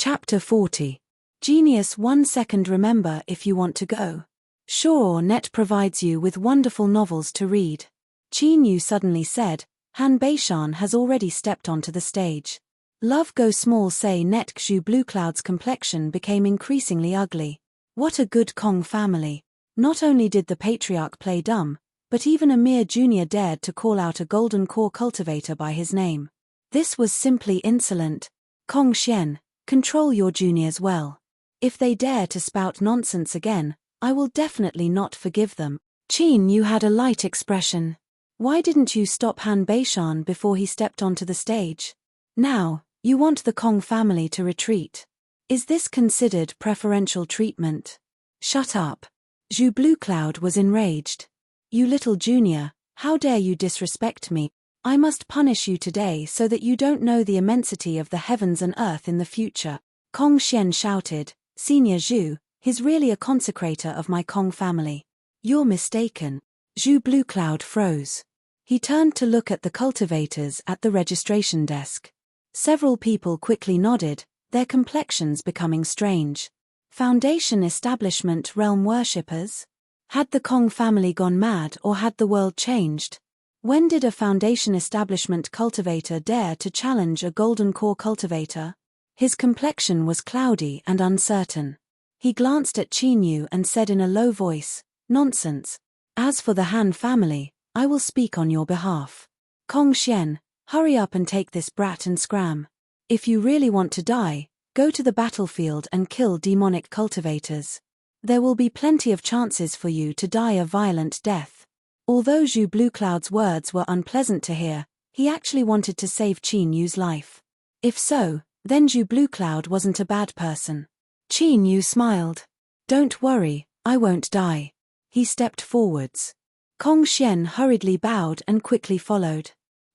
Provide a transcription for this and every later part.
Chapter 40. Genius 1 second. Remember if you want to go. Sure, Net provides you with wonderful novels to read. Qin Yu suddenly said. Han Beishan has already stepped onto the stage. Love go small say Net. Xu Bluecloud's complexion became increasingly ugly. What a good Kong family. Not only did the patriarch play dumb, but even a mere junior dared to call out a golden core cultivator by his name. This was simply insolent. Kong Xian, control your juniors well. If they dare to spout nonsense again, I will definitely not forgive them. Qin Yu had a light expression. Why didn't you stop Han Beishan before he stepped onto the stage? Now, you want the Kong family to retreat. Is this considered preferential treatment? Shut up. Zhu Bluecloud was enraged. You little junior, how dare you disrespect me? I must punish you today so that you don't know the immensity of the heavens and earth in the future. Kong Xian shouted, Senior Zhu, he's really a consecrator of my Kong family. You're mistaken. Zhu Bluecloud froze. He turned to look at the cultivators at the registration desk. Several people quickly nodded, their complexions becoming strange. Foundation establishment realm worshippers? Had the Kong family gone mad or had the world changed? When did a Foundation establishment cultivator dare to challenge a golden core cultivator? His complexion was cloudy and uncertain. He glanced at Qin Yu and said in a low voice, Nonsense. As for the Han family, I will speak on your behalf. Kong Xian, hurry up and take this brat and scram. If you really want to die, go to the battlefield and kill demonic cultivators. There will be plenty of chances for you to die a violent death. Although Zhu Bluecloud's words were unpleasant to hear, he actually wanted to save Qin Yu's life. If so, then Zhu Bluecloud wasn't a bad person. Qin Yu smiled. Don't worry, I won't die. He stepped forwards. Kong Xian hurriedly bowed and quickly followed.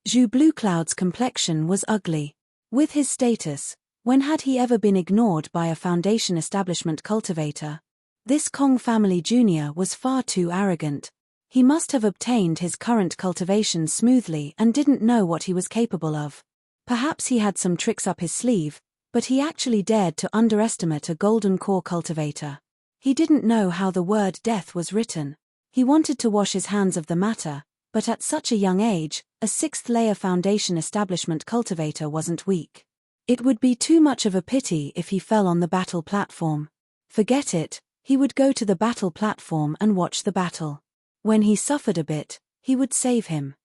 Zhu Bluecloud's complexion was ugly. With his status, when had he ever been ignored by a Foundation establishment cultivator? This Kong family junior was far too arrogant. He must have obtained his current cultivation smoothly and didn't know what he was capable of. Perhaps he had some tricks up his sleeve, but he actually dared to underestimate a golden core cultivator. He didn't know how the word death was written. He wanted to wash his hands of the matter, but at such a young age, a 6th-layer Foundation establishment cultivator wasn't weak. It would be too much of a pity if he fell on the battle platform. Forget it, he would go to the battle platform and watch the battle. When he suffered a bit, he would save him.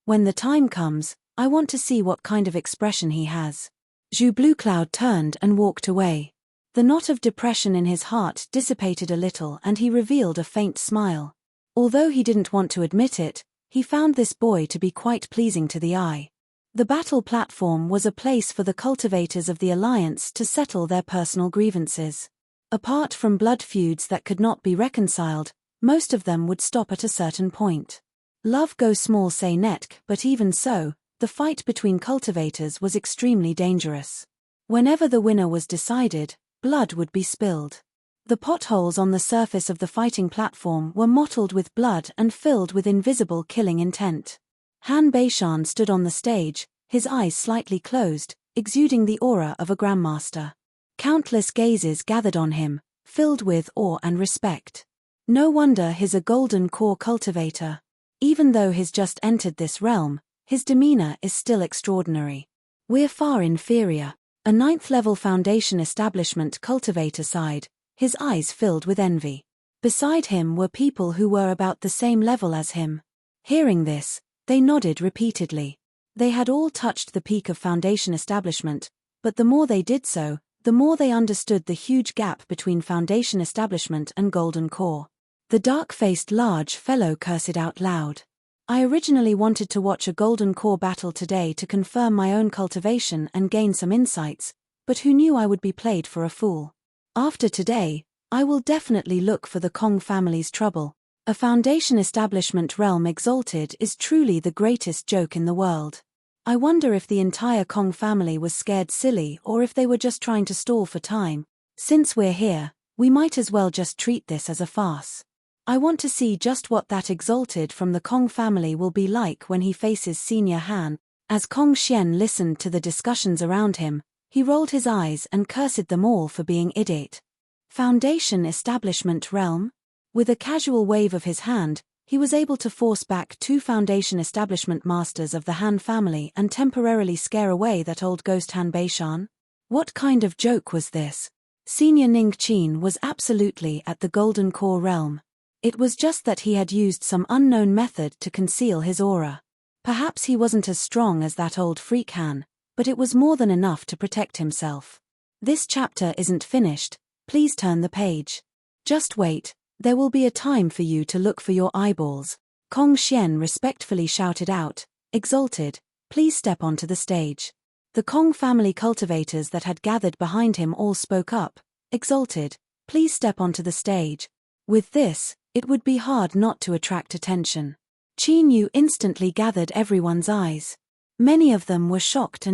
When the time comes, I want to see what kind of expression he has. Zhu Bluecloud turned and walked away. The knot of depression in his heart dissipated a little and he revealed a faint smile. Although he didn't want to admit it, he found this boy to be quite pleasing to the eye. The battle platform was a place for the cultivators of the Alliance to settle their personal grievances. Apart from blood feuds that could not be reconciled, most of them would stop at a certain point. Love go small say Netk, but even so, the fight between cultivators was extremely dangerous. Whenever the winner was decided, blood would be spilled. The potholes on the surface of the fighting platform were mottled with blood and filled with invisible killing intent. Han Beishan stood on the stage, his eyes slightly closed, exuding the aura of a grandmaster. Countless gazes gathered on him, filled with awe and respect. No wonder he's a golden core cultivator. Even though he's just entered this realm, his demeanor is still extraordinary. We're far inferior. A 9th-level Foundation establishment cultivator sighed, his eyes filled with envy. Beside him were people who were about the same level as him. Hearing this, they nodded repeatedly. They had all touched the peak of Foundation establishment, but the more they did so, the more they understood the huge gap between Foundation establishment and Golden Core. The dark-faced large fellow cursed out loud. I originally wanted to watch a Golden Core battle today to confirm my own cultivation and gain some insights, but who knew I would be played for a fool? After today, I will definitely look for the Kong family's trouble. A Foundation establishment realm exalted is truly the greatest joke in the world. I wonder if the entire Kong family was scared silly or if they were just trying to stall for time. Since we're here, we might as well just treat this as a farce. I want to see just what that exalted from the Kong family will be like when he faces Senior Han. As Kong Xian listened to the discussions around him, He rolled his eyes and cursed them all for being idiot. Foundation Establishment Realm? With a casual wave of his hand, he was able to force back 2 Foundation Establishment Masters of the Han family and temporarily scare away that old ghost Han Beishan. What kind of joke was this? Senior Ning Qin was absolutely at the Golden Core realm. It was just that he had used some unknown method to conceal his aura. Perhaps he wasn't as strong as that old freak Han, but it was more than enough to protect himself. This chapter isn't finished, please turn the page. Just wait, there will be a time for you to look for your eyeballs. Kong Xian respectfully shouted out, exalted, please step onto the stage. The Kong family cultivators that had gathered behind him all spoke up, exalted, please step onto the stage. With this, it would be hard not to attract attention. Qin Yu instantly gathered everyone's eyes. Many of them were shocked.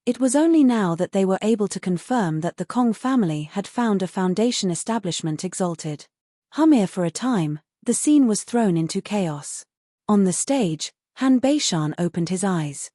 It was only now that they were able to confirm that the Kong family had found a foundation establishment exalted. Humir for a time, the scene was thrown into chaos. On the stage, Han Beishan opened his eyes.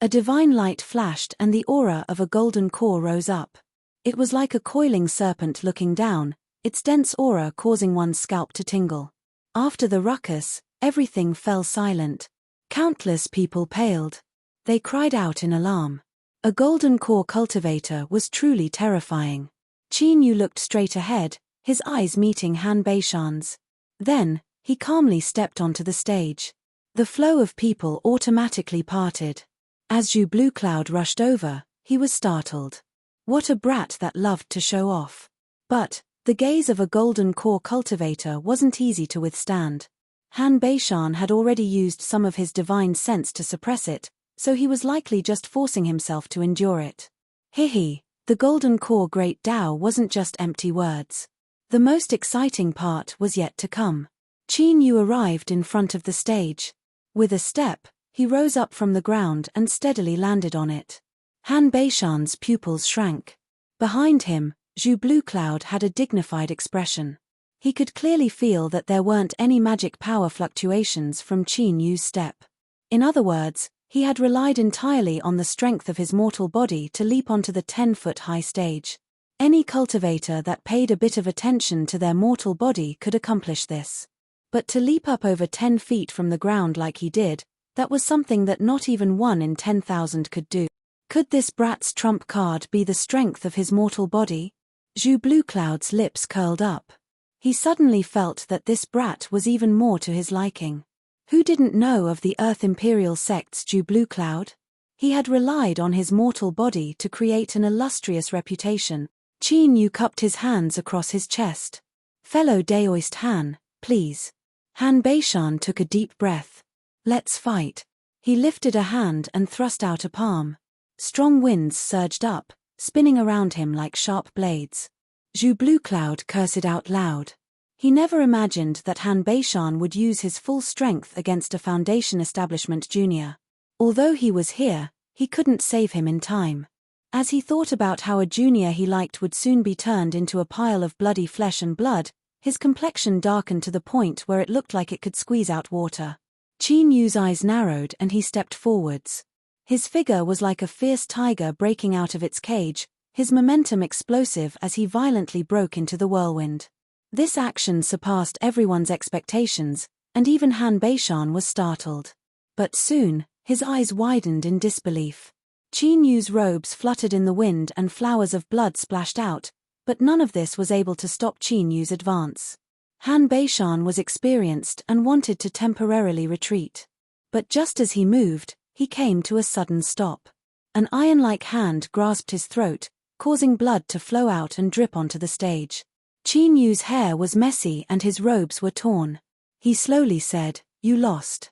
A divine light flashed and the aura of a golden core rose up. It was like a coiling serpent looking down, its dense aura causing one's scalp to tingle. After the ruckus, everything fell silent. Countless people paled. They cried out in alarm. A golden core cultivator was truly terrifying. Qin Yu looked straight ahead, his eyes meeting Han Beishan's. Then, he calmly stepped onto the stage. The flow of people automatically parted. As Zhu Blue Cloud rushed over, he was startled. What a brat that loved to show off. But, the gaze of a golden core cultivator wasn't easy to withstand. Han Beishan had already used some of his divine sense to suppress it, so he was likely just forcing himself to endure it. Hihi, the golden core great Tao wasn't just empty words. The most exciting part was yet to come. Qin Yu arrived in front of the stage. With a step, he rose up from the ground and steadily landed on it. Han Beishan's pupils shrank. Behind him, Zhu Blue Cloud had a dignified expression. He could clearly feel that there weren't any magic power fluctuations from Qin Yu's step. In other words, he had relied entirely on the strength of his mortal body to leap onto the 10-foot-high stage. Any cultivator that paid a bit of attention to their mortal body could accomplish this. But to leap up over 10 feet from the ground like he did, that was something that not even 1 in 10,000 could do. Could this brat's trump card be the strength of his mortal body? Zhu Blue Cloud's lips curled up. He suddenly felt that this brat was even more to his liking. Who didn't know of the Earth Imperial sect's Zhu Blue Cloud? He had relied on his mortal body to create an illustrious reputation. Qin Yu cupped his hands across his chest. Fellow Daoist Han, please. Han Beishan took a deep breath. Let's fight. He lifted a hand and thrust out a palm. Strong winds surged up, spinning around him like sharp blades. Zhu Blue Cloud cursed out loud. He never imagined that Han Beishan would use his full strength against a Foundation Establishment junior. Although he was here, he couldn't save him in time. As he thought about how a junior he liked would soon be turned into a pile of bloody flesh and blood, his complexion darkened to the point where it looked like it could squeeze out water. Qin Yu's eyes narrowed and he stepped forwards. His figure was like a fierce tiger breaking out of its cage, his momentum explosive as he violently broke into the whirlwind. This action surpassed everyone's expectations, and even Han Beishan was startled. But soon, his eyes widened in disbelief. Qin Yu's robes fluttered in the wind and flowers of blood splashed out, but none of this was able to stop Qin Yu's advance. Han Beishan was experienced and wanted to temporarily retreat. But just as he moved, he came to a sudden stop. An iron-like hand grasped his throat, causing blood to flow out and drip onto the stage. Qin Yu's hair was messy and his robes were torn. He slowly said, "You lost."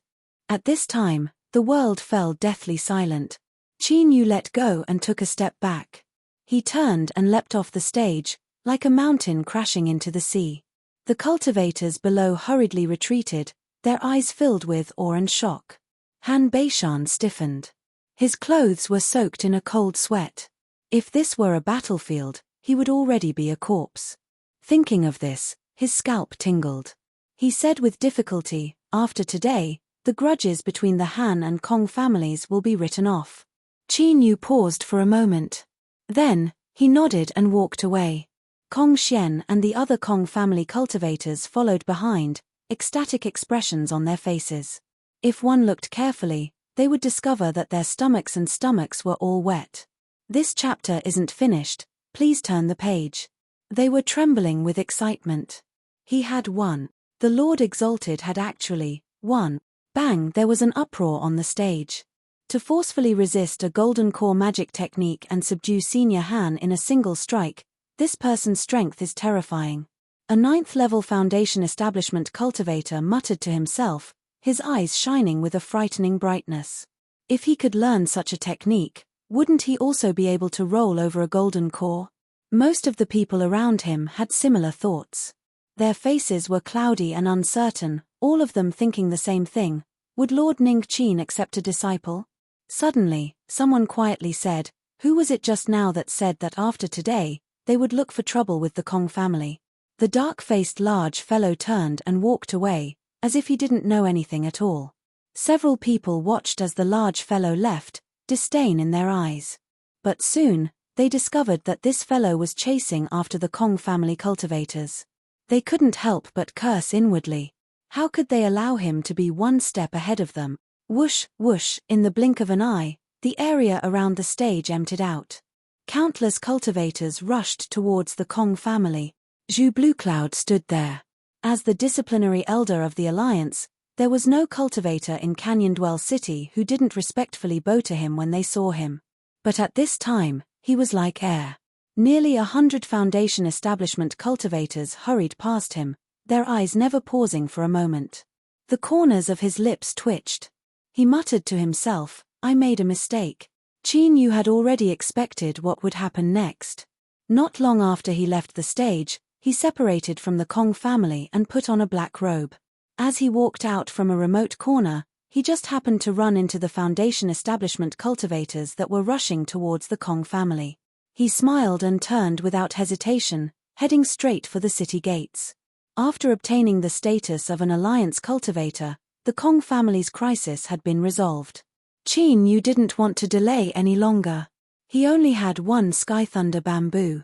At this time, the world fell deathly silent. Qin Yu let go and took a step back. He turned and leapt off the stage, like a mountain crashing into the sea. The cultivators below hurriedly retreated, their eyes filled with awe and shock. Han Beishan stiffened. His clothes were soaked in a cold sweat. If this were a battlefield, he would already be a corpse. Thinking of this, his scalp tingled. He said with difficulty, "After today, the grudges between the Han and Kong families will be written off." Qin Yu paused for a moment. Then, he nodded and walked away. Kong Xian and the other Kong family cultivators followed behind, ecstatic expressions on their faces. If one looked carefully, they would discover that their stomachs were all wet. This chapter isn't finished, please turn the page. They were trembling with excitement. He had won. The Lord Exalted had actually won. Bang! There was an uproar on the stage. To forcefully resist a golden core magic technique and subdue Senior Han in a single strike, this person's strength is terrifying. A 9th-level foundation establishment cultivator muttered to himself, his eyes shining with a frightening brightness. If he could learn such a technique, wouldn't he also be able to roll over a golden core? Most of the people around him had similar thoughts. Their faces were cloudy and uncertain, all of them thinking the same thing. Would Lord Ningqin accept a disciple? Suddenly, someone quietly said, who was it just now that said that after today, they would look for trouble with the Kong family? The dark-faced large fellow turned and walked away, as if he didn't know anything at all. Several people watched as the large fellow left, disdain in their eyes. But soon, they discovered that this fellow was chasing after the Kong family cultivators. They couldn't help but curse inwardly. How could they allow him to be one step ahead of them? Whoosh, whoosh, in the blink of an eye, the area around the stage emptied out. Countless cultivators rushed towards the Kong family. Zhu Bluecloud stood there. As the disciplinary elder of the alliance, there was no cultivator in Canyondwell City who didn't respectfully bow to him when they saw him. But at this time, he was like air. Nearly 100 foundation establishment cultivators hurried past him, their eyes never pausing for a moment. The corners of his lips twitched. He muttered to himself, I made a mistake. Qin Yu had already expected what would happen next. Not long after he left the stage, he separated from the Kong family and put on a black robe. As he walked out from a remote corner, he just happened to run into the foundation establishment cultivators that were rushing towards the Kong family. He smiled and turned without hesitation, heading straight for the city gates. After obtaining the status of an alliance cultivator, the Kong family's crisis had been resolved. Qin Yu didn't want to delay any longer. He only had one Sky Thunder bamboo.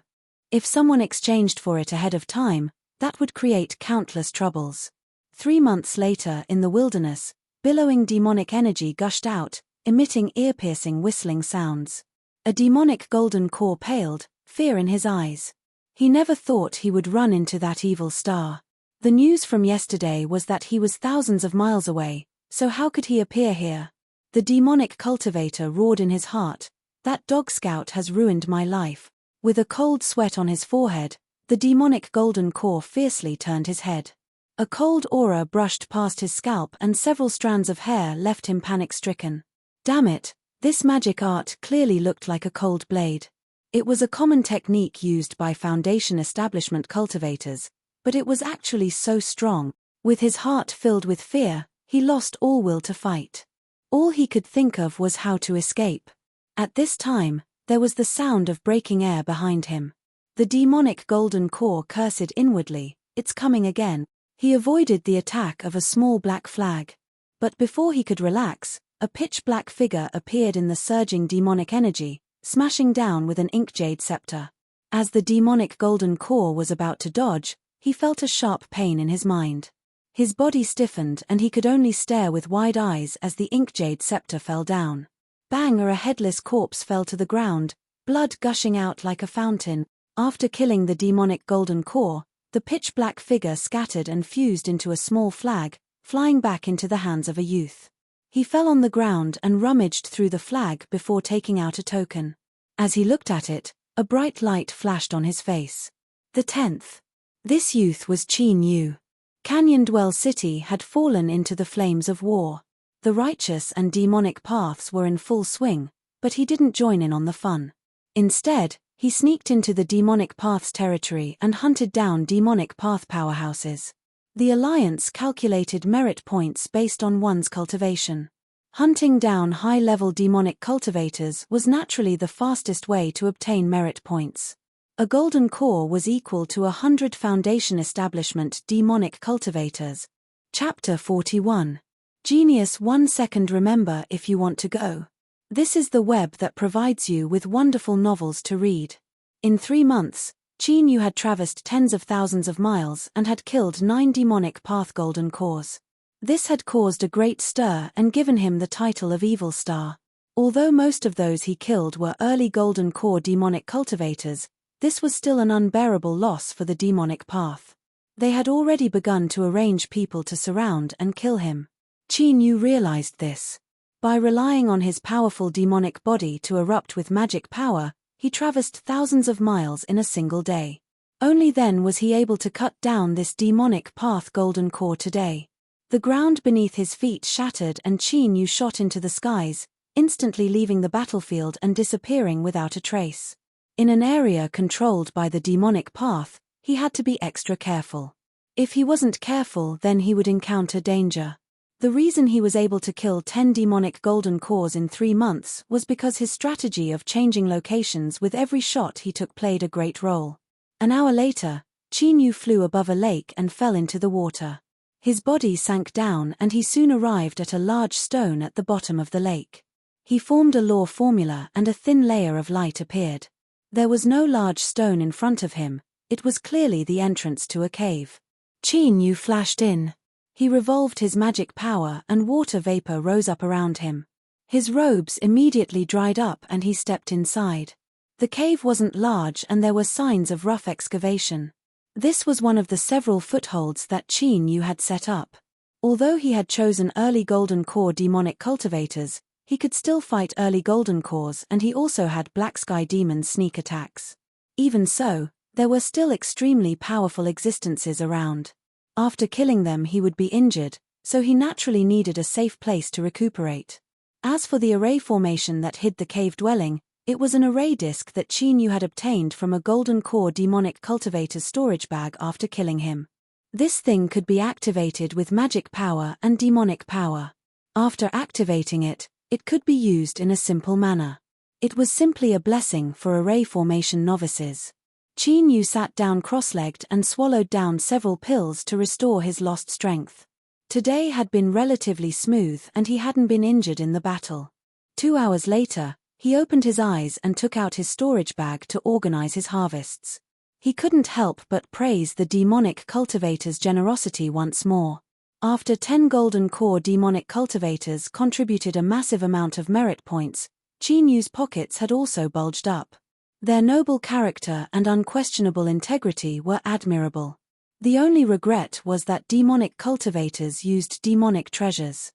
If someone exchanged for it ahead of time, that would create countless troubles. 3 months later in the wilderness, billowing demonic energy gushed out, emitting ear-piercing whistling sounds. A demonic golden core paled, fear in his eyes. He never thought he would run into that evil star. The news from yesterday was that he was thousands of miles away, so how could he appear here? The demonic cultivator roared in his heart, that dog scout has ruined my life. With a cold sweat on his forehead, the demonic golden core fiercely turned his head. A cold aura brushed past his scalp and several strands of hair left him panic-stricken. Damn it, this magic art clearly looked like a cold blade. It was a common technique used by foundation establishment cultivators, but it was actually so strong. With his heart filled with fear, he lost all will to fight. All he could think of was how to escape. At this time, there was the sound of breaking air behind him. The demonic golden core cursed inwardly, it's coming again. He avoided the attack of a small black flag. But before he could relax, a pitch-black figure appeared in the surging demonic energy, smashing down with an inkjade scepter. As the demonic golden core was about to dodge, he felt a sharp pain in his mind. His body stiffened and he could only stare with wide eyes as the inkjade scepter fell down. Bang! A headless corpse fell to the ground, blood gushing out like a fountain. After killing the demonic golden core, the pitch-black figure scattered and fused into a small flag, flying back into the hands of a youth. He fell on the ground and rummaged through the flag before taking out a token. As he looked at it, a bright light flashed on his face. The 10th. This youth was Qin Yu. Canyondwell City had fallen into the flames of war. The righteous and demonic paths were in full swing, but he didn't join in on the fun. Instead, he sneaked into the demonic path's territory and hunted down demonic path powerhouses. The Alliance calculated merit points based on one's cultivation. Hunting down high-level demonic cultivators was naturally the fastest way to obtain merit points. A golden core was equal to 100 foundation establishment demonic cultivators. Chapter 41. Genius 1 second. Remember if you want to go. This is the web that provides you with wonderful novels to read. In 3 months, Qin Yu had traversed tens of thousands of miles and had killed 9 demonic path golden cores. This had caused a great stir and given him the title of Evil Star. Although most of those he killed were early golden core demonic cultivators, this was still an unbearable loss for the demonic path. They had already begun to arrange people to surround and kill him. Qin Yu realized this. By relying on his powerful demonic body to erupt with magic power, he traversed thousands of miles in a single day. Only then was he able to cut down this demonic path golden core today. The ground beneath his feet shattered and Qin Yu shot into the skies, instantly leaving the battlefield and disappearing without a trace. In an area controlled by the demonic path, he had to be extra careful. If he wasn't careful, then he would encounter danger. The reason he was able to kill 10 demonic golden cores in 3 months was because his strategy of changing locations with every shot he took played a great role. An hour later, Qin Yu flew above a lake and fell into the water. His body sank down and he soon arrived at a large stone at the bottom of the lake. He formed a law formula and a thin layer of light appeared. There was no large stone in front of him, it was clearly the entrance to a cave. Qin Yu flashed in. He revolved his magic power and water vapor rose up around him. His robes immediately dried up and he stepped inside. The cave wasn't large and there were signs of rough excavation. This was one of the several footholds that Qin Yu had set up. Although he had chosen early golden core demonic cultivators, he could still fight early golden cores and he also had black sky demons sneak attacks. Even so, there were still extremely powerful existences around. After killing them he would be injured, so he naturally needed a safe place to recuperate. As for the array formation that hid the cave dwelling, it was an array disk that Qin Yu had obtained from a golden core demonic cultivator's storage bag after killing him. This thing could be activated with magic power and demonic power. After activating it, it could be used in a simple manner. It was simply a blessing for array formation novices. Qin Yu sat down cross-legged and swallowed down several pills to restore his lost strength. Today had been relatively smooth and he hadn't been injured in the battle. 2 hours later, he opened his eyes and took out his storage bag to organize his harvests. He couldn't help but praise the demonic cultivator's generosity once more. After 10 golden core demonic cultivators contributed a massive amount of merit points, Qin Yu's pockets had also bulged up. Their noble character and unquestionable integrity were admirable. The only regret was that demonic cultivators used demonic treasures.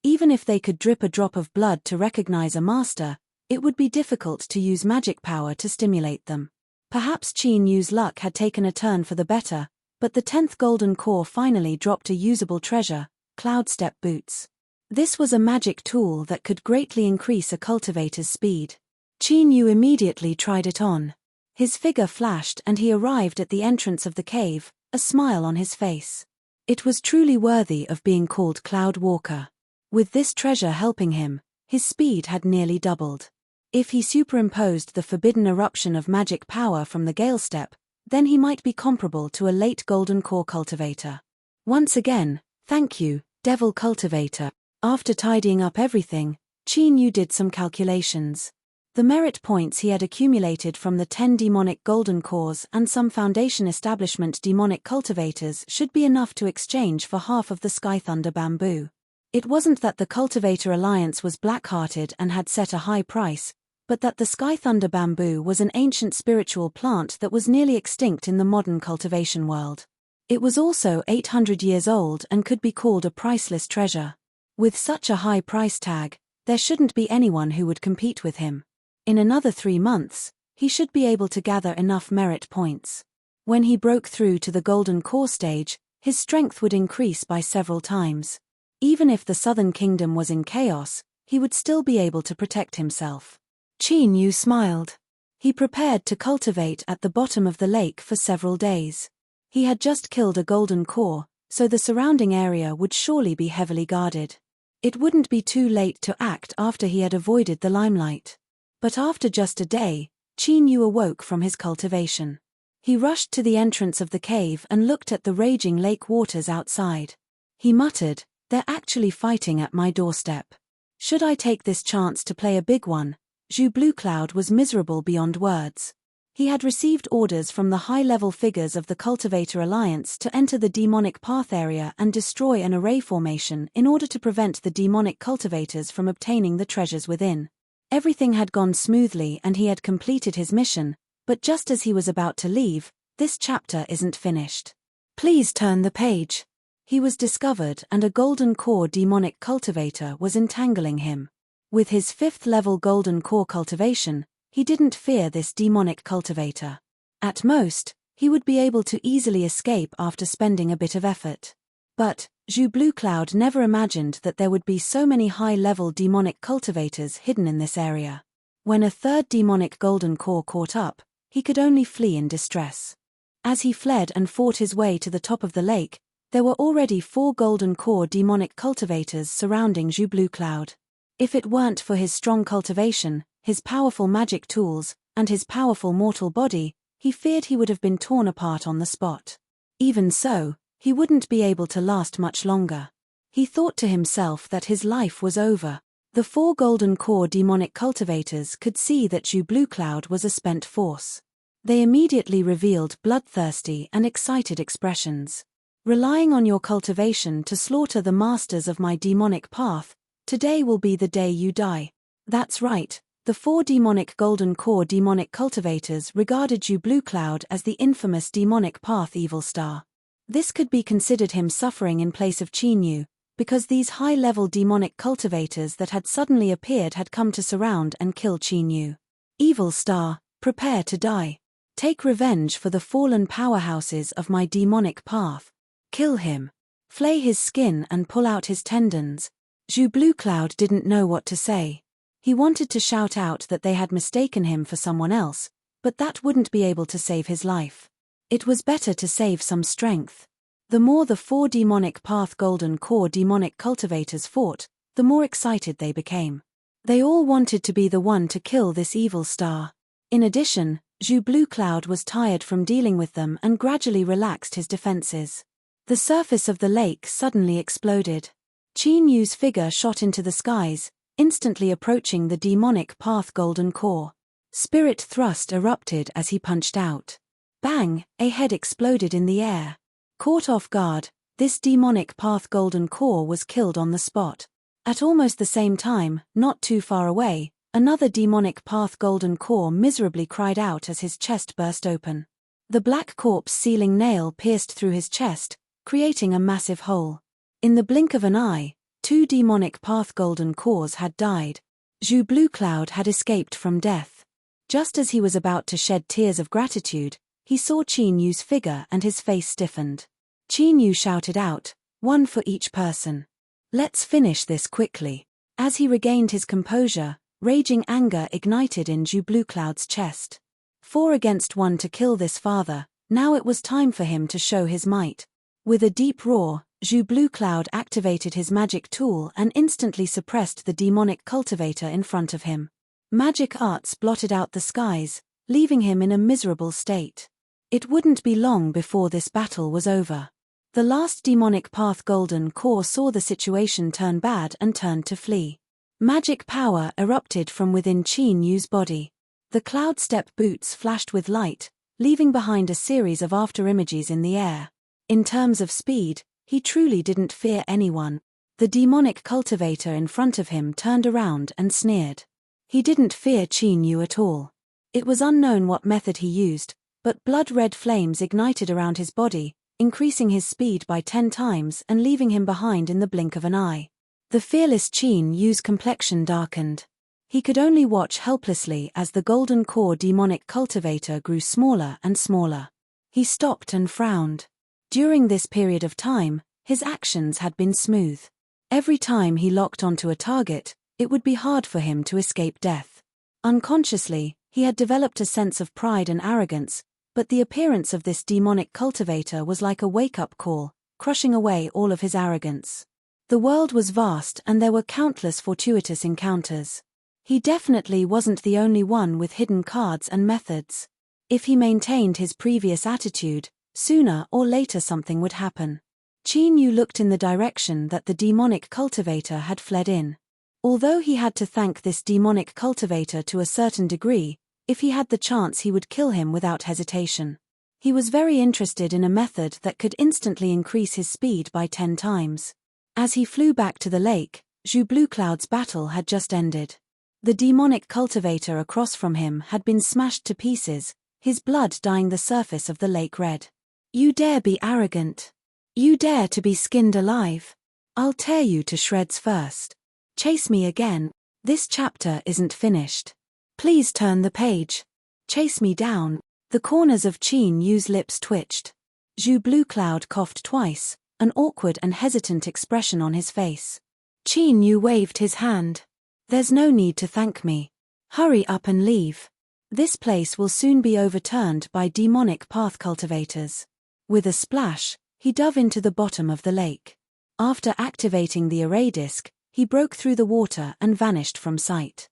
Even if they could drip a drop of blood to recognize a master, it would be difficult to use magic power to stimulate them. Perhaps Qin Yu's luck had taken a turn for the better, but the 10th golden core finally dropped a usable treasure, cloud step boots. This was a magic tool that could greatly increase a cultivator's speed. Qin Yu immediately tried it on. His figure flashed and he arrived at the entrance of the cave, a smile on his face. It was truly worthy of being called Cloud Walker. With this treasure helping him, his speed had nearly doubled. If he superimposed the forbidden eruption of magic power from the Gale Step, then he might be comparable to a late golden core cultivator. Once again, thank you, Devil Cultivator. After tidying up everything, Qin Yu did some calculations. The merit points he had accumulated from the 10 demonic golden cores and some Foundation Establishment demonic cultivators should be enough to exchange for half of the Sky Thunder bamboo. It wasn't that the Cultivator Alliance was black-hearted and had set a high price, but that the Sky Thunder bamboo was an ancient spiritual plant that was nearly extinct in the modern cultivation world. It was also 800 years old and could be called a priceless treasure. With such a high price tag, there shouldn't be anyone who would compete with him. In another 3 months, he should be able to gather enough merit points. When he broke through to the Golden Core stage, his strength would increase by several times. Even if the Southern Kingdom was in chaos, he would still be able to protect himself. Qin Yu smiled. He prepared to cultivate at the bottom of the lake for several days. He had just killed a Golden Core, so the surrounding area would surely be heavily guarded. It wouldn't be too late to act after he had avoided the limelight. But after just a day, Qin Yu awoke from his cultivation. He rushed to the entrance of the cave and looked at the raging lake waters outside. He muttered, "They're actually fighting at my doorstep." Should I take this chance to play a big one? Zhu Bluecloud was miserable beyond words. He had received orders from the high-level figures of the Cultivator Alliance to enter the demonic path area and destroy an array formation in order to prevent the demonic cultivators from obtaining the treasures within. Everything had gone smoothly and he had completed his mission, but just as he was about to leave, this chapter isn't finished. Please turn the page. He was discovered and a golden core demonic cultivator was entangling him. With his 5th level golden core cultivation, he didn't fear this demonic cultivator. At most, he would be able to easily escape after spending a bit of effort. But Zhu Bluecloud never imagined that there would be so many high-level demonic cultivators hidden in this area. When a 3rd demonic golden core caught up, he could only flee in distress. As he fled and fought his way to the top of the lake, there were already 4 golden core demonic cultivators surrounding Zhu Bluecloud. If it weren't for his strong cultivation, his powerful magic tools, and his powerful mortal body, he feared he would have been torn apart on the spot. Even so, he wouldn't be able to last much longer. He thought to himself that his life was over. The 4 golden core demonic cultivators could see that Zhu Bluecloud was a spent force. They immediately revealed bloodthirsty and excited expressions. Relying on your cultivation to slaughter the masters of my demonic path, today will be the day you die. That's right, the 4 demonic golden core demonic cultivators regarded Zhu Bluecloud as the infamous demonic path evil star. This could be considered him suffering in place of Qinyu, because these high-level demonic cultivators that had suddenly appeared had come to surround and kill Qinyu. Evil star, prepare to die. Take revenge for the fallen powerhouses of my demonic path. Kill him. Flay his skin and pull out his tendons. Zhu Bluecloud didn't know what to say. He wanted to shout out that they had mistaken him for someone else, but that wouldn't be able to save his life. It was better to save some strength. The more the 4 demonic path golden core demonic cultivators fought, the more excited they became. They all wanted to be the one to kill this evil star. In addition, Zhu Bluecloud was tired from dealing with them and gradually relaxed his defenses. The surface of the lake suddenly exploded. Qinyu's figure shot into the skies, instantly approaching the demonic path golden core. Spirit thrust erupted as he punched out. Bang! A head exploded in the air. Caught off guard, this demonic path golden core was killed on the spot. At almost the same time, not too far away, another demonic path golden core miserably cried out as his chest burst open. The black corpse sealing nail pierced through his chest, creating a massive hole. In the blink of an eye, 2 demonic path golden cores had died. Zhu Bluecloud had escaped from death. Just as he was about to shed tears of gratitude, he saw Qinyu's figure and his face stiffened. Qinyu shouted out, 1 for each person. Let's finish this quickly. As he regained his composure, raging anger ignited in Zhu Bluecloud's chest. 4 against 1 to kill this father, now it was time for him to show his might. With a deep roar, Zhu Bluecloud activated his magic tool and instantly suppressed the demonic cultivator in front of him. Magic arts blotted out the skies, leaving him in a miserable state. It wouldn't be long before this battle was over. The last demonic path golden core saw the situation turn bad and turned to flee. Magic power erupted from within Qinyu's body. The cloud step boots flashed with light, leaving behind a series of afterimages in the air. In terms of speed, he truly didn't fear anyone. The demonic cultivator in front of him turned around and sneered. He didn't fear Qinyu at all. It was unknown what method he used, but blood-red flames ignited around his body, increasing his speed by 10 times and leaving him behind in the blink of an eye. The fearless Qinyu's complexion darkened. He could only watch helplessly as the golden core demonic cultivator grew smaller and smaller. He stopped and frowned. During this period of time, his actions had been smooth. Every time he locked onto a target, it would be hard for him to escape death. Unconsciously, he had developed a sense of pride and arrogance, but the appearance of this demonic cultivator was like a wake-up call, crushing away all of his arrogance. The world was vast and there were countless fortuitous encounters. He definitely wasn't the only one with hidden cards and methods. If he maintained his previous attitude, sooner or later something would happen. Qinyu looked in the direction that the demonic cultivator had fled in. Although he had to thank this demonic cultivator to a certain degree, if he had the chance he would kill him without hesitation. He was very interested in a method that could instantly increase his speed by 10 times. As he flew back to the lake, Zhu Bluecloud's battle had just ended. The demonic cultivator across from him had been smashed to pieces, his blood dyeing the surface of the lake red. "You dare be arrogant. You dare to be skinned alive. I'll tear you to shreds first. Chase me again. This chapter isn't finished. Please turn the page. Chase me down." The corners of Qin Yu's lips twitched. Zhu Bluecloud coughed twice, an awkward and hesitant expression on his face. Qin Yu waved his hand. "There's no need to thank me. Hurry up and leave. This place will soon be overturned by demonic path cultivators." With a splash, he dove into the bottom of the lake. After activating the array disk, he broke through the water and vanished from sight.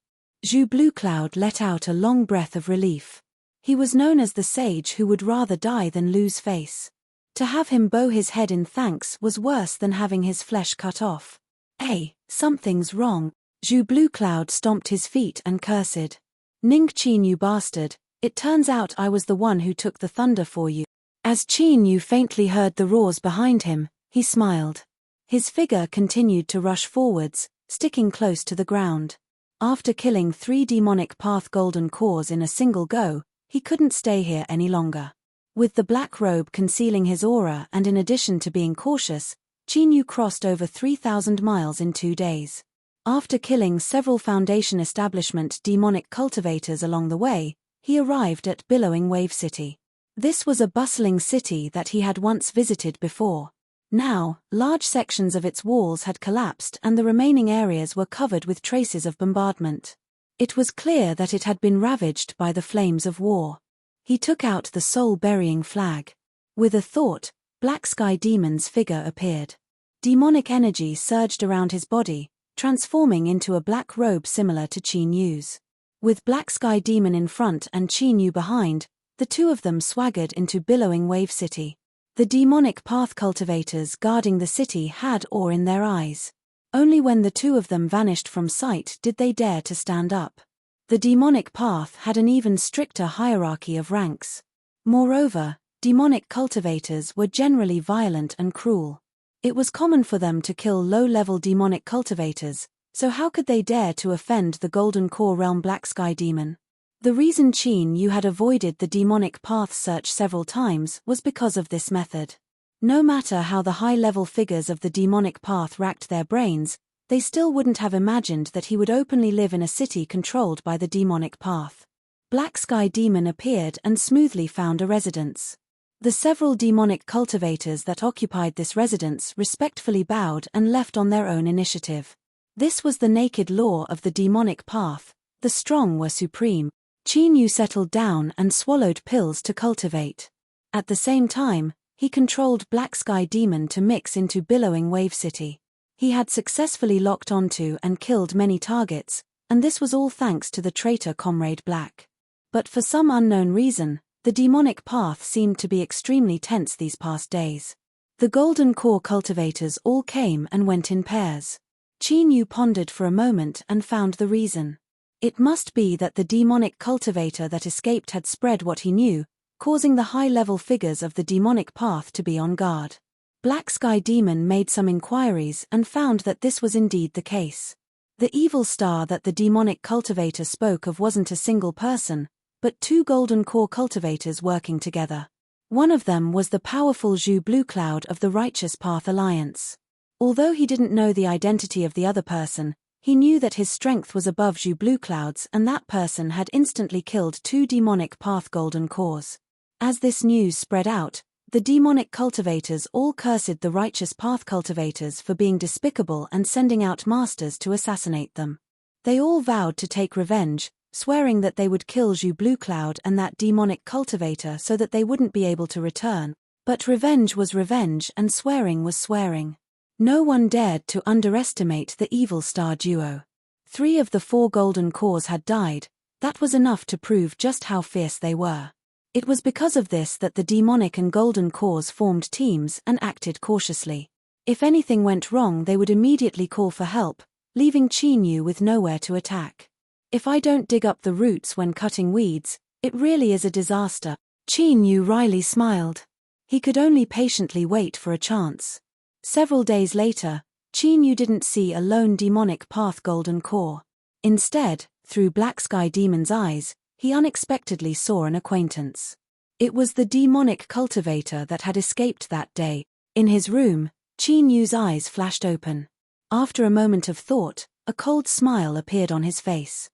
Zhu Bluecloud let out a long breath of relief. He was known as the sage who would rather die than lose face. To have him bow his head in thanks was worse than having his flesh cut off. "Hey, something's wrong." Zhu Bluecloud stomped his feet and cursed. "Ning Qin, you bastard, it turns out I was the one who took the thunder for you." As Qin Yu faintly heard the roars behind him, he smiled. His figure continued to rush forwards, sticking close to the ground. After killing 3 demonic path golden cores in a single go, he couldn't stay here any longer. With the black robe concealing his aura and in addition to being cautious, Qin Yu crossed over 3,000 miles in 2 days. After killing several Foundation establishment demonic cultivators along the way, he arrived at Billowing Wave City. This was a bustling city that he had once visited before. Now, large sections of its walls had collapsed and the remaining areas were covered with traces of bombardment. It was clear that it had been ravaged by the flames of war. He took out the soul-burying flag. With a thought, Black Sky Demon's figure appeared. Demonic energy surged around his body, transforming into a black robe similar to Qin Yu's. With Black Sky Demon in front and Qin Yu behind, the two of them swaggered into Billowing Wave City. The demonic path cultivators guarding the city had awe in their eyes. Only when the two of them vanished from sight did they dare to stand up. The demonic path had an even stricter hierarchy of ranks. Moreover, demonic cultivators were generally violent and cruel. It was common for them to kill low-level demonic cultivators, so how could they dare to offend the Golden Core Realm Black Sky Demon? The reason Qin Yu had avoided the demonic path search several times was because of this method. No matter how the high-level figures of the demonic path racked their brains, they still wouldn't have imagined that he would openly live in a city controlled by the demonic path. Black Sky Demon appeared and smoothly found a residence. The several demonic cultivators that occupied this residence respectfully bowed and left on their own initiative. This was the naked law of the demonic path: the strong were supreme. Qin Yu settled down and swallowed pills to cultivate. At the same time, he controlled Black Sky Demon to mix into Billowing Wave City. He had successfully locked onto and killed many targets, and this was all thanks to the traitor Comrade Black. But for some unknown reason, the demonic path seemed to be extremely tense these past days. The Golden Core cultivators all came and went in pairs. Qin Yu pondered for a moment and found the reason. It must be that the demonic cultivator that escaped had spread what he knew, causing the high-level figures of the demonic path to be on guard. Black Sky Demon made some inquiries and found that this was indeed the case. The evil star that the demonic cultivator spoke of wasn't a single person, but 2 Golden Core cultivators working together. One of them was the powerful Zhu Bluecloud of the Righteous Path Alliance. Although he didn't know the identity of the other person, he knew that his strength was above Zhu Bluecloud's and that person had instantly killed 2 demonic path golden cores. As this news spread out, the demonic cultivators all cursed the Righteous Path cultivators for being despicable and sending out masters to assassinate them. They all vowed to take revenge, swearing that they would kill Zhu Bluecloud and that demonic cultivator so that they wouldn't be able to return. But revenge was revenge and swearing was swearing. No one dared to underestimate the evil star duo. 3 of the 4 golden cores had died. That was enough to prove just how fierce they were. It was because of this that the demonic and golden cores formed teams and acted cautiously. If anything went wrong, they would immediately call for help, leaving Chinyu with nowhere to attack. If I don't dig up the roots when cutting weeds, it really is a disaster. Chinyu wryly smiled. He could only patiently wait for a chance. Several days later, Chinyu didn't see a lone demonic path golden core. Instead, through Black Sky Demon's eyes, he unexpectedly saw an acquaintance. It was the demonic cultivator that had escaped that day. In his room, Chinyu's eyes flashed open. After a moment of thought, a cold smile appeared on his face.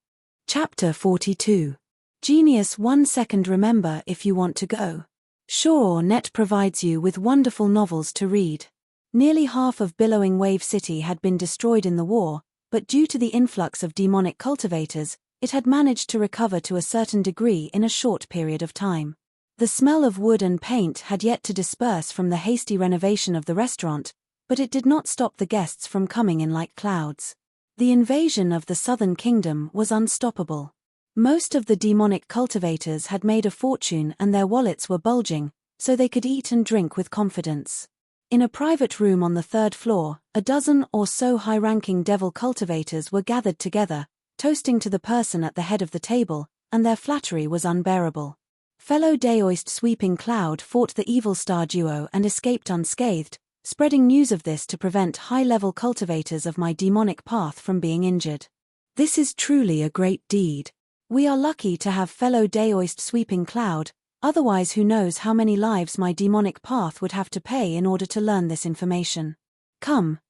Chapter 42. Genius 1 second. Remember if you want to go. Sure, Net provides you with wonderful novels to read. Nearly half of Billowing Wave City had been destroyed in the war, but due to the influx of demonic cultivators, it had managed to recover to a certain degree in a short period of time. The smell of wood and paint had yet to disperse from the hasty renovation of the restaurant, but it did not stop the guests from coming in like clouds. The invasion of the Southern Kingdom was unstoppable. Most of the demonic cultivators had made a fortune and their wallets were bulging, so they could eat and drink with confidence. In a private room on the 3rd floor, a dozen or so high-ranking devil cultivators were gathered together, toasting to the person at the head of the table, and their flattery was unbearable. Fellow Daoist Sweeping Cloud fought the Evil Star duo and escaped unscathed, spreading news of this to prevent high-level cultivators of my demonic path from being injured. This is truly a great deed. We are lucky to have fellow Daoist Sweeping Cloud, otherwise who knows how many lives my demonic path would have to pay in order to learn this information. Come,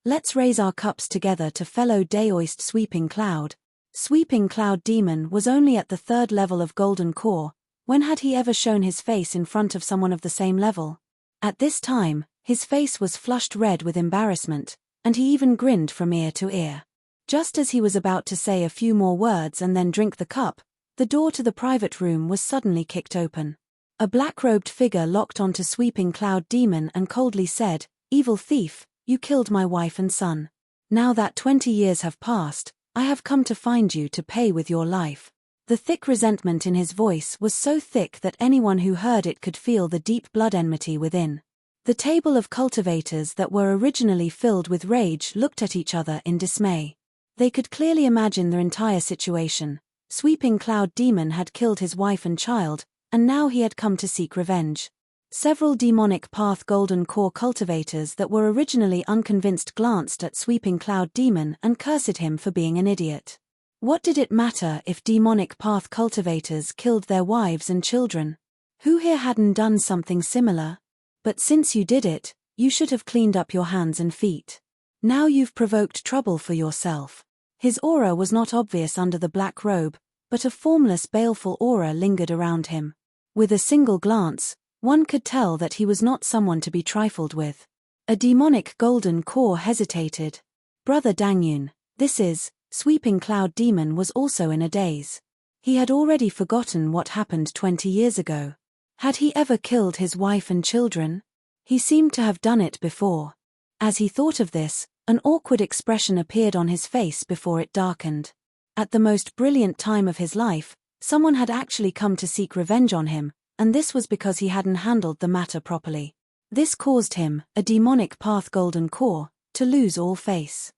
let's raise our cups together to fellow Daoist Sweeping Cloud. Sweeping Cloud Demon was only at the 3rd level of Golden Core. When had he ever shown his face in front of someone of the same level? At this time, his face was flushed red with embarrassment, and he even grinned from ear to ear. Just as he was about to say a few more words and then drink the cup, the door to the private room was suddenly kicked open. A black-robed figure locked onto Sweeping Cloud Demon and coldly said, "Evil thief, you killed my wife and son. Now that 20 years have passed, I have come to find you to pay with your life." The thick resentment in his voice was so thick that anyone who heard it could feel the deep blood enmity within. The table of cultivators that were originally filled with rage looked at each other in dismay. They could clearly imagine the entire situation. Sweeping Cloud Demon had killed his wife and child, and now he had come to seek revenge. Several demonic path Golden Core cultivators that were originally unconvinced glanced at Sweeping Cloud Demon and cursed him for being an idiot. What did it matter if demonic path cultivators killed their wives and children? Who here hadn't done something similar? But since you did it, you should have cleaned up your hands and feet. Now you've provoked trouble for yourself. His aura was not obvious under the black robe, but a formless baleful aura lingered around him. With a single glance, one could tell that he was not someone to be trifled with. A demonic Golden Core hesitated. Brother Dangyun, this is... Sweeping Cloud Demon was also in a daze. He had already forgotten what happened 20 years ago. Had he ever killed his wife and children? He seemed to have done it before. As he thought of this, an awkward expression appeared on his face before it darkened. At the most brilliant time of his life, someone had actually come to seek revenge on him, and this was because he hadn't handled the matter properly. This caused him, a demonic path Golden Core, to lose all face.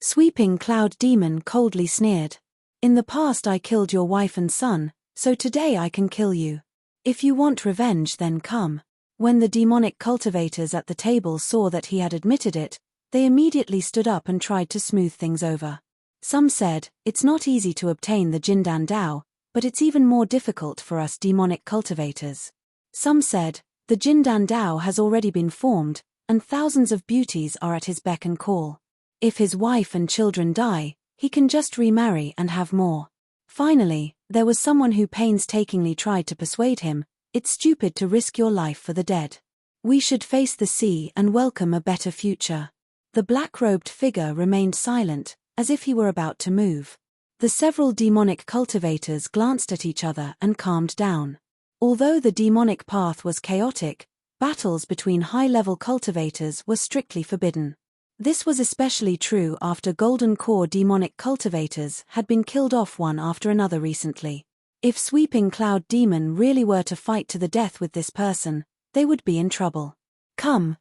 Sweeping Cloud Demon coldly sneered. In the past I killed your wife and son, so today I can kill you. If you want revenge, then come. When the demonic cultivators at the table saw that he had admitted it, they immediately stood up and tried to smooth things over. Some said, "It's not easy to obtain the Jindan Dao, but it's even more difficult for us demonic cultivators." Some said, "The Jindan Dao has already been formed, and thousands of beauties are at his beck and call. If his wife and children die, he can just remarry and have more." Finally, there was someone who painstakingly tried to persuade him, "It's stupid to risk your life for the dead. We should face the sea and welcome a better future." The black-robed figure remained silent, as if he were about to move. The several demonic cultivators glanced at each other and calmed down. Although the demonic path was chaotic, battles between high-level cultivators were strictly forbidden. This was especially true after Golden Core demonic cultivators had been killed off one after another recently. If Sweeping Cloud Demon really were to fight to the death with this person, they would be in trouble. Come.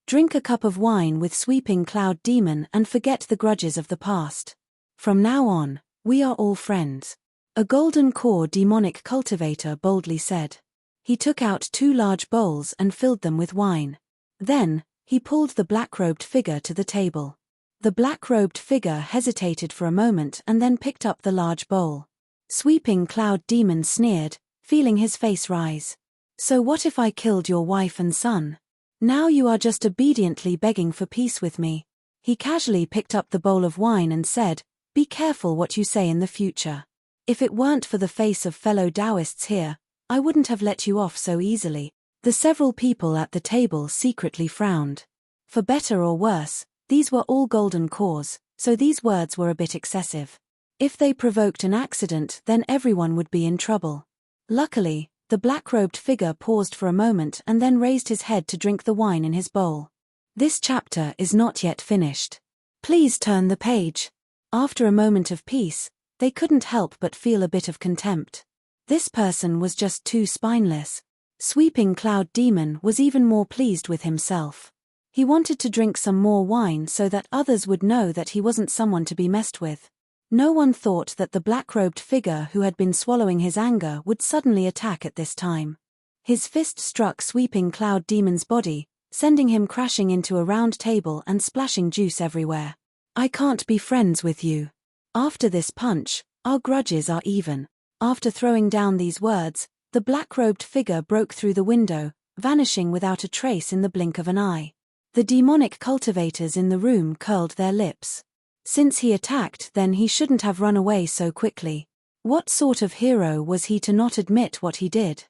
Drink a cup of wine with Sweeping Cloud Demon and forget the grudges of the past. From now on, we are all friends. A golden core demonic cultivator boldly said. He took out 2 large bowls and filled them with wine. Then, he pulled the black-robed figure to the table. The black-robed figure hesitated for a moment and then picked up the large bowl. Sweeping Cloud Demon sneered, feeling his face rise. So what if I killed your wife and son? Now you are just obediently begging for peace with me. He casually picked up the bowl of wine and said, be careful what you say in the future. If it weren't for the face of fellow Taoists here, I wouldn't have let you off so easily. The several people at the table secretly frowned. For better or worse, these were all golden cores, so these words were a bit excessive. If they provoked an accident, then everyone would be in trouble. Luckily, the black-robed figure paused for a moment and then raised his head to drink the wine in his bowl. This chapter is not yet finished. Please turn the page. After a moment of peace, they couldn't help but feel a bit of contempt. This person was just too spineless. Sweeping Cloud Demon was even more pleased with himself. He wanted to drink some more wine so that others would know that he wasn't someone to be messed with. No one thought that the black-robed figure who had been swallowing his anger would suddenly attack at this time. His fist struck Sweeping Cloud Demon's body, sending him crashing into a round table and splashing juice everywhere. I can't be friends with you. After this punch, our grudges are even. After throwing down these words, the black-robed figure broke through the window, vanishing without a trace in the blink of an eye. The demonic cultivators in the room curled their lips. Since he attacked, then he shouldn't have run away so quickly. What sort of hero was he to not admit what he did?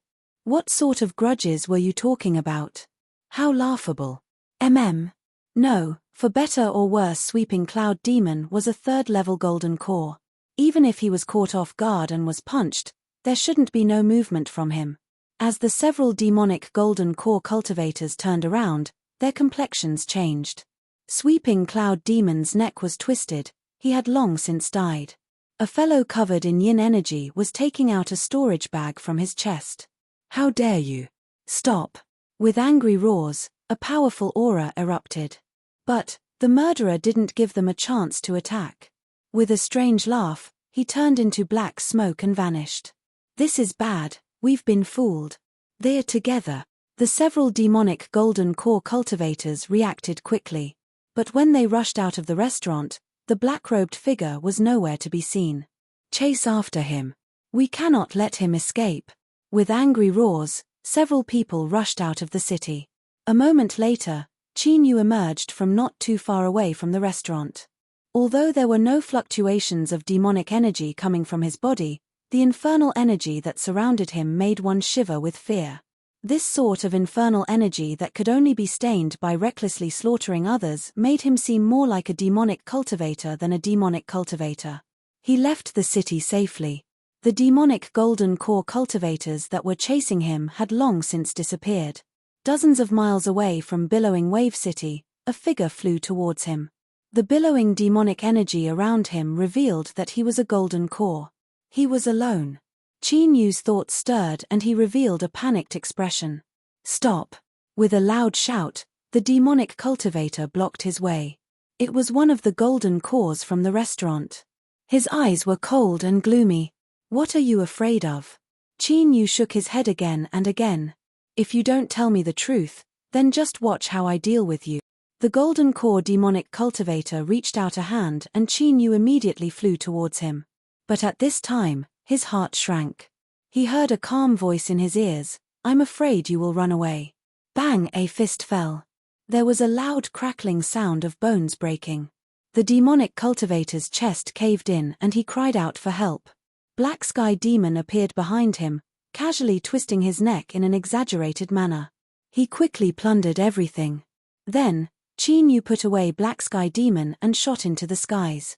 What sort of grudges were you talking about? How laughable. No, for better or worse, Sweeping Cloud Demon was a 3rd-level golden core. Even if he was caught off guard and was punched, there shouldn't be no movement from him. As the several demonic golden core cultivators turned around, their complexions changed. Sweeping Cloud Demon's neck was twisted, he had long since died. A fellow covered in yin energy was taking out a storage bag from his chest. How dare you? Stop. With angry roars, a powerful aura erupted. But, the murderer didn't give them a chance to attack. With a strange laugh, he turned into black smoke and vanished. This is bad, we've been fooled. They're together. The several demonic golden core cultivators reacted quickly. But when they rushed out of the restaurant, the black-robed figure was nowhere to be seen. Chase after him. We cannot let him escape. With angry roars, several people rushed out of the city. A moment later, Chinyu emerged from not too far away from the restaurant. Although there were no fluctuations of demonic energy coming from his body, the infernal energy that surrounded him made one shiver with fear. This sort of infernal energy that could only be stained by recklessly slaughtering others made him seem more like a demonic cultivator than a demonic cultivator. He left the city safely. The demonic golden core cultivators that were chasing him had long since disappeared. Dozens of miles away from billowing Wave City, a figure flew towards him. The billowing demonic energy around him revealed that he was a golden core. He was alone. Chinyu's thoughts stirred and he revealed a panicked expression. Stop. With a loud shout, the demonic cultivator blocked his way. It was one of the golden cores from the restaurant. His eyes were cold and gloomy. What are you afraid of? Chinyu shook his head again and again. If you don't tell me the truth, then just watch how I deal with you. The golden core demonic cultivator reached out a hand and Chinyu immediately flew towards him. But at this time, his heart shrank. He heard a calm voice in his ears, I'm afraid you will run away. Bang! A fist fell. There was a loud crackling sound of bones breaking. The demonic cultivator's chest caved in and he cried out for help. Black Sky Demon appeared behind him, casually twisting his neck in an exaggerated manner. He quickly plundered everything. Then, Chinyu put away Black Sky Demon and shot into the skies.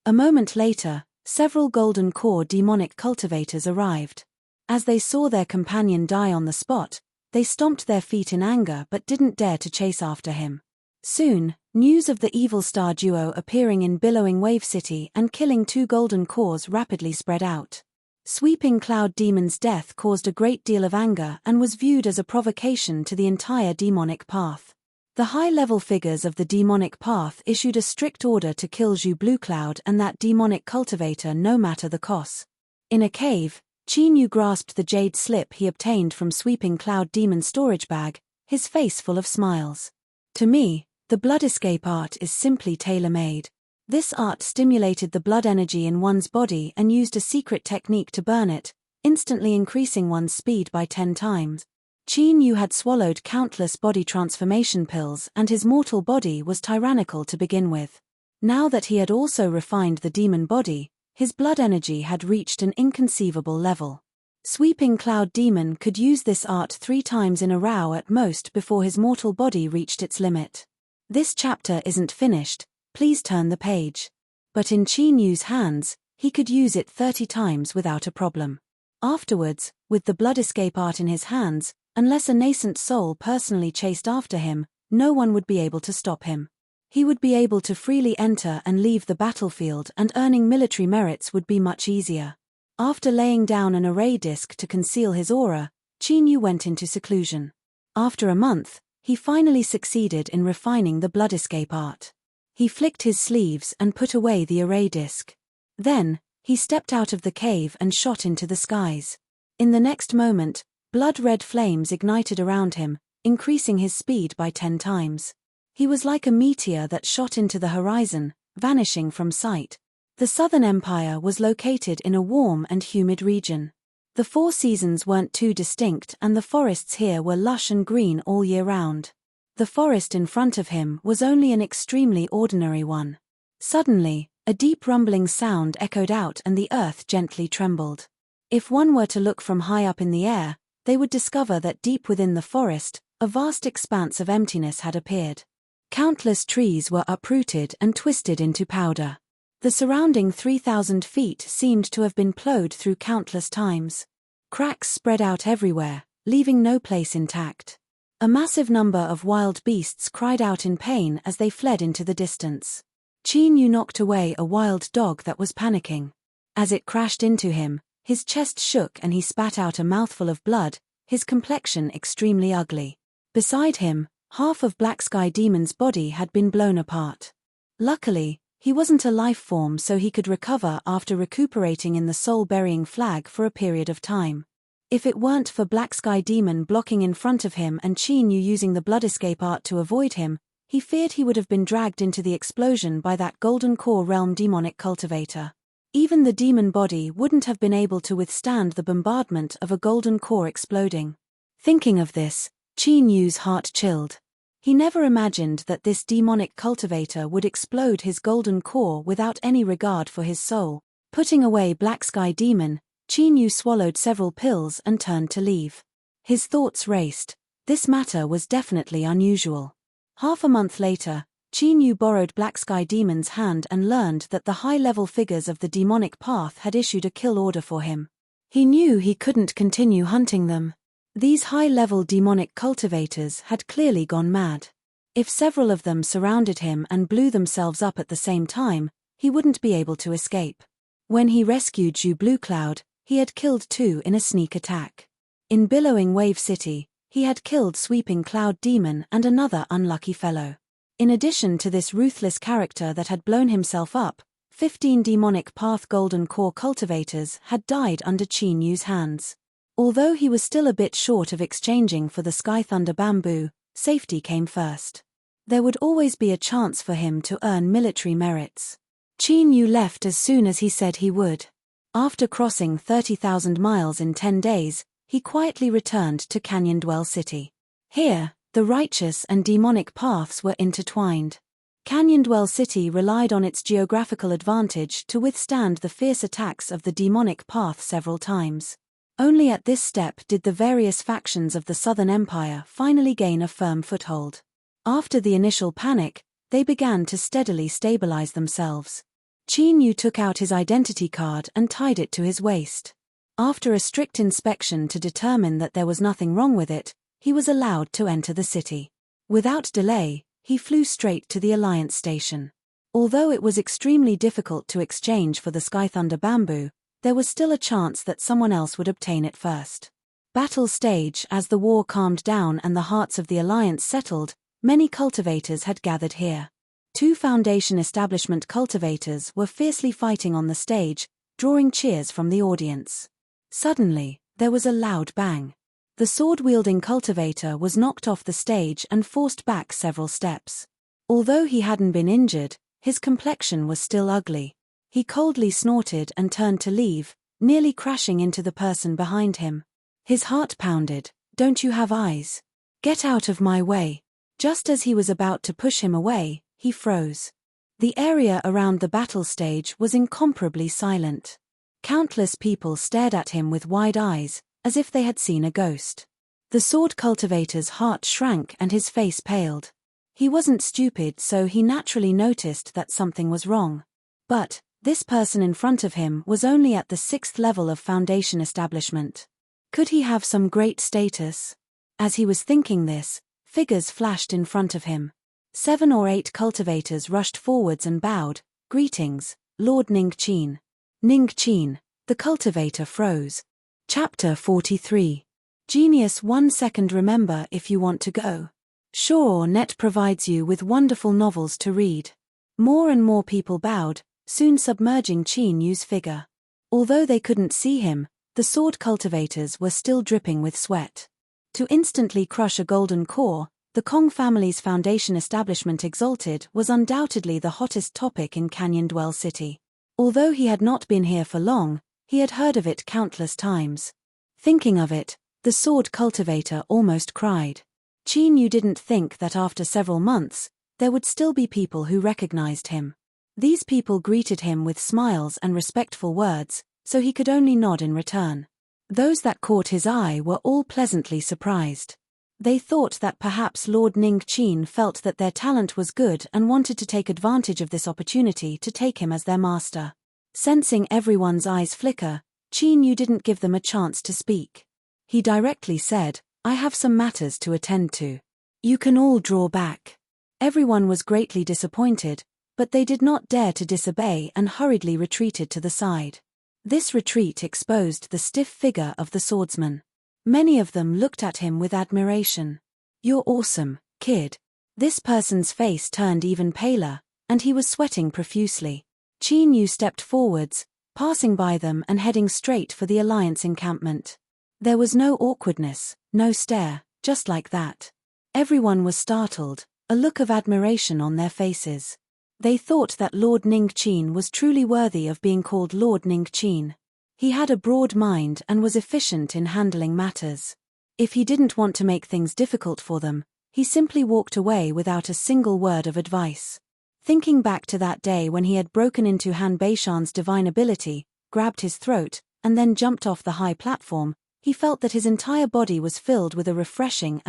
A moment later, several golden core demonic cultivators arrived. As they saw their companion die on the spot, they stomped their feet in anger but didn't dare to chase after him. Soon, news of the Evil Star duo appearing in billowing Wave City and killing 2 golden cores rapidly spread out. Sweeping Cloud Demon's death caused a great deal of anger and was viewed as a provocation to the entire demonic path. The high-level figures of the demonic path issued a strict order to kill Zhu Bluecloud and that demonic cultivator no matter the cost. In a cave, Qin Yu grasped the jade slip he obtained from Sweeping Cloud Demon's storage bag, his face full of smiles. To me, the blood escape art is simply tailor-made. This art stimulated the blood energy in one's body and used a secret technique to burn it, instantly increasing one's speed by 10 times. Qin Yu had swallowed countless body transformation pills and his mortal body was tyrannical to begin with. Now that he had also refined the demon body, his blood energy had reached an inconceivable level. Sweeping Cloud Demon could use this art 3 times in a row at most before his mortal body reached its limit. This chapter isn't finished, please turn the page. But in Qin Yu's hands, he could use it 30 times without a problem. Afterwards, with the blood escape art in his hands, unless a nascent soul personally chased after him, no one would be able to stop him. He would be able to freely enter and leave the battlefield, and earning military merits would be much easier. After laying down an array disc to conceal his aura, Qin Yu went into seclusion. After a month, he finally succeeded in refining the blood escape art. He flicked his sleeves and put away the array disc. Then, he stepped out of the cave and shot into the skies. In the next moment, blood-red flames ignited around him, increasing his speed by 10 times. He was like a meteor that shot into the horizon, vanishing from sight. The Southern Empire was located in a warm and humid region. The 4 seasons weren't too distinct and the forests here were lush and green all year round. The forest in front of him was only an extremely ordinary one. Suddenly, a deep rumbling sound echoed out and the earth gently trembled. If one were to look from high up in the air, they would discover that deep within the forest, a vast expanse of emptiness had appeared. Countless trees were uprooted and twisted into powder. The surrounding 3,000 feet seemed to have been plowed through countless times. Cracks spread out everywhere, leaving no place intact. A massive number of wild beasts cried out in pain as they fled into the distance. Qin Yu knocked away a wild dog that was panicking. As it crashed into him, his chest shook and he spat out a mouthful of blood, his complexion extremely ugly. Beside him, half of Black Sky Demon's body had been blown apart. Luckily, he wasn't a life form so he could recover after recuperating in the soul-burying flag for a period of time. If it weren't for Black Sky Demon blocking in front of him and Qin Yu using the blood escape art to avoid him, he feared he would have been dragged into the explosion by that Golden Core Realm demonic cultivator. Even the demon body wouldn't have been able to withstand the bombardment of a golden core exploding. Thinking of this, Qin Yu's heart chilled. He never imagined that this demonic cultivator would explode his golden core without any regard for his soul. Putting away Black Sky Demon, Qin Yu swallowed several pills and turned to leave. His thoughts raced. This matter was definitely unusual. Half a month later, Qin Yu borrowed Black Sky Demon's hand and learned that the high-level figures of the demonic path had issued a kill order for him. He knew he couldn't continue hunting them. These high-level demonic cultivators had clearly gone mad. If several of them surrounded him and blew themselves up at the same time, he wouldn't be able to escape. When he rescued Zhu Bluecloud, he had killed 2 in a sneak attack. In Billowing Wave City, he had killed Sweeping Cloud Demon and another unlucky fellow. In addition to this ruthless character that had blown himself up, 15 demonic path golden core cultivators had died under Qin Yu's hands. Although he was still a bit short of exchanging for the Sky Thunder bamboo, safety came first. There would always be a chance for him to earn military merits. Qin Yu left as soon as he said he would. After crossing 30,000 miles in 10 days, he quietly returned to Canyon Dwell City. Here, the righteous and demonic paths were intertwined. Canyon Dwell City relied on its geographical advantage to withstand the fierce attacks of the demonic path several times. Only at this step did the various factions of the Southern Empire finally gain a firm foothold. After the initial panic, they began to steadily stabilize themselves. Qin Yu took out his identity card and tied it to his waist. After a strict inspection to determine that there was nothing wrong with it, he was allowed to enter the city. Without delay, he flew straight to the Alliance station. Although it was extremely difficult to exchange for the Sky Thunder bamboo, there was still a chance that someone else would obtain it first. Battle stage. As the war calmed down and the hearts of the Alliance settled, Many cultivators had gathered here. 2 Foundation establishment cultivators were fiercely fighting on the stage, drawing cheers from the audience. Suddenly, there was a loud bang. The sword-wielding cultivator was knocked off the stage and forced back several steps. Although he hadn't been injured, his complexion was still ugly. He coldly snorted and turned to leave, nearly crashing into the person behind him. His heart pounded. "Don't you have eyes? Get out of my way." Just as he was about to push him away, he froze. The area around the battle stage was incomparably silent. Countless people stared at him with wide eyes, as if they had seen a ghost. The sword cultivator's heart shrank and his face paled. He wasn't stupid, so he naturally noticed that something was wrong. But this person in front of him was only at the 6th level of Foundation establishment. Could he have some great status? As he was thinking this, figures flashed in front of him. 7 or 8 cultivators rushed forwards and bowed. "Greetings, Lord Ning-Chin." Ning-Chin. The cultivator froze. Chapter 43. Genius 1 second. Remember if you want to go. Sure, Net provides you with wonderful novels to read. More and more people bowed, soon submerging Chin Yu's figure. Although they couldn't see him, the sword cultivators were still dripping with sweat. To instantly crush a golden core, the Kong family's Foundation establishment exalted was undoubtedly the hottest topic in Canyon Dwell City. Although he had not been here for long, he had heard of it countless times. Thinking of it, the sword cultivator almost cried. Chin Yu didn't think that after several months, there would still be people who recognized him. These people greeted him with smiles and respectful words, so he could only nod in return. Those that caught his eye were all pleasantly surprised. They thought that perhaps Lord Ning-Chin felt that their talent was good and wanted to take advantage of this opportunity to take him as their master. Sensing everyone's eyes flicker, Chin Yu didn't give them a chance to speak. He directly said, "I have some matters to attend to. You can all draw back." Everyone was greatly disappointed, but they did not dare to disobey and hurriedly retreated to the side. This retreat exposed the stiff figure of the swordsman. Many of them looked at him with admiration. "You're awesome, kid." This person's face turned even paler, and he was sweating profusely. Chin Yu stepped forwards, passing by them and heading straight for the Alliance encampment. There was no awkwardness, no stare, just like that. Everyone was startled, a look of admiration on their faces. They thought that Lord Ning-Chin was truly worthy of being called Lord Ning-Chin. He had a broad mind and was efficient in handling matters. If he didn't want to make things difficult for them, he simply walked away without a single word of advice. Thinking back to that day when he had broken into Han Beishan's divine ability, grabbed his throat, and then jumped off the high platform, he felt that his entire body was filled with a refreshing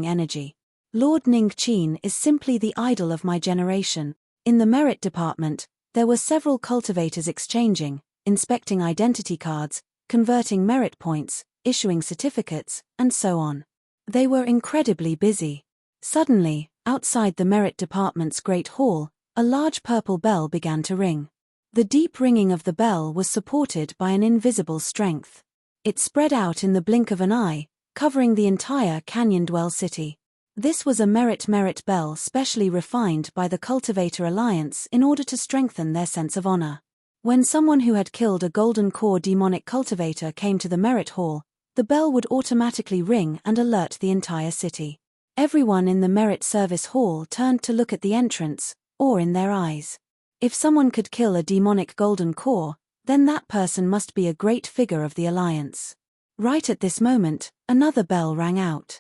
energy. Lord Ning-Chin is simply the idol of my generation. In the merit department, there were several cultivators exchanging, inspecting identity cards, converting merit points, issuing certificates, and so on. They were incredibly busy. Suddenly, outside the merit department's great hall, a large purple bell began to ring. The deep ringing of the bell was supported by an invisible strength. It spread out in the blink of an eye, covering the entire Canyon Dwell City. This was a merit bell specially refined by the Cultivator Alliance in order to strengthen their sense of honor. When someone who had killed a golden core demonic cultivator came to the merit hall, the bell would automatically ring and alert the entire city. Everyone in the merit service hall turned to look at the entrance, awe in their eyes. If someone could kill a demonic golden core, then that person must be a great figure of the Alliance. Right at this moment, another bell rang out.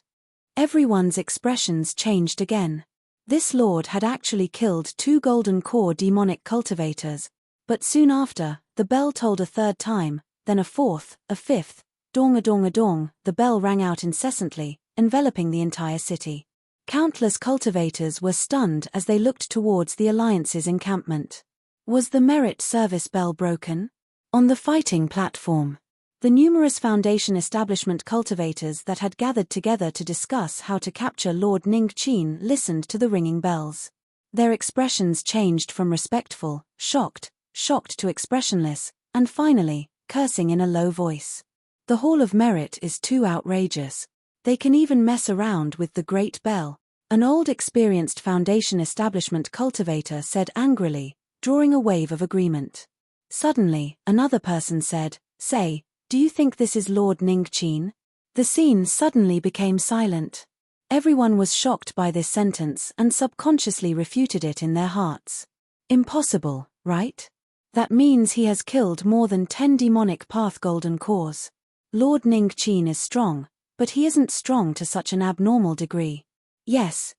Everyone's expressions changed again. This lord had actually killed 2 golden core demonic cultivators, but soon after, the bell tolled a 3rd time, then a 4th, a 5th, dong-a-dong-a-dong, the bell rang out incessantly, enveloping the entire city. Countless cultivators were stunned as they looked towards the Alliance's encampment. Was the merit service bell broken? On the fighting platform, the numerous Foundation establishment cultivators that had gathered together to discuss how to capture Lord Ning-Chin listened to the ringing bells. Their expressions changed from respectful, shocked to expressionless, and finally, cursing in a low voice. The Hall of Merit is too outrageous. They can even mess around with the Great Bell. An old experienced foundation establishment cultivator said angrily, drawing a wave of agreement. Suddenly, another person said, "Say, do you think this is Lord Ning-Chin?" The scene suddenly became silent. Everyone was shocked by this sentence and subconsciously refuted it in their hearts. Impossible, right? That means he has killed more than 10 demonic path golden cores. Lord Ning-Chin is strong, but he isn't strong to such an abnormal degree. Yes,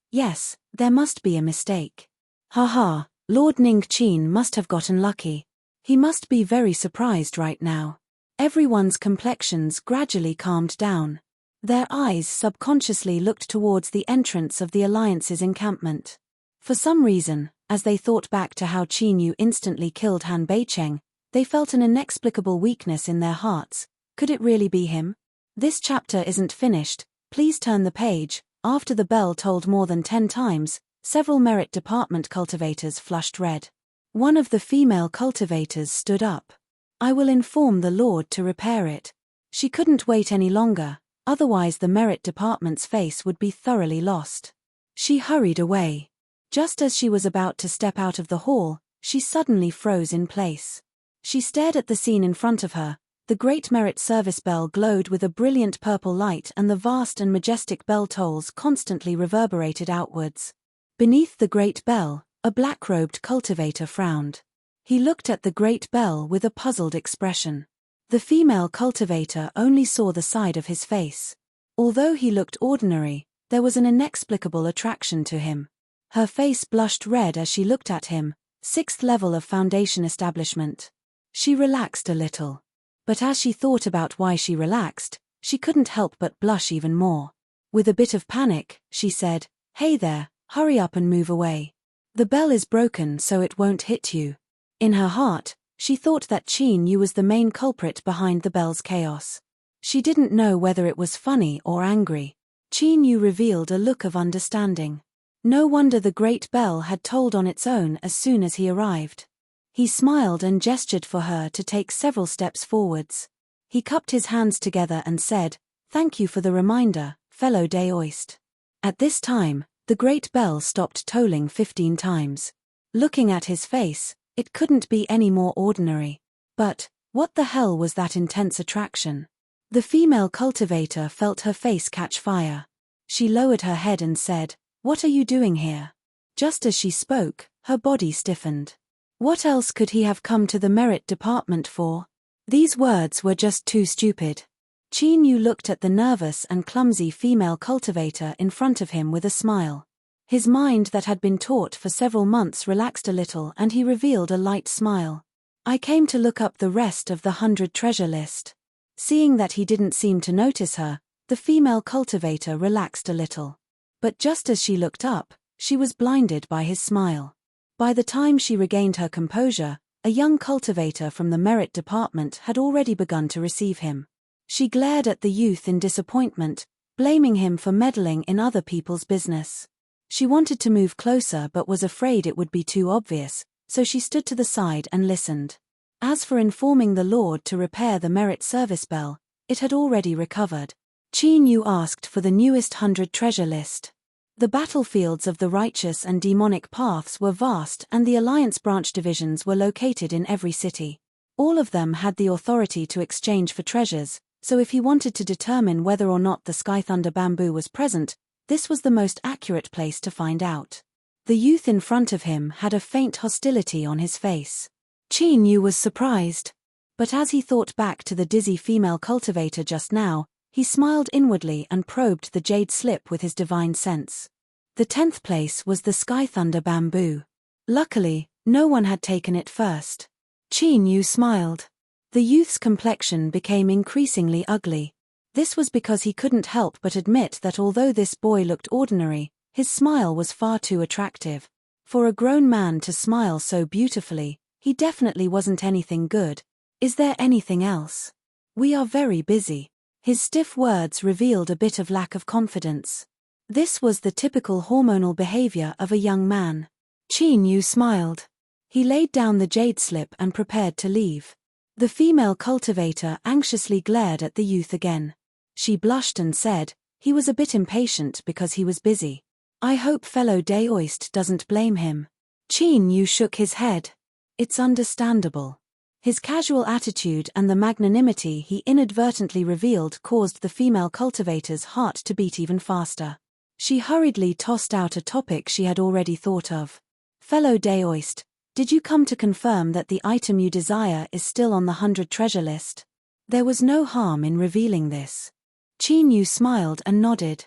there must be a mistake. Haha, Lord Ning-Chin must have gotten lucky. He must be very surprised right now. Everyone's complexions gradually calmed down. Their eyes subconsciously looked towards the entrance of the Alliance's encampment. For some reason, as they thought back to how Qin Yu instantly killed Han Beicheng, they felt an inexplicable weakness in their hearts. Could it really be him? This chapter isn't finished, please turn the page. After the bell tolled more than 10 times, several merit department cultivators flushed red. One of the female cultivators stood up. "I will inform the Lord to repair it." She couldn't wait any longer, otherwise the merit department's face would be thoroughly lost. She hurried away. Just as she was about to step out of the hall, she suddenly froze in place. She stared at the scene in front of her. The great merit service bell glowed with a brilliant purple light and the vast and majestic bell tolls constantly reverberated outwards. Beneath the great bell, a black-robed cultivator frowned. He looked at the great bell with a puzzled expression. The female cultivator only saw the side of his face. Although he looked ordinary, there was an inexplicable attraction to him. Her face blushed red as she looked at him, 6th level of foundation establishment. She relaxed a little. But as she thought about why she relaxed, she couldn't help but blush even more. With a bit of panic, she said, "Hey there, hurry up and move away. The bell is broken so it won't hit you." In her heart, she thought that Qin Yu was the main culprit behind the bell's chaos. She didn't know whether it was funny or angry. Qin Yu revealed a look of understanding. No wonder the great bell had tolled on its own as soon as he arrived. He smiled and gestured for her to take several steps forwards. He cupped his hands together and said, "Thank you for the reminder, fellow Daoist." At this time, the great bell stopped tolling 15 times. Looking at his face, it couldn't be any more ordinary. But, what the hell was that intense attraction? The female cultivator felt her face catch fire. She lowered her head and said, "What are you doing here?" Just as she spoke, her body stiffened. What else could he have come to the merit department for? These words were just too stupid. Qin Yu looked at the nervous and clumsy female cultivator in front of him with a smile. His mind that had been taut for several months relaxed a little and he revealed a light smile. "I came to look up the rest of the 100 treasure list." Seeing that he didn't seem to notice her, the female cultivator relaxed a little. But just as she looked up, she was blinded by his smile. By the time she regained her composure, a young cultivator from the merit department had already begun to receive him. She glared at the youth in disappointment, blaming him for meddling in other people's business. She wanted to move closer but was afraid it would be too obvious, so she stood to the side and listened. As for informing the Lord to repair the merit service bell, it had already recovered. Qin Yu asked for the newest 100 treasure list. The battlefields of the righteous and demonic paths were vast and the Alliance branch divisions were located in every city. All of them had the authority to exchange for treasures, so if he wanted to determine whether or not the Sky Thunder bamboo was present, this was the most accurate place to find out. The youth in front of him had a faint hostility on his face. Qin Yu was surprised. But as he thought back to the dizzy female cultivator just now, he smiled inwardly and probed the jade slip with his divine sense. The 10th place was the Sky Thunder bamboo. Luckily, no one had taken it first. Qin Yu smiled. The youth's complexion became increasingly ugly. This was because he couldn't help but admit that although this boy looked ordinary, his smile was far too attractive. For a grown man to smile so beautifully, he definitely wasn't anything good. "Is there anything else? We are very busy." His stiff words revealed a bit of lack of confidence. This was the typical hormonal behavior of a young man. Qin Yu smiled. He laid down the jade slip and prepared to leave. The female cultivator anxiously glared at the youth again. She blushed and said, he was a bit impatient because he was busy. I hope fellow Daoist doesn't blame him. Qin Yu shook his head. It's understandable. His casual attitude and the magnanimity he inadvertently revealed caused the female cultivator's heart to beat even faster. She hurriedly tossed out a topic she had already thought of. Fellow Daoist, did you come to confirm that the item you desire is still on the 100 treasure list? There was no harm in revealing this. Qin Yu smiled and nodded.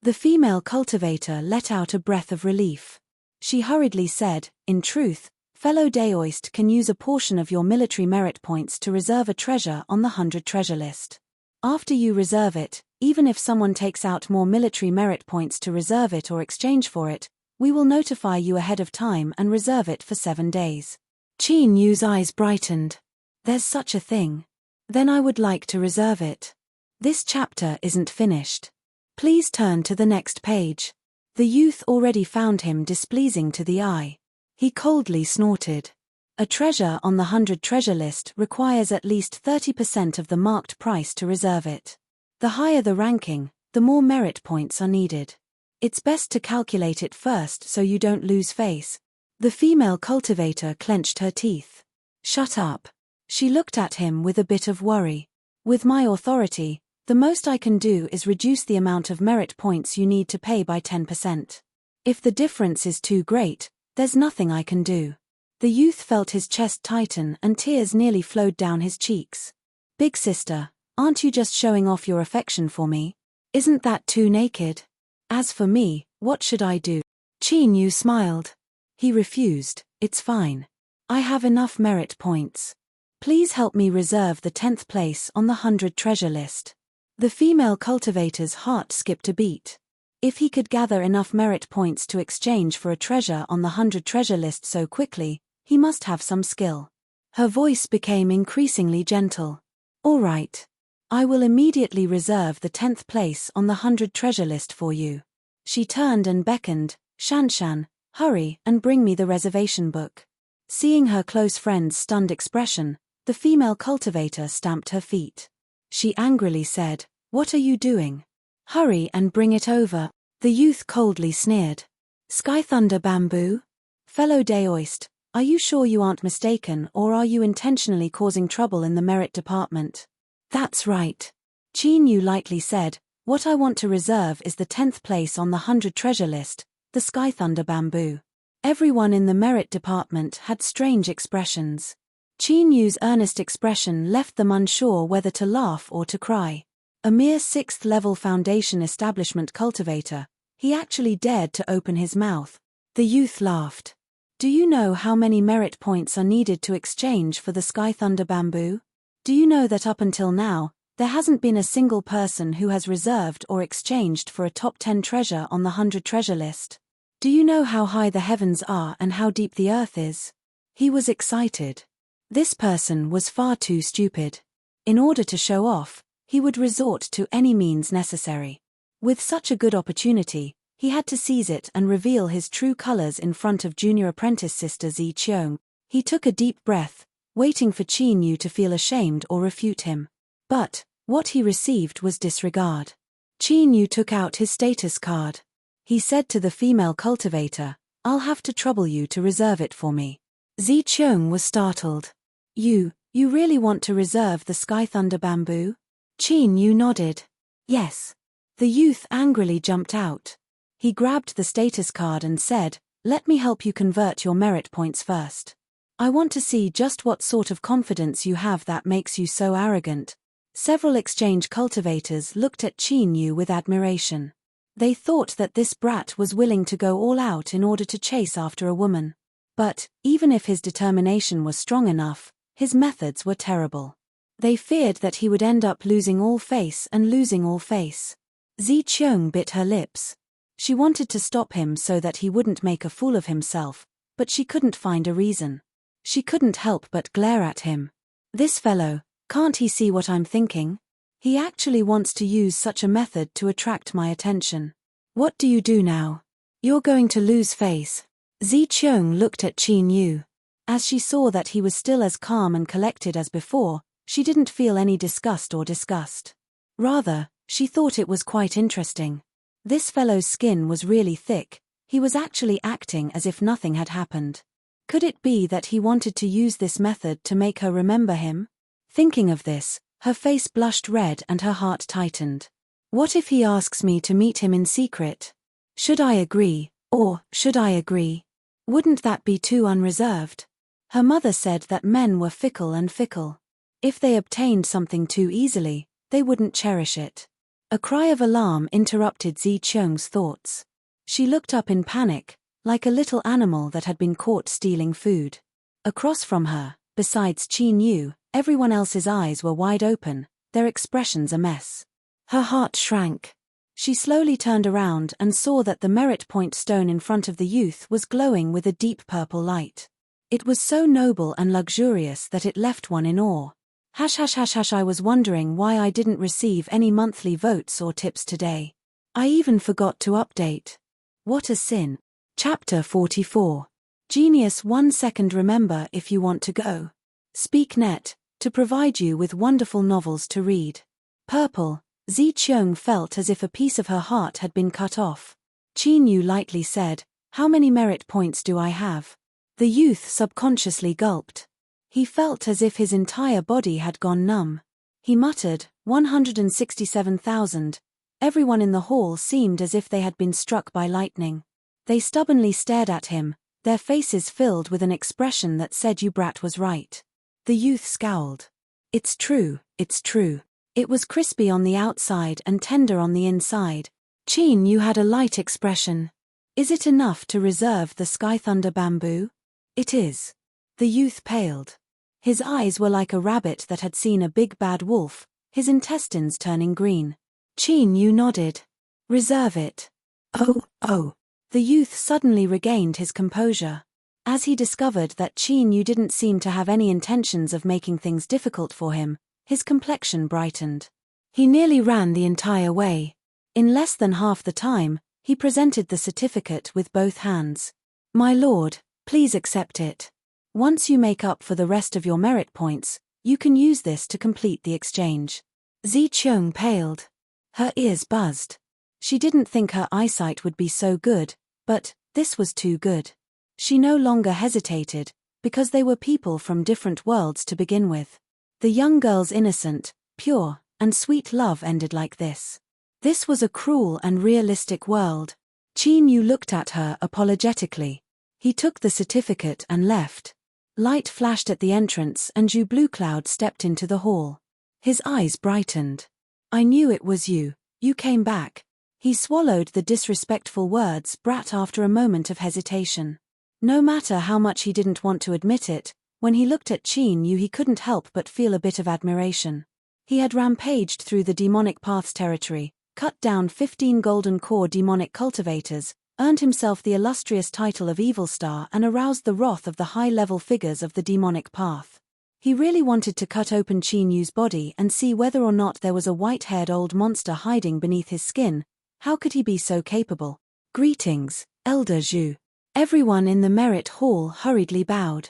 The female cultivator let out a breath of relief. She hurriedly said, in truth, fellow Daoist can use a portion of your military merit points to reserve a treasure on the 100 treasure list. After you reserve it, even if someone takes out more military merit points to reserve it or exchange for it, we will notify you ahead of time and reserve it for 7 days. Qin Yu's eyes brightened. There's such a thing. Then I would like to reserve it. This chapter isn't finished. Please turn to the next page. The youth already found him displeasing to the eye. He coldly snorted. A treasure on the 100 treasure list requires at least 30% of the marked price to reserve it. The higher the ranking, the more merit points are needed. It's best to calculate it first so you don't lose face. The female cultivator clenched her teeth. Shut up. She looked at him with a bit of worry. With my authority, the most I can do is reduce the amount of merit points you need to pay by 10%. If the difference is too great, there's nothing I can do. The youth felt his chest tighten and tears nearly flowed down his cheeks. Big sister, aren't you just showing off your affection for me? Isn't that too naked? As for me, what should I do? Qin Yu smiled. He refused. It's fine. I have enough merit points. Please help me reserve the 10th place on the 100 treasure list. The female cultivator's heart skipped a beat. If he could gather enough merit points to exchange for a treasure on the 100 treasure list so quickly, he must have some skill. Her voice became increasingly gentle. All right. I will immediately reserve the 10th place on the 100 treasure list for you. She turned and beckoned, Shanshan, hurry and bring me the reservation book. Seeing her close friend's stunned expression, the female cultivator stamped her feet. She angrily said, What are you doing? Hurry and bring it over. The youth coldly sneered. Sky Thunder Bamboo? Fellow Daoist, are you sure you aren't mistaken or are you intentionally causing trouble in the merit department? That's right. Qin Yu lightly said, What I want to reserve is the 10th place on the 100 treasure list, the Sky Thunder Bamboo. Everyone in the merit department had strange expressions. Qin Yu's earnest expression left them unsure whether to laugh or to cry. A mere 6th-level foundation establishment cultivator, he actually dared to open his mouth. The youth laughed. Do you know how many merit points are needed to exchange for the Sky Thunder Bamboo? Do you know that up until now, there hasn't been a single person who has reserved or exchanged for a top 10 treasure on the 100 treasure list? Do you know how high the heavens are and how deep the earth is? He was excited. This person was far too stupid. In order to show off, he would resort to any means necessary. With such a good opportunity, he had to seize it and reveal his true colors in front of junior apprentice sister Zi Qiong. He took a deep breath, waiting for Qin Yu to feel ashamed or refute him. But what he received was disregard. Qin Yu took out his status card. He said to the female cultivator, I'll have to trouble you to reserve it for me. Zi Qiong was startled. You really want to reserve the Sky Thunder Bamboo? Qin Yu nodded. Yes. The youth angrily jumped out. He grabbed the status card and said, Let me help you convert your merit points first. I want to see just what sort of confidence you have that makes you so arrogant. Several exchange cultivators looked at Qin Yu with admiration. They thought that this brat was willing to go all out in order to chase after a woman. But, even if his determination was strong enough, his methods were terrible. They feared that he would end up losing all face and losing all face. Zi Qiong bit her lips. She wanted to stop him so that he wouldn't make a fool of himself, but she couldn't find a reason. She couldn't help but glare at him. This fellow, can't he see what I'm thinking? He actually wants to use such a method to attract my attention. What do you do now? You're going to lose face. Zi Qiong looked at Qin Yu. As she saw that he was still as calm and collected as before, she didn't feel any disgust or disgust. Rather, she thought it was quite interesting. This fellow's skin was really thick, he was actually acting as if nothing had happened. Could it be that he wanted to use this method to make her remember him? Thinking of this, her face blushed red and her heart tightened. What if he asks me to meet him in secret? Should I agree, or should I agree? Wouldn't that be too unreserved? Her mother said that men were fickle and fickle. If they obtained something too easily, they wouldn't cherish it. A cry of alarm interrupted Zi Qiong's thoughts. She looked up in panic, like a little animal that had been caught stealing food. Across from her, besides Qin Yu, everyone else's eyes were wide open, their expressions a mess. Her heart shrank. She slowly turned around and saw that the merit point stone in front of the youth was glowing with a deep purple light. It was so noble and luxurious that it left one in awe. I was wondering why I didn't receive any monthly votes or tips today. I even forgot to update. What a sin. Chapter 44. Genius 1 second. Remember if you want to go. SpeakNet, to provide you with wonderful novels to read. Purple. Zi Qiong felt as if a piece of her heart had been cut off. Qin Yu lightly said, "How many merit points do I have?" The youth subconsciously gulped. He felt as if his entire body had gone numb. He muttered, 167,000. Everyone in the hall seemed as if they had been struck by lightning. They stubbornly stared at him, their faces filled with an expression that said "You brat was right." The youth scowled. It's true, it's true. It was crispy on the outside and tender on the inside. Qin Yu had a light expression. Is it enough to reserve the Sky Thunder bamboo? It is. The youth paled. His eyes were like a rabbit that had seen a big bad wolf, his intestines turning green. Qin Yu nodded. Reserve it. Oh. The youth suddenly regained his composure. As he discovered that Qin Yu didn't seem to have any intentions of making things difficult for him, his complexion brightened. He nearly ran the entire way. In less than half the time, he presented the certificate with both hands. My lord, please accept it. Once you make up for the rest of your merit points, you can use this to complete the exchange. Zi Qiong paled. Her ears buzzed. She didn't think her eyesight would be so good, but this was too good. She no longer hesitated, because they were people from different worlds to begin with. The young girl's innocent, pure, and sweet love ended like this. This was a cruel and realistic world. Qin Yu looked at her apologetically. He took the certificate and left. Light flashed at the entrance and Zhu Bluecloud stepped into the hall. His eyes brightened. I knew it was you. You came back. He swallowed the disrespectful words brat after a moment of hesitation. No matter how much he didn't want to admit it, when he looked at Qin Yu he couldn't help but feel a bit of admiration. He had rampaged through the demonic paths territory, cut down 15 golden core demonic cultivators, earned himself the illustrious title of Evil Star and aroused the wrath of the high-level figures of the demonic path. He really wanted to cut open Qin Yu's body and see whether or not there was a white-haired old monster hiding beneath his skin. How could he be so capable? Greetings, Elder Zhu. Everyone in the merit hall hurriedly bowed.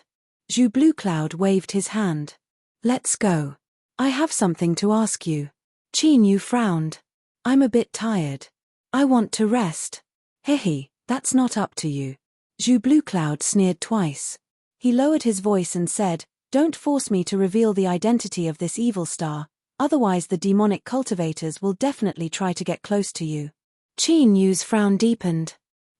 Zhu Bluecloud waved his hand. Let's go. I have something to ask you. Qin Yu frowned. I'm a bit tired. I want to rest. Hehe, that's not up to you. Zhu Bluecloud sneered twice. He lowered his voice and said, Don't force me to reveal the identity of this evil star, otherwise the demonic cultivators will definitely try to get close to you. Qin Yu's frown deepened.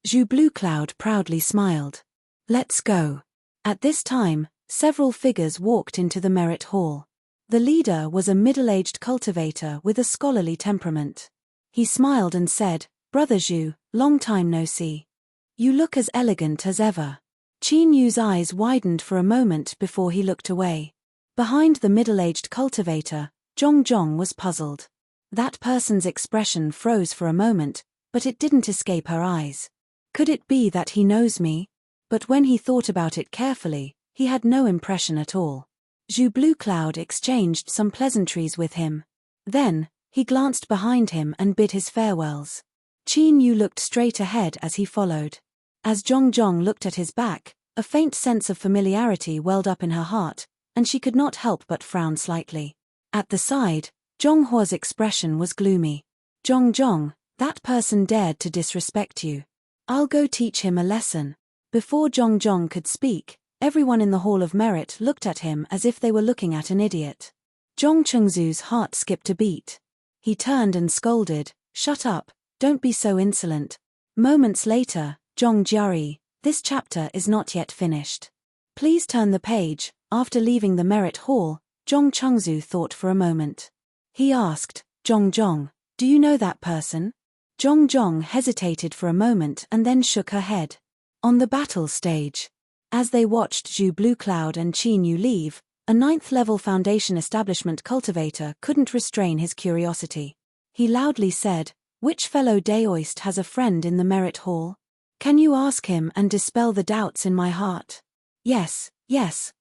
Zhu Bluecloud proudly smiled. Let's go. At this time, several figures walked into the merit hall. The leader was a middle-aged cultivator with a scholarly temperament. He smiled and said, Brother Zhu, long time no see. You look as elegant as ever. Qin Yu's eyes widened for a moment before he looked away. Behind the middle-aged cultivator, Zhong was puzzled. That person's expression froze for a moment, but it didn't escape her eyes. Could it be that he knows me? But when he thought about it carefully, he had no impression at all. Zhu Bluecloud exchanged some pleasantries with him. Then, he glanced behind him and bid his farewells. Qin Yu looked straight ahead as he followed. As Zhong looked at his back, a faint sense of familiarity welled up in her heart, and she could not help but frown slightly. At the side, Zhonghua's expression was gloomy. Zhong, That person dared to disrespect you. I'll go teach him a lesson. Before Zhong could speak, everyone in the Hall of Merit looked at him as if they were looking at an idiot. Zhong Chengzu's heart skipped a beat. He turned and scolded, "Shut up, don't be so insolent." Moments later, Zhong Jiari, "This chapter is not yet finished. Please turn the page." After leaving the Merit Hall, Zhong Chengzu thought for a moment. He asked, "Zhong, do you know that person?" Zhong hesitated for a moment and then shook her head. On the battle stage. As they watched Zhu Bluecloud and Qin Yu leave, a 9th-level Foundation Establishment cultivator couldn't restrain his curiosity. He loudly said, "Which fellow Daoist has a friend in the Merit Hall? Can you ask him and dispel the doubts in my heart?" Yes,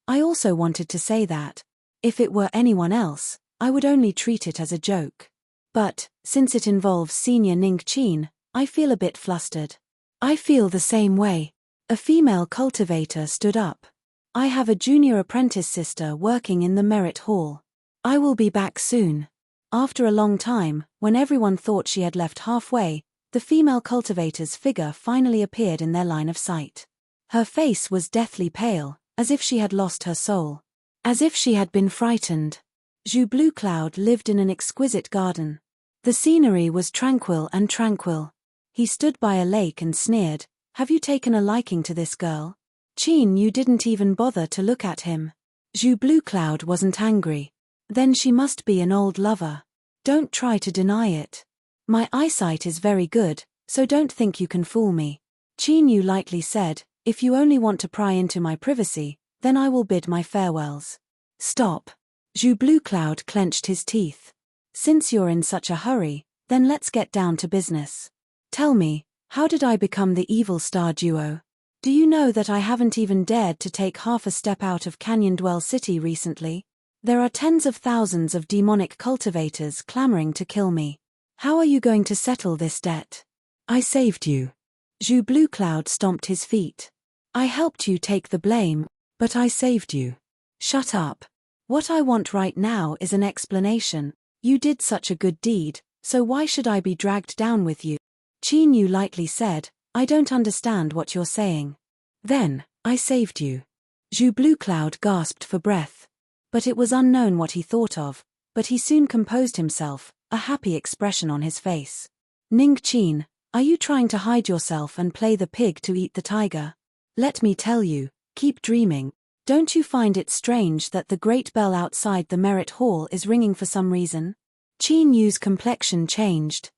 I also wanted to say that. If it were anyone else, I would only treat it as a joke. But, since it involves Senior Ning Qin, I feel a bit flustered. I feel the same way. A female cultivator stood up. I have a junior apprentice sister working in the Merit Hall. I will be back soon. After a long time, when everyone thought she had left halfway, the female cultivator's figure finally appeared in their line of sight. Her face was deathly pale, as if she had lost her soul. As if she had been frightened. Zhu Bluecloud lived in an exquisite garden. The scenery was tranquil. He stood by a lake and sneered, "Have you taken a liking to this girl?" Qin Yu didn't even bother to look at him. Zhu Bluecloud wasn't angry. Then she must be an old lover. Don't try to deny it. My eyesight is very good, so don't think you can fool me. Qin Yu lightly said, "If you only want to pry into my privacy, then I will bid my farewells." Stop. Zhu Bluecloud clenched his teeth. Since you're in such a hurry, then let's get down to business. Tell me, how did I become the evil star duo? Do you know that I haven't even dared to take half a step out of Canyon Dwell City recently? There are tens of thousands of demonic cultivators clamoring to kill me. How are you going to settle this debt? I saved you. Zhu Bluecloud stomped his feet. I helped you take the blame, but I saved you. Shut up. What I want right now is an explanation. You did such a good deed, so why should I be dragged down with you? Qin Yu lightly said, "I don't understand what you're saying." Then, I saved you. Zhu Bluecloud gasped for breath. But it was unknown what he thought of, but he soon composed himself, a happy expression on his face. Ning Qin, are you trying to hide yourself and play the pig to eat the tiger? Let me tell you, keep dreaming. Don't you find it strange that the great bell outside the Merit Hall is ringing for some reason? Qin Yu's complexion changed.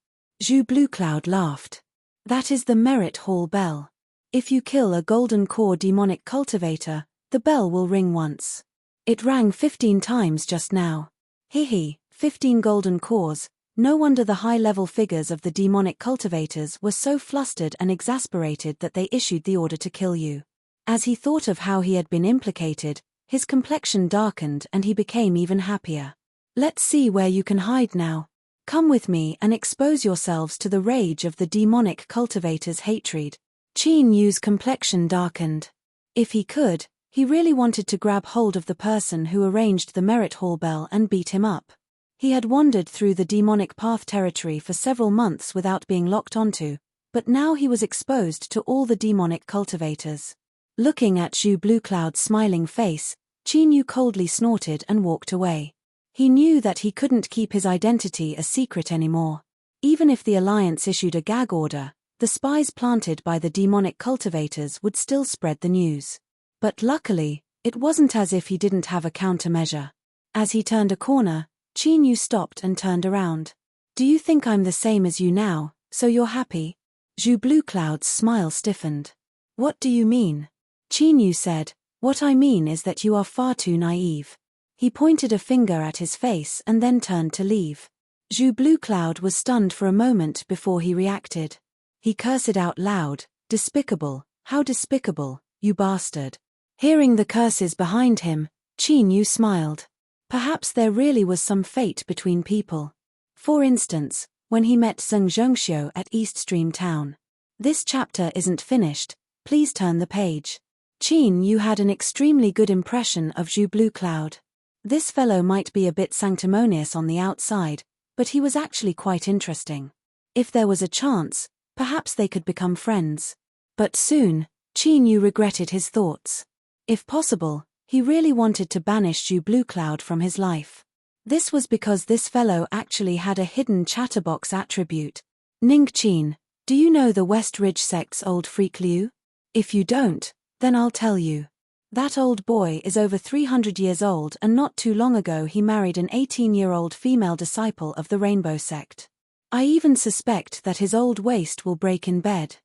Zhu Bluecloud laughed. That is the Merit Hall bell. If you kill a golden core demonic cultivator, the bell will ring once. It rang 15 times just now. 15 golden cores. No wonder the high-level figures of the demonic cultivators were so flustered and exasperated that they issued the order to kill you. As he thought of how he had been implicated, his complexion darkened and he became even happier. Let's see where you can hide now. Come with me and expose yourselves to the rage of the demonic cultivator's hatred. Qin Yu's complexion darkened. If he could, he really wanted to grab hold of the person who arranged the Merit Hall bell and beat him up. He had wandered through the demonic path territory for several months without being locked onto, but now he was exposed to all the demonic cultivators. Looking at Zhu Bluecloud's smiling face, Qin Yu coldly snorted and walked away. He knew that he couldn't keep his identity a secret anymore. Even if the Alliance issued a gag order, the spies planted by the demonic cultivators would still spread the news. But luckily, it wasn't as if he didn't have a countermeasure. As he turned a corner, Qin Yu stopped and turned around. Do you think I'm the same as you now, so you're happy? Zhu Bluecloud's smile stiffened. What do you mean? Qin Yu said, what I mean is that you are far too naive. He pointed a finger at his face and then turned to leave. Zhu Bluecloud was stunned for a moment before he reacted. He cursed out loud, despicable, how despicable, you bastard. Hearing the curses behind him, Qin Yu smiled. Perhaps there really was some fate between people. For instance, when he met Zheng Zhengxiu at East Stream Town. This chapter isn't finished, please turn the page. Qin Yu had an extremely good impression of Zhu Bluecloud. This fellow might be a bit sanctimonious on the outside, but he was actually quite interesting. If there was a chance, perhaps they could become friends. But soon, Qin Yu regretted his thoughts. If possible, he really wanted to banish Zhu Bluecloud from his life. This was because this fellow actually had a hidden chatterbox attribute. Ning Qin, do you know the West Ridge sect's old freak Liu? If you don't, then I'll tell you. That old boy is over 300 years old, and not too long ago he married an 18-year-old female disciple of the Rainbow Sect. I even suspect that his old waist will break in bed.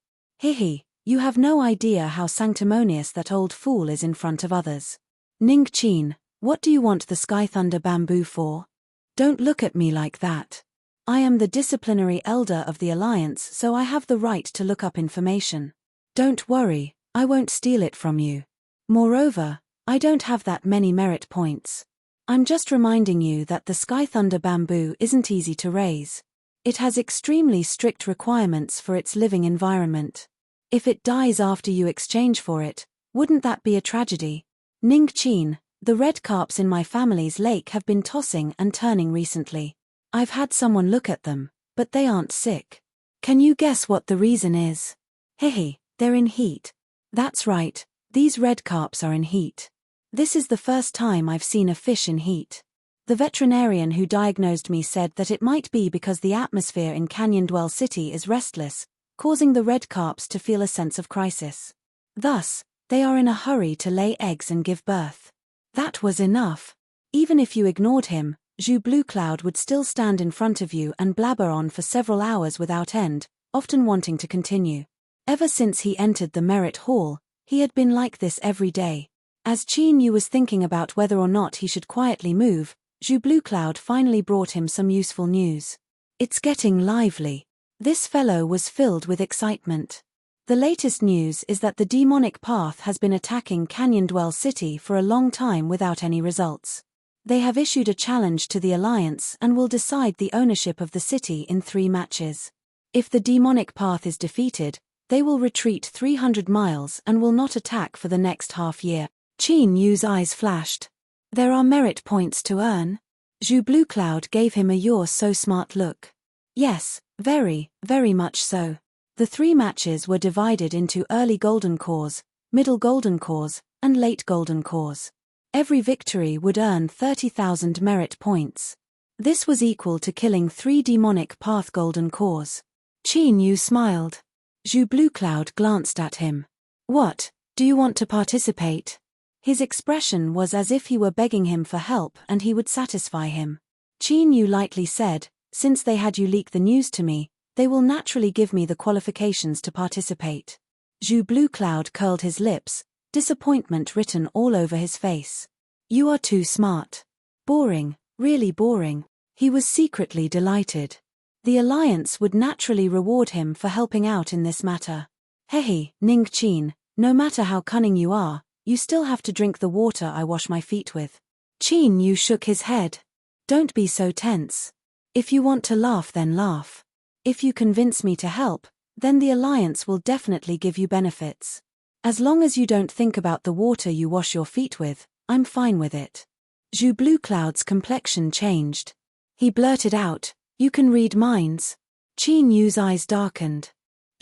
Hihi, you have no idea how sanctimonious that old fool is in front of others. Ning Qin, what do you want the Sky Thunder bamboo for? Don't look at me like that. I am the disciplinary elder of the Alliance, so I have the right to look up information. Don't worry, I won't steal it from you. Moreover, I don't have that many merit points. I'm just reminding you that the Sky Thunder bamboo isn't easy to raise. It has extremely strict requirements for its living environment. If it dies after you exchange for it, wouldn't that be a tragedy? Ning Qin, the red carps in my family's lake have been tossing and turning recently. I've had someone look at them, but they aren't sick. Can you guess what the reason is? Hehe, they're in heat. That's right, these red carps are in heat. This is the first time I've seen a fish in heat. The veterinarian who diagnosed me said that it might be because the atmosphere in Canyon Dwell City is restless, causing the red carps to feel a sense of crisis. Thus, they are in a hurry to lay eggs and give birth. That was enough. Even if you ignored him, Zhu Bluecloud would still stand in front of you and blabber on for several hours without end, often wanting to continue. Ever since he entered the Merit Hall, he had been like this every day. As Qin Yu was thinking about whether or not he should quietly move, Zhu Bluecloud finally brought him some useful news. It's getting lively. This fellow was filled with excitement. The latest news is that the demonic path has been attacking Canyon Dwell City for a long time without any results. They have issued a challenge to the Alliance and will decide the ownership of the city in 3 matches. If the demonic path is defeated, they will retreat 300 miles and will not attack for the next half year. Qin Yu's eyes flashed. There are merit points to earn? Zhu Bluecloud gave him a "you're so smart" look. Yes, very, very much so. The 3 matches were divided into early golden cores, middle golden cores, and late golden cores. Every victory would earn 30,000 merit points. This was equal to killing 3 demonic path golden cores. Qin Yu smiled. Zhu Bluecloud glanced at him. What, do you want to participate? His expression was as if he were begging him for help and he would satisfy him. Qin Yu lightly said, since they had you leak the news to me, they will naturally give me the qualifications to participate. Zhu Bluecloud curled his lips, disappointment written all over his face. You are too smart. Boring, really boring. He was secretly delighted. The Alliance would naturally reward him for helping out in this matter. Hehe, Ning Qin, no matter how cunning you are, you still have to drink the water I wash my feet with. Qin Yu shook his head. Don't be so tense. If you want to laugh, then laugh. If you convince me to help, then the Alliance will definitely give you benefits. As long as you don't think about the water you wash your feet with, I'm fine with it. Zhu Bluecloud's complexion changed. He blurted out, you can read minds. Qin Yu's eyes darkened.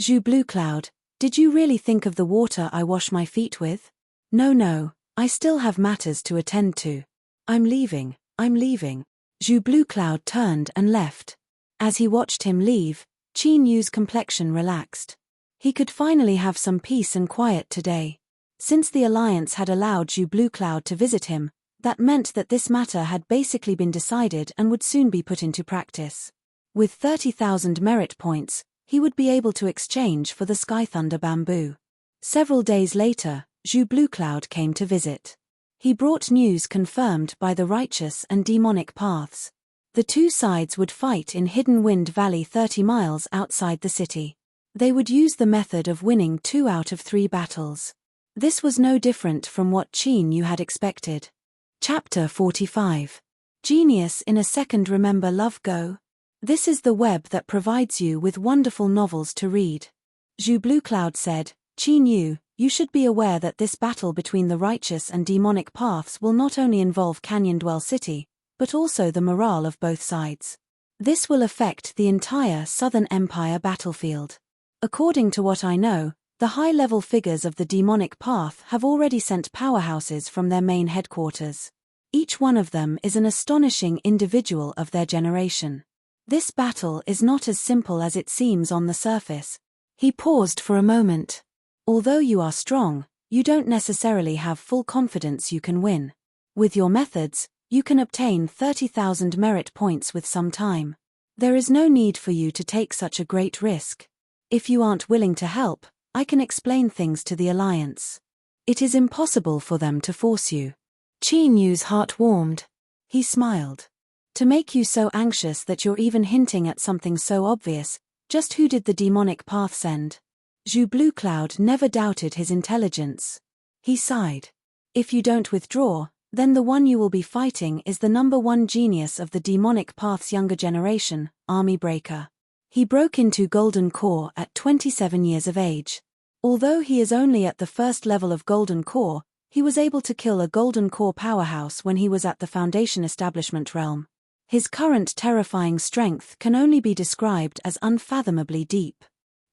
Zhu Bluecloud, did you really think of the water I wash my feet with? No, I still have matters to attend to. I'm leaving. Zhu Bluecloud turned and left. As he watched him leave, Qin Yu's complexion relaxed. He could finally have some peace and quiet today. Since the Alliance had allowed Zhu Bluecloud to visit him, that meant that this matter had basically been decided and would soon be put into practice. With 30,000 merit points, he would be able to exchange for the Sky Thunder bamboo. Several days later, Zhu Bluecloud came to visit. He brought news confirmed by the righteous and demonic paths. The 2 sides would fight in Hidden Wind Valley 30 miles outside the city. They would use the method of winning 2 out of 3 battles. This was no different from what Qin Yu had expected. Chapter 45. Genius in a Second. Remember Love Go? This is the web that provides you with wonderful novels to read. Zhu Bluecloud said, Qin Yu, you should be aware that this battle between the righteous and demonic paths will not only involve Canyon Dwell City, but also the morale of both sides. This will affect the entire Southern Empire battlefield. According to what I know, the high-level figures of the demonic path have already sent powerhouses from their main headquarters. Each one of them is an astonishing individual of their generation. This battle is not as simple as it seems on the surface. He paused for a moment. Although you are strong, you don't necessarily have full confidence you can win. With your methods, you can obtain 30,000 merit points with some time. There is no need for you to take such a great risk. If you aren't willing to help, I can explain things to the Alliance. It is impossible for them to force you. Qin Yu's heart warmed. He smiled. To make you so anxious that you're even hinting at something so obvious, just who did the demonic path send? Zhu Bluecloud never doubted his intelligence. He sighed. If you don't withdraw, then the one you will be fighting is the #1 genius of the demonic path's younger generation, Army Breaker. He broke into Golden Core at 27 years of age. Although he is only at the first level of Golden Core, he was able to kill a Golden Core powerhouse when he was at the Foundation Establishment realm. His current terrifying strength can only be described as unfathomably deep.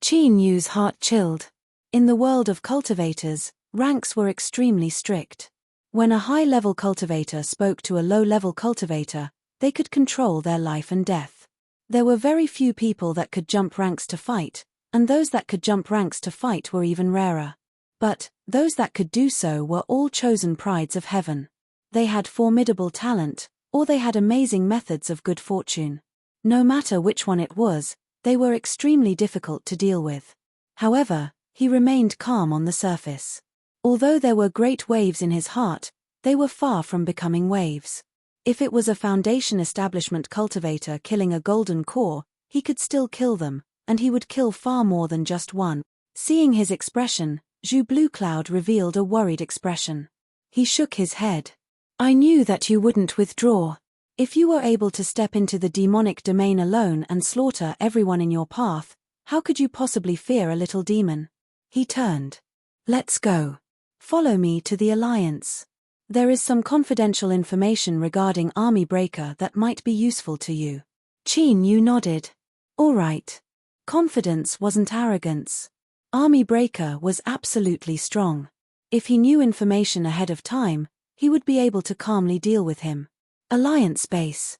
Qin Yu's heart chilled. In the world of cultivators, ranks were extremely strict. When a high-level cultivator spoke to a low-level cultivator, they could control their life and death. There were very few people that could jump ranks to fight, and those that could jump ranks to fight were even rarer. But those that could do so were all chosen prides of heaven. They had formidable talent, or they had amazing methods of good fortune. No matter which one it was, they were extremely difficult to deal with. However, he remained calm on the surface. Although there were great waves in his heart, they were far from becoming waves. If it was a Foundation Establishment cultivator killing a Golden Core, he could still kill them, and he would kill far more than just one. Seeing his expression, Zhu Bluecloud revealed a worried expression. He shook his head. I knew that you wouldn't withdraw. If you were able to step into the demonic domain alone and slaughter everyone in your path, how could you possibly fear a little demon? He turned. Let's go. Follow me to the Alliance. There is some confidential information regarding Army Breaker that might be useful to you. Qin Yu nodded. All right. Confidence wasn't arrogance. Army Breaker was absolutely strong. If he knew information ahead of time, he would be able to calmly deal with him. Alliance Base.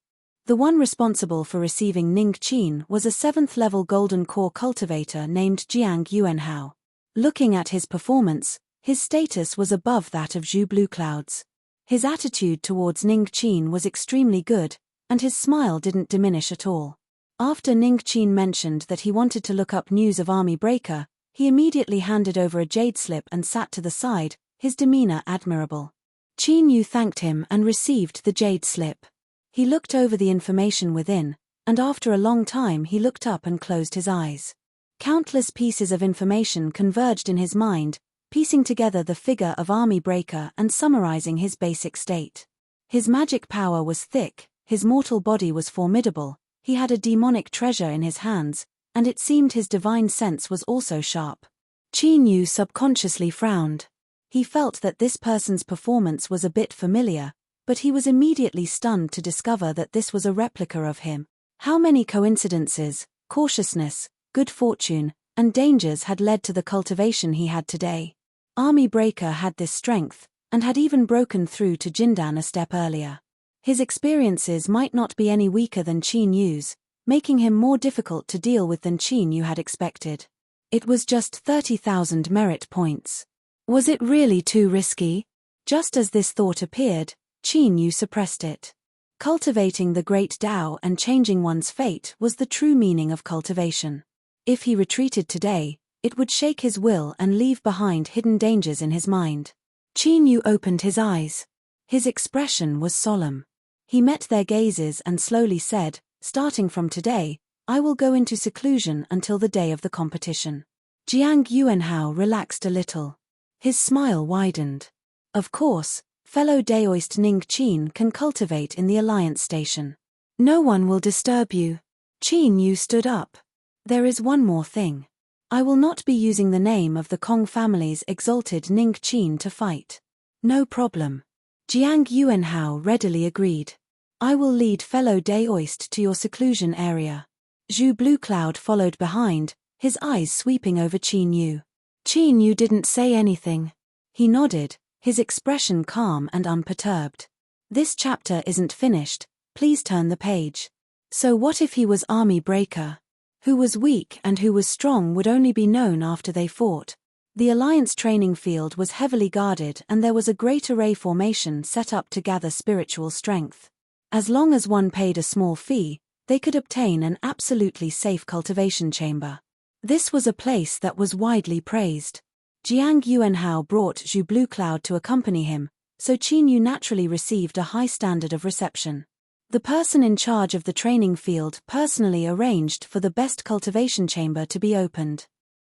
The one responsible for receiving Ning Qin was a 7th-level Golden Core cultivator named Jiang Yuanhao. Looking at his performance, his status was above that of Zhu Bluecloud's. His attitude towards Ning Qin was extremely good, and his smile didn't diminish at all. After Ning Qin mentioned that he wanted to look up news of Army Breaker, he immediately handed over a jade slip and sat to the side, his demeanor admirable. Qin Yu thanked him and received the jade slip. He looked over the information within, and after a long time he looked up and closed his eyes. Countless pieces of information converged in his mind, piecing together the figure of Army Breaker and summarizing his basic state. His magic power was thick, his mortal body was formidable, he had a demonic treasure in his hands, and it seemed his divine sense was also sharp. Qin Yu subconsciously frowned. He felt that this person's performance was a bit familiar, but he was immediately stunned to discover that this was a replica of him. How many coincidences, cautiousness, good fortune, and dangers had led to the cultivation he had today? Army Breaker had this strength, and had even broken through to Jindan a step earlier. His experiences might not be any weaker than Qin Yu's, making him more difficult to deal with than Qin Yu had expected. It was just 30,000 merit points. Was it really too risky? Just as this thought appeared, Qin Yu suppressed it. Cultivating the great Tao and changing one's fate was the true meaning of cultivation. If he retreated today, it would shake his will and leave behind hidden dangers in his mind. Qin Yu opened his eyes. His expression was solemn. He met their gazes and slowly said, starting from today, I will go into seclusion until the day of the competition. Jiang Yuanhao relaxed a little. His smile widened. Of course, fellow Daoist Ning Qin can cultivate in the Alliance Station. No one will disturb you. Qin Yu stood up. There is one more thing. I will not be using the name of the Kong family's exalted Ning Qin to fight. No problem. Jiang Yuanhao readily agreed. I will lead fellow Daoist to your seclusion area. Zhu Bluecloud followed behind, his eyes sweeping over Qin Yu. Qin Yu didn't say anything. He nodded, his expression calm and unperturbed. This chapter isn't finished, please turn the page. So what if he was army breaker? Who was weak and who was strong would only be known after they fought. The Alliance training field was heavily guarded and there was a great array formation set up to gather spiritual strength. As long as one paid a small fee, they could obtain an absolutely safe cultivation chamber. This was a place that was widely praised. Jiang Yuanhao brought Zhu Bluecloud to accompany him, so Qin Yu naturally received a high standard of reception. The person in charge of the training field personally arranged for the best cultivation chamber to be opened.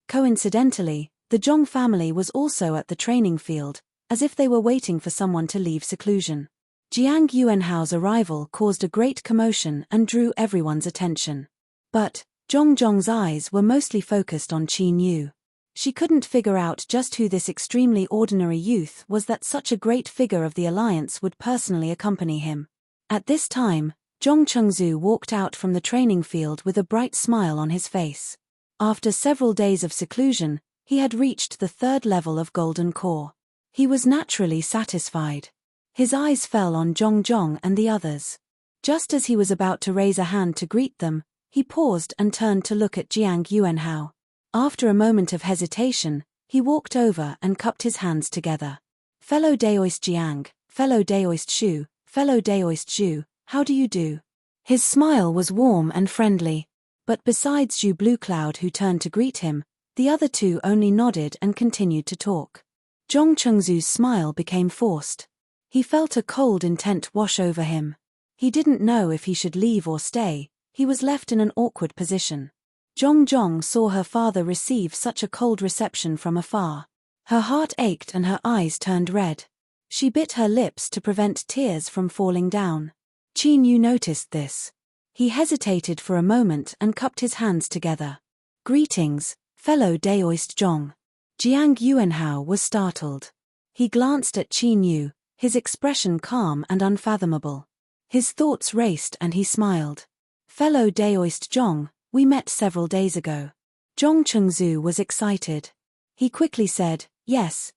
Coincidentally, the Zhong family was also at the training field, as if they were waiting for someone to leave seclusion. Jiang Yuanhao's arrival caused a great commotion and drew everyone's attention. But Zhong's eyes were mostly focused on Qin Yu. She couldn't figure out just who this extremely ordinary youth was that such a great figure of the Alliance would personally accompany him. At this time, Zhong Chengzu walked out from the training field with a bright smile on his face. After several days of seclusion, he had reached the 3rd level of Golden Core. He was naturally satisfied. His eyes fell on Zhong and the others. Just as he was about to raise a hand to greet them, he paused and turned to look at Jiang Yuanhao. After a moment of hesitation, he walked over and cupped his hands together. Fellow Daoist Jiang, fellow Daoist Shu, fellow Daoist Zhu, how do you do? His smile was warm and friendly. But besides Zhu Bluecloud who turned to greet him, the other two only nodded and continued to talk. Zhong Chengzu's smile became forced. He felt a cold intent wash over him. He didn't know if he should leave or stay. He was left in an awkward position. Zhong saw her father receive such a cold reception from afar. Her heart ached and her eyes turned red. She bit her lips to prevent tears from falling down. Qin Yu noticed this. He hesitated for a moment and cupped his hands together. Greetings, fellow Daoist Zhong. Jiang Yuanhao was startled. He glanced at Qin Yu, his expression calm and unfathomable. His thoughts raced and he smiled. Fellow Daoist Zhong, we met several days ago. Zhong Chengzu was excited. He quickly said, yes,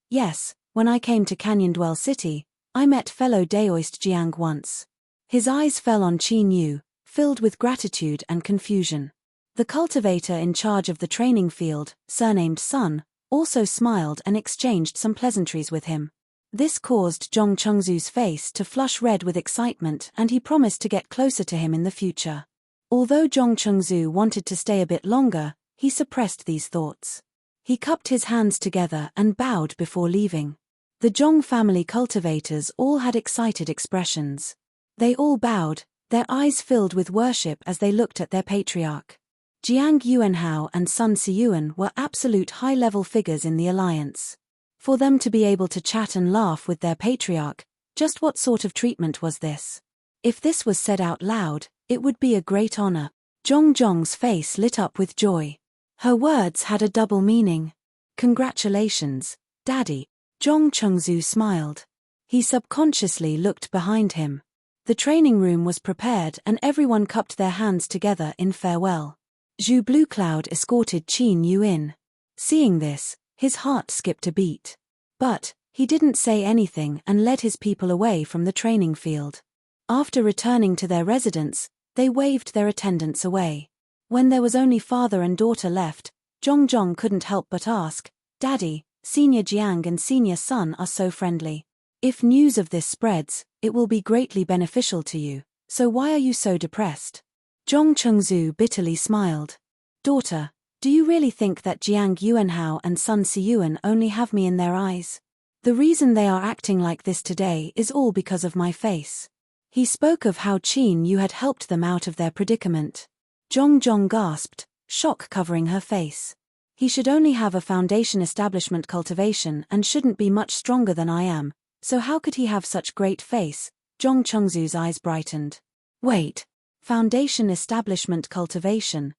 when I came to Canyon Dwell City, I met fellow Daoist Jiang once. His eyes fell on Qin Yu, filled with gratitude and confusion. The cultivator in charge of the training field, surnamed Sun, also smiled and exchanged some pleasantries with him. This caused Zhong Chengzu's face to flush red with excitement and he promised to get closer to him in the future. Although Zhong Chengzu wanted to stay a bit longer, he suppressed these thoughts. He cupped his hands together and bowed before leaving. The Zhong family cultivators all had excited expressions. They all bowed, their eyes filled with worship as they looked at their patriarch. Jiang Yuanhao and Sun Siyuan were absolute high-level figures in the Alliance. For them to be able to chat and laugh with their patriarch, just what sort of treatment was this? If this was said out loud, it would be a great honor. Zhong's face lit up with joy. Her words had a double meaning. Congratulations, Daddy. Zhong Chengzu smiled. He subconsciously looked behind him. The training room was prepared and everyone cupped their hands together in farewell. Zhu Bluecloud escorted Qin Yu in. Seeing this, his heart skipped a beat. But he didn't say anything and led his people away from the training field. After returning to their residence, they waved their attendants away. When there was only father and daughter left, Zhong couldn't help but ask, Daddy, Senior Jiang and Senior Sun are so friendly. If news of this spreads, it will be greatly beneficial to you, so why are you so depressed? Zhong Chengzu bitterly smiled. Daughter, do you really think that Jiang Yuanhao and Sun Siyuan only have me in their eyes? The reason they are acting like this today is all because of my face. He spoke of how Qin Yu had helped them out of their predicament. Zhong gasped, shock covering her face. He should only have a foundation establishment cultivation and shouldn't be much stronger than I am, so how could he have such great face? Zhong Chengzu's eyes brightened. Wait. Foundation establishment cultivation,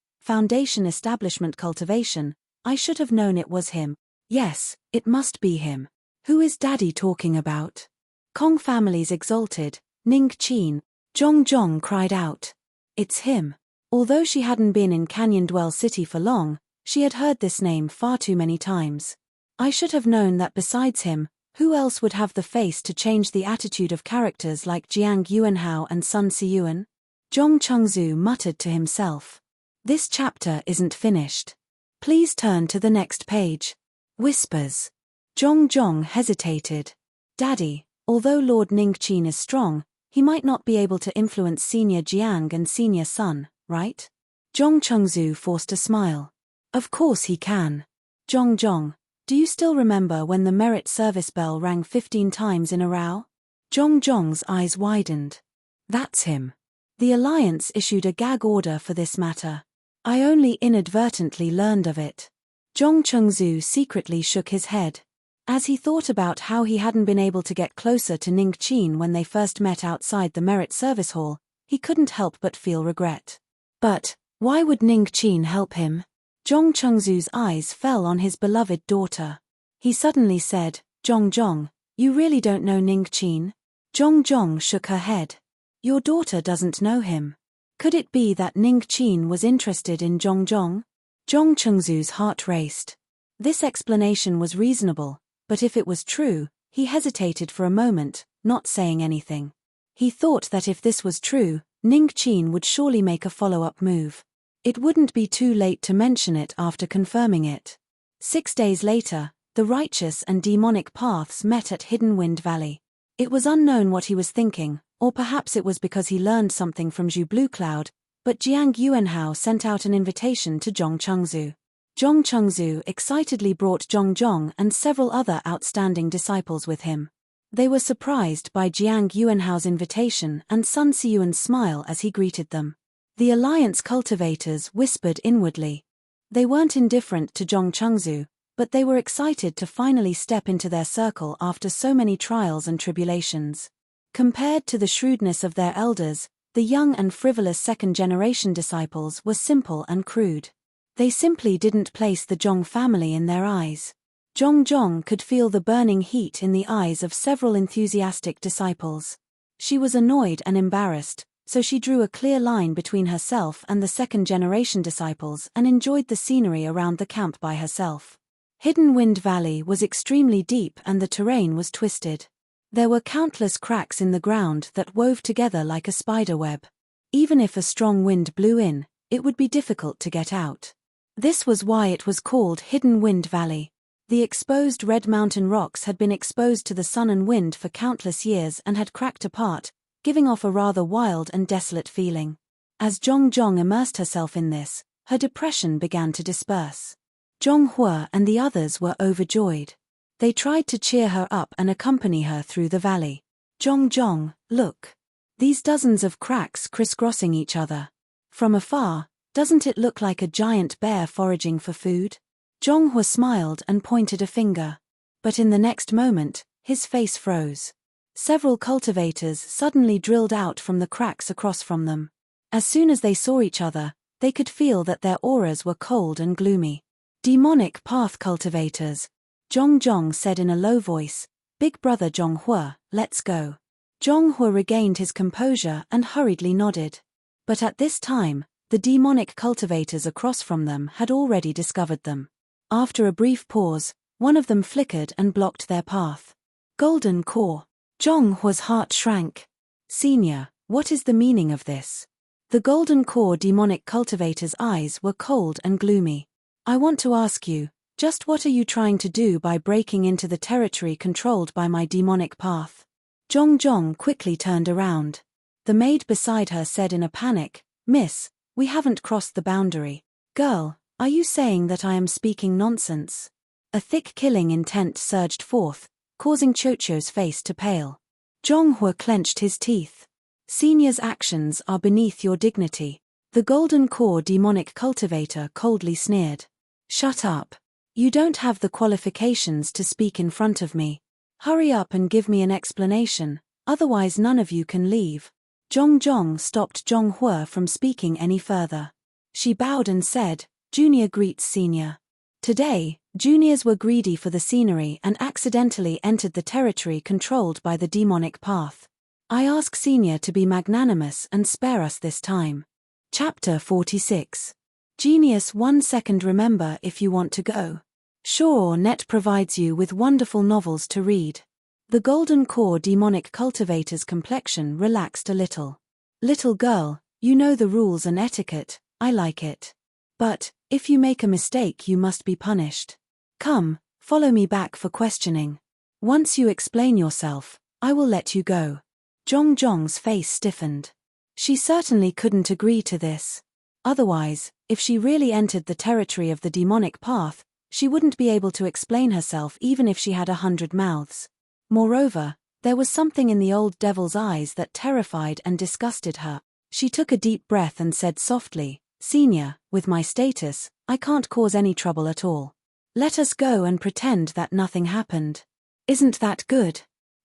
I should have known it was him. Yes, it must be him. Who is Daddy talking about? Kong family's exalted, Ning Qin, Zhong cried out. It's him. Although she hadn't been in Canyon Dwell City for long, she had heard this name far too many times. I should have known that besides him, who else would have the face to change the attitude of characters like Jiang Yuanhao and Sun Siyuan? Zhong Chengzu muttered to himself. This chapter isn't finished. Please turn to the next page. Whispers. Zhong hesitated. Daddy, although Lord Ningqin is strong, he might not be able to influence Senior Jiang and Senior Sun, right? Zhong Chengzu forced a smile. Of course he can. Zhong, do you still remember when the merit service bell rang 15 times in a row? Zhong's eyes widened. That's him. The Alliance issued a gag order for this matter. I only inadvertently learned of it. Zhong Chengzu secretly shook his head. As he thought about how he hadn't been able to get closer to Ningqin when they first met outside the merit service hall, he couldn't help but feel regret. But why would Ningqin help him? Zhong Chengzu's eyes fell on his beloved daughter. He suddenly said, Zhong, you really don't know Ningqin? Zhong shook her head. Your daughter doesn't know him. Could it be that Ningqin was interested in Zhong? Zhong Chengzu's heart raced. This explanation was reasonable, but if it was true, he hesitated for a moment, not saying anything. He thought that if this was true, Ningqin would surely make a follow-up move. It wouldn't be too late to mention it after confirming it. 6 days later, the righteous and demonic paths met at Hidden Wind Valley. It was unknown what he was thinking, or perhaps it was because he learned something from Zhu Blue Cloud, but Jiang Yuanhao sent out an invitation to Zhong Chengzu. Zhong Chengzu excitedly brought Zhong and several other outstanding disciples with him. They were surprised by Jiang Yuanhao's invitation and Sun Siyuan's smile as he greeted them. The Alliance cultivators whispered inwardly. They weren't indifferent to Zhong Chengzu, but they were excited to finally step into their circle after so many trials and tribulations. Compared to the shrewdness of their elders, the young and frivolous second-generation disciples were simple and crude. They simply didn't place the Zhong family in their eyes. Zhong could feel the burning heat in the eyes of several enthusiastic disciples. She was annoyed and embarrassed, so she drew a clear line between herself and the second-generation disciples and enjoyed the scenery around the camp by herself. Hidden Wind Valley was extremely deep and the terrain was twisted. There were countless cracks in the ground that wove together like a spider web. Even if a strong wind blew in, it would be difficult to get out. This was why it was called Hidden Wind Valley. The exposed red mountain rocks had been exposed to the sun and wind for countless years and had cracked apart, giving off a rather wild and desolate feeling. As Zhong immersed herself in this, her depression began to disperse. Zhonghua and the others were overjoyed. They tried to cheer her up and accompany her through the valley. Zhong, look. These dozens of cracks crisscrossing each other. From afar, doesn't it look like a giant bear foraging for food? Zhonghua smiled and pointed a finger. But in the next moment, his face froze. Several cultivators suddenly drilled out from the cracks across from them. As soon as they saw each other, they could feel that their auras were cold and gloomy. Demonic path cultivators. Zhong said in a low voice, Big brother Zhonghua, let's go. Zhonghua regained his composure and hurriedly nodded. But at this time, the demonic cultivators across from them had already discovered them. After a brief pause, one of them flickered and blocked their path. Golden Core. Zhonghua's heart shrank. Senior, what is the meaning of this? The Golden Core demonic cultivator's eyes were cold and gloomy. I want to ask you, just what are you trying to do by breaking into the territory controlled by my demonic path? Zhong quickly turned around. The maid beside her said in a panic, Miss, we haven't crossed the boundary. Girl, are you saying that I am speaking nonsense? A thick killing intent surged forth, causing Chocho's face to pale. Zhonghua clenched his teeth. Senior's actions are beneath your dignity. The Golden Core demonic cultivator coldly sneered. Shut up. You don't have the qualifications to speak in front of me. Hurry up and give me an explanation, otherwise none of you can leave. Zhong stopped Zhonghua from speaking any further. She bowed and said, Junior greets senior. Today, juniors were greedy for the scenery and accidentally entered the territory controlled by the demonic path. I ask Senior to be magnanimous and spare us this time. Chapter 46. Genius 1 second. Remember if you want to go. Sure, Net provides you with wonderful novels to read. The golden core demonic cultivator's complexion relaxed a little. Little girl, you know the rules and etiquette, I like it. But, if you make a mistake you must be punished. Come, follow me back for questioning. Once you explain yourself, I will let you go. Zhong Zhong's face stiffened. She certainly couldn't agree to this. Otherwise, if she really entered the territory of the demonic path, she wouldn't be able to explain herself even if she had 100 mouths. Moreover, there was something in the old devil's eyes that terrified and disgusted her. She took a deep breath and said softly, Senior, with my status, I can't cause any trouble at all. Let us go and pretend that nothing happened. Isn't that good?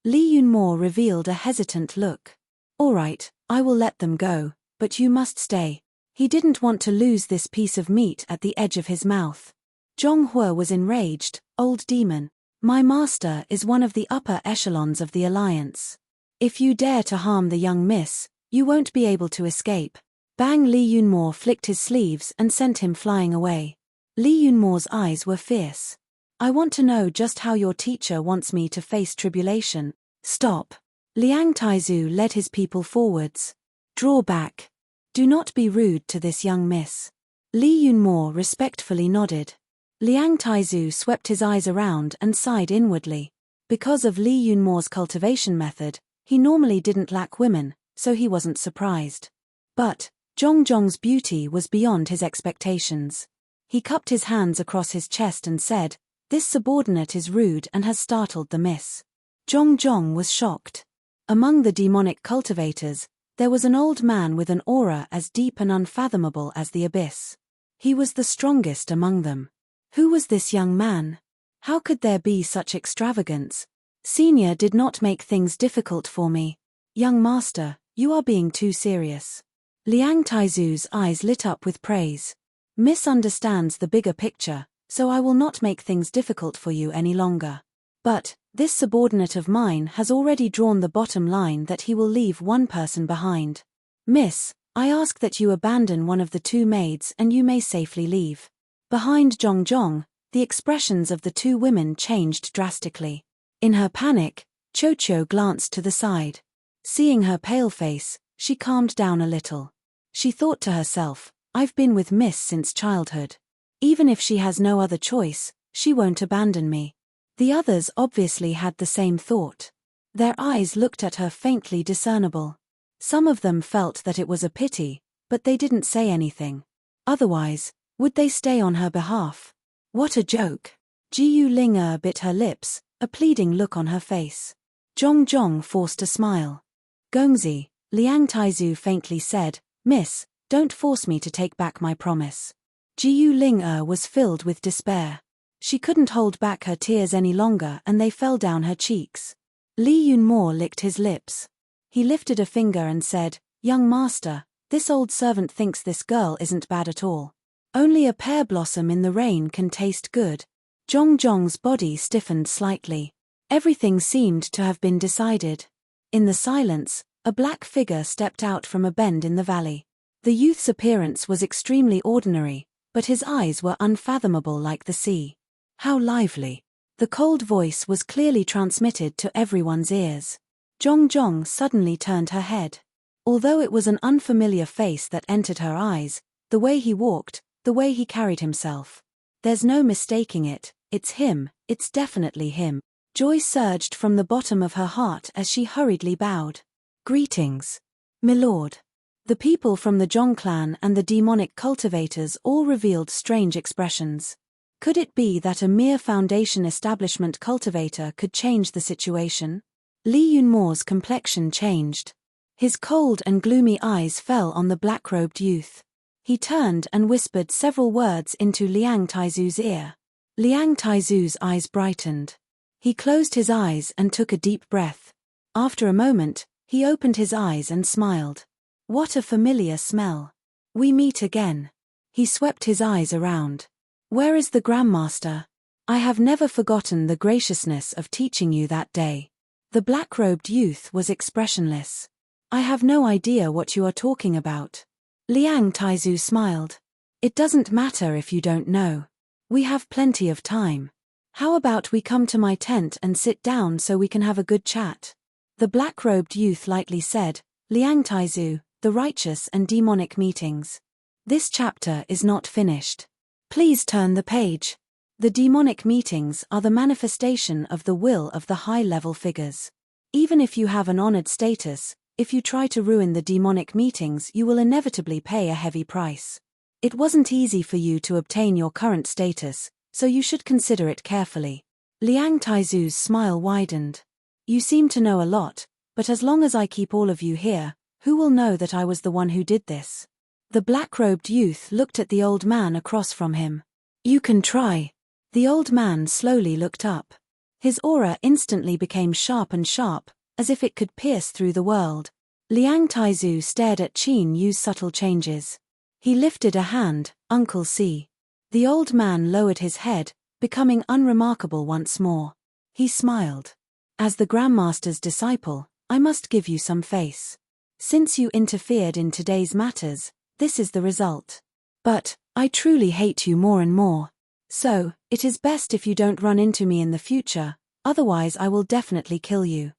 Li Yunmo revealed a hesitant look. All right, I will let them go, but you must stay. He didn't want to lose this piece of meat at the edge of his mouth. Zhong Hue was enraged. Old demon. My master is one of the upper echelons of the alliance. If you dare to harm the young miss, you won't be able to escape. Bang! Li Yunmo flicked his sleeves and sent him flying away. Li Yunmo's eyes were fierce. I want to know just how your teacher wants me to face tribulation. Stop. Liang Taizu led his people forwards. Draw back. Do not be rude to this young miss. Li Yunmo respectfully nodded. Liang Taizu swept his eyes around and sighed inwardly. Because of Li Yunmo's cultivation method, he normally didn't lack women, so he wasn't surprised. But, Zhong Zhong's beauty was beyond his expectations. He cupped his hands across his chest and said, This subordinate is rude and has startled the miss. Zhong Zhong was shocked. Among the demonic cultivators, there was an old man with an aura as deep and unfathomable as the abyss. He was the strongest among them. Who was this young man? How could there be such extravagance? Senior did not make things difficult for me. Young master, you are being too serious. Liang Taizu's eyes lit up with praise. Misunderstands the bigger picture, so I will not make things difficult for you any longer. But, this subordinate of mine has already drawn the bottom line that he will leave one person behind. Miss, I ask that you abandon one of the two maids and you may safely leave. Behind Zhong Zhong, the expressions of the two women changed drastically. In her panic, Cho glanced to the side. Seeing her pale face, she calmed down a little. She thought to herself, I've been with Miss since childhood. Even if she has no other choice, she won't abandon me. The others obviously had the same thought. Their eyes looked at her faintly discernible. Some of them felt that it was a pity, but they didn't say anything. Otherwise, would they stay on her behalf? What a joke. Jiu Ling bit her lips, a pleading look on her face. Zhong Zhong forced a smile. Gongzi, Liang Taizu faintly said, Miss, don't force me to take back my promise. Jiu Ling was filled with despair. She couldn't hold back her tears any longer and they fell down her cheeks. Li Yunmo licked his lips. He lifted a finger and said, Young master, this old servant thinks this girl isn't bad at all. Only a pear blossom in the rain can taste good. Zhong Zhong's body stiffened slightly. Everything seemed to have been decided. In the silence, a black figure stepped out from a bend in the valley. The youth's appearance was extremely ordinary, but his eyes were unfathomable like the sea. How lively. The cold voice was clearly transmitted to everyone's ears. Zhong Zhong suddenly turned her head. Although it was an unfamiliar face that entered her eyes, the way he walked, the way he carried himself. There's no mistaking it, it's him, it's definitely him. Joy surged from the bottom of her heart as she hurriedly bowed. Greetings. Milord. The people from the Zhong clan and the demonic cultivators all revealed strange expressions. Could it be that a mere foundation establishment cultivator could change the situation? Li Yunmo's complexion changed. His cold and gloomy eyes fell on the black-robed youth. He turned and whispered several words into Liang Taizu's ear. Liang Taizu's eyes brightened. He closed his eyes and took a deep breath. After a moment, he opened his eyes and smiled. What a familiar smell. We meet again. He swept his eyes around. Where is the Grandmaster? I have never forgotten the graciousness of teaching you that day. The black-robed youth was expressionless. I have no idea what you are talking about. Liang Taizu smiled. It doesn't matter if you don't know. We have plenty of time. How about we come to my tent and sit down so we can have a good chat? The black-robed youth lightly said, Liang Taizu, the righteous and demonic meetings. This chapter is not finished. Please turn the page. The demonic meetings are the manifestation of the will of the high-level figures. Even if you have an honored status, if you try to ruin the demonic meetings, you will inevitably pay a heavy price. It wasn't easy for you to obtain your current status, so you should consider it carefully. Liang Taizu's smile widened. You seem to know a lot, but as long as I keep all of you here, who will know that I was the one who did this? The black-robed youth looked at the old man across from him. You can try. The old man slowly looked up. His aura instantly became sharp and sharp, as if it could pierce through the world. Liang Taizu stared at Qin Yu's subtle changes. He lifted a hand, Uncle C. The old man lowered his head, becoming unremarkable once more. He smiled. As the Grandmaster's disciple, I must give you some face. Since you interfered in today's matters, this is the result. But, I truly hate you more and more. So, it is best if you don't run into me in the future, otherwise I will definitely kill you.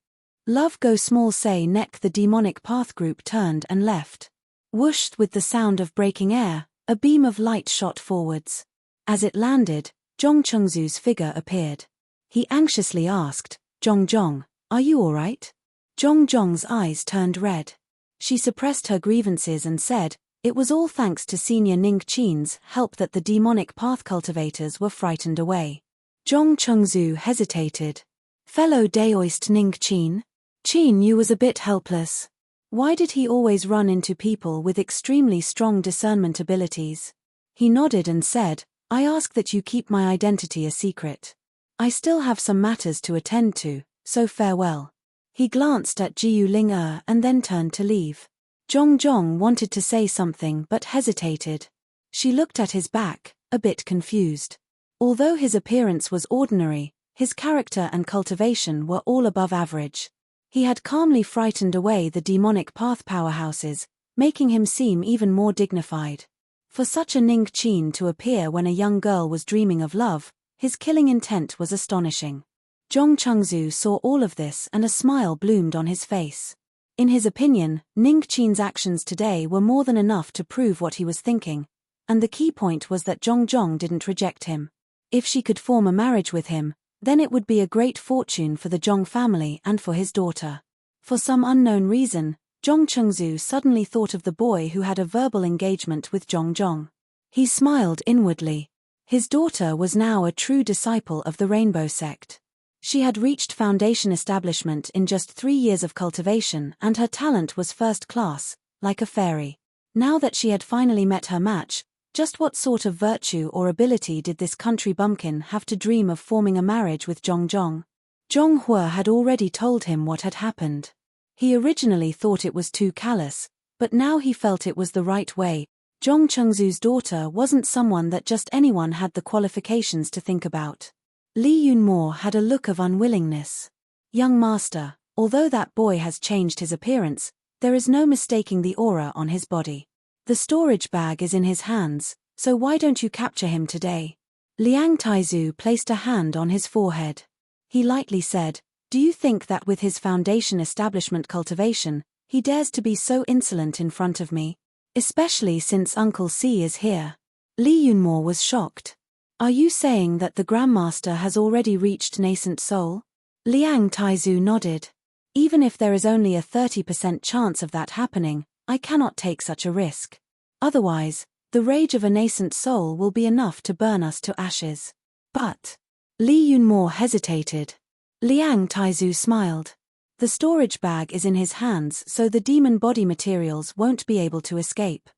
Love Go Small Say Neck. The demonic path group turned and left. Whooshed with the sound of breaking air, a beam of light shot forwards. As it landed, Zhong Chengzu's figure appeared. He anxiously asked, Zhong, are you all right? Zhong's eyes turned red. She suppressed her grievances and said, it was all thanks to Senior Ning Qin's help that the demonic path cultivators were frightened away. Zhong Chengzu hesitated. Fellow Daoist Ning Qin? Qin Yu was a bit helpless. Why did he always run into people with extremely strong discernment abilities? He nodded and said, I ask that you keep my identity a secret. I still have some matters to attend to, so farewell. He glanced at Jiu Ling and then turned to leave. Zhong wanted to say something but hesitated. She looked at his back, a bit confused. Although his appearance was ordinary, his character and cultivation were all above average. He had calmly frightened away the demonic path powerhouses, making him seem even more dignified. For such a Ning Qin to appear when a young girl was dreaming of love, his killing intent was astonishing. Zhong Chengzu saw all of this and a smile bloomed on his face. In his opinion, Ning Qin's actions today were more than enough to prove what he was thinking, and the key point was that Zhong didn't reject him. If she could form a marriage with him, then it would be a great fortune for the Zhong family and for his daughter. For some unknown reason, Zhong Chengzu suddenly thought of the boy who had a verbal engagement with Zhong. He smiled inwardly. His daughter was now a true disciple of the Rainbow Sect. She had reached foundation establishment in just 3 years of cultivation and her talent was first class, like a fairy. Now that she had finally met her match, just what sort of virtue or ability did this country bumpkin have to dream of forming a marriage with Zhong? Zhong Hua had already told him what had happened. He originally thought it was too callous, but now he felt it was the right way. Zhong Chengzu's daughter wasn't someone that just anyone had the qualifications to think about. Li Yunmo had a look of unwillingness. Young master, although that boy has changed his appearance, there is no mistaking the aura on his body. The storage bag is in his hands, so why don't you capture him today? Liang Taizu placed a hand on his forehead. He lightly said, do you think that with his foundation establishment cultivation, he dares to be so insolent in front of me? Especially since Uncle C is here. Li Yunmo was shocked. Are you saying that the Grandmaster has already reached nascent soul? Liang Taizu nodded. Even if there is only a 30% chance of that happening, I cannot take such a risk. Otherwise, the rage of a nascent soul will be enough to burn us to ashes. But Li Yunmo hesitated. Liang Taizu smiled. The storage bag is in his hands, so the demon body materials won't be able to escape.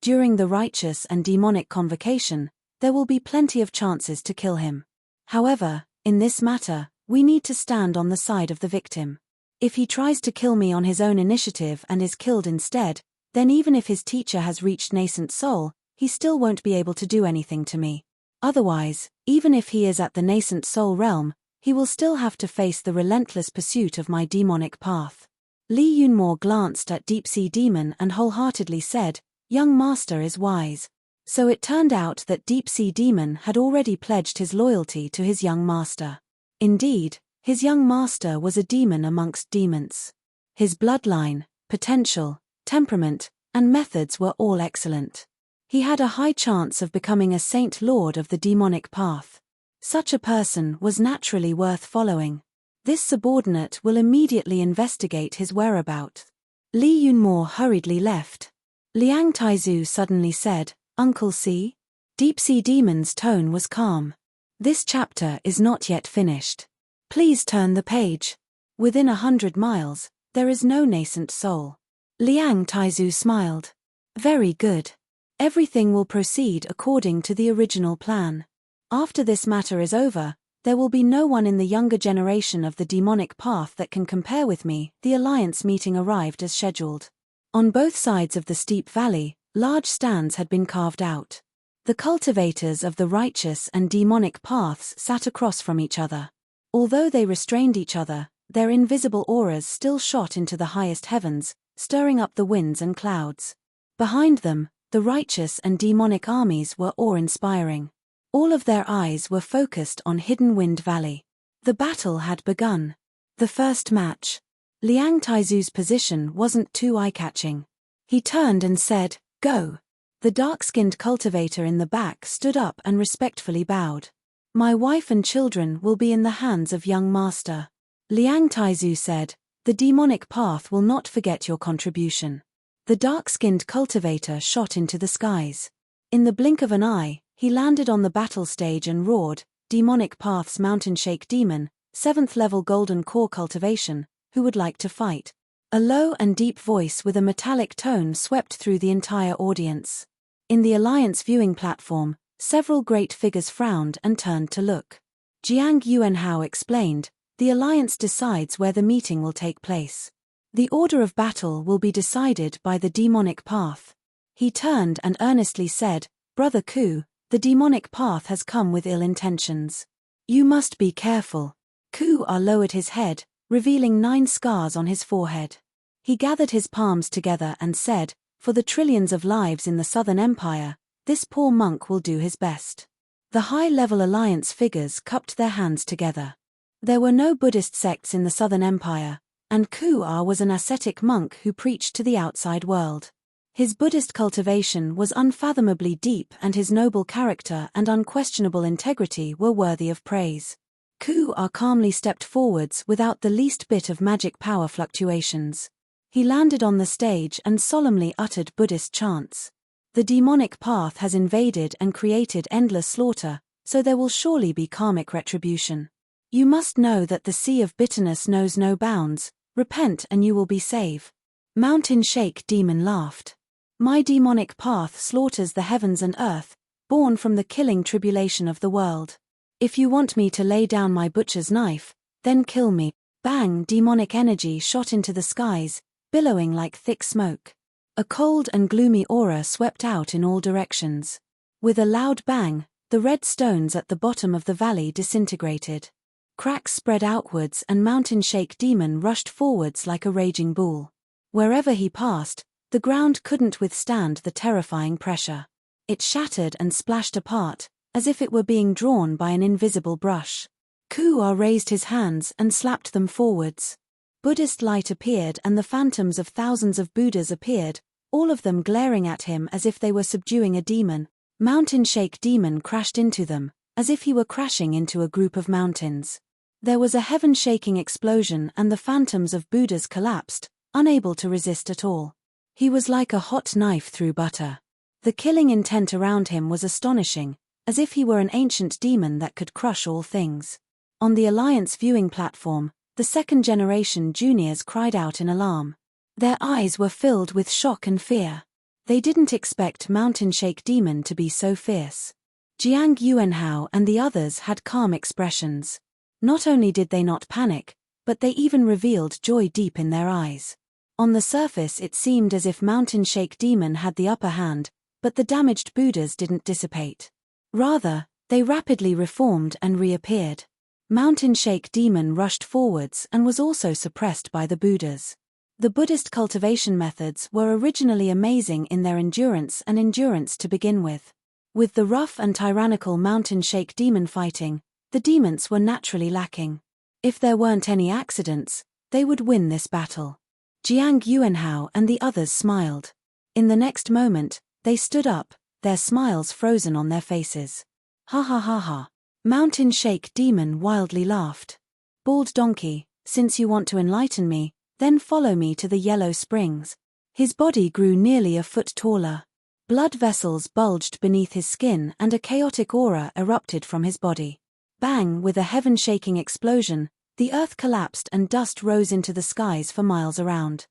During the righteous and demonic convocation, there will be plenty of chances to kill him. However, in this matter, we need to stand on the side of the victim. If he tries to kill me on his own initiative and is killed instead, then even if his teacher has reached nascent soul, he still won't be able to do anything to me. Otherwise, even if he is at the nascent soul realm, he will still have to face the relentless pursuit of my demonic path. Li Yunmo glanced at Deep Sea Demon and wholeheartedly said, "Young master is wise." So it turned out that Deep Sea Demon had already pledged his loyalty to his young master. Indeed, his young master was a demon amongst demons. His bloodline, potential, temperament, and methods were all excellent. He had a high chance of becoming a Saint Lord of the demonic path. Such a person was naturally worth following. This subordinate will immediately investigate his whereabouts. Li Yunmo hurriedly left. Liang Taizu suddenly said, "Uncle C?" Deep Sea Demon's tone was calm. "This chapter is not yet finished. Please turn the page. Within 100 miles, there is no nascent soul." Liang Taizu smiled. "Very good. Everything will proceed according to the original plan. After this matter is over, there will be no one in the younger generation of the demonic path that can compare with me." The alliance meeting arrived as scheduled. On both sides of the steep valley, large stands had been carved out. The cultivators of the righteous and demonic paths sat across from each other. Although they restrained each other, their invisible auras still shot into the highest heavens, stirring up the winds and clouds. Behind them, the righteous and demonic armies were awe-inspiring. All of their eyes were focused on Hidden Wind Valley. The battle had begun. The first match. Liang Taizu's position wasn't too eye-catching. He turned and said, "Go." The dark-skinned cultivator in the back stood up and respectfully bowed. "My wife and children will be in the hands of young master." Liang Taizu said, "The demonic path will not forget your contribution." The dark-skinned cultivator shot into the skies. In the blink of an eye, he landed on the battle stage and roared, "Demonic Path's Mountain Shake Demon, 7th level Golden Core Cultivation, who would like to fight?" A low and deep voice with a metallic tone swept through the entire audience. In the Alliance viewing platform, several great figures frowned and turned to look. Jiang Yuanhao explained, "The Alliance decides where the meeting will take place. The order of battle will be decided by the demonic path." He turned and earnestly said, "Brother Ku, the demonic path has come with ill intentions. You must be careful." Ku lowered his head, revealing 9 scars on his forehead. He gathered his palms together and said, "For the trillions of lives in the Southern Empire, this poor monk will do his best." The high-level Alliance figures cupped their hands together. There were no Buddhist sects in the Southern Empire, and Ku was an ascetic monk who preached to the outside world. His Buddhist cultivation was unfathomably deep, and his noble character and unquestionable integrity were worthy of praise. Ku calmly stepped forwards without the least bit of magic power fluctuations. He landed on the stage and solemnly uttered Buddhist chants. "The demonic path has invaded and created endless slaughter, so there will surely be karmic retribution. You must know that the sea of bitterness knows no bounds. Repent and you will be saved." Mountain Shake Demon laughed. "My demonic path slaughters the heavens and earth, born from the killing tribulation of the world. If you want me to lay down my butcher's knife, then kill me." Bang! Demonic energy shot into the skies, billowing like thick smoke. A cold and gloomy aura swept out in all directions. With a loud bang, the red stones at the bottom of the valley disintegrated. Cracks spread outwards and Mountain Shake Demon rushed forwards like a raging bull. Wherever he passed, the ground couldn't withstand the terrifying pressure. It shattered and splashed apart, as if it were being drawn by an invisible brush. Ku raised his hands and slapped them forwards. Buddhist light appeared and the phantoms of thousands of Buddhas appeared, all of them glaring at him as if they were subduing a demon. Mountain Shake Demon crashed into them, as if he were crashing into a group of mountains. There was a heaven-shaking explosion and the phantoms of Buddhas collapsed, unable to resist at all. He was like a hot knife through butter. The killing intent around him was astonishing, as if he were an ancient demon that could crush all things. On the Alliance viewing platform, the second-generation juniors cried out in alarm. Their eyes were filled with shock and fear. They didn't expect Mountain Shake Demon to be so fierce. Jiang Yuanhao and the others had calm expressions. Not only did they not panic, but they even revealed joy deep in their eyes. On the surface it seemed as if Mountain Shake Demon had the upper hand, but the damaged Buddhas didn't dissipate. Rather, they rapidly reformed and reappeared. Mountain Shake Demon rushed forwards and was also suppressed by the Buddhas. The Buddhist cultivation methods were originally amazing in their endurance to begin with. With the rough and tyrannical Mountain Shake Demon fighting, the demons were naturally lacking. If there weren't any accidents, they would win this battle. Jiang Yuanhao and the others smiled. In the next moment, they stood up, their smiles frozen on their faces. Ha ha ha ha. Mountain Shake Demon wildly laughed. Bald donkey, since you want to enlighten me, then follow me to the Yellow Springs. His body grew nearly a foot taller. Blood vessels bulged beneath his skin and a chaotic aura erupted from his body. Bang! With a heaven-shaking explosion, the earth collapsed and dust rose into the skies for miles around.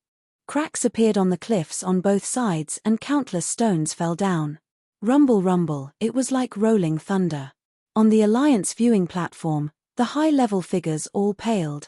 Cracks appeared on the cliffs on both sides and countless stones fell down. Rumble rumble, it was like rolling thunder. On the Alliance viewing platform, the high-level figures all paled.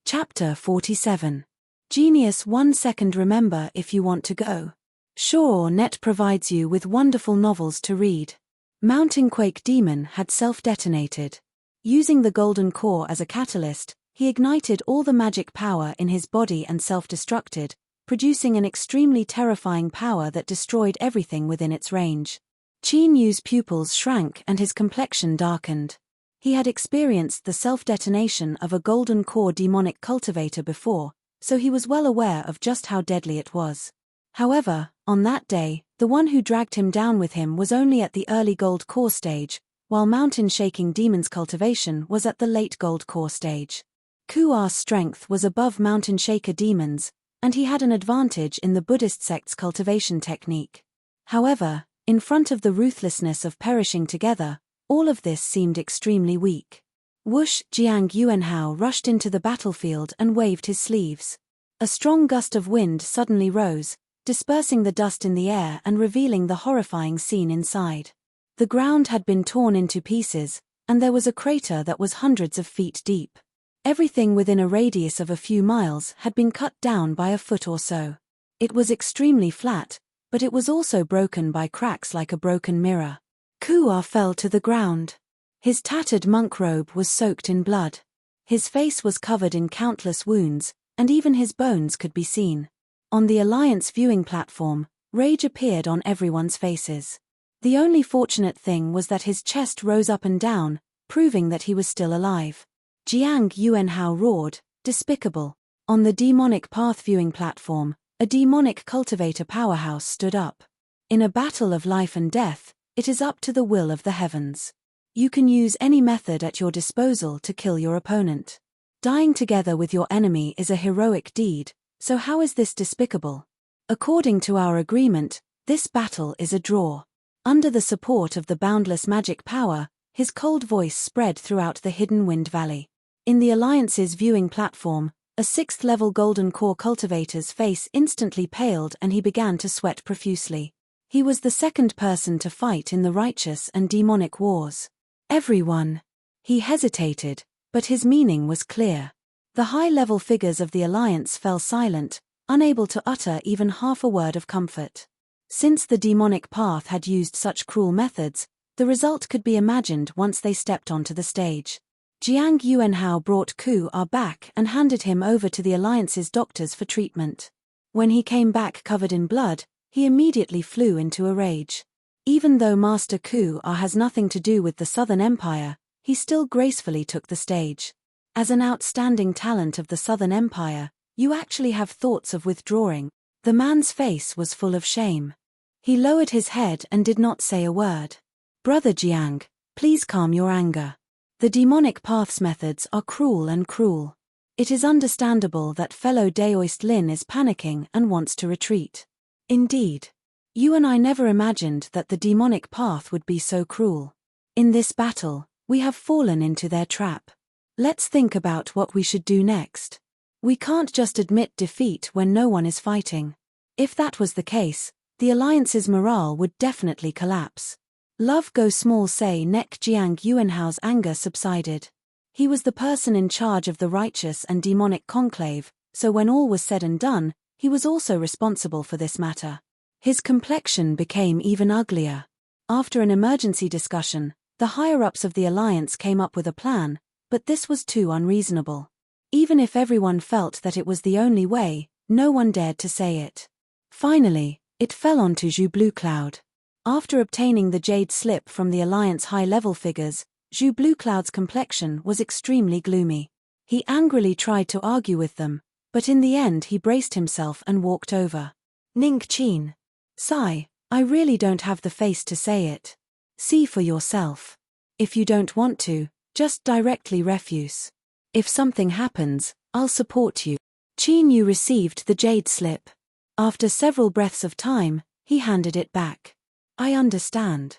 Chapter 47. Genius 1 second. Remember if you want to go. Sure, Net provides you with wonderful novels to read. Mountain Quake Demon had self-detonated. Using the golden core as a catalyst, he ignited all the magic power in his body and self-destructed, producing an extremely terrifying power that destroyed everything within its range. Qin Yu's pupils shrank and his complexion darkened. He had experienced the self-detonation of a golden core demonic cultivator before, so he was well aware of just how deadly it was. However, on that day, the one who dragged him down with him was only at the early gold core stage, while Mountain Shaking Demon's cultivation was at the late gold core stage. Kuar's strength was above Mountain Shaker Demon's, and he had an advantage in the Buddhist sect's cultivation technique. However, in front of the ruthlessness of perishing together, all of this seemed extremely weak. Whoosh! Jiang Yuanhao rushed into the battlefield and waved his sleeves. A strong gust of wind suddenly rose, dispersing the dust in the air and revealing the horrifying scene inside. The ground had been torn into pieces, and there was a crater that was hundreds of feet deep. Everything within a radius of a few miles had been cut down by a foot or so. It was extremely flat, but it was also broken by cracks like a broken mirror. Kuar fell to the ground. His tattered monk robe was soaked in blood. His face was covered in countless wounds, and even his bones could be seen. On the Alliance viewing platform, rage appeared on everyone's faces. The only fortunate thing was that his chest rose up and down, proving that he was still alive. Jiang Yuanhao roared, "Despicable." On the demonic path viewing platform, a demonic cultivator powerhouse stood up. In a battle of life and death, it is up to the will of the heavens. You can use any method at your disposal to kill your opponent. Dying together with your enemy is a heroic deed, so how is this despicable? According to our agreement, this battle is a draw. Under the support of the boundless magic power, his cold voice spread throughout the hidden Wind Valley. In the Alliance's viewing platform, a 6th-level golden core cultivator's face instantly paled and he began to sweat profusely. He was the second person to fight in the righteous and demonic wars. Everyone. He hesitated, but his meaning was clear. The high-level figures of the Alliance fell silent, unable to utter even half a word of comfort. Since the demonic path had used such cruel methods, the result could be imagined once they stepped onto the stage. Jiang Yuanhao brought Kuar back and handed him over to the Alliance's doctors for treatment. When he came back covered in blood, he immediately flew into a rage. Even though Master Kuar has nothing to do with the Southern Empire, he still gracefully took the stage. As an outstanding talent of the Southern Empire, you actually have thoughts of withdrawing. The man's face was full of shame. He lowered his head and did not say a word. Brother Jiang, please calm your anger. The demonic path's methods are cruel and cruel. It is understandable that fellow Daoist Lin is panicking and wants to retreat. Indeed. You and I never imagined that the demonic path would be so cruel. In this battle, we have fallen into their trap. Let's think about what we should do next. We can't just admit defeat when no one is fighting. If that was the case, the Alliance's morale would definitely collapse. Love Go Small Say Neck. Jiang Yuanhao's anger subsided. He was the person in charge of the righteous and demonic conclave, so when all was said and done, he was also responsible for this matter. His complexion became even uglier. After an emergency discussion, the higher-ups of the Alliance came up with a plan, but this was too unreasonable. Even if everyone felt that it was the only way, no one dared to say it. Finally, it fell onto Zhu Bluecloud. After obtaining the jade slip from the Alliance high-level figures, Zhu Bluecloud's complexion was extremely gloomy. He angrily tried to argue with them, but in the end he braced himself and walked over. Ning Qin. Sigh, I really don't have the face to say it. See for yourself. If you don't want to, just directly refuse. If something happens, I'll support you. Qin Yu received the jade slip. After several breaths of time, he handed it back. I understand.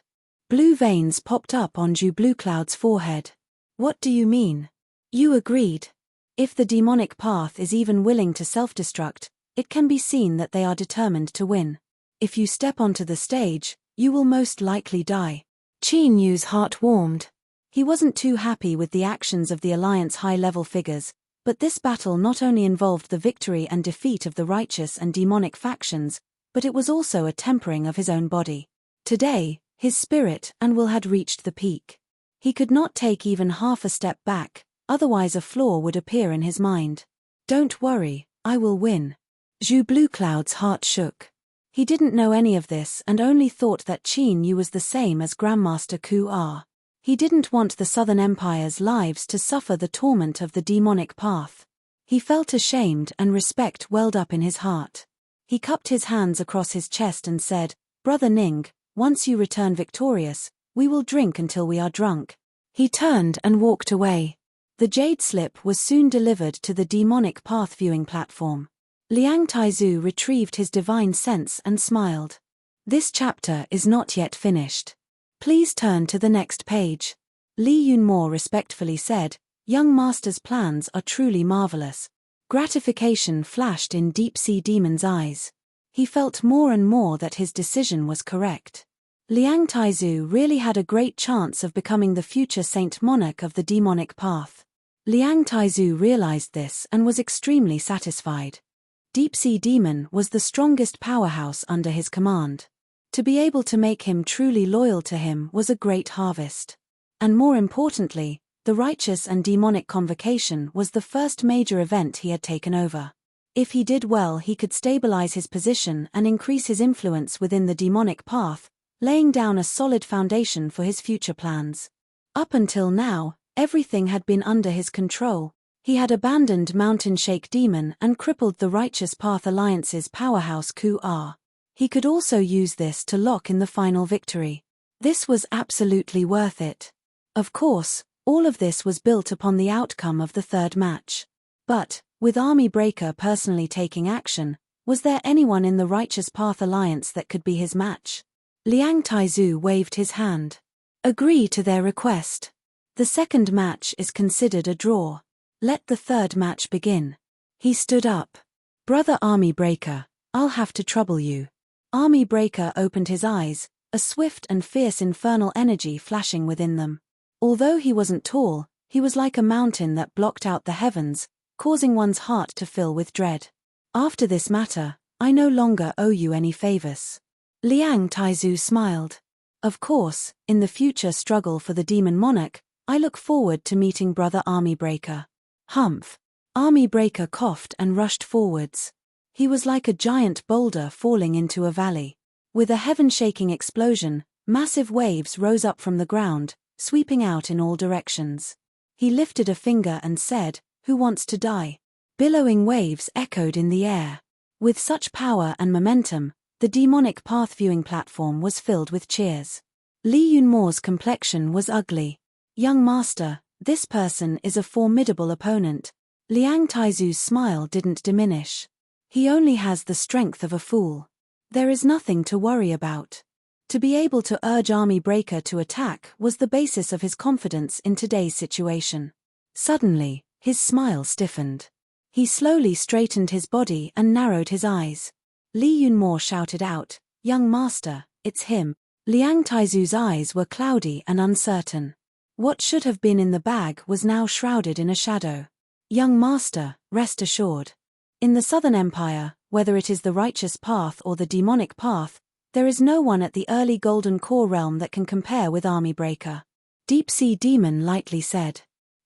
Blue veins popped up on Zhu Bluecloud's forehead. What do you mean? You agreed. If the demonic path is even willing to self-destruct, it can be seen that they are determined to win. If you step onto the stage, you will most likely die. Qin Yu's heart warmed. He wasn't too happy with the actions of the Alliance high-level figures, but this battle not only involved the victory and defeat of the righteous and demonic factions, but it was also a tempering of his own body. Today, his spirit and will had reached the peak. He could not take even half a step back, otherwise a flaw would appear in his mind. Don't worry, I will win. Zhu Bluecloud's heart shook. He didn't know any of this and only thought that Qin Yu was the same as Grandmaster Ku Er. He didn't want the Southern Empire's lives to suffer the torment of the demonic path. He felt ashamed and respect welled up in his heart. He cupped his hands across his chest and said, Brother Ning, once you return victorious, we will drink until we are drunk. He turned and walked away. The jade slip was soon delivered to the demonic path viewing platform. Liang Taizu retrieved his divine sense and smiled. This chapter is not yet finished. Please turn to the next page. Li Yunmo respectfully said, Young Master's plans are truly marvelous. Gratification flashed in Deep Sea Demon's eyes. He felt more and more that his decision was correct. Liang Taizu really had a great chance of becoming the future Saint Monarch of the demonic path. Liang Taizu realized this and was extremely satisfied. Deep Sea Demon was the strongest powerhouse under his command. To be able to make him truly loyal to him was a great harvest. And more importantly, the righteous and demonic convocation was the first major event he had taken over. If he did well, he could stabilize his position and increase his influence within the demonic path, laying down a solid foundation for his future plans. Up until now, everything had been under his control. He had abandoned Mountain Shake Demon and crippled the Righteous Path Alliance's powerhouse Ku Er. He could also use this to lock in the final victory. This was absolutely worth it. Of course, all of this was built upon the outcome of the third match. But, with Army Breaker personally taking action, was there anyone in the Righteous Path Alliance that could be his match? Liang Taizu waved his hand. Agree to their request. The second match is considered a draw. Let the third match begin. He stood up. Brother Army Breaker, I'll have to trouble you. Army Breaker opened his eyes, a swift and fierce infernal energy flashing within them. Although he wasn't tall, he was like a mountain that blocked out the heavens, causing one's heart to fill with dread. After this matter, I no longer owe you any favors. Liang Taizu smiled. Of course, in the future struggle for the Demon Monarch, I look forward to meeting Brother Army Breaker. Humph. Army Breaker coughed and rushed forwards. He was like a giant boulder falling into a valley. With a heaven-shaking explosion, massive waves rose up from the ground, sweeping out in all directions. He lifted a finger and said, Who wants to die? Billowing waves echoed in the air. With such power and momentum, the demonic path viewing platform was filled with cheers. Li Yunmo's complexion was ugly. Young Master, this person is a formidable opponent. Liang Taizu's smile didn't diminish. He only has the strength of a fool. There is nothing to worry about. To be able to urge Army Breaker to attack was the basis of his confidence in today's situation. Suddenly, his smile stiffened. He slowly straightened his body and narrowed his eyes. Li Yunmo shouted out, Young Master, it's him. Liang Taizu's eyes were cloudy and uncertain. What should have been in the bag was now shrouded in a shadow. Young Master, rest assured. In the Southern Empire, whether it is the righteous path or the demonic path, there is no one at the early Golden Core realm that can compare with Army Breaker. Deep Sea Demon lightly said.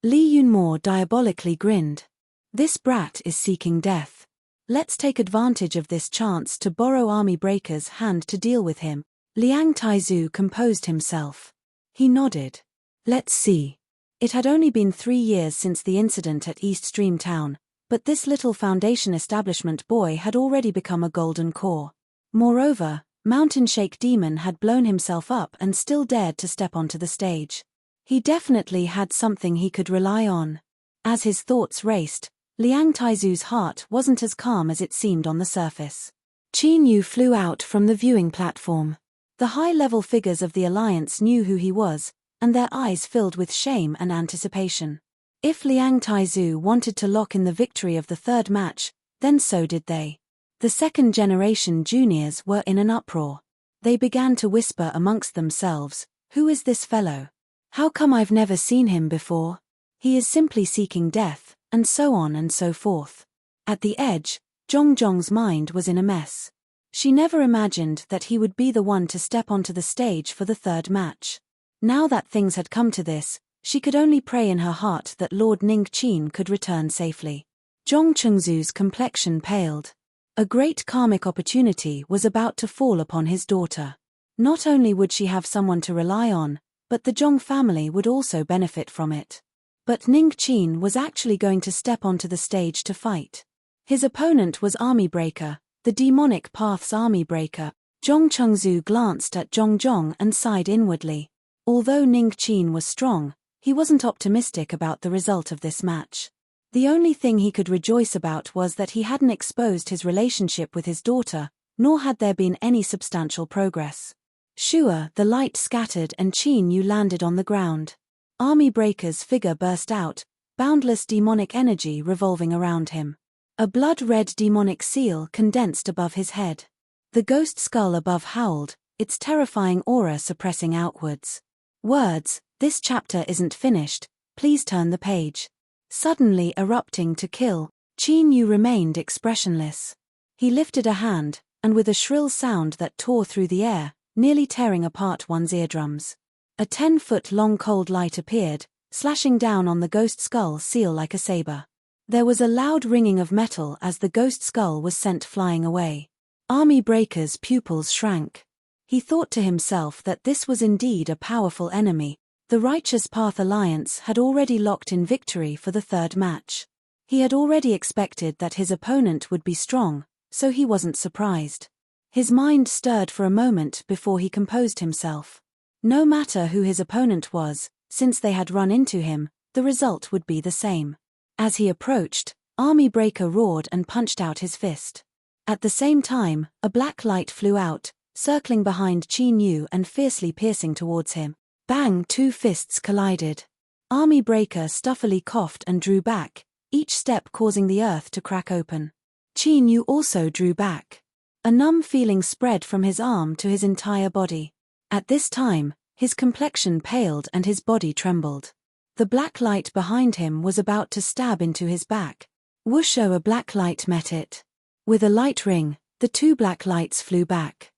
Li Yunmo diabolically grinned. This brat is seeking death. Let's take advantage of this chance to borrow Army Breaker's hand to deal with him. Liang Taizu composed himself. He nodded. Let's see. It had only been 3 years since the incident at East Stream Town, but this little Foundation establishment boy had already become a golden core. Moreover, Mountain Shake Demon had blown himself up and still dared to step onto the stage. He definitely had something he could rely on. As his thoughts raced, Liang Taizu's heart wasn't as calm as it seemed on the surface. Qin Yu flew out from the viewing platform. The high-level figures of the Alliance knew who he was, and their eyes filled with shame and anticipation. If Liang Taizu wanted to lock in the victory of the third match, then so did they. The second-generation juniors were in an uproar. They began to whisper amongst themselves, "Who is this fellow? How come I've never seen him before? He is simply seeking death," and so on and so forth. At the edge, Zhongzhong's mind was in a mess. She never imagined that he would be the one to step onto the stage for the third match. Now that things had come to this, she could only pray in her heart that Lord Ningqin could return safely. Zhong Chengzu's complexion paled. A great karmic opportunity was about to fall upon his daughter. Not only would she have someone to rely on, but the Zhong family would also benefit from it. But Ningqin was actually going to step onto the stage to fight. His opponent was Army Breaker, the demonic path's Army Breaker. Zhong Chengzu glanced at Zhong and sighed inwardly. Although Ningqin was strong, he wasn't optimistic about the result of this match. The only thing he could rejoice about was that he hadn't exposed his relationship with his daughter, nor had there been any substantial progress. Sure, the light scattered and Qin Yu landed on the ground. Army Breaker's figure burst out, boundless demonic energy revolving around him. A blood-red demonic seal condensed above his head. The ghost skull above howled, its terrifying aura suppressing outwards. Words, "This chapter isn't finished, please turn the page." Suddenly erupting to kill, Qin Yu remained expressionless. He lifted a hand, and with a shrill sound that tore through the air, nearly tearing apart one's eardrums, a 10-foot-long cold light appeared, slashing down on the ghost skull seal like a saber. There was a loud ringing of metal as the ghost skull was sent flying away. Army Breaker's pupils shrank. He thought to himself that this was indeed a powerful enemy. The Righteous Path Alliance had already locked in victory for the third match. He had already expected that his opponent would be strong, so he wasn't surprised. His mind stirred for a moment before he composed himself. No matter who his opponent was, since they had run into him, the result would be the same. As he approached, Army Breaker roared and punched out his fist. At the same time, a black light flew out, circling behind Qin Yu and fiercely piercing towards him. Bang! 2 fists collided. Army Breaker stuffily coughed and drew back, each step causing the earth to crack open. Qin Yu also drew back. A numb feeling spread from his arm to his entire body. At this time, his complexion paled and his body trembled. The black light behind him was about to stab into his back. Whoosho! A black light met it. With a light ring, the 2 black lights flew back.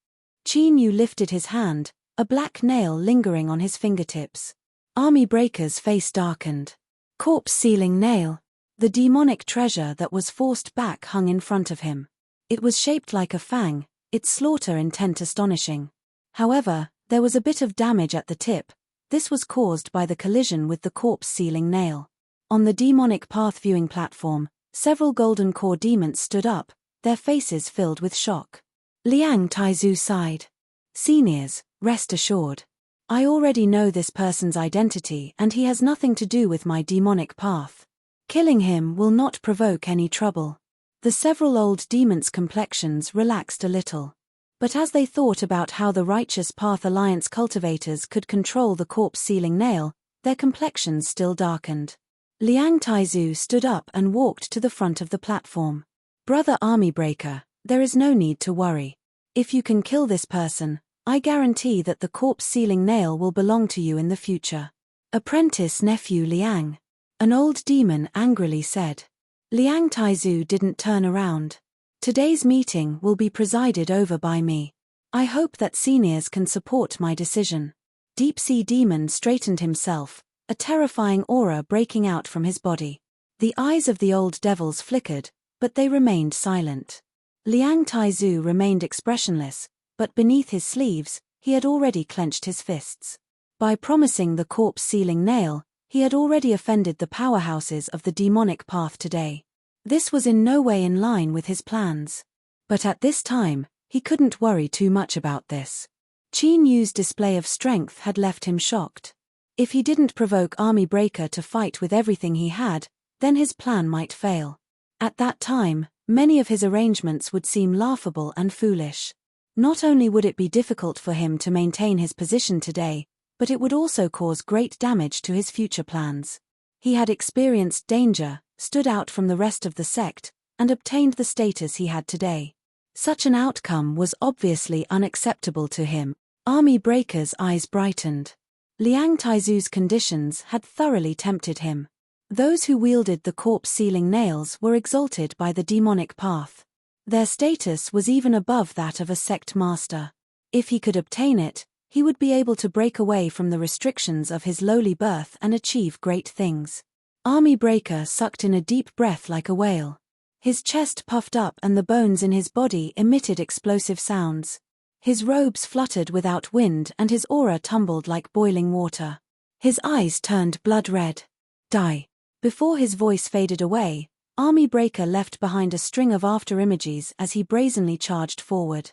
Qin Yu lifted his hand, a black nail lingering on his fingertips. Army Breaker's face darkened. Corpse-sealing nail. The demonic treasure that was forced back hung in front of him. It was shaped like a fang, its slaughter intent astonishing. However, there was a bit of damage at the tip. This was caused by the collision with the corpse-sealing nail. On the demonic path viewing platform, several golden core demons stood up, their faces filled with shock. Liang Taizu sighed. "Seniors, rest assured. I already know this person's identity and he has nothing to do with my demonic path. Killing him will not provoke any trouble." The several old demons' complexions relaxed a little. But as they thought about how the Righteous Path Alliance cultivators could control the corpse-sealing nail, their complexions still darkened. Liang Taizu stood up and walked to the front of the platform. "Brother Army Breaker, there is no need to worry. If you can kill this person, I guarantee that the corpse-sealing nail will belong to you in the future." "Apprentice nephew Liang," an old demon angrily said. Liang Taizu didn't turn around. "Today's meeting will be presided over by me. I hope that seniors can support my decision." Deep Sea Demon straightened himself, a terrifying aura breaking out from his body. The eyes of the old devils flickered, but they remained silent. Liang Taizu remained expressionless, but beneath his sleeves, he had already clenched his fists. By promising the corpse-sealing nail, he had already offended the powerhouses of the demonic path today. This was in no way in line with his plans. But at this time, he couldn't worry too much about this. Qin Yu's display of strength had left him shocked. If he didn't provoke Army Breaker to fight with everything he had, then his plan might fail. At that time, many of his arrangements would seem laughable and foolish. Not only would it be difficult for him to maintain his position today, but it would also cause great damage to his future plans. He had experienced danger, stood out from the rest of the sect, and obtained the status he had today. Such an outcome was obviously unacceptable to him. Army Breaker's eyes brightened. Liang Taizu's conditions had thoroughly tempted him. Those who wielded the corpse-sealing nails were exalted by the demonic path. Their status was even above that of a sect master. If he could obtain it, he would be able to break away from the restrictions of his lowly birth and achieve great things. Army Breaker sucked in a deep breath like a whale. His chest puffed up and the bones in his body emitted explosive sounds. His robes fluttered without wind and his aura tumbled like boiling water. His eyes turned blood red. Die. Before his voice faded away, Army Breaker left behind a string of after-images as he brazenly charged forward.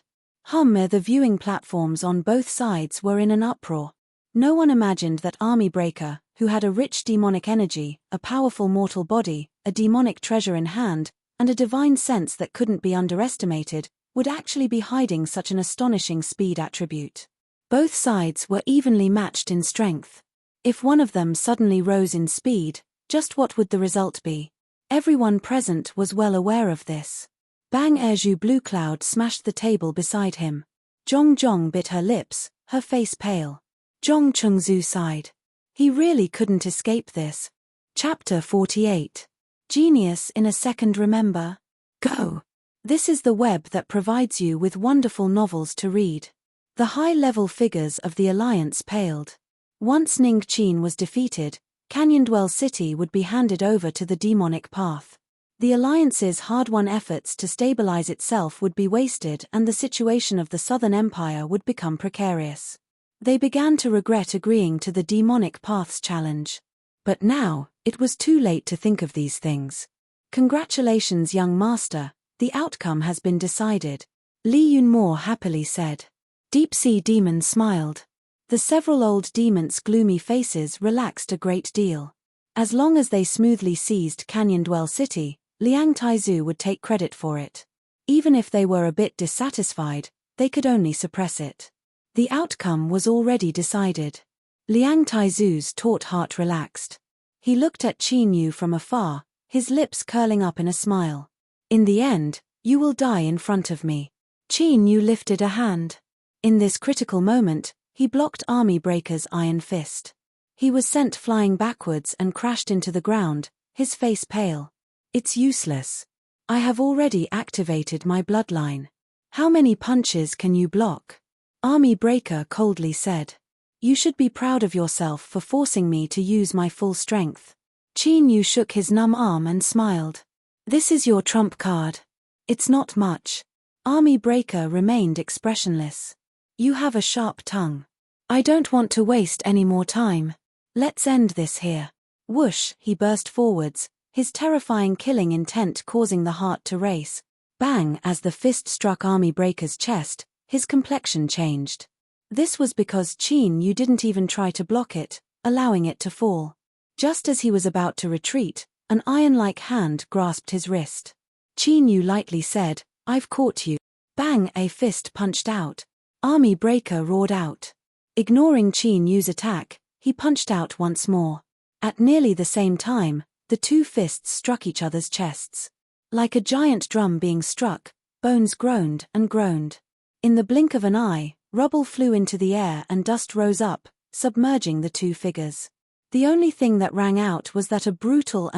The viewing platforms on both sides were in an uproar. No one imagined that Army Breaker, who had a rich demonic energy, a powerful mortal body, a demonic treasure in hand, and a divine sense that couldn't be underestimated, would actually be hiding such an astonishing speed attribute. Both sides were evenly matched in strength. If one of them suddenly rose in speed, just what would the result be? Everyone present was well aware of this. Bang Erju Blue Cloud smashed the table beside him. Zhong Zhong bit her lips, her face pale. Zhong Chengzu sighed. He really couldn't escape this. Chapter 48. Genius in a second. Remember? Go! This is the web that provides you with wonderful novels to read. The high-level figures of the Alliance paled. Once Ning Qin was defeated, Canyondwell City would be handed over to the demonic path. The Alliance's hard-won efforts to stabilize itself would be wasted and the situation of the Southern Empire would become precarious. They began to regret agreeing to the demonic path's challenge. But now, it was too late to think of these things. Congratulations, young master, the outcome has been decided, Li Yunmo happily said. Deep-sea Demon smiled. The several old demons' gloomy faces relaxed a great deal. As long as they smoothly seized Canyondwell City, Liang Taizu would take credit for it. Even if they were a bit dissatisfied, they could only suppress it. The outcome was already decided. Liang Taizu's taut heart relaxed. He looked at Qin Yu from afar, his lips curling up in a smile. In the end, you will die in front of me. Qin Yu lifted a hand. In this critical moment, he blocked Army Breaker's iron fist. He was sent flying backwards and crashed into the ground, his face pale. It's useless. I have already activated my bloodline. How many punches can you block? Army Breaker coldly said. You should be proud of yourself for forcing me to use my full strength. Qin Yu shook his numb arm and smiled. This is your trump card. It's not much. Army Breaker remained expressionless. You have a sharp tongue. I don't want to waste any more time. Let's end this here. Whoosh, he burst forwards, his terrifying killing intent causing the heart to race. Bang, as the fist struck Army Breaker's chest, his complexion changed. This was because Qin Yu didn't even try to block it, allowing it to fall. Just as he was about to retreat, an iron-like hand grasped his wrist. Qin Yu lightly said, I've caught you. Bang, a fist punched out. Army Breaker roared out. Ignoring Qin Yu's attack, he punched out once more. At nearly the same time, the two fists struck each other's chests. Like a giant drum being struck, bones groaned and groaned. In the blink of an eye, rubble flew into the air and dust rose up, submerging the two figures. The only thing that rang out was that a brutal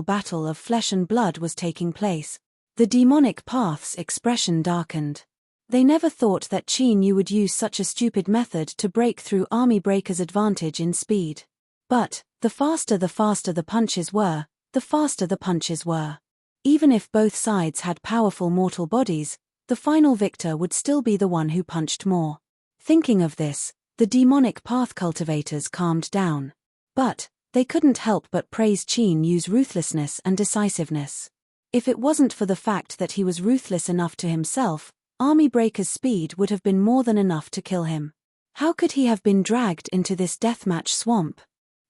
battle of flesh and blood was taking place. The demonic path's expression darkened. They never thought that Qin Yu would use such a stupid method to break through Army Breaker's advantage in speed. But, The faster the punches were, the faster the punches were. Even if both sides had powerful mortal bodies, the final victor would still be the one who punched more. Thinking of this, the demonic path cultivators calmed down. But they couldn't help but praise Qin Yu's ruthlessness and decisiveness. If it wasn't for the fact that he was ruthless enough to himself, Army Breaker's speed would have been more than enough to kill him. How could he have been dragged into this deathmatch swamp?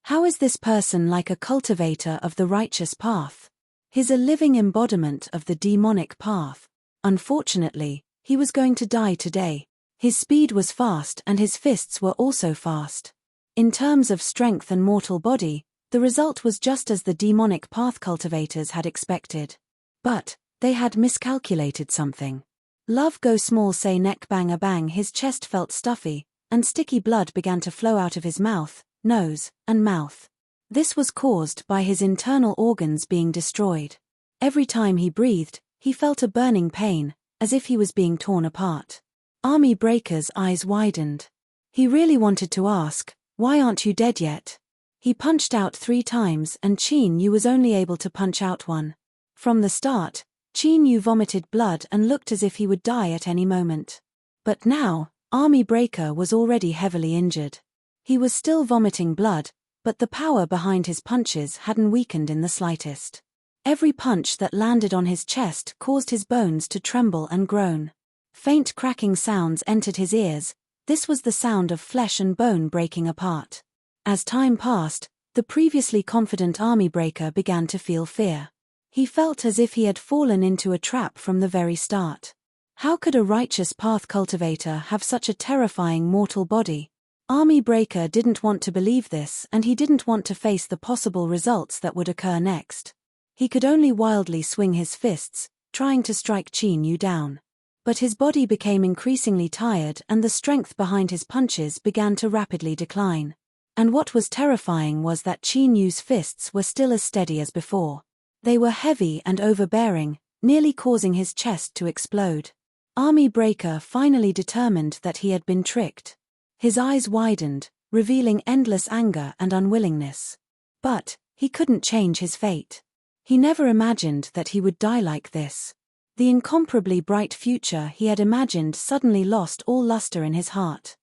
How is this person like a cultivator of the righteous path? He's a living embodiment of the demonic path. Unfortunately, he was going to die today. His speed was fast and his fists were also fast. In terms of strength and mortal body, the result was just as the demonic path cultivators had expected. But they had miscalculated something. Love go small say neck bang a bang. His chest felt stuffy, and sticky blood began to flow out of his mouth, nose, and mouth. This was caused by his internal organs being destroyed. Every time he breathed, he felt a burning pain, as if he was being torn apart. Army Breaker's eyes widened. He really wanted to ask, "Why aren't you dead yet?" He punched out 3 times and Qin Yu was only able to punch out 1. From the start, Qin Yu vomited blood and looked as if he would die at any moment. But now, Army Breaker was already heavily injured. He was still vomiting blood, but the power behind his punches hadn't weakened in the slightest. Every punch that landed on his chest caused his bones to tremble and groan. Faint cracking sounds entered his ears. This was the sound of flesh and bone breaking apart. As time passed, the previously confident Army Breaker began to feel fear. He felt as if he had fallen into a trap from the very start. How could a righteous path cultivator have such a terrifying mortal body? Army Breaker didn't want to believe this, and he didn't want to face the possible results that would occur next. He could only wildly swing his fists, trying to strike Qin Yu down. But his body became increasingly tired and the strength behind his punches began to rapidly decline. And what was terrifying was that Qin Yu's fists were still as steady as before. They were heavy and overbearing, nearly causing his chest to explode. Army Breaker finally determined that he had been tricked. His eyes widened, revealing endless anger and unwillingness. But he couldn't change his fate. He never imagined that he would die like this. The incomparably bright future he had imagined suddenly lost all luster in his heart.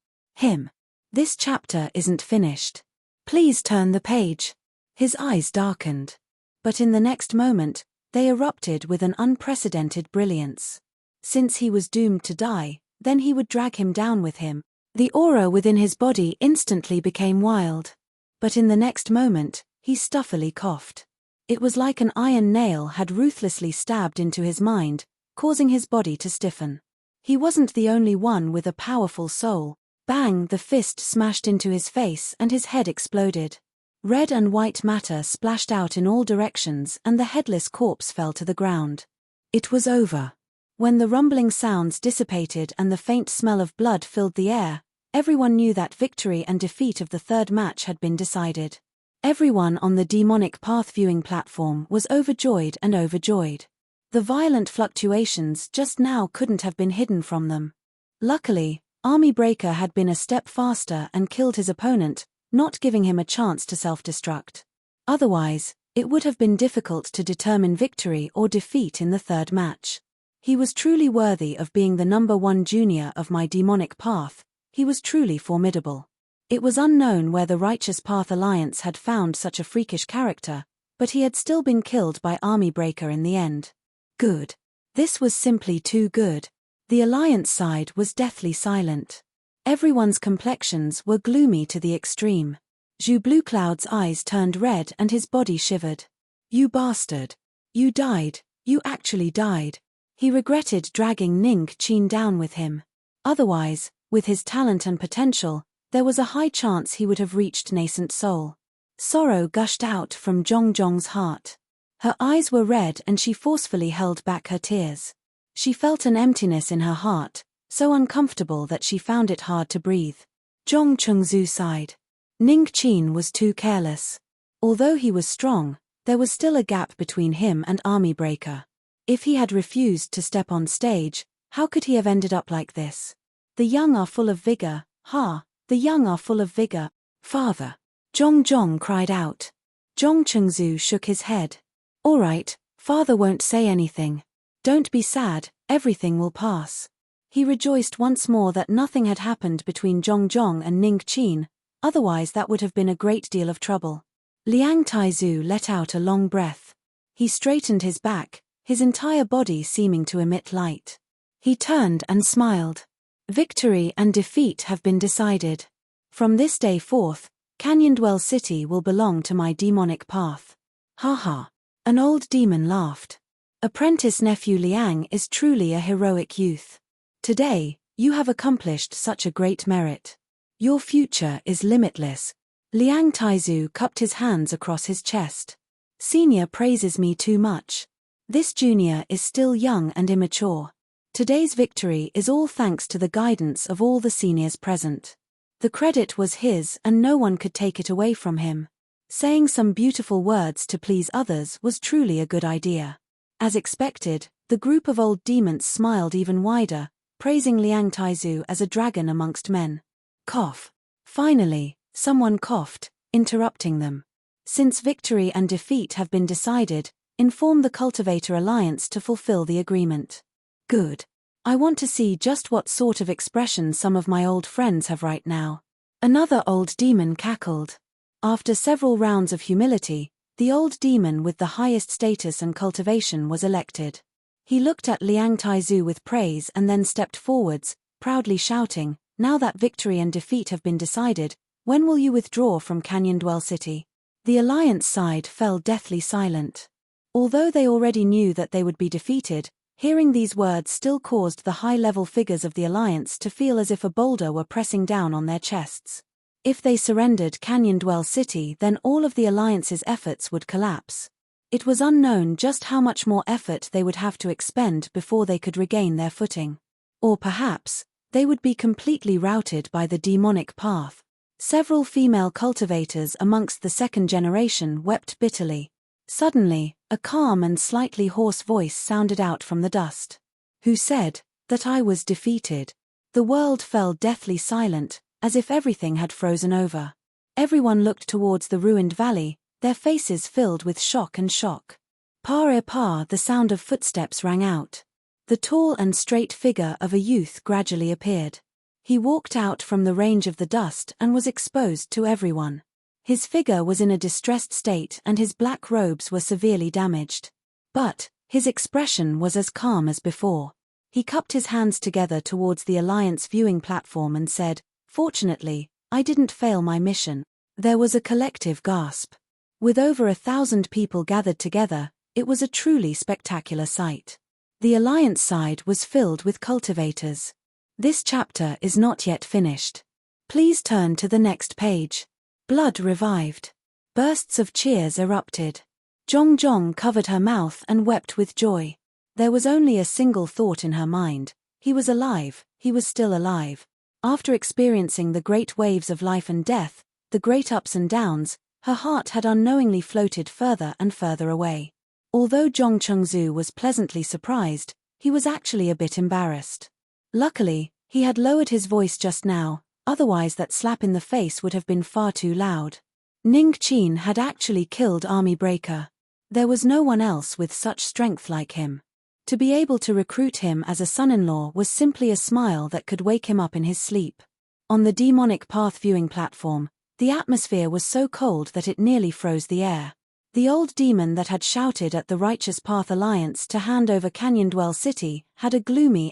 This chapter isn't finished. Please turn the page. His eyes darkened. But in the next moment, they erupted with an unprecedented brilliance. Since he was doomed to die, then he would drag him down with him. The aura within his body instantly became wild. But in the next moment, he stuffily coughed. It was like an iron nail had ruthlessly stabbed into his mind, causing his body to stiffen. He wasn't the only one with a powerful soul. Bang! The fist smashed into his face and his head exploded. Red and white matter splashed out in all directions and the headless corpse fell to the ground. It was over. When the rumbling sounds dissipated and the faint smell of blood filled the air, everyone knew that victory and defeat of the third match had been decided. Everyone on the demonic path viewing platform was overjoyed and overjoyed. The violent fluctuations just now couldn't have been hidden from them. Luckily, Army Breaker had been a step faster and killed his opponent, not giving him a chance to self-destruct. Otherwise, it would have been difficult to determine victory or defeat in the third match. He was truly worthy of being the number 1 junior of my demonic path. He was truly formidable. It was unknown where the Righteous Path Alliance had found such a freakish character, but he had still been killed by Army Breaker in the end. Good. This was simply too good. The Alliance side was deathly silent. Everyone's complexions were gloomy to the extreme. Zhu Bluecloud's eyes turned red and his body shivered. You bastard. You died. You actually died. He regretted dragging Ning Qin down with him. Otherwise, with his talent and potential, there was a high chance he would have reached nascent soul. Sorrow gushed out from Zhongzhong's heart. Her eyes were red and she forcefully held back her tears. She felt an emptiness in her heart, so uncomfortable that she found it hard to breathe. Zhong Chengzu sighed. Ning Qin was too careless. Although he was strong, there was still a gap between him and Army Breaker. If he had refused to step on stage, how could he have ended up like this? The young are full of vigor, the young are full of vigor. Father. Zhong cried out. Zhong Chengzu shook his head. All right, father won't say anything. Don't be sad, everything will pass. He rejoiced once more that nothing had happened between Zhong and Ning Qin, otherwise that would have been a great deal of trouble. Liang Taizu let out a long breath. He straightened his back, his entire body seeming to emit light. He turned and smiled. Victory and defeat have been decided. From this day forth, Canyondwell City will belong to my demonic path. Ha ha. An old demon laughed. Apprentice nephew Liang is truly a heroic youth. Today, you have accomplished such a great merit. Your future is limitless. Liang Taizu cupped his hands across his chest. Senior praises me too much. This junior is still young and immature. Today's victory is all thanks to the guidance of all the seniors present. The credit was his and no one could take it away from him. Saying some beautiful words to please others was truly a good idea. As expected, the group of old demons smiled even wider, praising Liang Taizu as a dragon amongst men. Cough. Finally, someone coughed, interrupting them. Since victory and defeat have been decided, inform the Cultivator Alliance to fulfill the agreement. Good. I want to see just what sort of expression some of my old friends have right now. Another old demon cackled. After several rounds of humility, the old demon with the highest status and cultivation was elected. He looked at Liang Taizu with praise and then stepped forwards, proudly shouting, now that victory and defeat have been decided, when will you withdraw from Canyondwell City? The Alliance side fell deathly silent. Although they already knew that they would be defeated, hearing these words still caused the high-level figures of the Alliance to feel as if a boulder were pressing down on their chests. If they surrendered Canyondwell City, then all of the Alliance's efforts would collapse. It was unknown just how much more effort they would have to expend before they could regain their footing. Or perhaps, they would be completely routed by the demonic path. Several female cultivators amongst the second generation wept bitterly. Suddenly, a calm and slightly hoarse voice sounded out from the dust. Who said that I was defeated? The world fell deathly silent, as if everything had frozen over. Everyone looked towards the ruined valley, their faces filled with shock and shock. Pa, the sound of footsteps rang out. The tall and straight figure of a youth gradually appeared. He walked out from the range of the dust and was exposed to everyone. His figure was in a distressed state and his black robes were severely damaged. But his expression was as calm as before. He cupped his hands together towards the Alliance viewing platform and said, "Fortunately, I didn't fail my mission." There was a collective gasp. With over 1,000 people gathered together, it was a truly spectacular sight. The Alliance side was filled with cultivators. This chapter is not yet finished. Please turn to the next page. Blood revived. Bursts of cheers erupted. Zhong covered her mouth and wept with joy. There was only a single thought in her mind. He was alive, he was still alive. After experiencing the great waves of life and death, the great ups and downs, her heart had unknowingly floated further and further away. Although Zhong Chengzu was pleasantly surprised, he was actually a bit embarrassed. Luckily, he had lowered his voice just now, otherwise that slap in the face would have been far too loud. Ning Qin had actually killed Army Breaker. There was no one else with such strength like him. To be able to recruit him as a son-in-law was simply a smile that could wake him up in his sleep. On the demonic path viewing platform, the atmosphere was so cold that it nearly froze the air. The old demon that had shouted at the Righteous Path Alliance to hand over Canyondwell City had a gloomy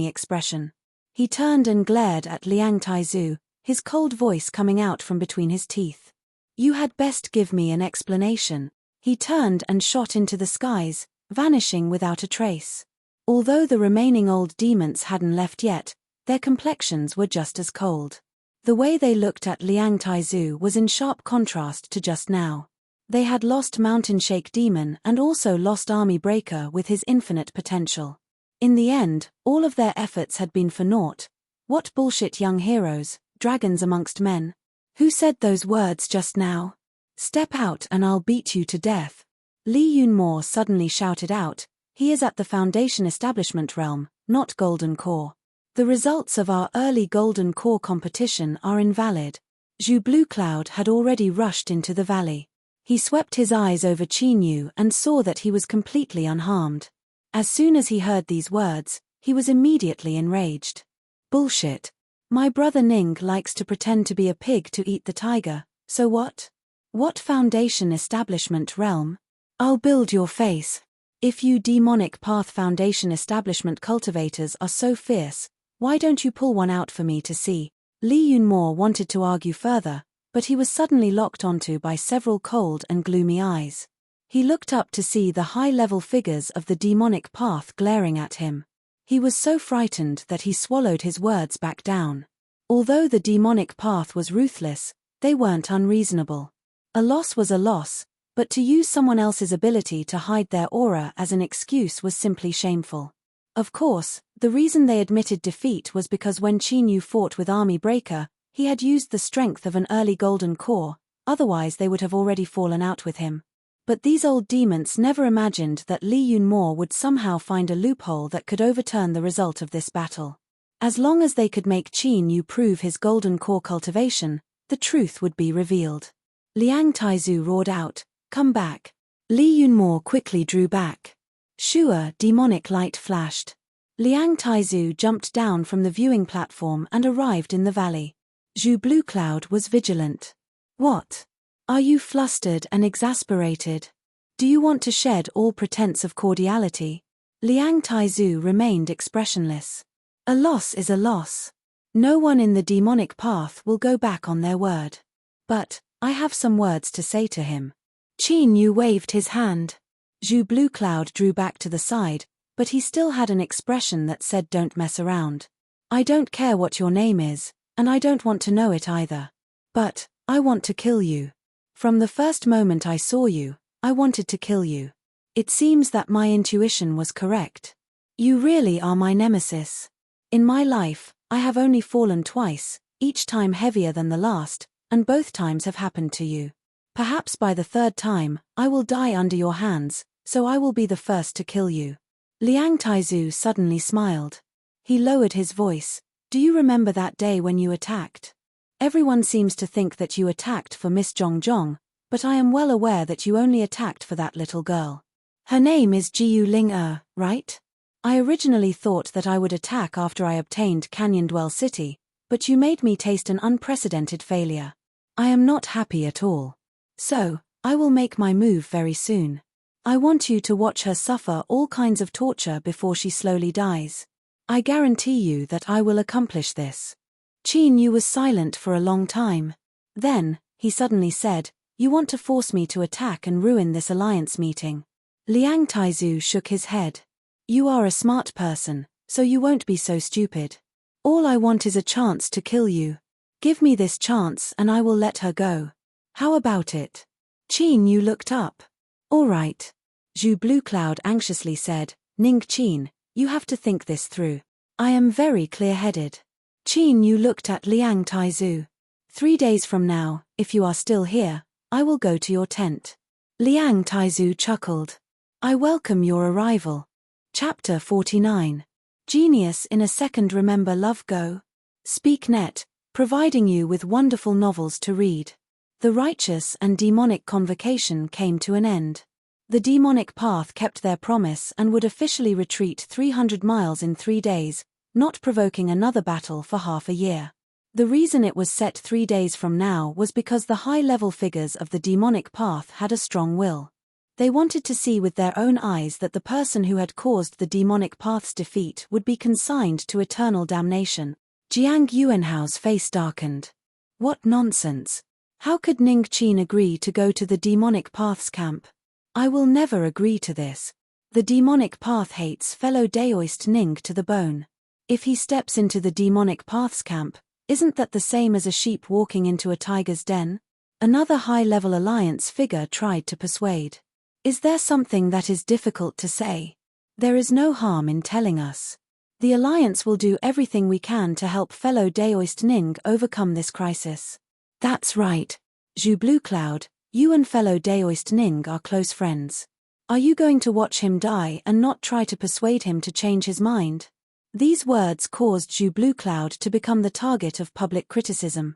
expression. He turned and glared at Liang Taizu, his cold voice coming out from between his teeth. You had best give me an explanation. He turned and shot into the skies, vanishing without a trace. Although the remaining old demons hadn't left yet, their complexions were just as cold. The way they looked at Liang Taizu was in sharp contrast to just now. They had lost Mountain Shake Demon and also lost Army Breaker with his infinite potential. In the end, all of their efforts had been for naught. What bullshit young heroes, dragons amongst men. Who said those words just now? Step out and I'll beat you to death. Li Yunmo suddenly shouted out, he is at the Foundation Establishment realm, not Golden Core. The results of our early Golden Core competition are invalid. Zhu Blue Cloud had already rushed into the valley. He swept his eyes over Qin Yu and saw that he was completely unharmed. As soon as he heard these words, he was immediately enraged. Bullshit. My brother Ning likes to pretend to be a pig to eat the tiger, so what? What Foundation establishment realm? I'll build your face. If you demonic path Foundation establishment cultivators are so fierce, why don't you pull one out for me to see? Li Yunmo wanted to argue further, but he was suddenly locked onto by several cold and gloomy eyes. He looked up to see the high-level figures of the demonic path glaring at him. He was so frightened that he swallowed his words back down. Although the demonic path was ruthless, they weren't unreasonable. A loss was a loss, but to use someone else's ability to hide their aura as an excuse was simply shameful. Of course, the reason they admitted defeat was because when Qin Yu fought with Army Breaker, he had used the strength of an early golden core, otherwise they would have already fallen out with him. But these old demons never imagined that Li Yunmo would somehow find a loophole that could overturn the result of this battle. As long as they could make Qin Yu prove his golden core cultivation, the truth would be revealed. Liang Taizu roared out, "Come back." Li Yunmo quickly drew back. Shua demonic light flashed. Liang Taizu jumped down from the viewing platform and arrived in the valley. Zhu Blue Cloud was vigilant. What? Are you flustered and exasperated? Do you want to shed all pretense of cordiality? Liang Taizu remained expressionless. A loss is a loss. No one in the demonic path will go back on their word. But, I have some words to say to him. Qin Yu waved his hand. Zhu Blue Cloud drew back to the side, but he still had an expression that said don't mess around. I don't care what your name is, and I don't want to know it either. But, I want to kill you. From the first moment I saw you, I wanted to kill you. It seems that my intuition was correct. You really are my nemesis. In my life, I have only fallen twice, each time heavier than the last, and both times have happened to you. Perhaps by the third time, I will die under your hands, so I will be the first to kill you. Liang Taizu suddenly smiled. He lowered his voice. Do you remember that day when you attacked? Everyone seems to think that you attacked for Miss Zhongjong, but I am well aware that you only attacked for that little girl. Her name is Jiu Ling right? I originally thought that I would attack after I obtained Canyon Dwell City, but you made me taste an unprecedented failure. I am not happy at all. So, I will make my move very soon. I want you to watch her suffer all kinds of torture before she slowly dies. I guarantee you that I will accomplish this. Qin Yu was silent for a long time. Then, he suddenly said, You want to force me to attack and ruin this alliance meeting. Liang Taizu shook his head. You are a smart person, so you won't be so stupid. All I want is a chance to kill you. Give me this chance and I will let her go. How about it? Qin Yu looked up. All right. Zhu Blue Cloud anxiously said, Ning Qin, you have to think this through. I am very clear-headed. Qin Yu looked at Liang Taizu. 3 days from now, if you are still here, I will go to your tent. Liang Taizu chuckled. I welcome your arrival. Chapter 49. Genius in a Second. Remember Love Go? SpeakNet, providing you with wonderful novels to read. The righteous and demonic convocation came to an end. The demonic path kept their promise and would officially retreat 300 miles in 3 days, not provoking another battle for half a year. The reason it was set 3 days from now was because the high-level figures of the demonic path had a strong will. They wanted to see with their own eyes that the person who had caused the demonic path's defeat would be consigned to eternal damnation. Jiang Yuanhao's face darkened. What nonsense! How could Ning Qin agree to go to the demonic path's camp? I will never agree to this. The demonic path hates fellow Daoist Ning to the bone. If he steps into the demonic path's camp, isn't that the same as a sheep walking into a tiger's den? Another high-level alliance figure tried to persuade. Is there something that is difficult to say? There is no harm in telling us. The alliance will do everything we can to help fellow Daoist Ning overcome this crisis. That's right. Zhu Blue Cloud, you and fellow Daoist Ning are close friends. Are you going to watch him die and not try to persuade him to change his mind? These words caused Zhu Blue Cloud to become the target of public criticism.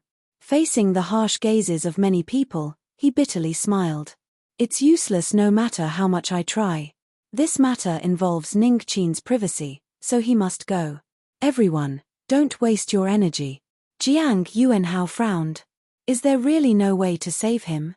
Facing the harsh gazes of many people, he bitterly smiled. It's useless no matter how much I try. This matter involves Ning Qin's privacy, so he must go. Everyone, don't waste your energy. Jiang Yuanhao frowned. Is there really no way to save him?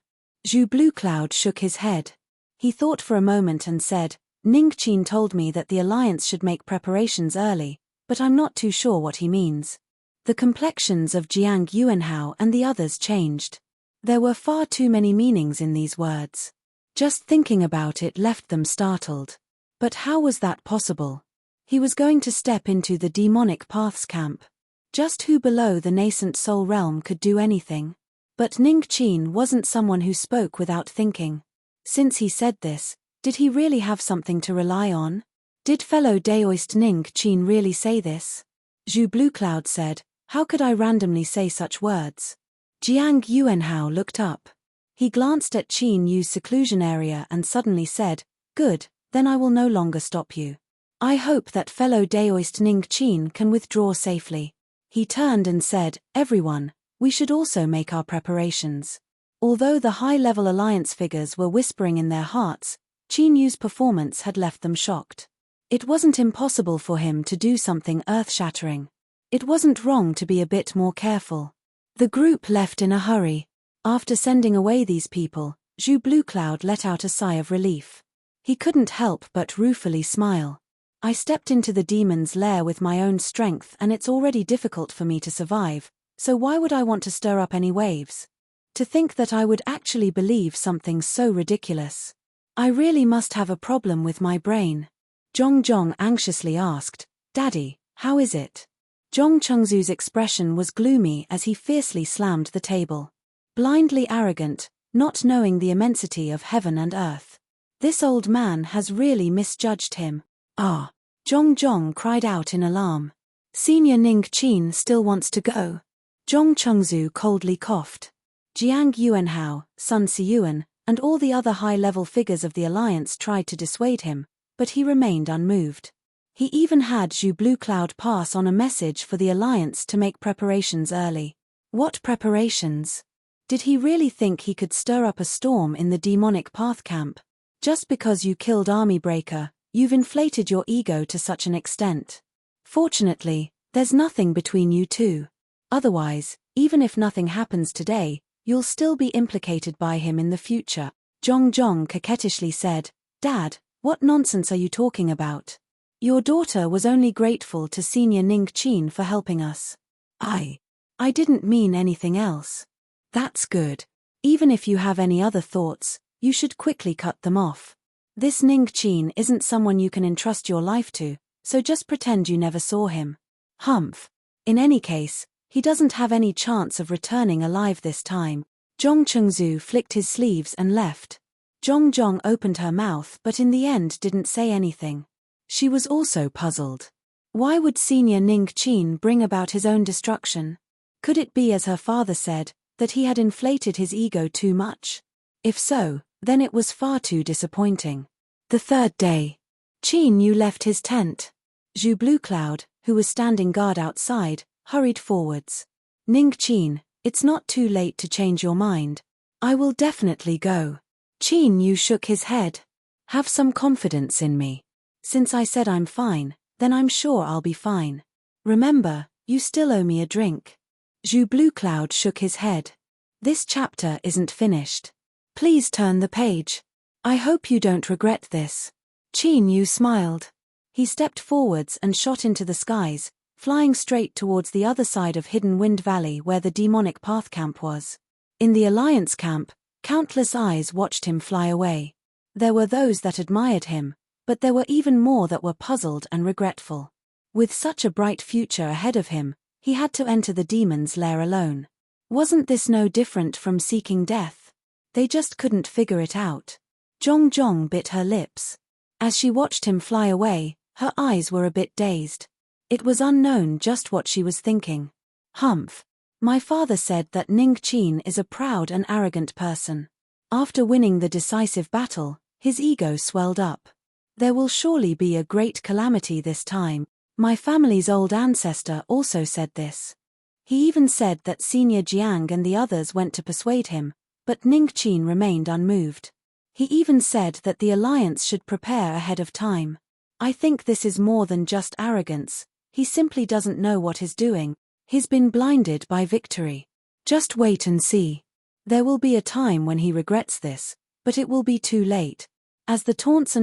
Zhu Bluecloud shook his head. He thought for a moment and said, Ning Qin told me that the alliance should make preparations early, but I'm not too sure what he means. The complexions of Jiang Yuanhao and the others changed. There were far too many meanings in these words. Just thinking about it left them startled. But how was that possible? He was going to step into the demonic paths camp. Just who below the nascent soul realm could do anything? But Ning Qin wasn't someone who spoke without thinking. Since he said this, did he really have something to rely on? Did fellow Daoist Ning Qin really say this? Zhu Bluecloud said, how could I randomly say such words? Jiang Yuanhao looked up. He glanced at Qin Yu's seclusion area and suddenly said, good, then I will no longer stop you. I hope that fellow Daoist Ning Qin can withdraw safely. He turned and said, everyone, we should also make our preparations. Although the high-level alliance figures were whispering in their hearts, Qin Yu's performance had left them shocked. It wasn't impossible for him to do something earth-shattering. It wasn't wrong to be a bit more careful. The group left in a hurry. After sending away these people, Zhu Bluecloud let out a sigh of relief. He couldn't help but ruefully smile. I stepped into the demon's lair with my own strength and it's already difficult for me to survive, so why would I want to stir up any waves? To think that I would actually believe something so ridiculous. I really must have a problem with my brain. Zhong anxiously asked, Daddy, how is it? Zhong Chengzu's expression was gloomy as he fiercely slammed the table. Blindly arrogant, not knowing the immensity of heaven and earth. This old man has really misjudged him. Ah! Zhong cried out in alarm. Senior Ning Qin still wants to go. Zhong Chengzu coldly coughed. Jiang Yuanhao, Sun Siyuan, and all the other high-level figures of the alliance tried to dissuade him, but he remained unmoved. He even had Zhu Bluecloud pass on a message for the alliance to make preparations early. What preparations? Did he really think he could stir up a storm in the demonic path camp? Just because you killed Army Breaker, you've inflated your ego to such an extent. Fortunately, there's nothing between you two. Otherwise, even if nothing happens today, you'll still be implicated by him in the future. Zhong coquettishly said, Dad, what nonsense are you talking about? Your daughter was only grateful to Senior Ning Qin for helping us. I didn't mean anything else. That's good. Even if you have any other thoughts, you should quickly cut them off. This Ning Qin isn't someone you can entrust your life to, so just pretend you never saw him. Humph. In any case, he doesn't have any chance of returning alive this time. Zhong Chengzu flicked his sleeves and left. Zhong opened her mouth but in the end didn't say anything. She was also puzzled. Why would Senior Ning Qin bring about his own destruction? Could it be, as her father said, that he had inflated his ego too much? If so, then it was far too disappointing. The third day. Qin Yu left his tent. Zhu Bluecloud, who was standing guard outside, hurried forwards. Ning Qin, it's not too late to change your mind. I will definitely go. Qin Yu shook his head. Have some confidence in me. Since I said I'm fine, then I'm sure I'll be fine. Remember, you still owe me a drink. Zhu Bluecloud shook his head. This chapter isn't finished. Please turn the page. I hope you don't regret this. Qin Yu smiled. He stepped forwards and shot into the skies, flying straight towards the other side of Hidden Wind Valley where the demonic path camp was. In the Alliance camp, countless eyes watched him fly away. There were those that admired him, but there were even more that were puzzled and regretful. With such a bright future ahead of him, he had to enter the demon's lair alone. Wasn't this no different from seeking death? They just couldn't figure it out. Zhong bit her lips. As she watched him fly away, her eyes were a bit dazed. It was unknown just what she was thinking. Humph. My father said that Ning Qin is a proud and arrogant person. After winning the decisive battle, his ego swelled up. There will surely be a great calamity this time. My family's old ancestor also said this. He even said that Senior Jiang and the others went to persuade him, but Ning Qin remained unmoved. He even said that the alliance should prepare ahead of time. I think this is more than just arrogance, he simply doesn't know what he's doing. He's been blinded by victory. Just wait and see. There will be a time when he regrets this, but it will be too late. As the taunts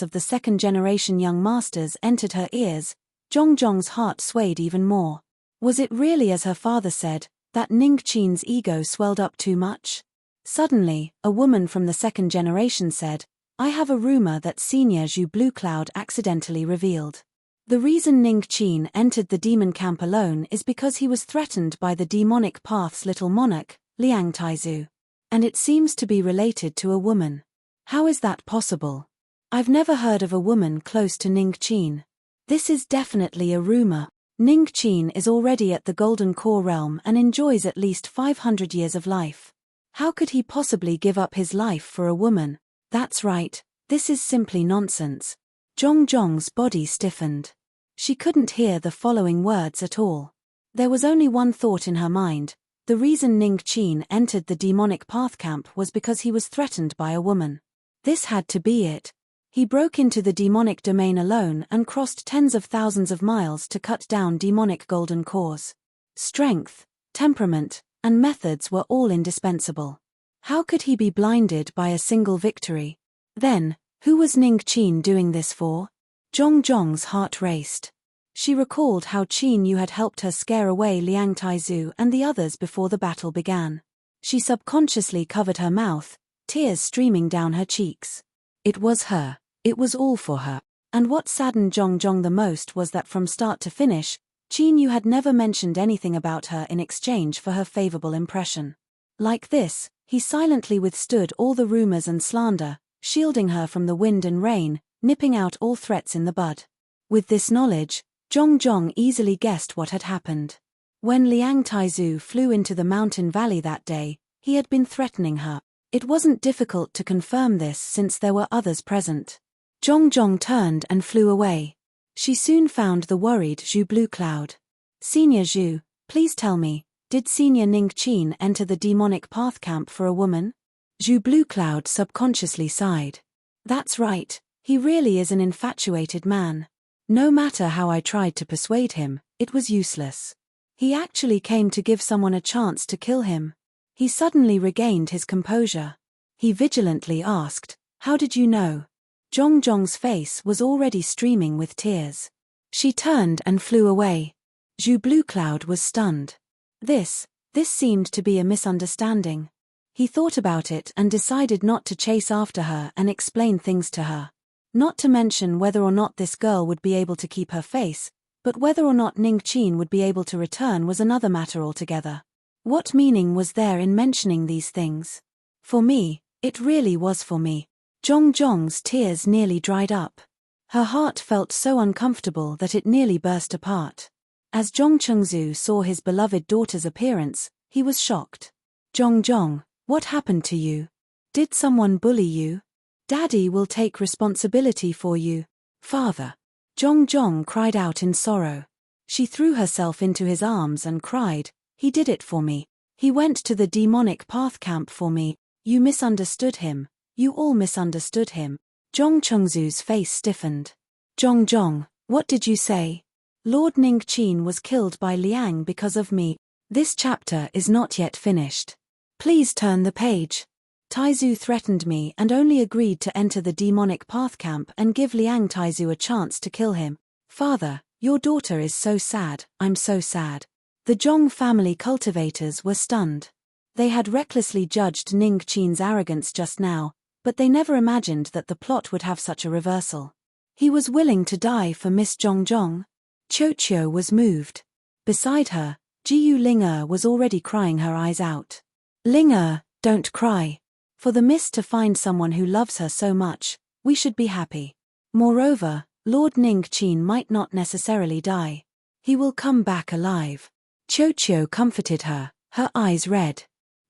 of the second-generation young masters entered her ears, Zhongzhong's heart swayed even more. Was it really as her father said, that Ning Qin's ego swelled up too much? Suddenly, a woman from the second generation said, I have a rumor that Senior Zhu Bluecloud accidentally revealed. The reason Ning Qin entered the demon camp alone is because he was threatened by the demonic path's little monarch, Liang Taizu. And it seems to be related to a woman. How is that possible? I've never heard of a woman close to Ning Qin. This is definitely a rumor. Ning Qin is already at the Golden Core realm and enjoys at least 500 years of life. How could he possibly give up his life for a woman? That's right, this is simply nonsense. Zhongzhong's body stiffened. She couldn't hear the following words at all. There was only one thought in her mind. The reason Ning Qin entered the demonic path camp was because he was threatened by a woman. This had to be it. He broke into the demonic domain alone and crossed tens of thousands of miles to cut down demonic golden cores. Strength, temperament, and methods were all indispensable. How could he be blinded by a single victory? Then, who was Ning Qin doing this for? Zhongzhong's heart raced. She recalled how Qin Yu had helped her scare away Liang Taizu and the others before the battle began. She subconsciously covered her mouth, tears streaming down her cheeks. It was her. It was all for her. And what saddened Zhongzhong the most was that from start to finish, Qin Yu had never mentioned anything about her in exchange for her favorable impression. Like this, he silently withstood all the rumors and slander, shielding her from the wind and rain, nipping out all threats in the bud. With this knowledge, Zhongzhong easily guessed what had happened. When Liang Taizu flew into the mountain valley that day, he had been threatening her. It wasn't difficult to confirm this since there were others present. Zhongzhong turned and flew away. She soon found the worried Zhu Bluecloud. Senior Zhu, please tell me, did Senior Ning Qin enter the demonic path camp for a woman? Zhu Bluecloud subconsciously sighed. That's right, he really is an infatuated man. No matter how I tried to persuade him, it was useless. He actually came to give someone a chance to kill him. He suddenly regained his composure. He vigilantly asked, how did you know? Zhongzhong's face was already streaming with tears. She turned and flew away. Zhu Bluecloud was stunned. This seemed to be a misunderstanding. He thought about it and decided not to chase after her and explain things to her. Not to mention whether or not this girl would be able to keep her face, but whether or not Ning Qin would be able to return was another matter altogether. What meaning was there in mentioning these things? For me, it really was for me. Zhongzhong's tears nearly dried up. Her heart felt so uncomfortable that it nearly burst apart. As Zhong Chengzu saw his beloved daughter's appearance, he was shocked. Zhongzhong, what happened to you? Did someone bully you? Daddy will take responsibility for you. Father. Zhongzhong cried out in sorrow. She threw herself into his arms and cried, he did it for me. He went to the demonic path camp for me. You misunderstood him. You all misunderstood him. Zhong Chengzu's face stiffened. Zhongzhong, what did you say? Lord Ning Qin was killed by Liang because of me. This chapter is not yet finished. Please turn the page. Taizu threatened me and only agreed to enter the demonic path camp and give Liang Taizu a chance to kill him. Father, your daughter is so sad, I'm so sad. The Zhong family cultivators were stunned. They had recklessly judged Ning Qin's arrogance just now, but they never imagined that the plot would have such a reversal. He was willing to die for Miss Zhongzhong. Qiuqiu was moved. Beside her, Jiyu Ling'er was already crying her eyes out. Ling'er, don't cry. For the Miss to find someone who loves her so much, we should be happy. Moreover, Lord Ning Qin might not necessarily die. He will come back alive. Qiuqiu comforted her, her eyes red.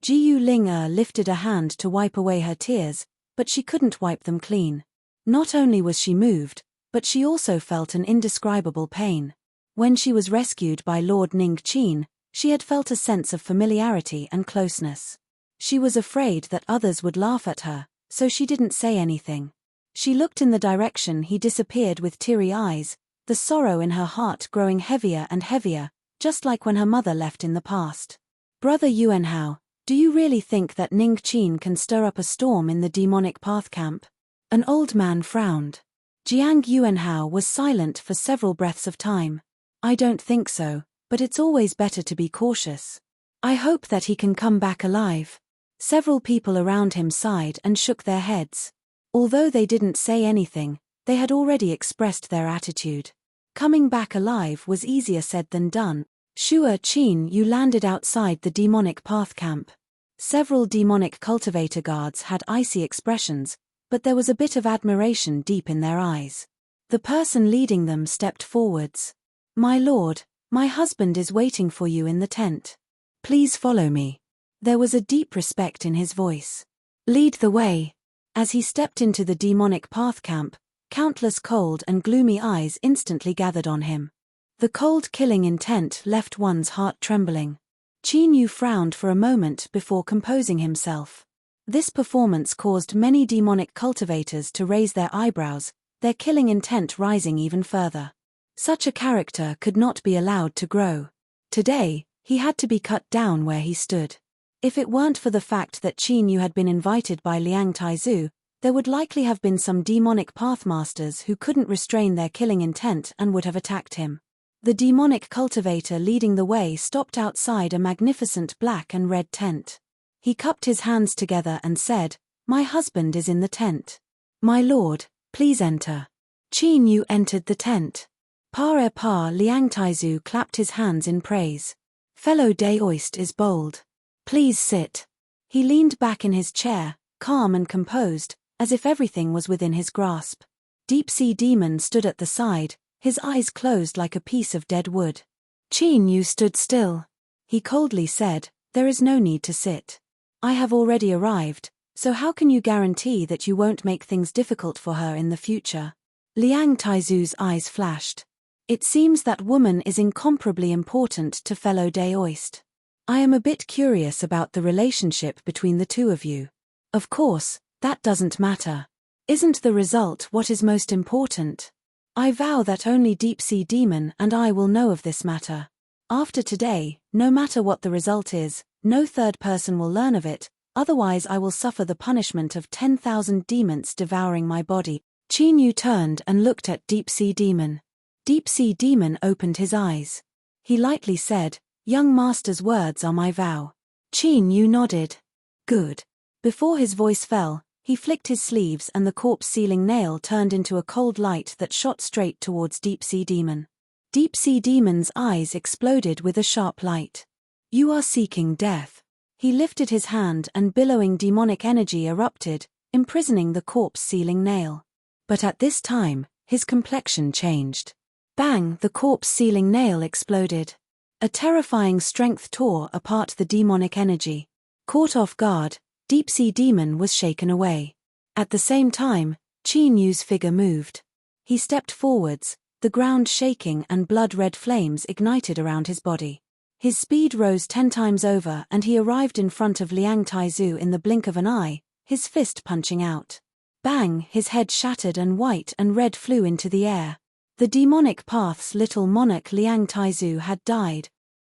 Jiyu Ling'er lifted a hand to wipe away her tears, but she couldn't wipe them clean. Not only was she moved, but she also felt an indescribable pain. When she was rescued by Lord Ning Qin, She had felt a sense of familiarity and closeness. She was afraid that others would laugh at her, so she didn't say anything. She looked in the direction he disappeared with teary eyes, the sorrow in her heart growing heavier and heavier, just like when her mother left in the past. Brother Yuanhao, do you really think that Ning Qin can stir up a storm in the demonic path camp? An old man frowned. Jiang Yuanhao was silent for several breaths of time. I don't think so, but it's always better to be cautious. I hope that he can come back alive. Several people around him sighed and shook their heads. Although they didn't say anything, they had already expressed their attitude. Coming back alive was easier said than done. Shua Qin, you landed outside the demonic path camp. Several demonic cultivator guards had icy expressions, but there was a bit of admiration deep in their eyes. The person leading them stepped forwards. My lord, my husband is waiting for you in the tent. Please follow me. There was a deep respect in his voice. Lead the way. As he stepped into the demonic path camp, countless cold and gloomy eyes instantly gathered on him. The cold killing intent left one's heart trembling. Qin Yu frowned for a moment before composing himself. This performance caused many demonic cultivators to raise their eyebrows, their killing intent rising even further. Such a character could not be allowed to grow. Today, he had to be cut down where he stood. If it weren't for the fact that Qin Yu had been invited by Liang Taizu, there would likely have been some demonic pathmasters who couldn't restrain their killing intent and would have attacked him. The demonic cultivator leading the way stopped outside a magnificent black and red tent. He cupped his hands together and said, My husband is in the tent. My lord, please enter. Qin Yu entered the tent. Pa Liang Taizu clapped his hands in praise. Fellow Daoist is bold. Please sit. He leaned back in his chair, calm and composed, as if everything was within his grasp. Deep Sea Demon stood at the side, his eyes closed like a piece of dead wood. Qin Yu stood still. He coldly said, There is no need to sit. I have already arrived, so how can you guarantee that you won't make things difficult for her in the future? Liang Taizu's eyes flashed. It seems that woman is incomparably important to fellow Daoist. I am a bit curious about the relationship between the two of you. Of course, that doesn't matter. Isn't the result what is most important? I vow that only Deep Sea Demon and I will know of this matter. After today, no matter what the result is, no third person will learn of it, otherwise I will suffer the punishment of 10,000 demons devouring my body. Qin Yu turned and looked at Deep Sea Demon. Deep Sea Demon opened his eyes. He lightly said, Young master's words are my vow. Qin Yu nodded. Good. Before his voice fell, he flicked his sleeves and the corpse sealing nail turned into a cold light that shot straight towards Deep Sea Demon. Deep Sea Demon's eyes exploded with a sharp light. You are seeking death. He lifted his hand and billowing demonic energy erupted, imprisoning the corpse sealing nail. But at this time, his complexion changed. Bang! The corpse sealing nail exploded. A terrifying strength tore apart the demonic energy. Caught off guard, Deep Sea Demon was shaken away. At the same time, Qin Yu's figure moved. He stepped forwards, the ground shaking and blood-red flames ignited around his body. His speed rose 10 times over and he arrived in front of Liang Taizu in the blink of an eye, his fist punching out. Bang! His head shattered and white and red flew into the air. The demonic path's little monarch Liang Taizu had died.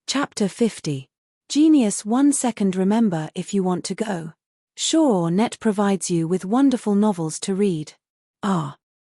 Chapter 50. Genius 1 second. Remember if you want to go. Sure, Net provides you with wonderful novels to read.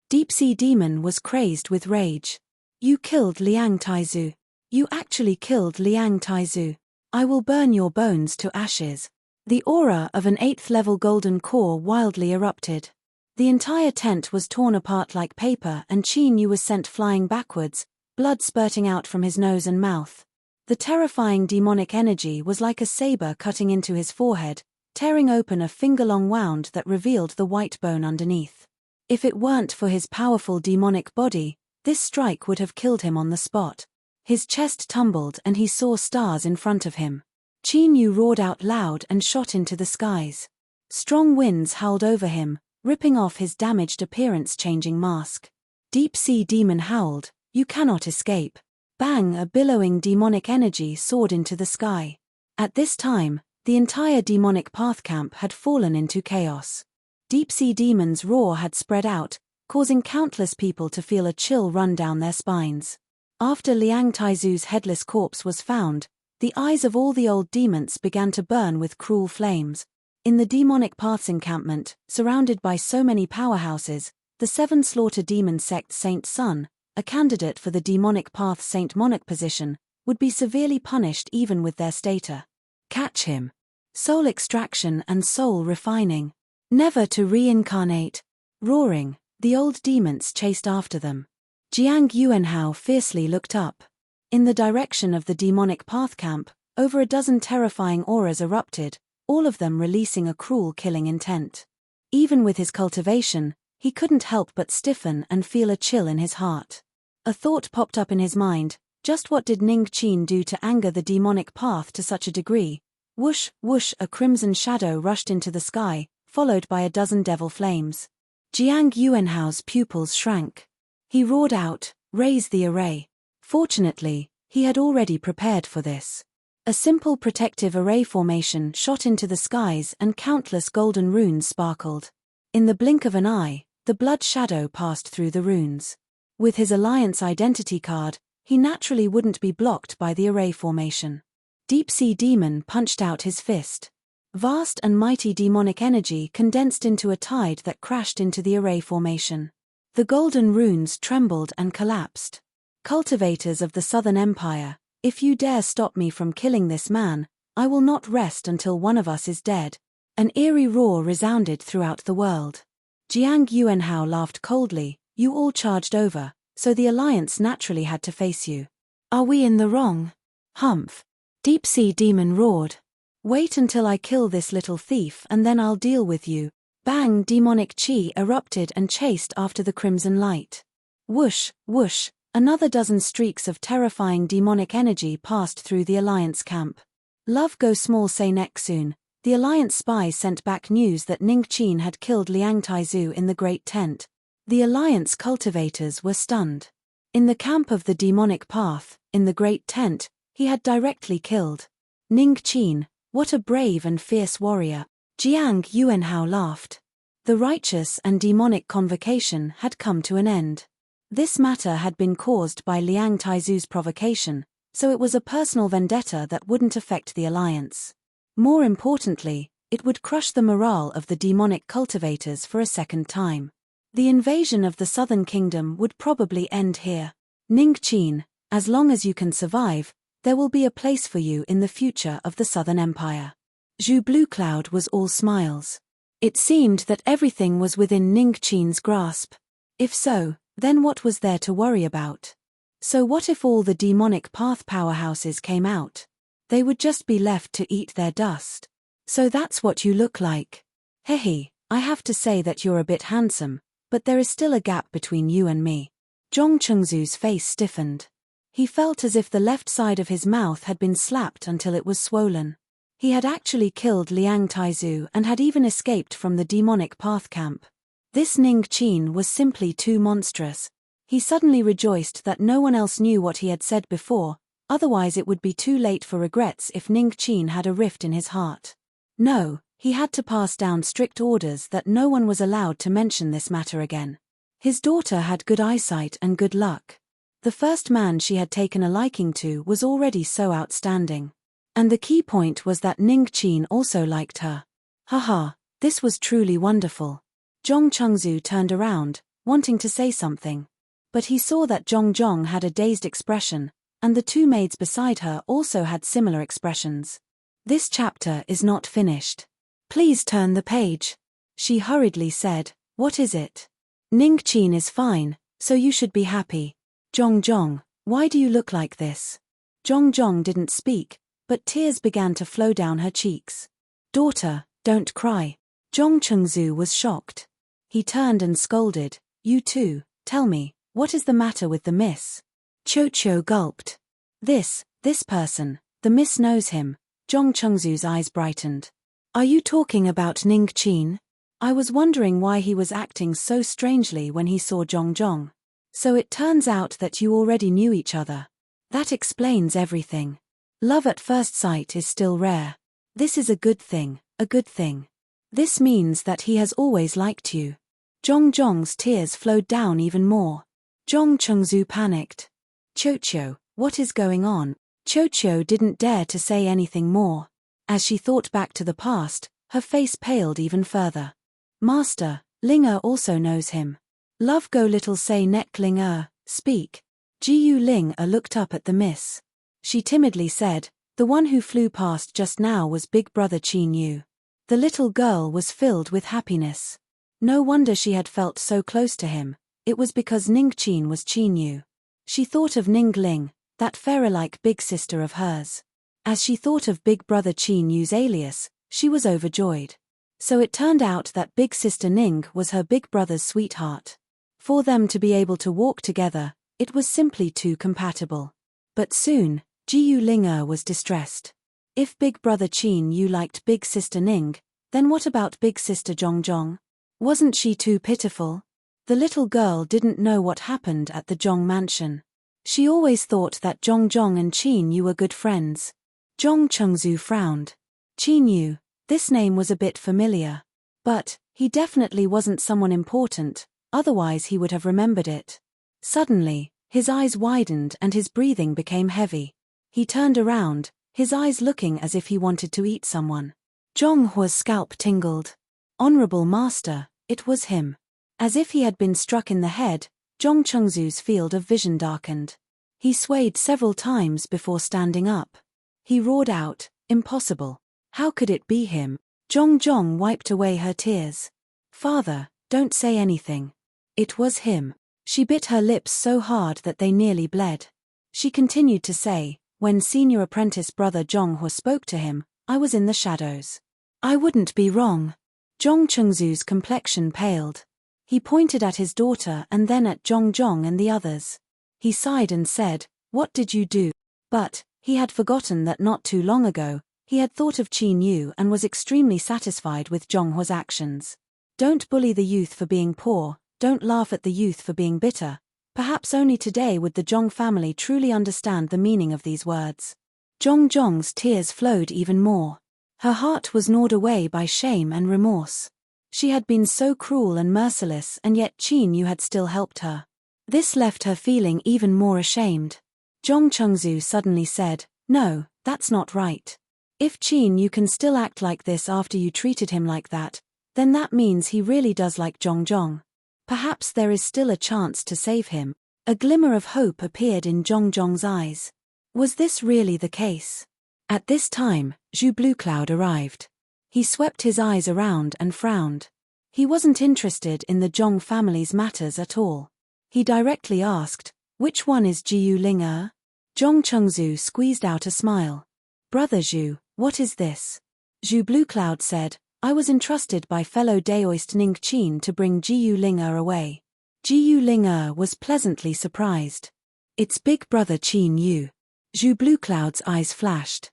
Deep Sea Demon was crazed with rage. You killed Liang Taizu. You actually killed Liang Taizu. I will burn your bones to ashes. The aura of an 8th level golden core wildly erupted. The entire tent was torn apart like paper and Qin Yu was sent flying backwards, blood spurting out from his nose and mouth. The terrifying demonic energy was like a saber cutting into his forehead, tearing open a finger-long wound that revealed the white bone underneath. If it weren't for his powerful demonic body, this strike would have killed him on the spot. His chest tumbled and he saw stars in front of him. Qin Yu roared out loud and shot into the skies. Strong winds howled over him, ripping off his damaged appearance-changing mask. Deep Sea Demon howled, You cannot escape. Bang! A billowing demonic energy soared into the sky. At this time, the entire demonic path camp had fallen into chaos. Deep-sea demons' roar had spread out, causing countless people to feel a chill run down their spines. After Liang Taizu's headless corpse was found, the eyes of all the old demons began to burn with cruel flames. In the demonic path's encampment, surrounded by so many powerhouses, the 7 slaughter demon sect Saint Sun, a candidate for the demonic path Saint Monarch position, would be severely punished even with their stature. Catch him. Soul extraction and soul refining. Never to reincarnate. Roaring, the old demons chased after them. Jiang Yuanhao fiercely looked up. In the direction of the demonic path camp, over a dozen terrifying auras erupted, all of them releasing a cruel killing intent. Even with his cultivation, he couldn't help but stiffen and feel a chill in his heart. A thought popped up in his mind: just what did Ning Qin do to anger the demonic path to such a degree? Whoosh, whoosh, a crimson shadow rushed into the sky, followed by a dozen devil flames. Jiang Yuanhao's pupils shrank. He roared out, "Raise the array." Fortunately, he had already prepared for this. A simple protective array formation shot into the skies and countless golden runes sparkled. In the blink of an eye, the blood shadow passed through the runes. With his alliance identity card, he naturally wouldn't be blocked by the array formation. Deep-sea demon punched out his fist. Vast and mighty demonic energy condensed into a tide that crashed into the array formation. The golden runes trembled and collapsed. Cultivators of the Southern Empire, if you dare stop me from killing this man, I will not rest until one of us is dead. An eerie roar resounded throughout the world. Jiang Yuanhao laughed coldly. You all charged over, so the alliance naturally had to face you. Are we in the wrong? Humph. Deep-sea demon roared. Wait until I kill this little thief and then I'll deal with you. Bang! Demonic chi erupted and chased after the crimson light. Whoosh, whoosh, another dozen streaks of terrifying demonic energy passed through the alliance camp. Love go small say next soon. The alliance spies sent back news that Ning Qin had killed Liang Taizu in the Great Tent. The alliance cultivators were stunned. In the camp of the demonic path, in the Great Tent, he had directly killed Ning Qin. What a brave and fierce warrior. Jiang Yuanhao laughed. The righteous and demonic convocation had come to an end. This matter had been caused by Liang Taizu's provocation, so it was a personal vendetta that wouldn't affect the alliance. More importantly, it would crush the morale of the demonic cultivators for a second time. The invasion of the Southern Kingdom would probably end here. Ning Qin, as long as you can survive, there will be a place for you in the future of the Southern Empire. Zhu Bluecloud was all smiles. It seemed that everything was within Ning Qin's grasp. If so, then what was there to worry about? So what if all the demonic path powerhouses came out? They would just be left to eat their dust. So that's what you look like. Hehe, I have to say that you're a bit handsome, but there is still a gap between you and me. Zhong Chengzu's face stiffened. He felt as if the left side of his mouth had been slapped until it was swollen. He had actually killed Liang Taizu and had even escaped from the demonic path camp. This Ning Qin was simply too monstrous. He suddenly rejoiced that no one else knew what he had said before, otherwise it would be too late for regrets if Ning Qin had a rift in his heart. No, he had to pass down strict orders that no one was allowed to mention this matter again. His daughter had good eyesight and good luck. The first man she had taken a liking to was already so outstanding. And the key point was that Ning Qin also liked her. Haha, this was truly wonderful. Zhong Chengzu turned around, wanting to say something. But he saw that Zhong had a dazed expression, and the 2 maids beside her also had similar expressions. This chapter is not finished. Please turn the page. She hurriedly said, what is it? Ning Qin is fine, so you should be happy. Zhong, why do you look like this? Zhong didn't speak, but tears began to flow down her cheeks. Daughter, don't cry. Zhong Chengzu was shocked. He turned and scolded, you too, tell me, what is the matter with the miss? Cho gulped. This person, the miss knows him. Zhong Chengzu's eyes brightened. Are you talking about Ning Qin? I was wondering why he was acting so strangely when he saw Zhong. So it turns out that you already knew each other. That explains everything. Love at first sight is still rare. This is a good thing, a good thing. This means that he has always liked you. Zhongzhong's tears flowed down even more. Zhong Chengzu panicked. Qiuqiu, what is going on? Qiuqiu didn't dare to say anything more. As she thought back to the past, her face paled even further. Master, Ling also knows him. Love go little say neck Ling speak. Jiu Ling looked up at the miss. She timidly said, the one who flew past just now was big brother Qin Yu. The little girl was filled with happiness. No wonder she had felt so close to him, it was because Ning Qin was Qin Yu. She thought of Ning Ling, that fairy-like big sister of hers. As she thought of big brother Qin Yu's alias, she was overjoyed. So it turned out that big sister Ning was her big brother's sweetheart. For them to be able to walk together, it was simply too compatible. But soon, Jiu Ling was distressed. If big brother Qin Yu liked big sister Ning, then what about big sister Zhongzhong? Wasn't she too pitiful? The little girl didn't know what happened at the Zhong mansion. She always thought that Zhongzhong and Qin Yu were good friends. Zhong Chengzu frowned. Qin Yu, this name was a bit familiar. But, he definitely wasn't someone important, otherwise he would have remembered it. Suddenly, his eyes widened and his breathing became heavy. He turned around, his eyes looking as if he wanted to eat someone. Zhong Hua's scalp tingled. Honorable Master, it was him. As if he had been struck in the head, Zhong Chengzu's field of vision darkened. He swayed several times before standing up. He roared out, impossible. How could it be him? Zhongzhong wiped away her tears. Father, don't say anything. It was him. She bit her lips so hard that they nearly bled. She continued to say, when senior apprentice brother Zhong Hua spoke to him, I was in the shadows. I wouldn't be wrong. Zhong Chengzu's complexion paled. He pointed at his daughter and then at Zhongzhong and the others. He sighed and said, what did you do? But, he had forgotten that not too long ago, he had thought of Qin Yu and was extremely satisfied with Zhong Hua's actions. Don't bully the youth for being poor, don't laugh at the youth for being bitter. Perhaps only today would the Zhong family truly understand the meaning of these words. Zhongzhong's tears flowed even more. Her heart was gnawed away by shame and remorse. She had been so cruel and merciless and yet Qin Yu had still helped her. This left her feeling even more ashamed. Zhong Chengzu suddenly said, no, that's not right. If Qin Yu can still act like this after you treated him like that, then that means he really does like Zhongzhong. Perhaps there is still a chance to save him. A glimmer of hope appeared in Zhongzhong's eyes. Was this really the case? At this time, Zhu Bluecloud arrived. He swept his eyes around and frowned. He wasn't interested in the Zhong family's matters at all. He directly asked, which one is Jiu Ling? Zhong Chengzu squeezed out a smile. Brother Zhu, what is this? Zhu Bluecloud said, I was entrusted by fellow Daoist Ning Qin to bring Jiu Ling away. Jiu Ling was pleasantly surprised. It's big brother Qin Yu. Zhu Bluecloud's eyes flashed.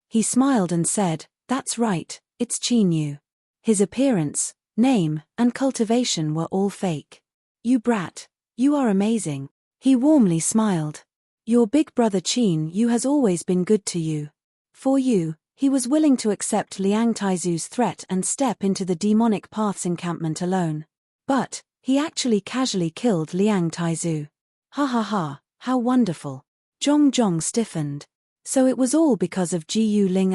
He smiled and said, that's right, it's Qin Yu. His appearance, name, and cultivation were all fake. You brat, you are amazing. He warmly smiled. Your big brother Qin Yu has always been good to you. For you, he was willing to accept Liang Taizu's threat and step into the demonic path's encampment alone. But, he actually casually killed Liang Taizu. Ha ha ha, how wonderful. Zhongzhong stiffened. So it was all because of Jiu Ling.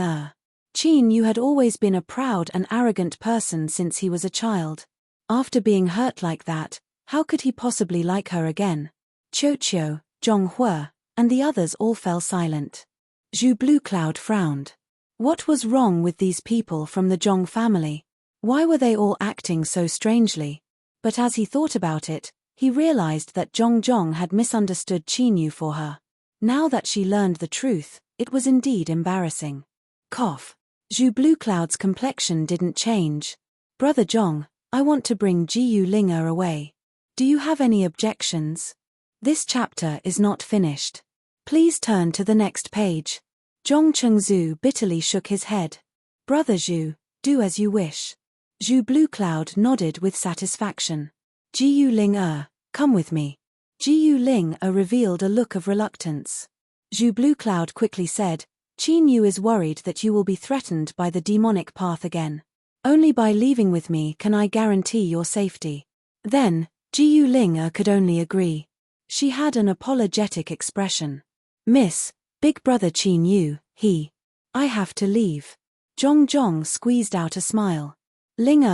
Qin Yu had always been a proud and arrogant person since he was a child. After being hurt like that, how could he possibly like her again? Qiuqiu, Zhong Hua, and the others all fell silent. Zhu Bluecloud frowned. What was wrong with these people from the Zhong family? Why were they all acting so strangely? But as he thought about it, he realized that Zhongzhong had misunderstood Qin Yu for her. Now that she learned the truth, it was indeed embarrassing. Cough. Zhu Bluecloud's complexion didn't change. Brother Zhong, I want to bring Jiu Ling away. Do you have any objections? This chapter is not finished. Please turn to the next page. Zhong Chengzu bitterly shook his head. Brother Zhu, do as you wish. Zhu Bluecloud nodded with satisfaction. Jiu Ling come with me. Jiu Ling revealed a look of reluctance. Zhu Bluecloud quickly said, Qin Yu is worried that you will be threatened by the demonic path again. Only by leaving with me can I guarantee your safety. Then, Jiu Ling could only agree. She had an apologetic expression. Miss, Big Brother Qin Yu, I have to leave. Zhong squeezed out a smile. Ling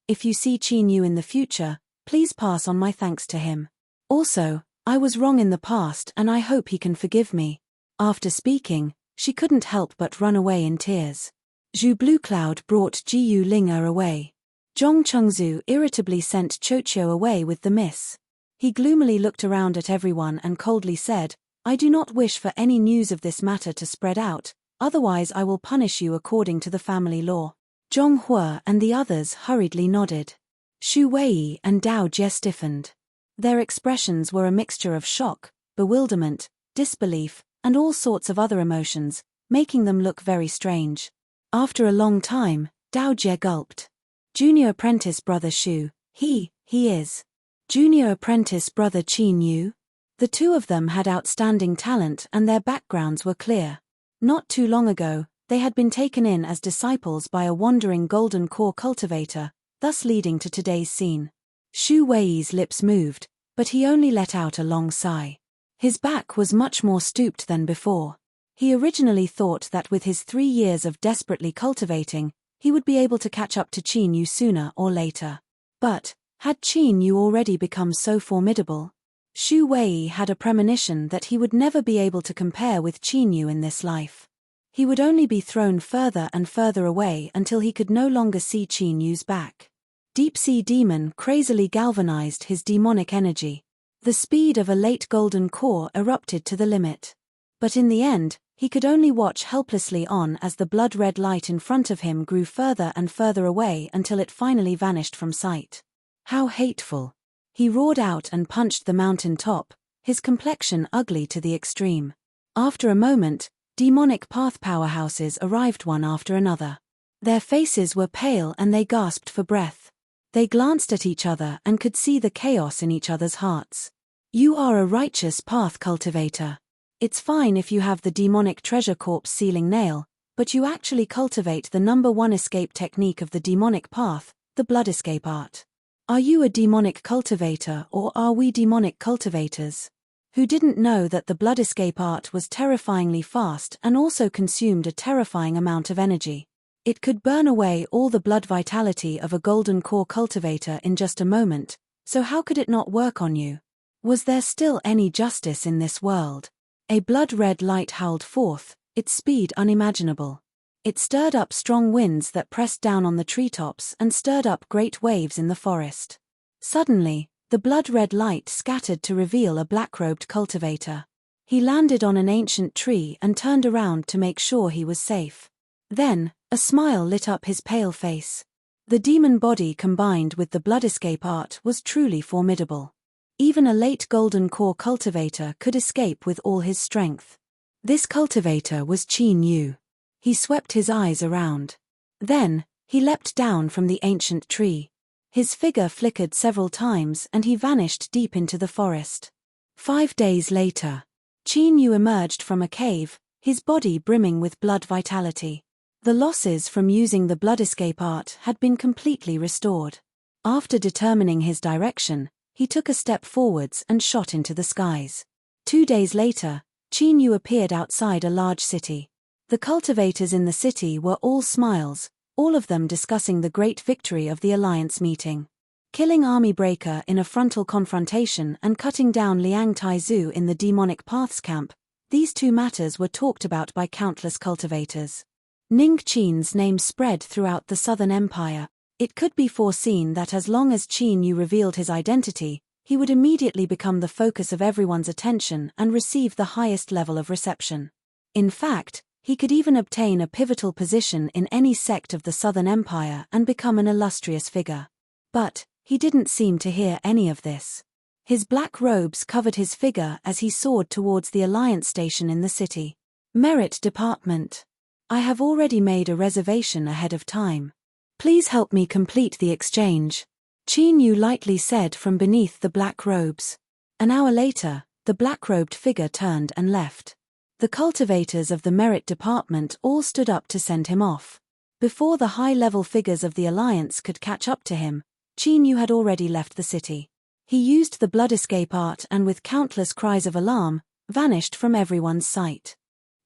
if you see Qin Yu in the future, please pass on my thanks to him. Also, I was wrong in the past and I hope he can forgive me. After speaking, she couldn't help but run away in tears. Zhu Bluecloud brought Jiu Ling away. Zhong Chengzu irritably sent Chocho away with the miss. He gloomily looked around at everyone and coldly said, I do not wish for any news of this matter to spread out, otherwise I will punish you according to the family law. Zhong Hua and the others hurriedly nodded. Xu Wei and Dao Jie stiffened. Their expressions were a mixture of shock, bewilderment, disbelief, and all sorts of other emotions, making them look very strange. After a long time, Dao Jie gulped. Junior apprentice brother Xu, he is. Junior apprentice brother Qin Yu? The two of them had outstanding talent and their backgrounds were clear. Not too long ago, they had been taken in as disciples by a wandering golden core cultivator, thus leading to today's scene. Xu Wei's lips moved, but he only let out a long sigh. His back was much more stooped than before. He originally thought that with his 3 years of desperately cultivating, he would be able to catch up to Qin Yu sooner or later. But, had Qin Yu already become so formidable? Xu Wei had a premonition that he would never be able to compare with Qin Yu in this life. He would only be thrown further and further away until he could no longer see Qin Yu's back. Deep-sea demon crazily galvanized his demonic energy. The speed of a late golden core erupted to the limit. But in the end, he could only watch helplessly on as the blood-red light in front of him grew further and further away until it finally vanished from sight. How hateful! He roared out and punched the mountain top, his complexion ugly to the extreme. After a moment, demonic path powerhouses arrived one after another. Their faces were pale and they gasped for breath. They glanced at each other and could see the chaos in each other's hearts. You are a righteous path cultivator. It's fine if you have the demonic treasure corpse sealing nail, but you actually cultivate the #1 escape technique of the demonic path, the blood escape art. Are you a demonic cultivator or are we demonic cultivators? Who didn't know that the blood escape art was terrifyingly fast and also consumed a terrifying amount of energy? It could burn away all the blood vitality of a golden core cultivator in just a moment, so how could it not work on you? Was there still any justice in this world? A blood-red light howled forth, its speed unimaginable. It stirred up strong winds that pressed down on the treetops and stirred up great waves in the forest. Suddenly, the blood-red light scattered to reveal a black-robed cultivator. He landed on an ancient tree and turned around to make sure he was safe. Then, a smile lit up his pale face. The demon body combined with the blood escape art was truly formidable. Even a late golden core cultivator could escape with all his strength. This cultivator was Qin Yu. He swept his eyes around. Then, he leapt down from the ancient tree. His figure flickered several times and he vanished deep into the forest. 5 days later, Qin Yu emerged from a cave, his body brimming with blood vitality. The losses from using the blood escape art had been completely restored. After determining his direction, he took a step forwards and shot into the skies. 2 days later, Qin Yu appeared outside a large city. The cultivators in the city were all smiles, all of them discussing the great victory of the alliance meeting. Killing Army Breaker in a frontal confrontation and cutting down Liang Taizu in the demonic paths camp, these two matters were talked about by countless cultivators. Ning Qin's name spread throughout the Southern Empire. It could be foreseen that as long as Qin Yu revealed his identity, he would immediately become the focus of everyone's attention and receive the highest level of reception. In fact, he could even obtain a pivotal position in any sect of the Southern Empire and become an illustrious figure. But, he didn't seem to hear any of this. His black robes covered his figure as he soared towards the Alliance station in the city. Merit Department. I have already made a reservation ahead of time. Please help me complete the exchange. Qin Yu lightly said from beneath the black robes. An hour later, the black-robed figure turned and left. The cultivators of the merit department all stood up to send him off. Before the high-level figures of the Alliance could catch up to him, Qin Yu had already left the city. He used the blood escape art and with countless cries of alarm, vanished from everyone's sight.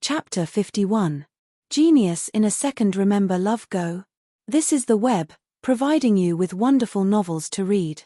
Chapter 51. Genius in a Second. Remember Love Go? This is the web, providing you with wonderful novels to read.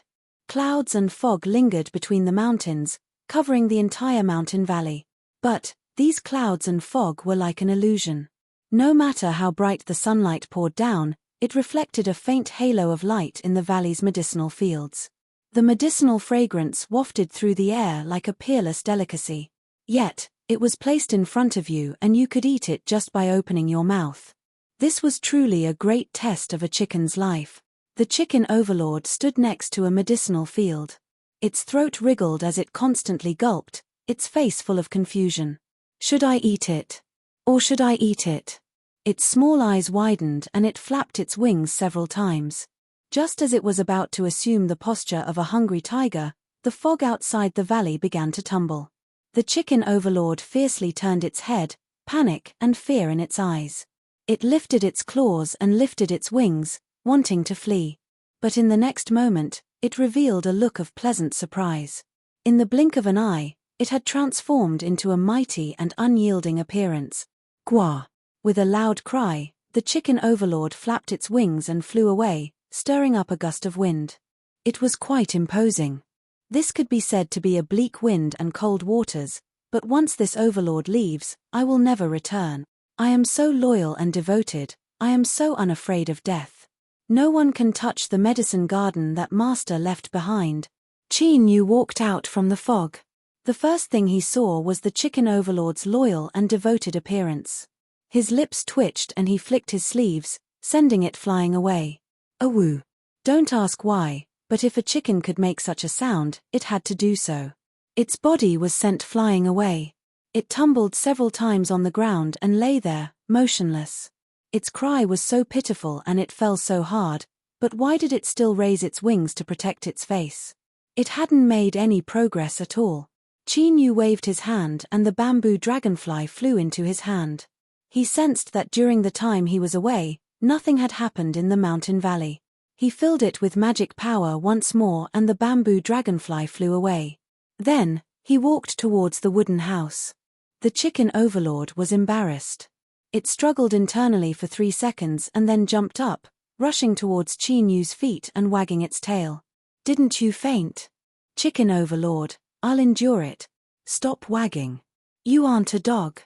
Clouds and fog lingered between the mountains, covering the entire mountain valley. But these clouds and fog were like an illusion. No matter how bright the sunlight poured down, it reflected a faint halo of light in the valley's medicinal fields. The medicinal fragrance wafted through the air like a peerless delicacy. Yet, it was placed in front of you and you could eat it just by opening your mouth. This was truly a great test of a chicken's life. The chicken overlord stood next to a medicinal field. Its throat wriggled as it constantly gulped, its face full of confusion. Should I eat it? Or should I eat it? Its small eyes widened and it flapped its wings several times. Just as it was about to assume the posture of a hungry tiger, the fog outside the valley began to tumble. The chicken overlord fiercely turned its head, panic and fear in its eyes. It lifted its claws and lifted its wings, wanting to flee. But in the next moment, it revealed a look of pleasant surprise. In the blink of an eye, it had transformed into a mighty and unyielding appearance. Gwa! With a loud cry, the chicken overlord flapped its wings and flew away, stirring up a gust of wind. It was quite imposing. This could be said to be a bleak wind and cold waters, but once this overlord leaves, I will never return. I am so loyal and devoted, I am so unafraid of death. No one can touch the medicine garden that master left behind. Qin Yu walked out from the fog. The first thing he saw was the chicken overlord's loyal and devoted appearance. His lips twitched and he flicked his sleeves, sending it flying away. Awoo. Don't ask why, but if a chicken could make such a sound, it had to do so. Its body was sent flying away. It tumbled several times on the ground and lay there, motionless. Its cry was so pitiful and it fell so hard, but why did it still raise its wings to protect its face? It hadn't made any progress at all. Qin Yu waved his hand and the bamboo dragonfly flew into his hand. He sensed that during the time he was away, nothing had happened in the mountain valley. He filled it with magic power once more and the bamboo dragonfly flew away. Then, he walked towards the wooden house. The chicken overlord was embarrassed. It struggled internally for 3 seconds and then jumped up, rushing towards Qin Yu's feet and wagging its tail. Didn't you faint? Chicken overlord, I'll endure it. Stop wagging. You aren't a dog.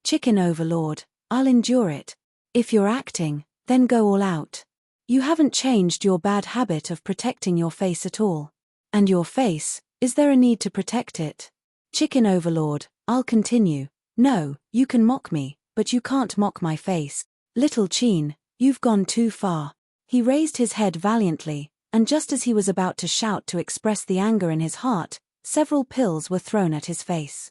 Chicken overlord, I'll endure it. If you're acting, then go all out. You haven't changed your bad habit of protecting your face at all. And your face, is there a need to protect it? Chicken overlord, I'll continue. No, you can mock me, but you can't mock my face. Little Qin, you've gone too far. He raised his head valiantly, and just as he was about to shout to express the anger in his heart, several pills were thrown at his face.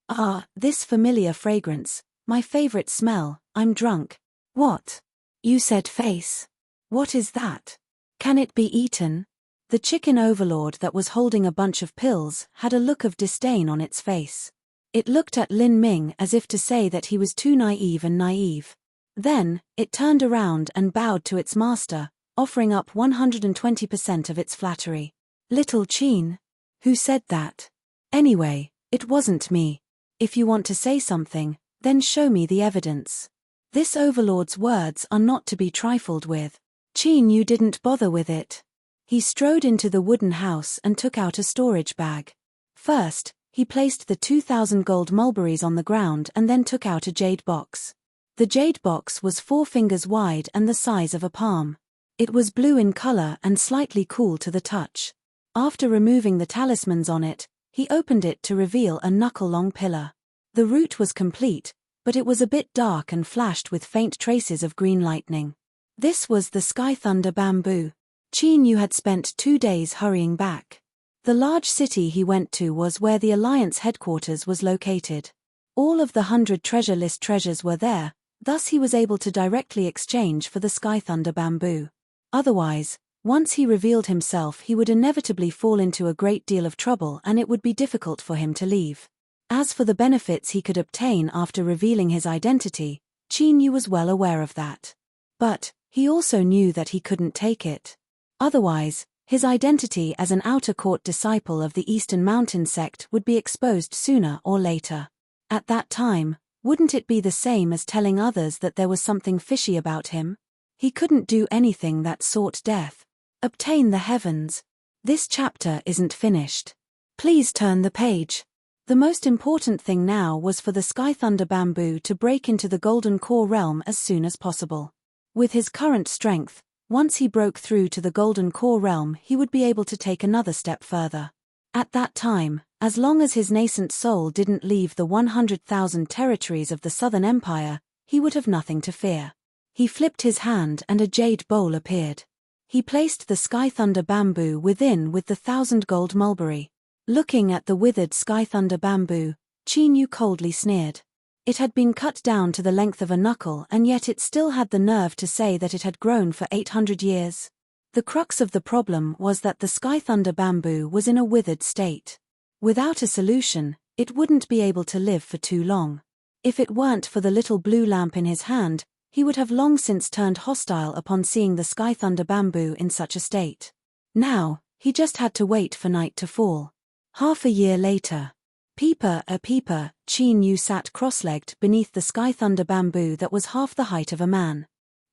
Ah, this familiar fragrance, my favorite smell, I'm drunk. What? You said face. What is that? Can it be eaten? The chicken overlord that was holding a bunch of pills had a look of disdain on its face. It looked at Lin Ming as if to say that he was too naive. Then, it turned around and bowed to its master, offering up 120% of its flattery. Little Qin? Who said that? Anyway, it wasn't me. If you want to say something, then show me the evidence. This overlord's words are not to be trifled with. Qin Yu didn't bother with it. He strode into the wooden house and took out a storage bag. First, he placed the 2,000 gold mulberries on the ground and then took out a jade box. The jade box was 4 fingers wide and the size of a palm. It was blue in color and slightly cool to the touch. After removing the talismans on it, he opened it to reveal a knuckle-long pillar. The root was complete, but it was a bit dark and flashed with faint traces of green lightning. This was the Sky Thunder bamboo. Qin Yu had spent 2 days hurrying back. The large city he went to was where the Alliance headquarters was located. All of the 100 treasure list treasures were there, thus he was able to directly exchange for the Sky Thunder bamboo. Otherwise, once he revealed himself he would inevitably fall into a great deal of trouble and it would be difficult for him to leave. As for the benefits he could obtain after revealing his identity, Qin Yu was well aware of that. But he also knew that he couldn't take it. Otherwise, his identity as an outer court disciple of the Eastern Mountain sect would be exposed sooner or later. At that time, wouldn't it be the same as telling others that there was something fishy about him? He couldn't do anything that sought death. Obtain the heavens. This chapter isn't finished. Please turn the page. The most important thing now was for the Sky Thunder Bamboo to break into the Golden Core realm as soon as possible. With his current strength, once he broke through to the Golden Core realm, he would be able to take another step further. At that time, as long as his nascent soul didn't leave the 100,000 territories of the Southern Empire, he would have nothing to fear. He flipped his hand and a jade bowl appeared. He placed the Sky Thunder Bamboo within with the 1,000 gold mulberry. Looking at the withered Sky Thunder Bamboo, Qin Yu coldly sneered. It had been cut down to the length of a knuckle, and yet it still had the nerve to say that it had grown for 800 years. The crux of the problem was that the Sky Thunder Bamboo was in a withered state. Without a solution, it wouldn't be able to live for too long. If it weren't for the little blue lamp in his hand, he would have long since turned hostile upon seeing the Sky Thunder Bamboo in such a state. Now, he just had to wait for night to fall. Half a year later. Peeper, Qin Yu sat cross-legged beneath the Sky Thunder Bamboo that was half the height of a man.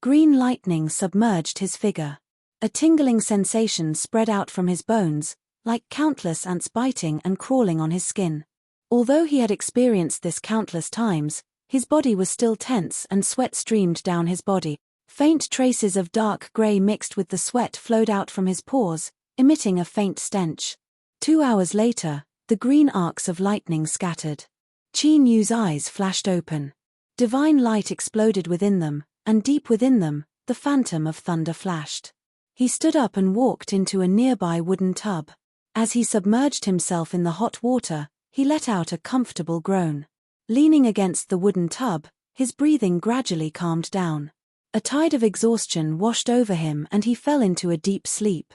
Green lightning submerged his figure. A tingling sensation spread out from his bones, like countless ants biting and crawling on his skin. Although he had experienced this countless times, his body was still tense and sweat streamed down his body. Faint traces of dark gray mixed with the sweat flowed out from his pores, emitting a faint stench. 2 hours later, the green arcs of lightning scattered. Qin Yu's eyes flashed open. Divine light exploded within them, and deep within them, the phantom of thunder flashed. He stood up and walked into a nearby wooden tub. As he submerged himself in the hot water, he let out a comfortable groan. Leaning against the wooden tub, his breathing gradually calmed down. A tide of exhaustion washed over him and he fell into a deep sleep.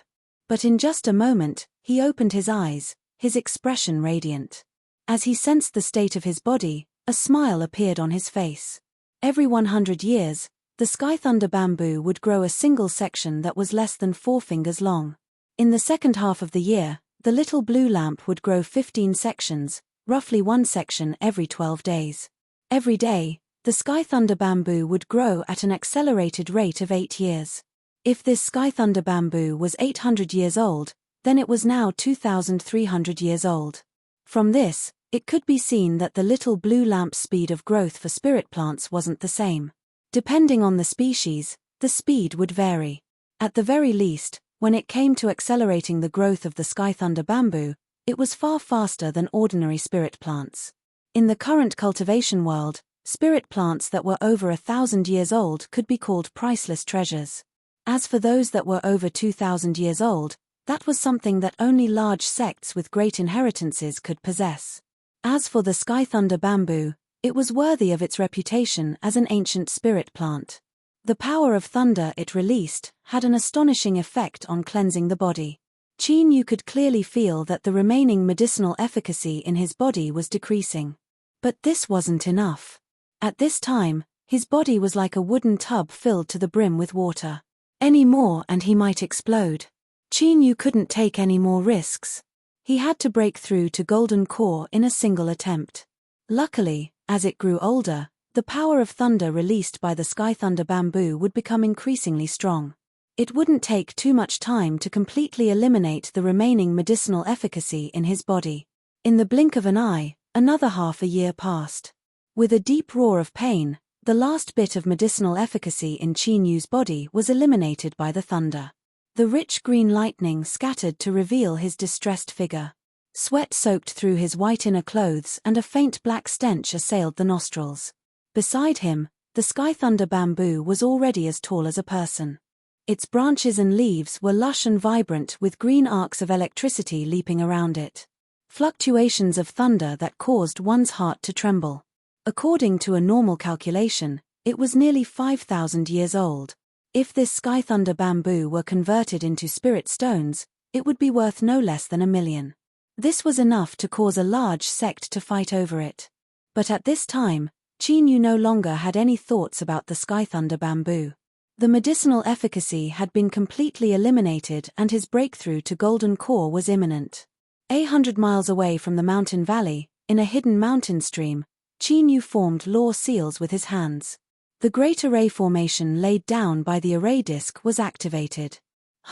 But in just a moment, he opened his eyes, his expression radiant. As he sensed the state of his body, a smile appeared on his face. Every 100 years, the Sky Thunder Bamboo would grow a single section that was less than 4 fingers long. In the second half of the year, the little blue lamp would grow 15 sections, roughly 1 section every 12 days. Every day, the Sky Thunder Bamboo would grow at an accelerated rate of 8 years. If this Sky Thunder Bamboo was 800 years old, then it was now 2,300 years old. From this, it could be seen that the little blue lamp's speed of growth for spirit plants wasn't the same. Depending on the species, the speed would vary. At the very least, when it came to accelerating the growth of the Sky Thunder Bamboo, it was far faster than ordinary spirit plants. In the current cultivation world, spirit plants that were over 1,000 years old could be called priceless treasures. As for those that were over 2,000 years old, that was something that only large sects with great inheritances could possess. As for the Sky Thunder Bamboo, it was worthy of its reputation as an ancient spirit plant. The power of thunder it released had an astonishing effect on cleansing the body. Qin Yu could clearly feel that the remaining medicinal efficacy in his body was decreasing. But this wasn't enough. At this time, his body was like a wooden tub filled to the brim with water. Any more and he might explode. Qin Yu couldn't take any more risks. He had to break through to Golden Core in a single attempt. Luckily, as it grew older, the power of thunder released by the Sky Thunder Bamboo would become increasingly strong. It wouldn't take too much time to completely eliminate the remaining medicinal efficacy in his body. In the blink of an eye, another half a year passed. With a deep roar of pain, the last bit of medicinal efficacy in Qin Yu's body was eliminated by the thunder. The rich green lightning scattered to reveal his distressed figure. Sweat soaked through his white inner clothes and a faint black stench assailed the nostrils. Beside him, the Sky Thunder Bamboo was already as tall as a person. Its branches and leaves were lush and vibrant with green arcs of electricity leaping around it. Fluctuations of thunder that caused one's heart to tremble. According to a normal calculation, it was nearly 5,000 years old. If this Sky Thunder Bamboo were converted into spirit stones, it would be worth no less than $1 million. This was enough to cause a large sect to fight over it. But at this time, Qin Yu no longer had any thoughts about the skythunder bamboo. The medicinal efficacy had been completely eliminated and his breakthrough to golden core was imminent. 800 miles away from the mountain valley, in a hidden mountain stream, Qin Yu formed law seals with his hands. The great array formation laid down by the array disk was activated.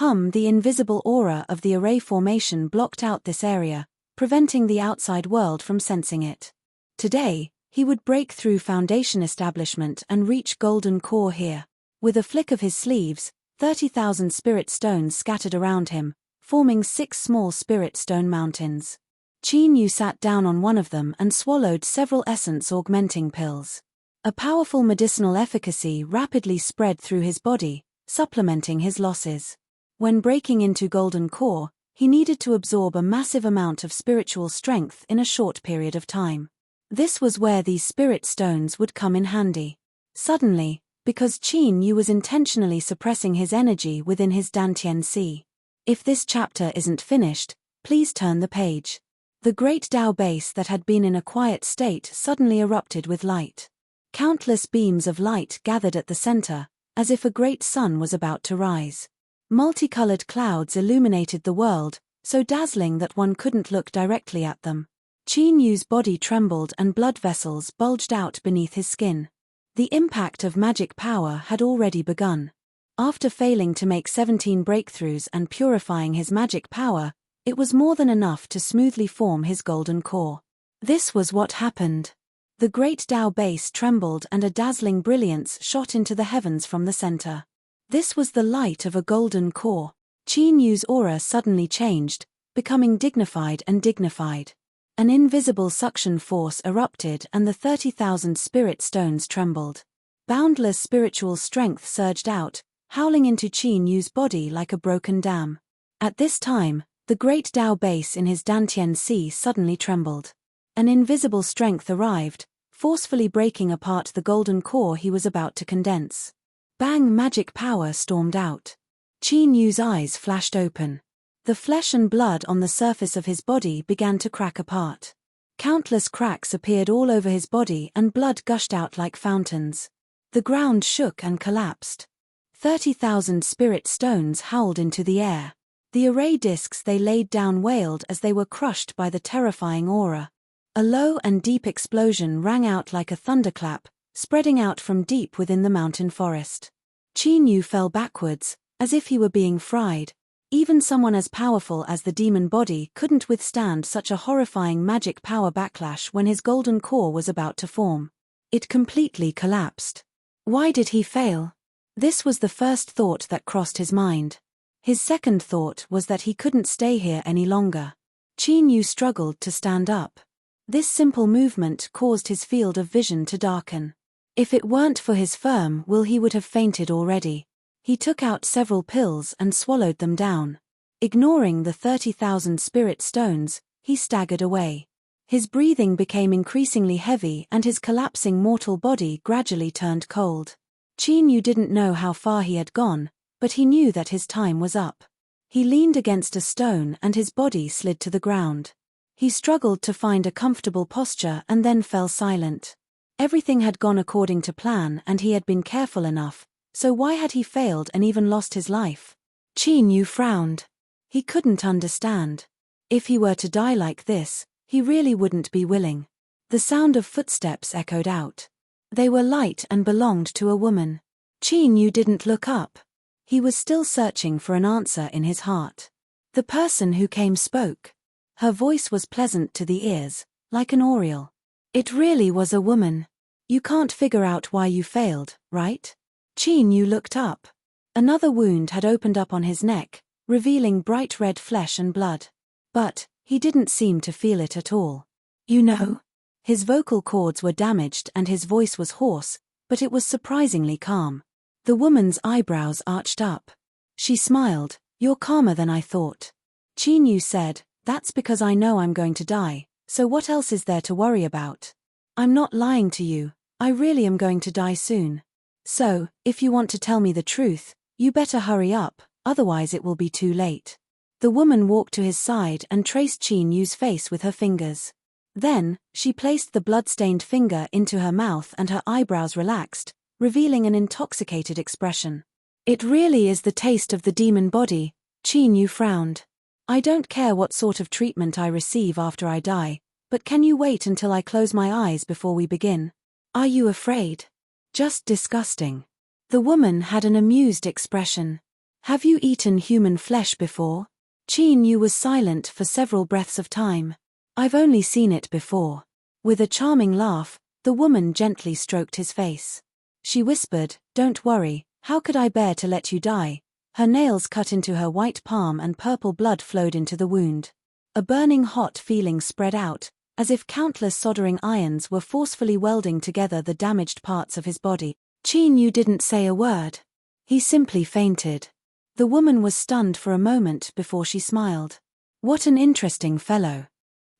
The invisible aura of the array formation blocked out this area, preventing the outside world from sensing it. Today, he would break through foundation establishment and reach golden core here. With a flick of his sleeves, 30,000 spirit stones scattered around him, forming 6 small spirit stone mountains. Qin Yu sat down on one of them and swallowed several essence-augmenting pills. A powerful medicinal efficacy rapidly spread through his body, supplementing his losses. When breaking into golden core, he needed to absorb a massive amount of spiritual strength in a short period of time. This was where these spirit stones would come in handy. Suddenly, because Qin Yu was intentionally suppressing his energy within his Dantian Si. If this chapter isn't finished, please turn the page. The great Tao base that had been in a quiet state suddenly erupted with light. Countless beams of light gathered at the center, as if a great sun was about to rise. Multicolored clouds illuminated the world, so dazzling that one couldn't look directly at them. Qin Yu's body trembled and blood vessels bulged out beneath his skin. The impact of magic power had already begun. After failing to make 17 breakthroughs and purifying his magic power, it was more than enough to smoothly form his golden core. This was what happened. The great Tao base trembled and a dazzling brilliance shot into the heavens from the center. This was the light of a golden core. Qin Yu's aura suddenly changed, becoming dignified and dignified. An invisible suction force erupted and the 30,000 spirit stones trembled. Boundless spiritual strength surged out, howling into Qin Yu's body like a broken dam. At this time, the great Tao base in his Dantian Si suddenly trembled. An invisible strength arrived, forcefully breaking apart the golden core he was about to condense. Bang! Magic power stormed out. Qin Yu's eyes flashed open. The flesh and blood on the surface of his body began to crack apart. Countless cracks appeared all over his body and blood gushed out like fountains. The ground shook and collapsed. 30,000 spirit stones howled into the air. The array discs they laid down wailed as they were crushed by the terrifying aura. A low and deep explosion rang out like a thunderclap, spreading out from deep within the mountain forest. Qin Yu fell backwards, as if he were being fried. Even someone as powerful as the demon body couldn't withstand such a horrifying magic power backlash when his golden core was about to form. It completely collapsed. Why did he fail? This was the first thought that crossed his mind. His second thought was that he couldn't stay here any longer. Qin Yu struggled to stand up. This simple movement caused his field of vision to darken. If it weren't for his firm will, he would have fainted already. He took out several pills and swallowed them down. Ignoring the 30,000 spirit stones, he staggered away. His breathing became increasingly heavy and his collapsing mortal body gradually turned cold. Qin Yu didn't know how far he had gone, but he knew that his time was up. He leaned against a stone and his body slid to the ground. He struggled to find a comfortable posture and then fell silent. Everything had gone according to plan and he had been careful enough, so why had he failed and even lost his life? Qin Yu frowned. He couldn't understand. If he were to die like this, he really wouldn't be willing. The sound of footsteps echoed out. They were light and belonged to a woman. Qin Yu didn't look up. He was still searching for an answer in his heart. The person who came spoke. Her voice was pleasant to the ears, like an oriole. It really was a woman. You can't figure out why you failed, right? Qin Yu looked up. Another wound had opened up on his neck, revealing bright red flesh and blood. But he didn't seem to feel it at all. You know? His vocal cords were damaged and his voice was hoarse, but it was surprisingly calm. The woman's eyebrows arched up. She smiled. You're calmer than I thought. Qin Yu said, that's because I know I'm going to die, so what else is there to worry about? I'm not lying to you, I really am going to die soon. So, if you want to tell me the truth, you better hurry up, otherwise it will be too late. The woman walked to his side and traced Qin Yu's face with her fingers. Then, she placed the blood-stained finger into her mouth and her eyebrows relaxed, revealing an intoxicated expression. It really is the taste of the demon body, Qin Yu frowned. I don't care what sort of treatment I receive after I die, but can you wait until I close my eyes before we begin? Are you afraid? Just disgusting. The woman had an amused expression. Have you eaten human flesh before? Qin Yu was silent for several breaths of time. I've only seen it before. With a charming laugh, the woman gently stroked his face. She whispered, Don't worry, how could I bear to let you die? Her nails cut into her white palm and purple blood flowed into the wound. A burning hot feeling spread out, as if countless soldering irons were forcefully welding together the damaged parts of his body. Qin Yu didn't say a word. He simply fainted. The woman was stunned for a moment before she smiled. What an interesting fellow.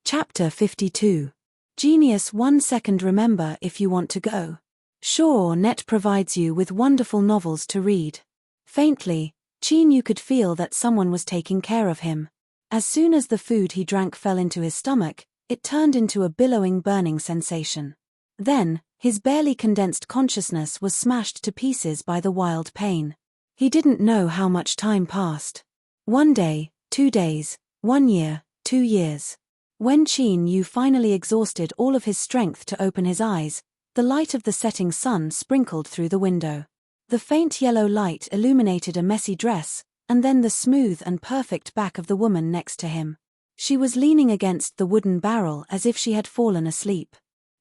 Chapter 52. Genius 1 second. Remember if you want to go. Sure, Net provides you with wonderful novels to read. Faintly, Qin Yu could feel that someone was taking care of him. As soon as the food he drank fell into his stomach, it turned into a billowing burning sensation. Then, his barely condensed consciousness was smashed to pieces by the wild pain. He didn't know how much time passed. 1 day, 2 days, 1 year, 2 years. When Qin Yu finally exhausted all of his strength to open his eyes, the light of the setting sun sprinkled through the window. The faint yellow light illuminated a messy dress, and then the smooth and perfect back of the woman next to him. She was leaning against the wooden barrel as if she had fallen asleep.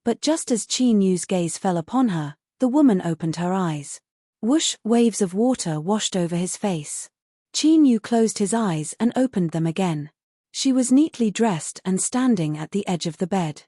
But just as Qin Yu's gaze fell upon her, the woman opened her eyes. Whoosh, waves of water washed over his face. Qin Yu closed his eyes and opened them again. She was neatly dressed and standing at the edge of the bed.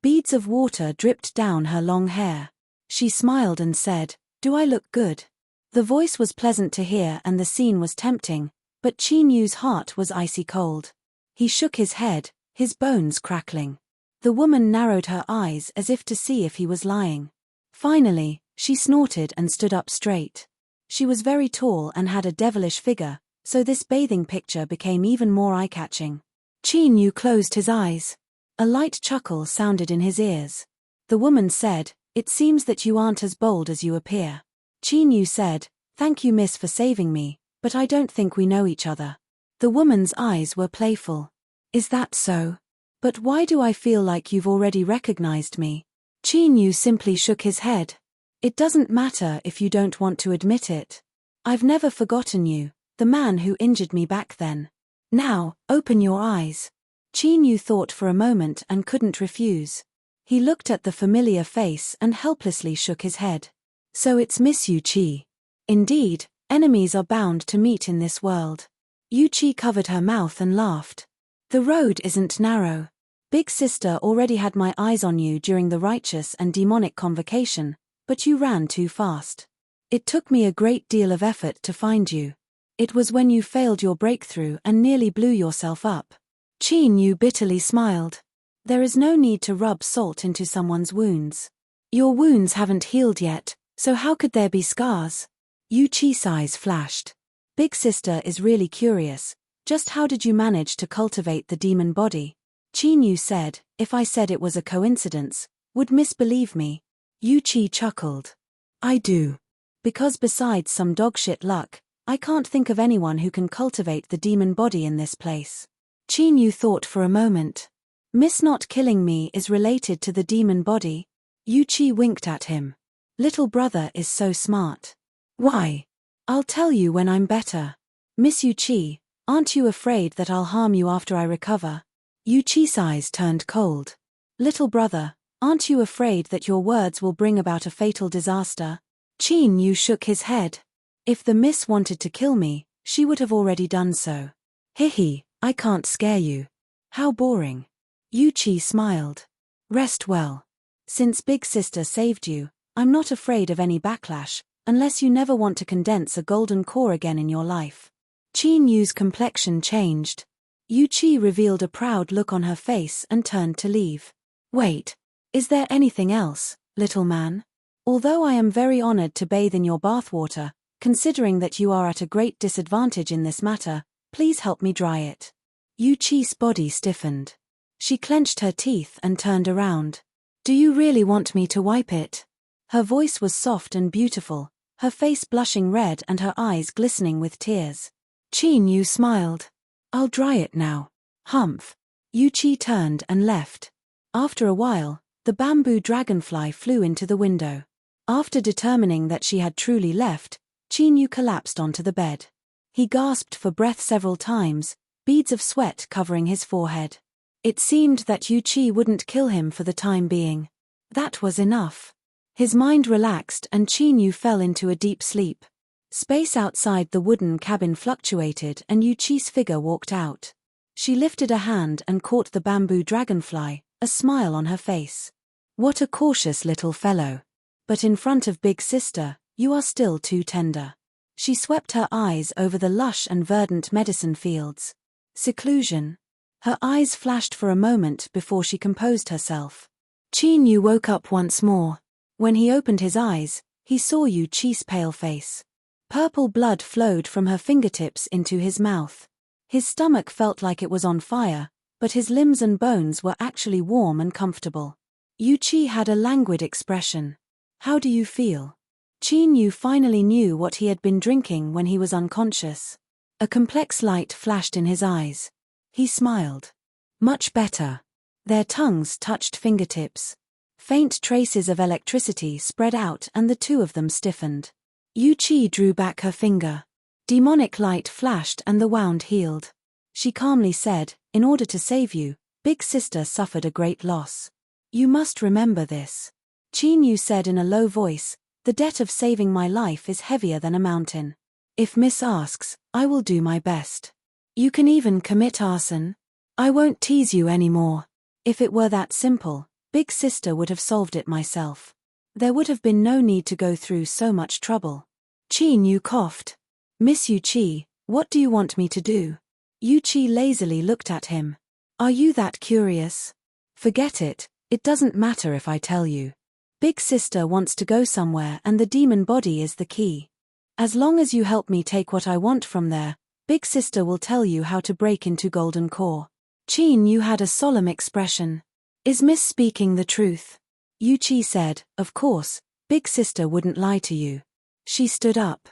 Beads of water dripped down her long hair. She smiled and said, Do I look good? The voice was pleasant to hear and the scene was tempting, but Qin Yu's heart was icy cold. He shook his head, his bones crackling. The woman narrowed her eyes as if to see if he was lying. Finally, she snorted and stood up straight. She was very tall and had a devilish figure, so this bathing picture became even more eye-catching. Qin Yu closed his eyes. A light chuckle sounded in his ears. The woman said, It seems that you aren't as bold as you appear. Qin Yu said, Thank you, miss, for saving me, but I don't think we know each other. The woman's eyes were playful. Is that so? But why do I feel like you've already recognized me? Qin Yu simply shook his head. It doesn't matter if you don't want to admit it. I've never forgotten you, the man who injured me back then. Now, open your eyes. Qin Yu thought for a moment and couldn't refuse. He looked at the familiar face and helplessly shook his head. So it's Miss Yu Qi. Indeed, enemies are bound to meet in this world. Yu Qi covered her mouth and laughed. The road isn't narrow. Big sister already had my eyes on you during the righteous and demonic convocation, but you ran too fast. It took me a great deal of effort to find you. It was when you failed your breakthrough and nearly blew yourself up. Qin Yu bitterly smiled. There is no need to rub salt into someone's wounds. Your wounds haven't healed yet, so how could there be scars? Yu Qi's eyes flashed. Big sister is really curious. Just how did you manage to cultivate the demon body? Qin Yu said, If I said it was a coincidence, would Miss believe me? Yu Qi chuckled. I do. Because besides some dogshit luck, I can't think of anyone who can cultivate the demon body in this place. Qin Yu thought for a moment. Miss not killing me is related to the demon body? Yu Qi winked at him. Little brother is so smart. Why? I'll tell you when I'm better. Miss Yu Qi, aren't you afraid that I'll harm you after I recover? Yu Qi's eyes turned cold. Little brother, aren't you afraid that your words will bring about a fatal disaster? Qin Yu shook his head. If the miss wanted to kill me, she would have already done so. Hihi, I can't scare you. How boring. Yu Qi smiled. Rest well. Since Big Sister saved you, I'm not afraid of any backlash, unless you never want to condense a golden core again in your life. Qin Yu's complexion changed. Yu Qi revealed a proud look on her face and turned to leave. Wait, is there anything else, little man? Although I am very honored to bathe in your bathwater, considering that you are at a great disadvantage in this matter, Please help me dry it. Yu Chi's body stiffened. She clenched her teeth and turned around. Do you really want me to wipe it? Her voice was soft and beautiful, her face blushing red and her eyes glistening with tears. Qin Yu smiled. I'll dry it now. Humph. Yu Chi turned and left. After a while, the bamboo dragonfly flew into the window. After determining that she had truly left, Qin Yu collapsed onto the bed. He gasped for breath several times, beads of sweat covering his forehead. It seemed that Yu Chi wouldn't kill him for the time being. That was enough. His mind relaxed and Qin Yu fell into a deep sleep. Space outside the wooden cabin fluctuated and Yu Chi's figure walked out. She lifted a hand and caught the bamboo dragonfly, a smile on her face. What a cautious little fellow. But in front of Big Sister, you are still too tender. She swept her eyes over the lush and verdant medicine fields. Seclusion. Her eyes flashed for a moment before she composed herself. Qin Yu woke up once more. When he opened his eyes, he saw Yu Chi's pale face. Purple blood flowed from her fingertips into his mouth. His stomach felt like it was on fire, but his limbs and bones were actually warm and comfortable. Yu Chi had a languid expression. How do you feel? Qin Yu finally knew what he had been drinking when he was unconscious. A complex light flashed in his eyes. He smiled. Much better. Their tongues touched fingertips. Faint traces of electricity spread out and the two of them stiffened. Yu Chi drew back her finger. Demonic light flashed and the wound healed. She calmly said, in order to save you, Big Sister suffered a great loss. You must remember this. Qin Yu said in a low voice, the debt of saving my life is heavier than a mountain. If Miss asks, I will do my best. You can even commit arson. I won't tease you anymore. If it were that simple, Big Sister would have solved it myself. There would have been no need to go through so much trouble. Qin Yu coughed. Miss Yu Chi, what do you want me to do? Yu Chi lazily looked at him. Are you that curious? Forget it, it doesn't matter if I tell you. Big Sister wants to go somewhere and the demon body is the key. As long as you help me take what I want from there, Big Sister will tell you how to break into Golden Core. Qin Yu had a solemn expression. Is Miss speaking the truth? Yu Chi said, of course, Big Sister wouldn't lie to you. She stood up.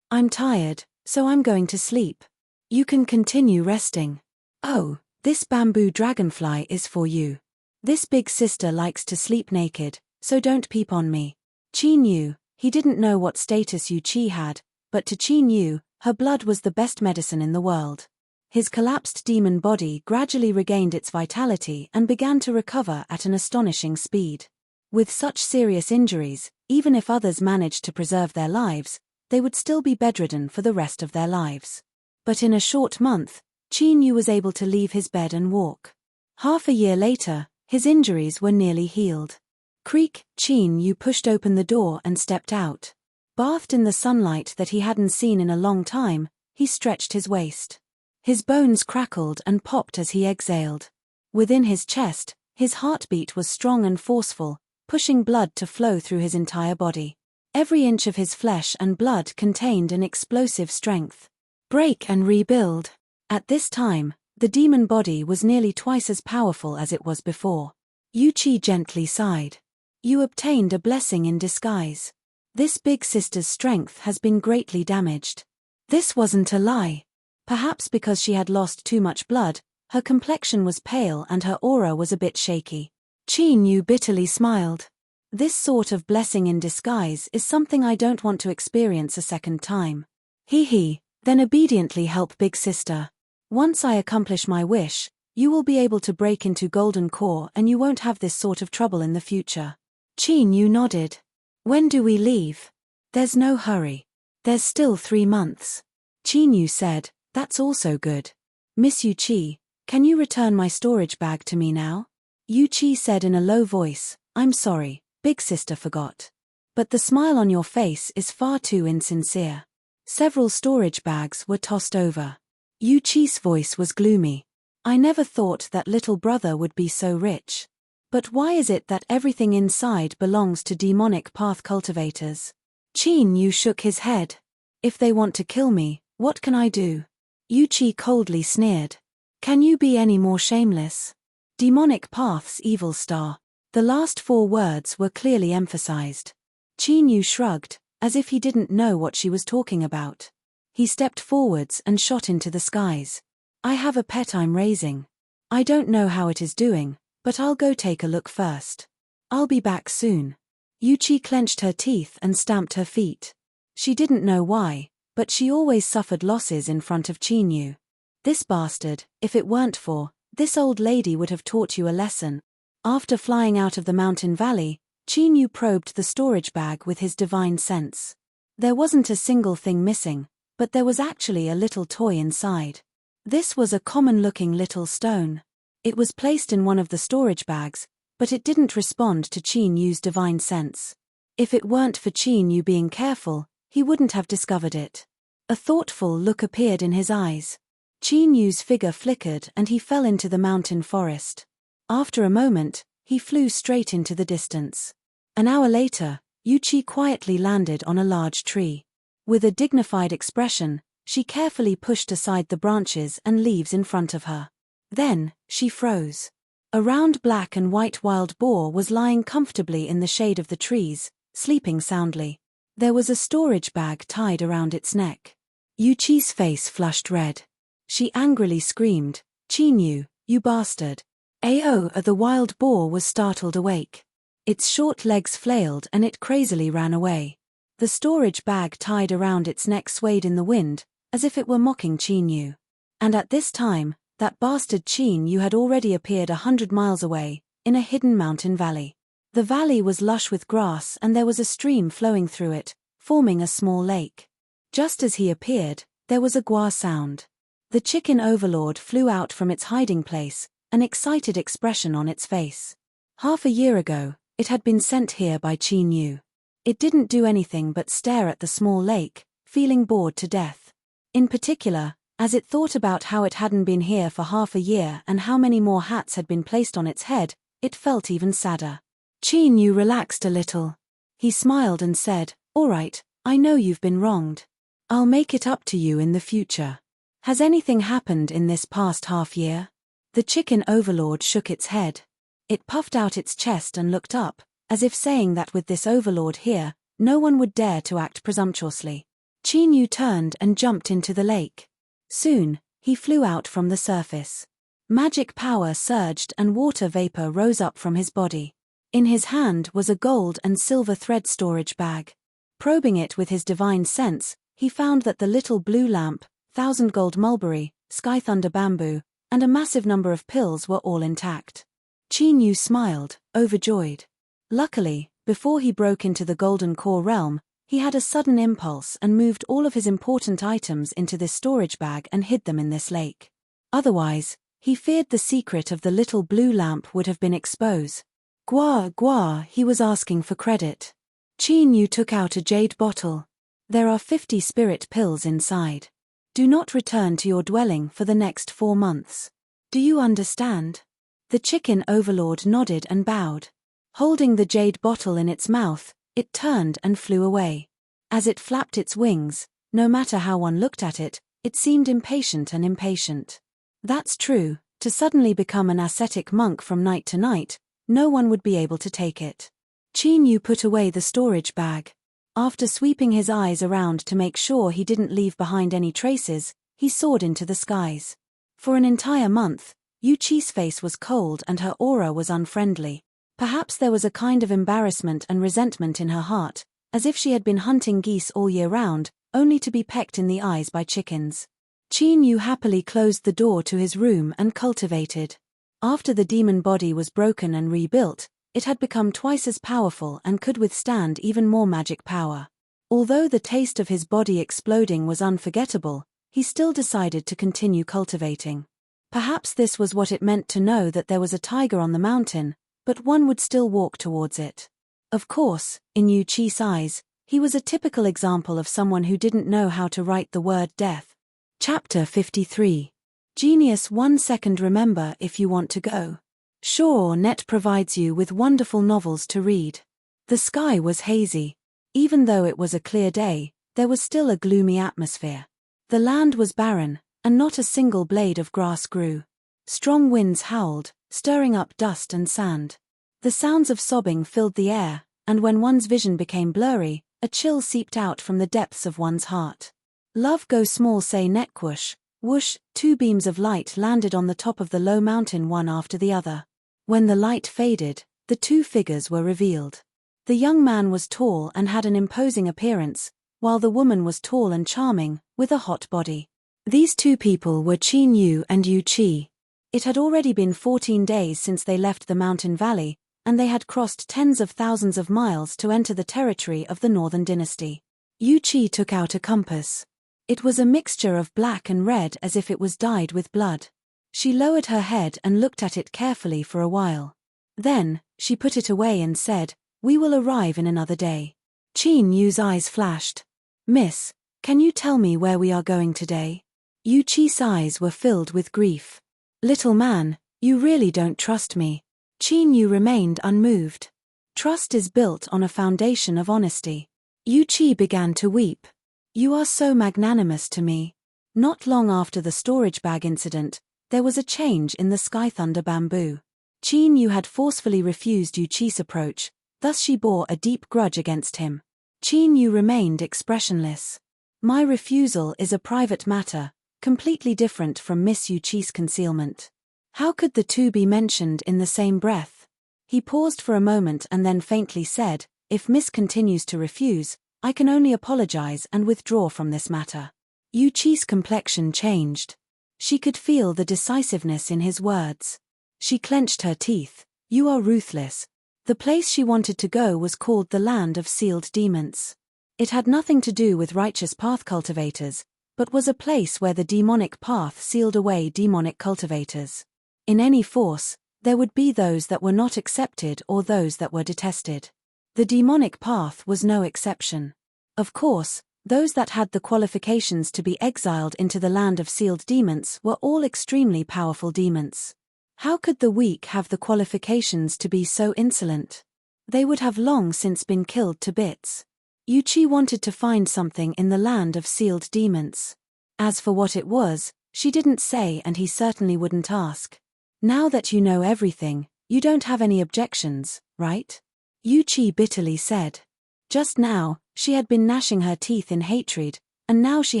I'm tired, so I'm going to sleep. You can continue resting. Oh, this bamboo dragonfly is for you. This Big Sister likes to sleep naked, so don't peep on me. Qin Yu, he didn't know what status Yu Chi had, but to Qin Yu, her blood was the best medicine in the world. His collapsed demon body gradually regained its vitality and began to recover at an astonishing speed. With such serious injuries, even if others managed to preserve their lives, they would still be bedridden for the rest of their lives. But in a short month, Qin Yu was able to leave his bed and walk. Half a year later, his injuries were nearly healed. Creak, Qin Yu pushed open the door and stepped out. Bathed in the sunlight that he hadn't seen in a long time, he stretched his waist. His bones crackled and popped as he exhaled. Within his chest, his heartbeat was strong and forceful, pushing blood to flow through his entire body. Every inch of his flesh and blood contained an explosive strength. Break and rebuild. At this time, the demon body was nearly twice as powerful as it was before. Yu Chi gently sighed. You obtained a blessing in disguise. This Big Sister's strength has been greatly damaged. This wasn't a lie. Perhaps because she had lost too much blood, her complexion was pale and her aura was a bit shaky. Qin Yu bitterly smiled. This sort of blessing in disguise is something I don't want to experience a second time. Then obediently help Big Sister. Once I accomplish my wish, you will be able to break into Golden Core and you won't have this sort of trouble in the future. Qin Yu nodded. When do we leave? There's no hurry. There's still 3 months. Qin Yu said, that's also good. Miss Yu Chi, can you return my storage bag to me now? Yu Chi said in a low voice, I'm sorry, Big Sister forgot. But the smile on your face is far too insincere. Several storage bags were tossed over. Yu Chi's voice was gloomy. I never thought that little brother would be so rich. But why is it that everything inside belongs to demonic path cultivators? Qin Yu shook his head. If they want to kill me, what can I do? Yuchi coldly sneered. Can you be any more shameless? Demonic paths, evil star. The last 4 words were clearly emphasized. Chinyu shrugged, as if he didn't know what she was talking about. He stepped forwards and shot into the skies. I have a pet I'm raising. I don't know how it is doing, but I'll go take a look first. I'll be back soon. Yuchi clenched her teeth and stamped her feet. She didn't know why, but she always suffered losses in front of Chinyu. This bastard, if it weren't for, this old lady would have taught you a lesson. After flying out of the mountain valley, Chinyu probed the storage bag with his divine sense. There wasn't a single thing missing, but there was actually a little toy inside. This was a common-looking little stone. It was placed in one of the storage bags, but it didn't respond to Chinyu's divine sense. If it weren't for Chinyu being careful, he wouldn't have discovered it. A thoughtful look appeared in his eyes. Chinyu's figure flickered and he fell into the mountain forest. After a moment, he flew straight into the distance. An hour later, Yuchi quietly landed on a large tree. With a dignified expression, she carefully pushed aside the branches and leaves in front of her. Then, she froze. A round black and white wild boar was lying comfortably in the shade of the trees, sleeping soundly. There was a storage bag tied around its neck. Yuchi's face flushed red. She angrily screamed, Chinyu, you bastard. The wild boar was startled awake. Its short legs flailed and it crazily ran away. The storage bag tied around its neck swayed in the wind, as if it were mocking Chinyu. And at this time, that bastard Chinyu had already appeared 100 miles away, in a hidden mountain valley. The valley was lush with grass and there was a stream flowing through it, forming a small lake. Just as he appeared, there was a gua sound. The chicken overlord flew out from its hiding place, an excited expression on its face. Half a year ago, it had been sent here by Chinyu. It didn't do anything but stare at the small lake, feeling bored to death. In particular, as it thought about how it hadn't been here for half a year and how many more hats had been placed on its head, it felt even sadder. Chinyu relaxed a little. He smiled and said, "All right, I know you've been wronged. I'll make it up to you in the future. Has anything happened in this past half year?" The chicken overlord shook its head. It puffed out its chest and looked up, as if saying that with this overlord here, no one would dare to act presumptuously. Chinyu turned and jumped into the lake. Soon, he flew out from the surface. Magic power surged and water vapor rose up from his body. In his hand was a gold and silver thread storage bag. Probing it with his divine sense, he found that the little blue lamp, 1,000 gold mulberry, sky thunder bamboo, and a massive number of pills were all intact. Chinyu smiled, overjoyed. Luckily, before he broke into the golden core realm, he had a sudden impulse and moved all of his important items into this storage bag and hid them in this lake. Otherwise, he feared the secret of the little blue lamp would have been exposed. Gua, he was asking for credit. Chinyu took out a jade bottle. There are 50 spirit pills inside. Do not return to your dwelling for the next 4 months. Do you understand? The chicken overlord nodded and bowed. Holding the jade bottle in its mouth, it turned and flew away. As it flapped its wings, no matter how one looked at it, it seemed impatient. That's true, to suddenly become an ascetic monk from night to night, no one would be able to take it. Chinyu put away the storage bag. After sweeping his eyes around to make sure he didn't leave behind any traces, he soared into the skies. For an entire month, Yuchi's face was cold and her aura was unfriendly. Perhaps there was a kind of embarrassment and resentment in her heart, as if she had been hunting geese all year round, only to be pecked in the eyes by chickens. Chinyu happily closed the door to his room and cultivated. After the demon body was broken and rebuilt, it had become twice as powerful and could withstand even more magic power. Although the taste of his body exploding was unforgettable, he still decided to continue cultivating. Perhaps this was what it meant to know that there was a tiger on the mountain, but one would still walk towards it. Of course, in Yuchi's eyes, he was a typical example of someone who didn't know how to write the word death. Chapter 53. Genius 1 second. Remember if you want to go. Sure, Net provides you with wonderful novels to read. The sky was hazy. Even though it was a clear day, there was still a gloomy atmosphere. The land was barren, and not a single blade of grass grew. Strong winds howled, stirring up dust and sand. The sounds of sobbing filled the air, and when one's vision became blurry, a chill seeped out from the depths of one's heart. Love go small say netquoosh, whoosh, two beams of light landed on the top of the low mountain one after the other. When the light faded, the two figures were revealed. The young man was tall and had an imposing appearance, while the woman was tall and charming, with a hot body. These two people were Qin Yu and Yu Qi. It had already been 14 days since they left the mountain valley, and they had crossed tens of thousands of miles to enter the territory of the Northern Dynasty. Yu Qi took out a compass. It was a mixture of black and red as if it was dyed with blood. She lowered her head and looked at it carefully for a while. Then, she put it away and said, "We will arrive in another day." Qin Yu's eyes flashed. "Miss, can you tell me where we are going today?" Yu Qi's eyes were filled with grief. "Little man, you really don't trust me." Qin Yu remained unmoved. Trust is built on a foundation of honesty. Yu Qi began to weep. "You are so magnanimous to me." Not long after the storage bag incident, there was a change in the Sky Thunder bamboo. Qin Yu had forcefully refused Yu Qi's approach, thus she bore a deep grudge against him. Qin Yu remained expressionless. "My refusal is a private matter, completely different from Miss Yu Qi's concealment." How could the two be mentioned in the same breath? He paused for a moment and then faintly said, "If Miss continues to refuse, I can only apologize and withdraw from this matter." Yu Qi's complexion changed. She could feel the decisiveness in his words. She clenched her teeth. "You are ruthless." The place she wanted to go was called the Land of Sealed Demons. It had nothing to do with righteous path cultivators, but was a place where the demonic path sealed away demonic cultivators. In any force, there would be those that were not accepted or those that were detested. The demonic path was no exception. Of course, those that had the qualifications to be exiled into the Land of Sealed Demons were all extremely powerful demons. How could the weak have the qualifications to be so insolent? They would have long since been killed to bits. Yu Qi wanted to find something in the Land of Sealed Demons. As for what it was, she didn't say and he certainly wouldn't ask. "Now that you know everything, you don't have any objections, right?" Yu Qi bitterly said. Just now, she had been gnashing her teeth in hatred, and now she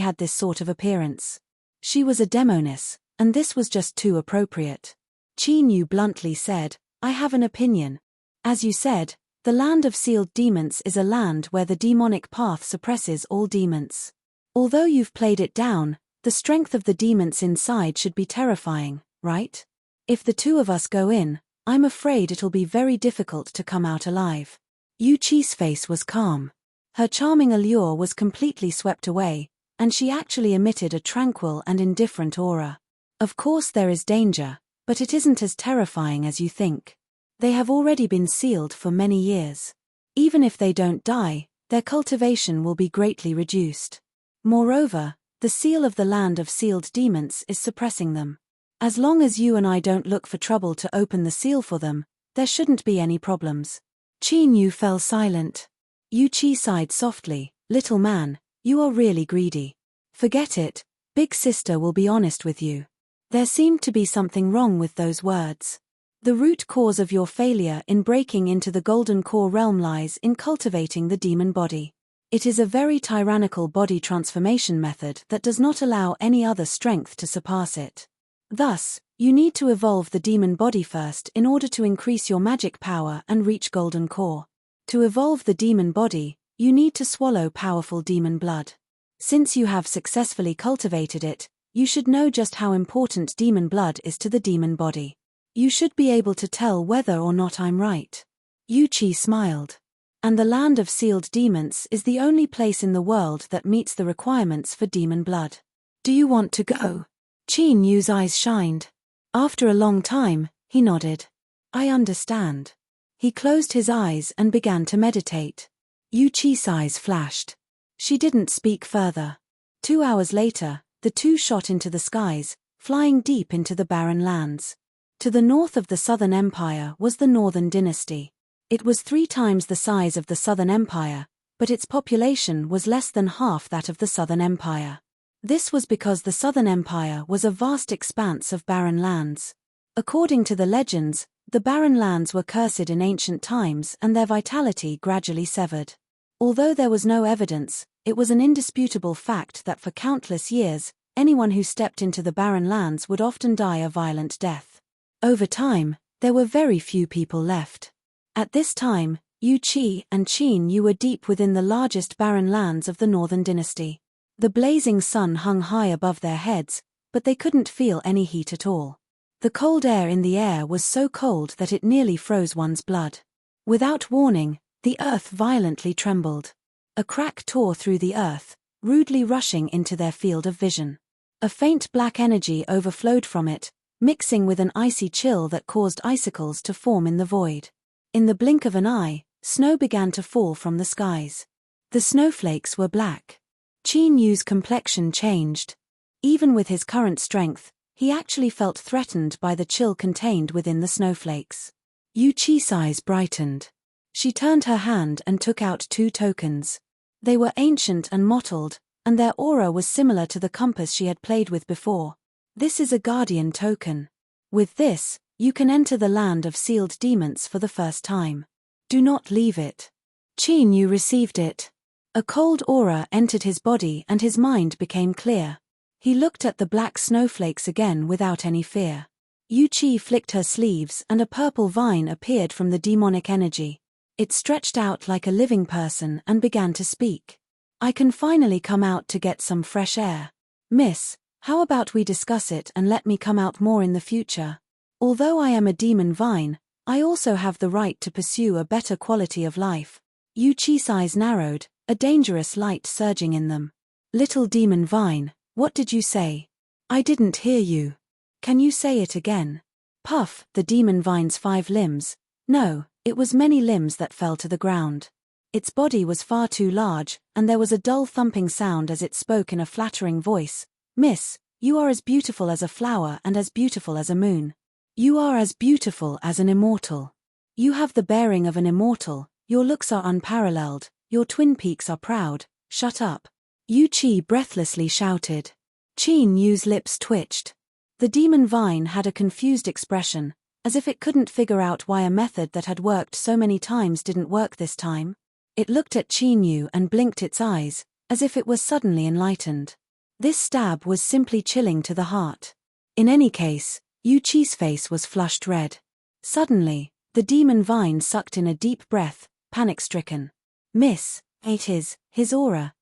had this sort of appearance. She was a demoness, and this was just too appropriate. Qin Yu bluntly said, "I have an opinion. As you said, the Land of Sealed Demons is a land where the demonic path suppresses all demons. Although you've played it down, the strength of the demons inside should be terrifying, right? If the two of us go in, I'm afraid it'll be very difficult to come out alive." Yu Qi's face was calm. Her charming allure was completely swept away, and she actually emitted a tranquil and indifferent aura. "Of course there is danger, but it isn't as terrifying as you think. They have already been sealed for many years. Even if they don't die, their cultivation will be greatly reduced. Moreover, the seal of the Land of Sealed Demons is suppressing them. As long as you and I don't look for trouble to open the seal for them, there shouldn't be any problems." Qin Yu fell silent. Yu Qi sighed softly, "Little man, you are really greedy. Forget it, big sister will be honest with you." There seemed to be something wrong with those words. The root cause of your failure in breaking into the Golden Core realm lies in cultivating the demon body. It is a very tyrannical body transformation method that does not allow any other strength to surpass it. Thus, you need to evolve the demon body first in order to increase your magic power and reach Golden Core. To evolve the demon body, you need to swallow powerful demon blood. Since you have successfully cultivated it, you should know just how important demon blood is to the demon body. You should be able to tell whether or not I'm right." Yu Qi smiled. "And the Land of Sealed Demons is the only place in the world that meets the requirements for demon blood. Do you want to go?" Qin Yu's eyes shined. After a long time, he nodded. "I understand." He closed his eyes and began to meditate. Yu Qi's eyes flashed. She didn't speak further. 2 hours later, the two shot into the skies, flying deep into the barren lands. To the north of the Southern Empire was the Northern Dynasty. It was 3 times the size of the Southern Empire, but its population was less than half that of the Southern Empire. This was because the Southern Empire was a vast expanse of barren lands. According to the legends, the barren lands were cursed in ancient times and their vitality gradually severed. Although there was no evidence, it was an indisputable fact that for countless years, anyone who stepped into the barren lands would often die a violent death. Over time, there were very few people left. At this time, Yu Qi and Qin Yu were deep within the largest barren lands of the Northern Dynasty. The blazing sun hung high above their heads, but they couldn't feel any heat at all. The cold air in the air was so cold that it nearly froze one's blood. Without warning, the earth violently trembled. A crack tore through the earth, rudely rushing into their field of vision. A faint black energy overflowed from it, mixing with an icy chill that caused icicles to form in the void. In the blink of an eye, snow began to fall from the skies. The snowflakes were black. Qin Yu's complexion changed. Even with his current strength, he actually felt threatened by the chill contained within the snowflakes. Yu Qi's eyes brightened. She turned her hand and took out 2 tokens. They were ancient and mottled, and their aura was similar to the compass she had played with before. This is a guardian token. With this, you can enter the land of sealed demons for the first time. Do not leave it. Qin Yu received it. A cold aura entered his body and his mind became clear. He looked at the black snowflakes again without any fear. Yu Qi flicked her sleeves and a purple vine appeared from the demonic energy. It stretched out like a living person and began to speak. I can finally come out to get some fresh air. Miss, how about we discuss it and let me come out more in the future? Although I am a demon vine, I also have the right to pursue a better quality of life. Yu Qi's eyes narrowed, a dangerous light surging in them. Little demon vine, what did you say? I didn't hear you. Can you say it again? Puff, the demon vine's 5 limbs. No, it was many limbs that fell to the ground. Its body was far too large, and there was a dull thumping sound as it spoke in a flattering voice. Miss, you are as beautiful as a flower and as beautiful as a moon. You are as beautiful as an immortal. You have the bearing of an immortal, your looks are unparalleled, your twin peaks are proud. Shut up. Yu Qi breathlessly shouted. Qin Yu's lips twitched. The demon vine had a confused expression, as if it couldn't figure out why a method that had worked so many times didn't work this time. It looked at Qin Yu and blinked its eyes, as if it was suddenly enlightened. This stab was simply chilling to the heart. In any case, Yu Qi's face was flushed red. Suddenly, the demon vine sucked in a deep breath, panic-stricken. Miss, ate his aura.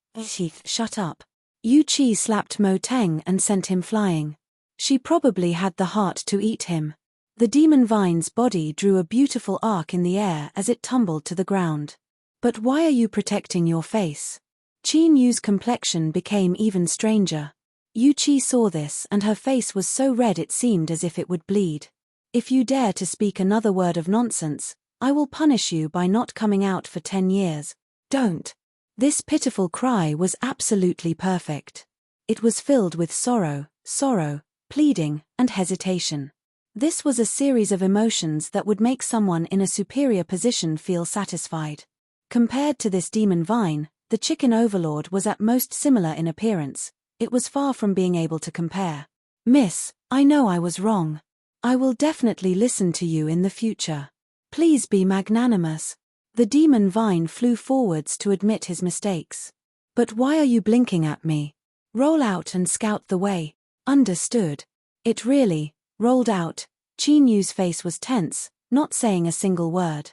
Shut up. Yu Qi slapped Mo Teng and sent him flying. She probably had the heart to eat him. The demon vine's body drew a beautiful arc in the air as it tumbled to the ground. But why are you protecting your face? Qin Yu's complexion became even stranger. Yu Qi saw this and her face was so red it seemed as if it would bleed. If you dare to speak another word of nonsense, I will punish you by not coming out for 10 years. Don't. This pitiful cry was absolutely perfect. It was filled with sorrow, pleading, and hesitation. This was a series of emotions that would make someone in a superior position feel satisfied. Compared to this demon vine, the chicken overlord was at most similar in appearance. It was far from being able to compare. Miss, I know I was wrong. I will definitely listen to you in the future. Please be magnanimous. The demon vine flew forwards to admit his mistakes. But why are you blinking at me? Roll out and scout the way. Understood. It really rolled out. Qin Yu's face was tense, not saying a single word.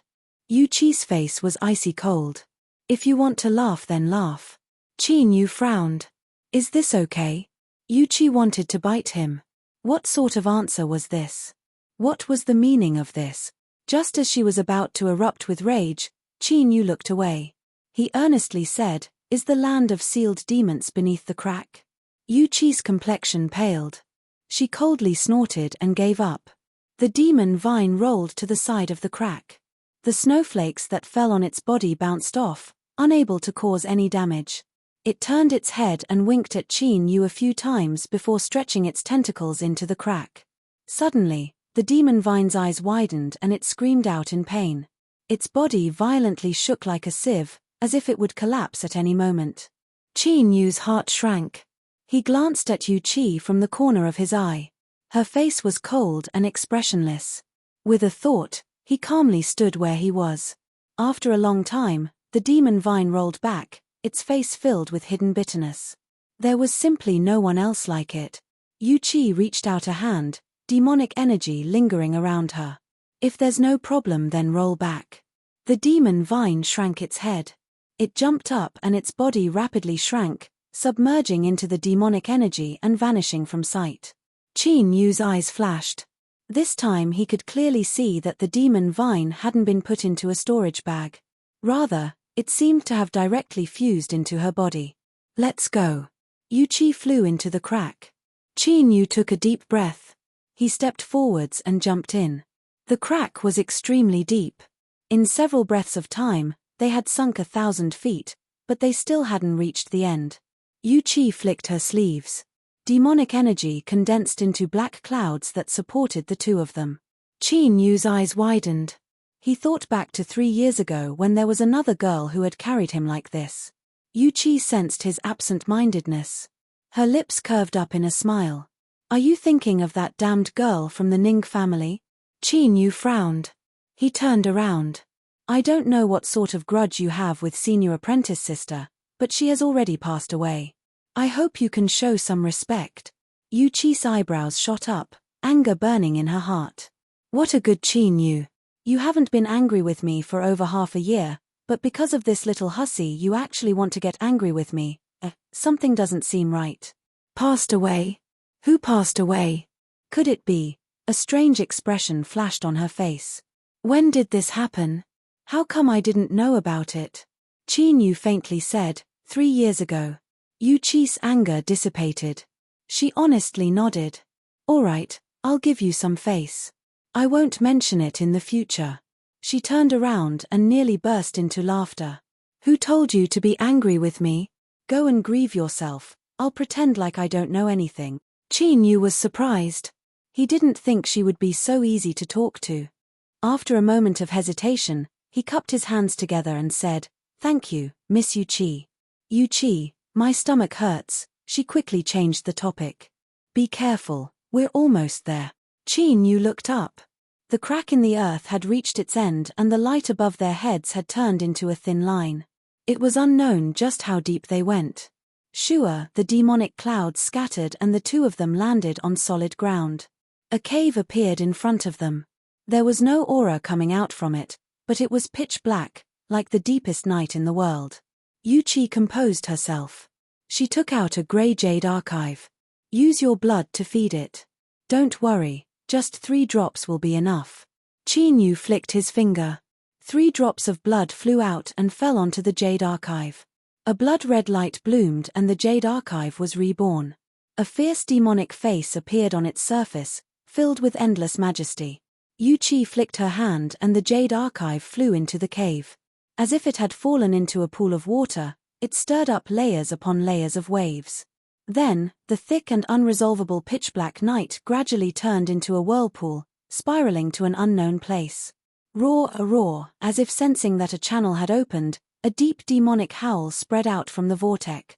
Yu Qi's face was icy cold. If you want to laugh then laugh. Qin Yu frowned. Is this okay? Yu Qi wanted to bite him. What sort of answer was this? What was the meaning of this? Just as she was about to erupt with rage, Qin Yu looked away. He earnestly said, Is the land of sealed demons beneath the crack? Yu Qi's complexion paled. She coldly snorted and gave up. The demon vine rolled to the side of the crack. The snowflakes that fell on its body bounced off, unable to cause any damage. It turned its head and winked at Qin Yu a few times before stretching its tentacles into the crack. Suddenly, the demon vine's eyes widened and it screamed out in pain. Its body violently shook like a sieve, as if it would collapse at any moment. Qin Yu's heart shrank. He glanced at Yu Qi from the corner of his eye. Her face was cold and expressionless. With a thought, he calmly stood where he was. After a long time, the demon vine rolled back, its face filled with hidden bitterness. There was simply no one else like it. Yu Qi reached out a hand, demonic energy lingering around her. If there's no problem, then roll back. The demon vine shrank its head. It jumped up and its body rapidly shrank, submerging into the demonic energy and vanishing from sight. Qin Yu's eyes flashed. This time he could clearly see that the demon vine hadn't been put into a storage bag. Rather, it seemed to have directly fused into her body. Let's go. Yu Qi flew into the crack. Qin Yu took a deep breath. He stepped forwards and jumped in. The crack was extremely deep. In several breaths of time, they had sunk 1,000 feet, but they still hadn't reached the end. Yu Qi flicked her sleeves. Demonic energy condensed into black clouds that supported the two of them. Qin Yu's eyes widened. He thought back to 3 years ago when there was another girl who had carried him like this. Yu Qi sensed his absent-mindedness. Her lips curved up in a smile. Are you thinking of that damned girl from the Ning family? Qin Yu frowned. He turned around. I don't know what sort of grudge you have with senior apprentice sister, but she has already passed away. I hope you can show some respect. Yu Qi's eyebrows shot up, anger burning in her heart. What a good Qin Yu. You haven't been angry with me for over half a year, but because of this little hussy you actually want to get angry with me. Something doesn't seem right. Passed away? Who passed away? Could it be? A strange expression flashed on her face. When did this happen? How come I didn't know about it? Qin Yu faintly said, 3 years ago. Yu Qi's anger dissipated. She honestly nodded. All right, I'll give you some face. I won't mention it in the future. She turned around and nearly burst into laughter. Who told you to be angry with me? Go and grieve yourself. I'll pretend like I don't know anything. Qin Yu was surprised. He didn't think she would be so easy to talk to. After a moment of hesitation, he cupped his hands together and said, Thank you, Miss Yu Qi. Yu Qi, my stomach hurts. She quickly changed the topic. Be careful, we're almost there. Qin Yu looked up. The crack in the earth had reached its end and the light above their heads had turned into a thin line. It was unknown just how deep they went. Sure, the demonic clouds scattered and the two of them landed on solid ground. A cave appeared in front of them. There was no aura coming out from it, but it was pitch black, like the deepest night in the world. Yu Qi composed herself. She took out a grey jade archive. Use your blood to feed it. Don't worry, just 3 drops will be enough. Qin Yu flicked his finger. 3 drops of blood flew out and fell onto the jade archive. A blood-red light bloomed and the jade archive was reborn. A fierce demonic face appeared on its surface, filled with endless majesty. Yu Qi flicked her hand and the jade archive flew into the cave. As if it had fallen into a pool of water, it stirred up layers upon layers of waves. Then, the thick and unresolvable pitch-black night gradually turned into a whirlpool, spiraling to an unknown place. Roar, a roar, as if sensing that a channel had opened, a deep demonic howl spread out from the vortex.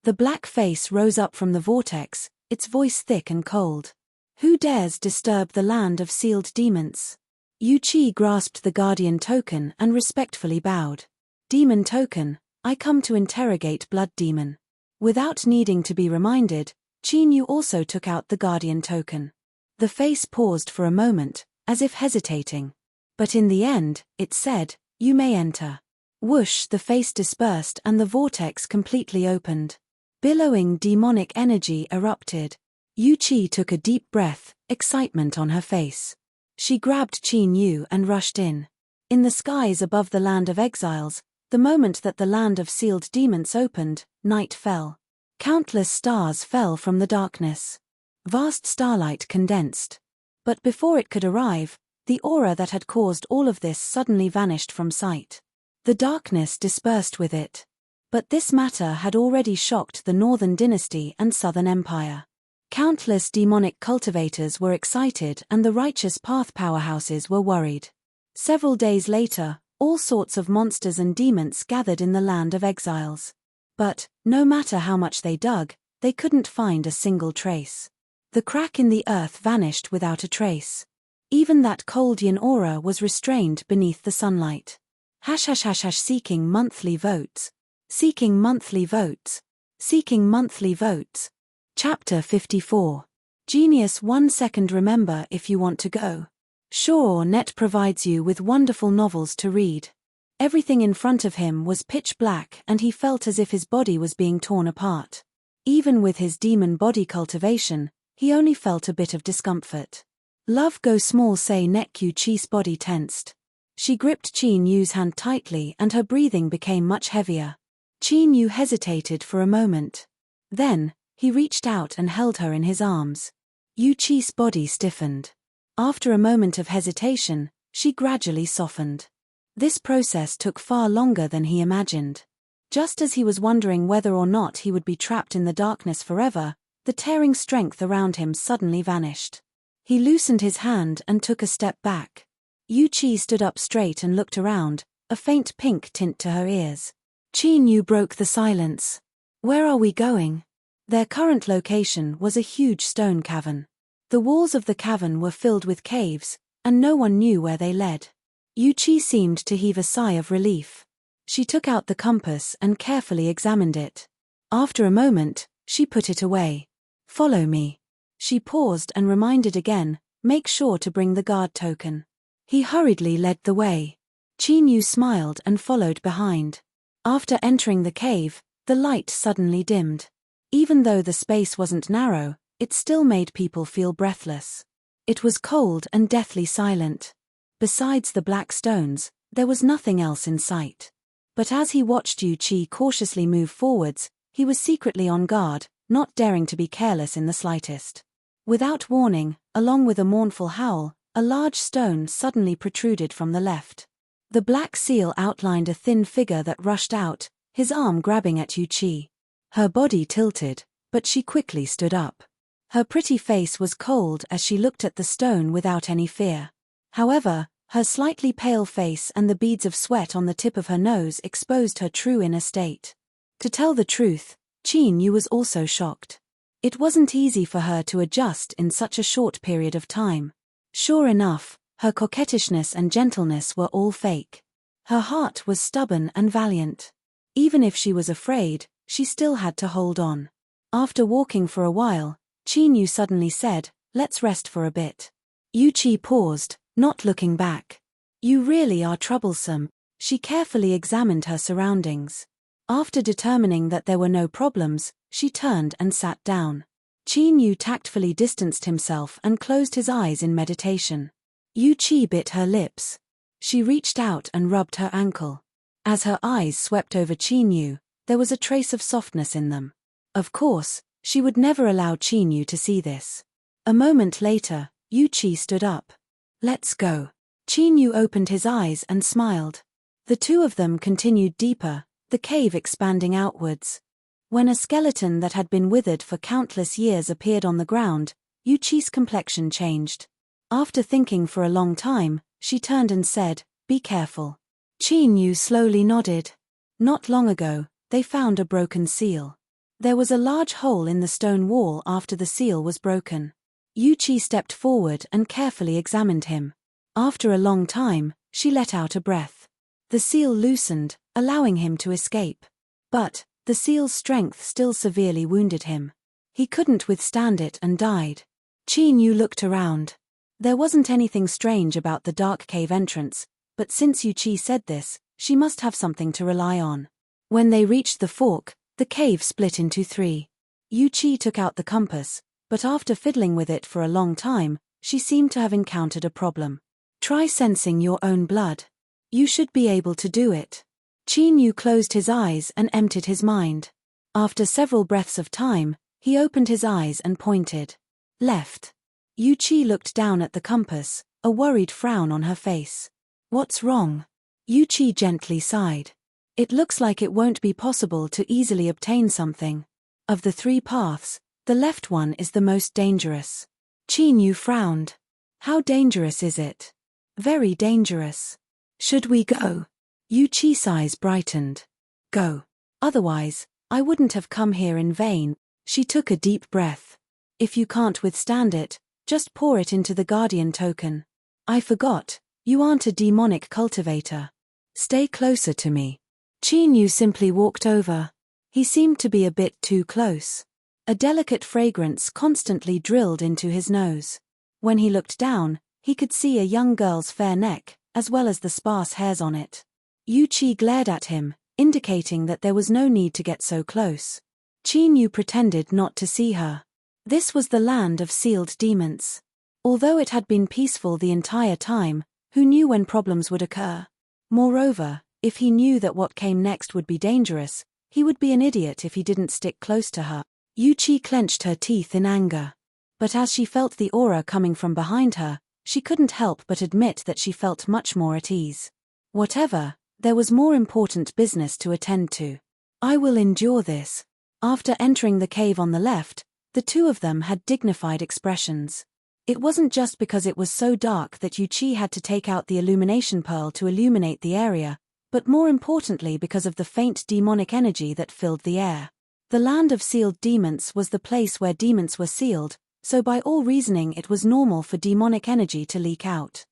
The black face rose up from the vortex, its voice thick and cold. Who dares disturb the land of sealed demons? Yu Qi grasped the guardian token and respectfully bowed. Demon token, I come to interrogate blood demon. Without needing to be reminded, Qin Yu also took out the guardian token. The face paused for a moment, as if hesitating. But in the end, it said, you may enter. Whoosh, the face dispersed and the vortex completely opened. Billowing demonic energy erupted. Yu Qi took a deep breath, excitement on her face. She grabbed Qin Yu and rushed in. In the skies above the land of exiles, the moment that the land of sealed demons opened, night fell. Countless stars fell from the darkness. Vast starlight condensed. But before it could arrive, the aura that had caused all of this suddenly vanished from sight. The darkness dispersed with it. But this matter had already shocked the Northern Dynasty and Southern Empire. Countless demonic cultivators were excited and the righteous path powerhouses were worried. Several days later, all sorts of monsters and demons gathered in the land of exiles. But, no matter how much they dug, they couldn't find a single trace. The crack in the earth vanished without a trace. Even that cold yin aura was restrained beneath the sunlight. Seeking monthly votes. Seeking monthly votes. Seeking monthly votes. Chapter 54. Genius 1 second. Remember if you want to go. Sure, Net provides you with wonderful novels to read. Everything in front of him was pitch black and he felt as if his body was being torn apart. Even with his demon body cultivation, he only felt a bit of discomfort. Love go small say Net. Chi's body tensed. She gripped Qin Yu's hand tightly and her breathing became much heavier. Qin Yu hesitated for a moment. Then, he reached out and held her in his arms. Yu Qi's body stiffened. After a moment of hesitation, she gradually softened. This process took far longer than he imagined. Just as he was wondering whether or not he would be trapped in the darkness forever, the tearing strength around him suddenly vanished. He loosened his hand and took a step back. Yu Qi stood up straight and looked around, a faint pink tint to her ears. Qin Yu broke the silence. Where are we going? Their current location was a huge stone cavern. The walls of the cavern were filled with caves, and no one knew where they led. Yu Qi seemed to heave a sigh of relief. She took out the compass and carefully examined it. After a moment, she put it away. Follow me. She paused and reminded again, make sure to bring the guard token. He hurriedly led the way. Qin Yu smiled and followed behind. After entering the cave, the light suddenly dimmed. Even though the space wasn't narrow, it still made people feel breathless. It was cold and deathly silent. Besides the black stones, there was nothing else in sight. But as he watched Yu Qi cautiously move forwards, he was secretly on guard, not daring to be careless in the slightest. Without warning, along with a mournful howl, a large stone suddenly protruded from the left. The black seal outlined a thin figure that rushed out, his arm grabbing at Yu Qi. Her body tilted, but she quickly stood up. Her pretty face was cold as she looked at the stone without any fear. However, her slightly pale face and the beads of sweat on the tip of her nose exposed her true inner state. To tell the truth, Qin Yu was also shocked. It wasn't easy for her to adjust in such a short period of time. Sure enough, her coquettishness and gentleness were all fake. Her heart was stubborn and valiant. Even if she was afraid, she still had to hold on. After walking for a while, Qin Yu suddenly said, let's rest for a bit. Yu Qi paused, not looking back. You really are troublesome. She carefully examined her surroundings. After determining that there were no problems, she turned and sat down. Qin Yu tactfully distanced himself and closed his eyes in meditation. Yu Qi bit her lips. She reached out and rubbed her ankle. As her eyes swept over Qin Yu, there was a trace of softness in them. Of course, she would never allow Qin Yu to see this. A moment later, Yu Qi stood up. Let's go. Qin Yu opened his eyes and smiled. The two of them continued deeper, the cave expanding outwards. When a skeleton that had been withered for countless years appeared on the ground, Yu Qi's complexion changed. After thinking for a long time, she turned and said, be careful. Qin Yu slowly nodded. Not long ago, they found a broken seal. There was a large hole in the stone wall after the seal was broken. Yu Qi stepped forward and carefully examined him. After a long time, she let out a breath. The seal loosened, allowing him to escape. But the seal's strength still severely wounded him. He couldn't withstand it and died. Qin Yu looked around. There wasn't anything strange about the dark cave entrance, but since Yu Qi said this, she must have something to rely on. When they reached the fork, the cave split into three. Yu Qi took out the compass, but after fiddling with it for a long time, she seemed to have encountered a problem. Try sensing your own blood. You should be able to do it. Qin Yu closed his eyes and emptied his mind. After several breaths of time, he opened his eyes and pointed. Left. Yu Qi looked down at the compass, a worried frown on her face. What's wrong? Yu Qi gently sighed. It looks like it won't be possible to easily obtain something. Of the three paths, the left one is the most dangerous. Qin Yu frowned. How dangerous is it? Very dangerous. Should we go? Yu Qi's eyes brightened. Go. Otherwise, I wouldn't have come here in vain. She took a deep breath. If you can't withstand it, just pour it into the guardian token. I forgot, you aren't a demonic cultivator. Stay closer to me. Qin Yu simply walked over. He seemed to be a bit too close. A delicate fragrance constantly drilled into his nose. When he looked down, he could see a young girl's fair neck, as well as the sparse hairs on it. Yu Qi glared at him, indicating that there was no need to get so close. Qin Yu pretended not to see her. This was the land of sealed demons. Although it had been peaceful the entire time, who knew when problems would occur? Moreover, if he knew that what came next would be dangerous, he would be an idiot if he didn't stick close to her. Yu Qi clenched her teeth in anger. But as she felt the aura coming from behind her, she couldn't help but admit that she felt much more at ease. Whatever, there was more important business to attend to. I will endure this. After entering the cave on the left, the two of them had dignified expressions. It wasn't just because it was so dark that Yu Qi had to take out the illumination pearl to illuminate the area, but more importantly because of the faint demonic energy that filled the air. The land of sealed demons was the place where demons were sealed, so by all reasoning it was normal for demonic energy to leak out.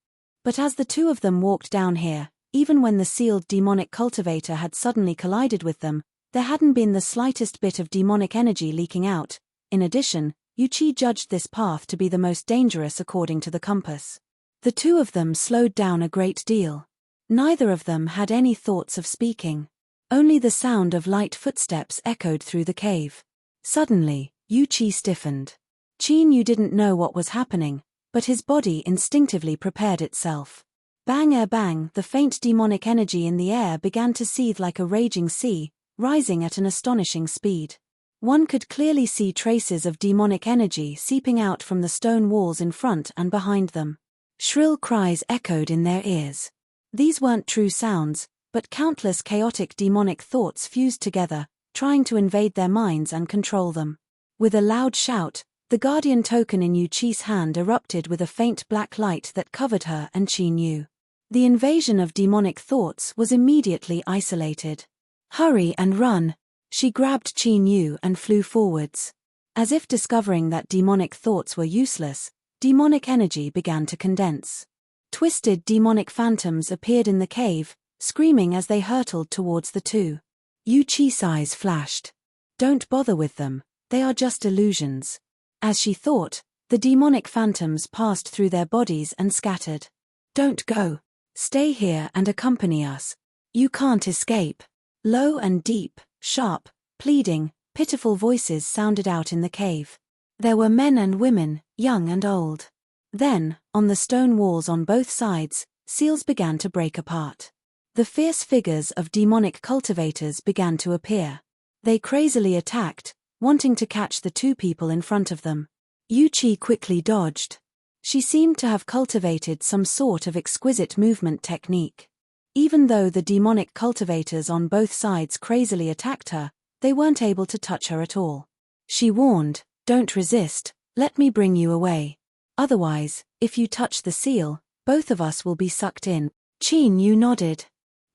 But as the two of them walked down here, even when the sealed demonic cultivator had suddenly collided with them, there hadn't been the slightest bit of demonic energy leaking out. In addition, Yu Qi judged this path to be the most dangerous according to the compass. The two of them slowed down a great deal. Neither of them had any thoughts of speaking. Only the sound of light footsteps echoed through the cave. Suddenly, Yu Qi stiffened. Qin Yu didn't know what was happening, but his body instinctively prepared itself. Bang, bang, the faint demonic energy in the air began to seethe like a raging sea, rising at an astonishing speed. One could clearly see traces of demonic energy seeping out from the stone walls in front and behind them. Shrill cries echoed in their ears. These weren't true sounds, but countless chaotic demonic thoughts fused together, trying to invade their minds and control them. With a loud shout, the guardian token in Yu Qi's hand erupted with a faint black light that covered her and Qin Yu. The invasion of demonic thoughts was immediately isolated. Hurry and run! She grabbed Qin Yu and flew forwards. As if discovering that demonic thoughts were useless, demonic energy began to condense. Twisted demonic phantoms appeared in the cave, screaming as they hurtled towards the two. Yu Qi's eyes flashed. Don't bother with them, they are just illusions. As she thought, the demonic phantoms passed through their bodies and scattered. Don't go. Stay here and accompany us. You can't escape. Low and deep, sharp, pleading, pitiful voices sounded out in the cave. There were men and women, young and old. Then, on the stone walls on both sides, seals began to break apart. The fierce figures of demonic cultivators began to appear. They crazily attacked, wanting to catch the two people in front of them. Yu Qi quickly dodged. She seemed to have cultivated some sort of exquisite movement technique. Even though the demonic cultivators on both sides crazily attacked her, they weren't able to touch her at all. She warned, don't resist, let me bring you away. Otherwise, if you touch the seal, both of us will be sucked in. Qin Yu nodded.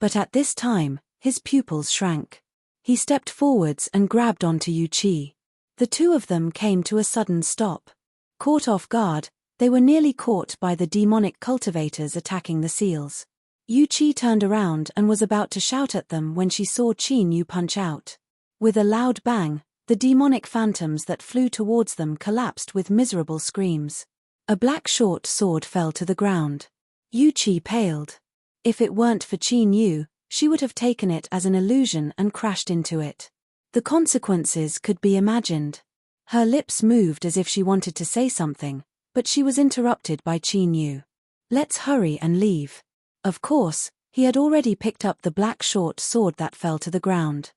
But at this time, his pupils shrank. He stepped forwards and grabbed onto Yu Qi. The two of them came to a sudden stop. Caught off guard, they were nearly caught by the demonic cultivators attacking the seals. Yu Qi turned around and was about to shout at them when she saw Qin Yu punch out. With a loud bang, the demonic phantoms that flew towards them collapsed with miserable screams. A black short sword fell to the ground. Yu Qi paled. If it weren't for Qin Yu, she would have taken it as an illusion and crashed into it. The consequences could be imagined. Her lips moved as if she wanted to say something, but she was interrupted by Qin Yu. Let's hurry and leave. Of course, he had already picked up the black short sword that fell to the ground.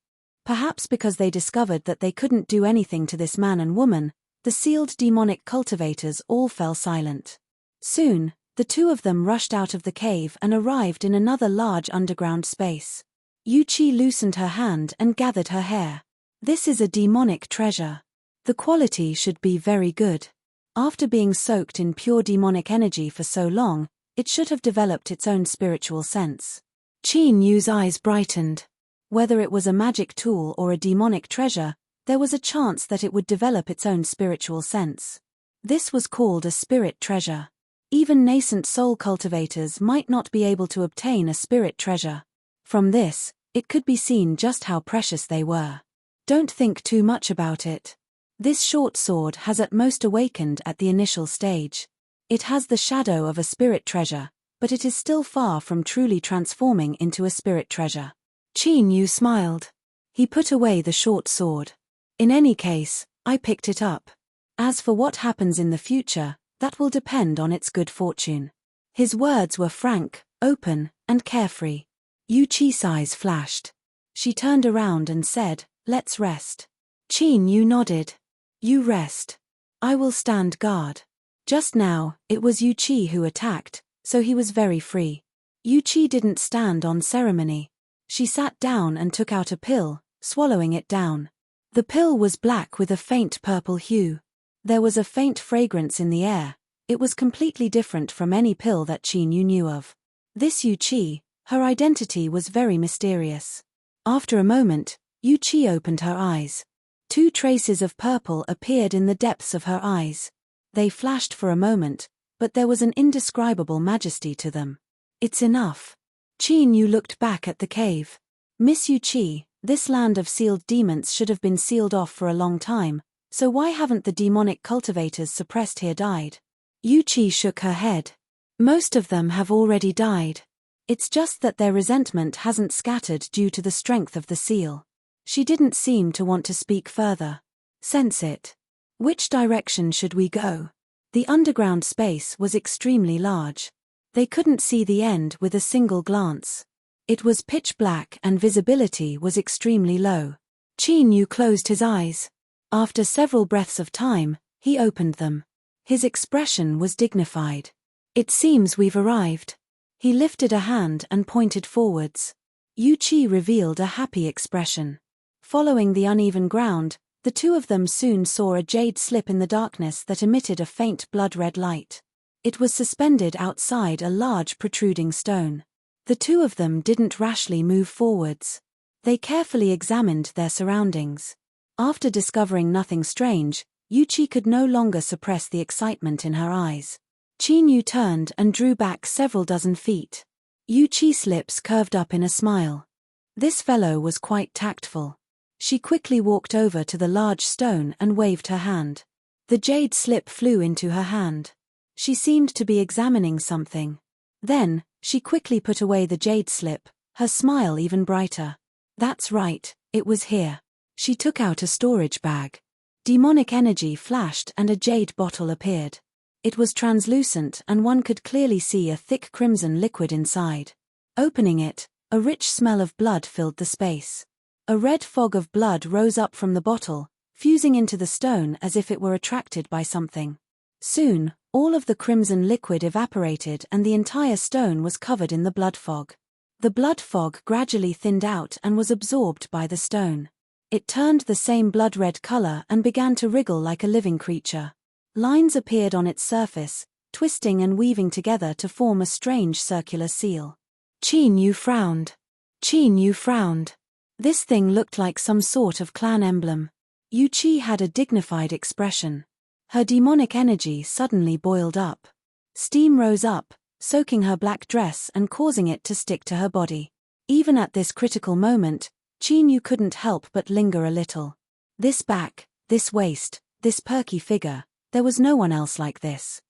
Perhaps because they discovered that they couldn't do anything to this man and woman, the sealed demonic cultivators all fell silent. Soon, the two of them rushed out of the cave and arrived in another large underground space. Yu Qi loosened her hand and gathered her hair. This is a demonic treasure. The quality should be very good. After being soaked in pure demonic energy for so long, it should have developed its own spiritual sense. Qin Yu's eyes brightened. Whether it was a magic tool or a demonic treasure, there was a chance that it would develop its own spiritual sense. This was called a spirit treasure. Even nascent soul cultivators might not be able to obtain a spirit treasure. From this, it could be seen just how precious they were. Don't think too much about it. This short sword has at most awakened at the initial stage. It has the shadow of a spirit treasure, but it is still far from truly transforming into a spirit treasure. Qin Yu smiled. He put away the short sword. In any case, I picked it up. As for what happens in the future, that will depend on its good fortune. His words were frank, open, and carefree. Yu Qi's eyes flashed. She turned around and said, "Let's rest." Qin Yu nodded. "You rest. I will stand guard." Just now, it was Yu Qi who attacked, so he was very free. Yu Qi didn't stand on ceremony. She sat down and took out a pill, swallowing it down. The pill was black with a faint purple hue. There was a faint fragrance in the air. It was completely different from any pill that Qin Yu knew of. This Yu Qi, her identity was very mysterious. After a moment, Yu Qi opened her eyes. 2 traces of purple appeared in the depths of her eyes. They flashed for a moment, but there was an indescribable majesty to them. "It's enough." Qin Yu looked back at the cave. "Miss Yu Qi, this land of sealed demons should have been sealed off for a long time, so why haven't the demonic cultivators suppressed here died?" Yu Qi shook her head. "Most of them have already died. It's just that their resentment hasn't scattered due to the strength of the seal." She didn't seem to want to speak further. "Sense it. Which direction should we go?" The underground space was extremely large. They couldn't see the end with a single glance. It was pitch black and visibility was extremely low. Qin Yu closed his eyes. After several breaths of time, he opened them. His expression was dignified. "It seems we've arrived." He lifted a hand and pointed forwards. Yu Qi revealed a happy expression. Following the uneven ground, the two of them soon saw a jade slip in the darkness that emitted a faint blood-red light. It was suspended outside a large protruding stone. The two of them didn't rashly move forwards. They carefully examined their surroundings. After discovering nothing strange, Yu Qi could no longer suppress the excitement in her eyes. Qin Yu turned and drew back several dozen feet. Yu Qi's lips curved up in a smile. This fellow was quite tactful. She quickly walked over to the large stone and waved her hand. The jade slip flew into her hand. She seemed to be examining something. Then, she quickly put away the jade slip, her smile even brighter. "That's right, it was here." She took out a storage bag. Demonic energy flashed and a jade bottle appeared. It was translucent and one could clearly see a thick crimson liquid inside. Opening it, a rich smell of blood filled the space. A red fog of blood rose up from the bottle, fusing into the stone as if it were attracted by something. Soon, all of the crimson liquid evaporated and the entire stone was covered in the blood fog. The blood fog gradually thinned out and was absorbed by the stone. It turned the same blood-red color and began to wriggle like a living creature. Lines appeared on its surface, twisting and weaving together to form a strange circular seal. Qin Yu frowned. Qin Yu frowned. This thing looked like some sort of clan emblem. Yu Qi had a dignified expression. Her demonic energy suddenly boiled up. Steam rose up, soaking her black dress and causing it to stick to her body. Even at this critical moment, Qin Yu couldn't help but linger a little. This back, this waist, this perky figure, there was no one else like this.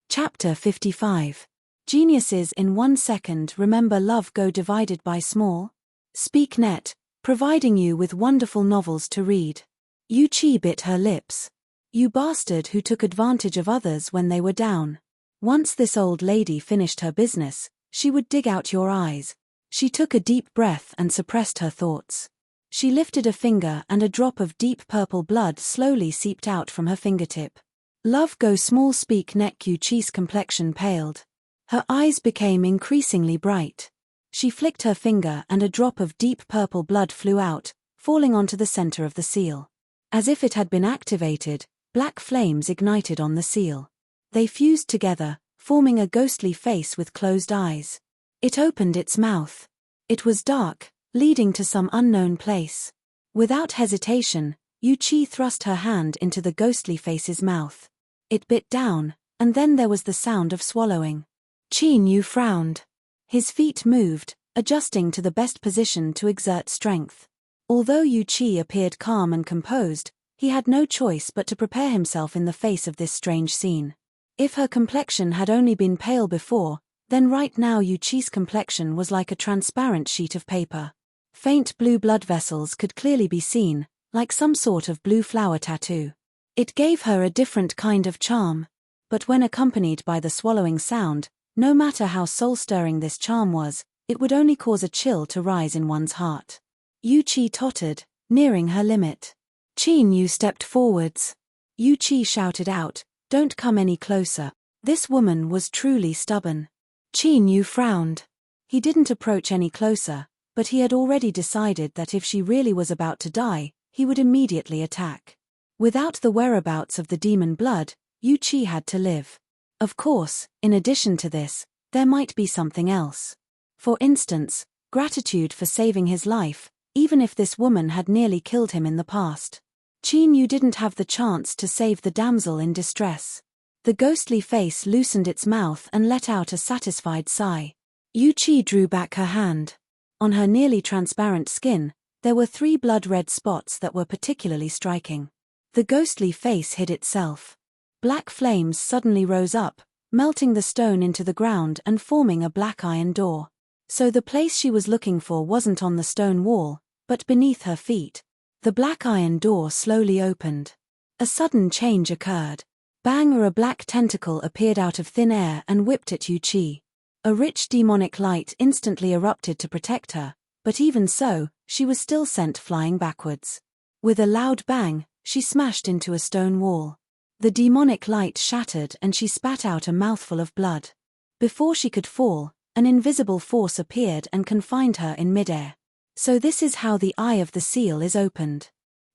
Chapter 55. Geniuses in 1 second remember love go divided by small. SpeakNet, providing you with wonderful novels to read. Yu Qi bit her lips. "You bastard who took advantage of others when they were down. Once this old lady finished her business, she would dig out your eyes." She took a deep breath and suppressed her thoughts. She lifted a finger and a drop of deep purple blood slowly seeped out from her fingertip. Love go small SpeakNet. Yu Qi's complexion paled. Her eyes became increasingly bright. She flicked her finger and a drop of deep purple blood flew out, falling onto the center of the seal. As if it had been activated, black flames ignited on the seal. They fused together, forming a ghostly face with closed eyes. It opened its mouth. It was dark, leading to some unknown place. Without hesitation, Yuchi thrust her hand into the ghostly face's mouth. It bit down, and then there was the sound of swallowing. Qin Yu frowned. His feet moved, adjusting to the best position to exert strength. Although Yuchi appeared calm and composed, he had no choice but to prepare himself in the face of this strange scene. If her complexion had only been pale before, then right now Yuchi's complexion was like a transparent sheet of paper. Faint blue blood vessels could clearly be seen, like some sort of blue flower tattoo. It gave her a different kind of charm. But when accompanied by the swallowing sound, no matter how soul-stirring this charm was, it would only cause a chill to rise in one's heart. Yuchi tottered, nearing her limit. Qin Yu stepped forwards. Yuchi shouted out, "Don't come any closer." This woman was truly stubborn. Qin Yu frowned. He didn't approach any closer, but he had already decided that if she really was about to die, he would immediately attack. Without the whereabouts of the demon blood, Yuchi had to live. Of course, in addition to this, there might be something else. For instance, gratitude for saving his life, even if this woman had nearly killed him in the past. Qin Yu didn't have the chance to save the damsel in distress. The ghostly face loosened its mouth and let out a satisfied sigh. Yuchi drew back her hand. On her nearly transparent skin, there were 3 blood-red spots that were particularly striking. The ghostly face hid itself. Black flames suddenly rose up, melting the stone into the ground and forming a black iron door. So the place she was looking for wasn't on the stone wall, but beneath her feet. The black iron door slowly opened. A sudden change occurred. Bang! A black tentacle appeared out of thin air and whipped at Yuchi. A rich demonic light instantly erupted to protect her, but even so, she was still sent flying backwards. With a loud bang, she smashed into a stone wall. The demonic light shattered and she spat out a mouthful of blood. Before she could fall, an invisible force appeared and confined her in midair. So this is how the eye of the seal is opened.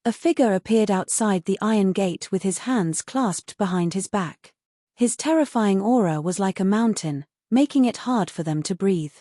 A figure appeared outside the iron gate with his hands clasped behind his back. His terrifying aura was like a mountain, making it hard for them to breathe.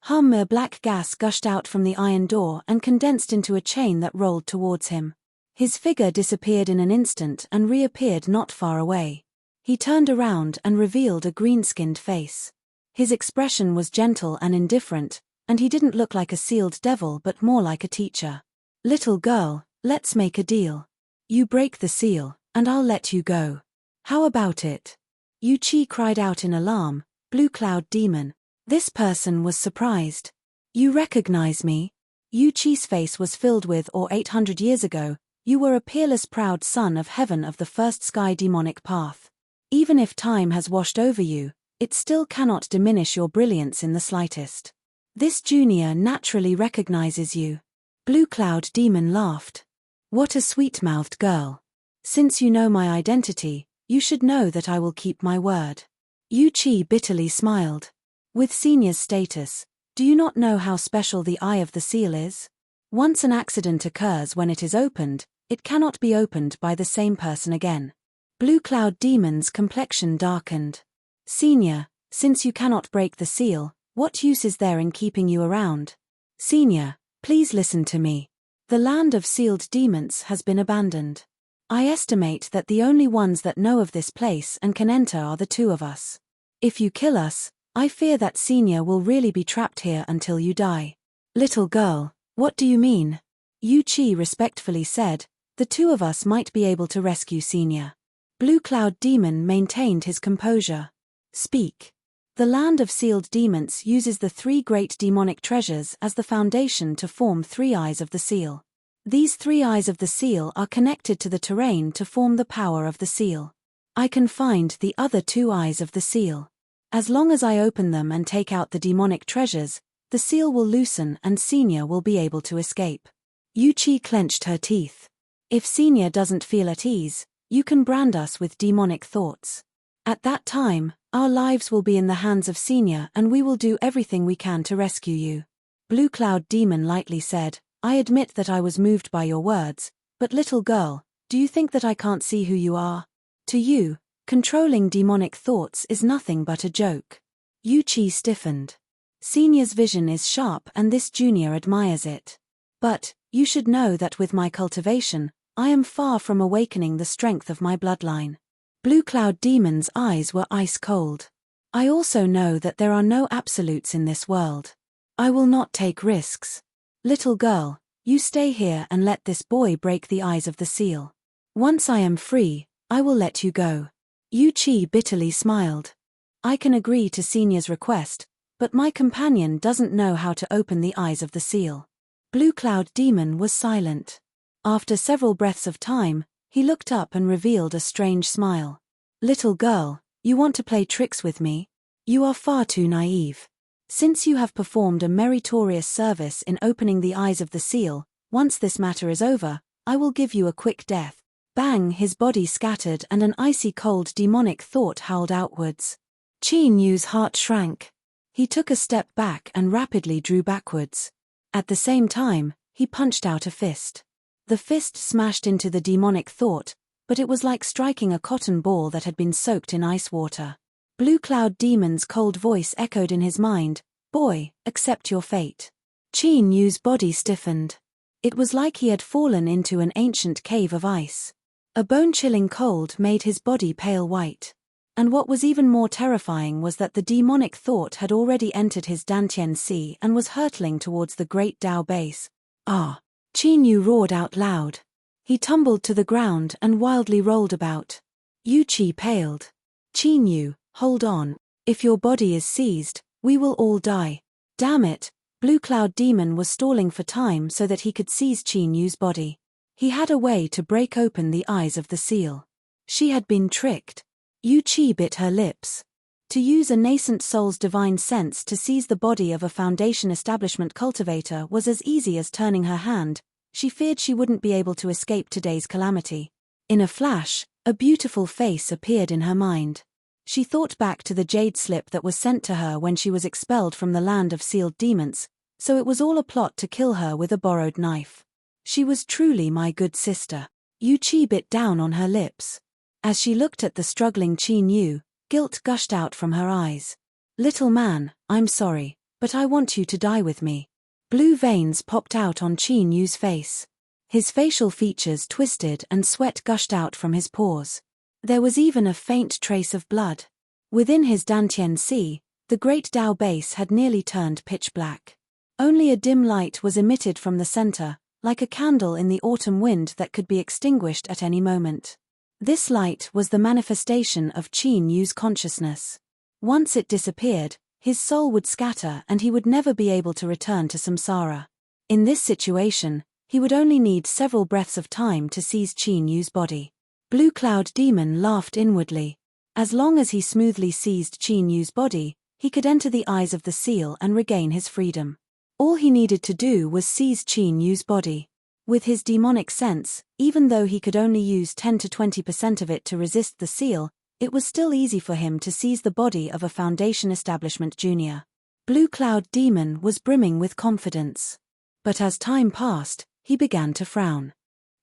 A black gas gushed out from the iron door and condensed into a chain that rolled towards him. His figure disappeared in an instant and reappeared not far away. He turned around and revealed a green-skinned face. His expression was gentle and indifferent, and he didn't look like a sealed devil but more like a teacher. "Little girl, let's make a deal. You break the seal, and I'll let you go. How about it?" Yuchi cried out in alarm, "Blue Cloud Demon." This person was surprised. "You recognize me?" Yuchi's face was filled with, or 800 years ago, you were a peerless proud son of heaven of the first sky demonic path. Even if time has washed over you, it still cannot diminish your brilliance in the slightest. This junior naturally recognizes you. Blue Cloud Demon laughed. "What a sweet-mouthed girl. Since you know my identity, you should know that I will keep my word." Yuchi bitterly smiled. "With senior's status, do you not know how special the eye of the seal is? Once an accident occurs when it is opened, it cannot be opened by the same person again." Blue Cloud Demon's complexion darkened. "Senior, since you cannot break the seal, what use is there in keeping you around? Senior, please listen to me. The land of sealed demons has been abandoned. I estimate that the only ones that know of this place and can enter are the 2 of us. If you kill us, I fear that Senior will really be trapped here until you die." "Little girl, what do you mean?" Yuchi respectfully said, "The 2 of us might be able to rescue Senior." Blue Cloud Demon maintained his composure. "Speak." The land of sealed demons uses the 3 great demonic treasures as the foundation to form 3 eyes of the seal. These 3 eyes of the seal are connected to the terrain to form the power of the seal. I can find the other 2 eyes of the seal. As long as I open them and take out the demonic treasures, the seal will loosen and Senior will be able to escape. Yuchi clenched her teeth. "If Senior doesn't feel at ease, you can brand us with demonic thoughts. At that time, our lives will be in the hands of Senior and we will do everything we can to rescue you." Blue Cloud Demon lightly said, "I admit that I was moved by your words, but little girl, do you think that I can't see who you are? To you, controlling demonic thoughts is nothing but a joke." Yuchi stiffened. "Senior's vision is sharp and this junior admires it. But, you should know that with my cultivation, I am far from awakening the strength of my bloodline. Blue Cloud Demon's eyes were ice cold. I also know that there are no absolutes in this world. I will not take risks. Little girl, you stay here and let this boy break the eyes of the seal. Once I am free, I will let you go. Yu Chi bitterly smiled. I can agree to Senior's request, but my companion doesn't know how to open the eyes of the seal. Blue Cloud Demon was silent. After several breaths of time, he looked up and revealed a strange smile. Little girl, you want to play tricks with me? You are far too naive. Since you have performed a meritorious service in opening the eyes of the seal, once this matter is over, I will give you a quick death. Bang! His body scattered and an icy cold demonic thought howled outwards. Qin Yu's heart shrank. He took a step back and rapidly drew backwards. At the same time, he punched out a fist. The fist smashed into the demonic thought, but it was like striking a cotton ball that had been soaked in ice water. Blue Cloud Demon's cold voice echoed in his mind, "Boy, accept your fate." Qin Yu's body stiffened. It was like he had fallen into an ancient cave of ice. A bone-chilling cold made his body pale white. And what was even more terrifying was that the demonic thought had already entered his Dantian Sea and was hurtling towards the great Dao base. Ah! Qin Yu roared out loud. He tumbled to the ground and wildly rolled about. Yu Chi paled. Qin Yu, hold on. If your body is seized, we will all die. Damn it! Blue Cloud Demon was stalling for time so that he could seize Qin Yu's body. He had a way to break open the eyes of the seal. She had been tricked. Yu Chi bit her lips. To use a nascent soul's divine sense to seize the body of a Foundation establishment cultivator was as easy as turning her hand. She feared she wouldn't be able to escape today's calamity. In a flash, a beautiful face appeared in her mind. She thought back to the jade slip that was sent to her when she was expelled from the land of sealed demons, so it was all a plot to kill her with a borrowed knife. She was truly my good sister. Yu Chi bit down on her lips. As she looked at the struggling Qin Yu, guilt gushed out from her eyes. Little man, I'm sorry, but I want you to die with me. Blue veins popped out on Qin Yu's face. His facial features twisted and sweat gushed out from his pores. There was even a faint trace of blood. Within his Dantian Sea, the great Dao base had nearly turned pitch black. Only a dim light was emitted from the center, like a candle in the autumn wind that could be extinguished at any moment. This light was the manifestation of Qin Yu's consciousness. Once it disappeared, his soul would scatter and he would never be able to return to samsara. In this situation, he would only need several breaths of time to seize Qin Yu's body. Blue Cloud Demon laughed inwardly. As long as he smoothly seized Qin Yu's body, he could enter the eyes of the seal and regain his freedom. All he needed to do was seize Qin Yu's body. With his demonic sense, even though he could only use 10 to 20% of it to resist the seal, it was still easy for him to seize the body of a Foundation establishment junior. Blue Cloud Demon was brimming with confidence. But as time passed, he began to frown.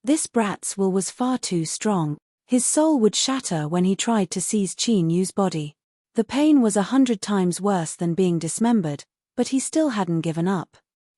This brat's will was far too strong. His soul would shatter when he tried to seize Qin Yu's body. The pain was 100 times worse than being dismembered, but he still hadn't given up.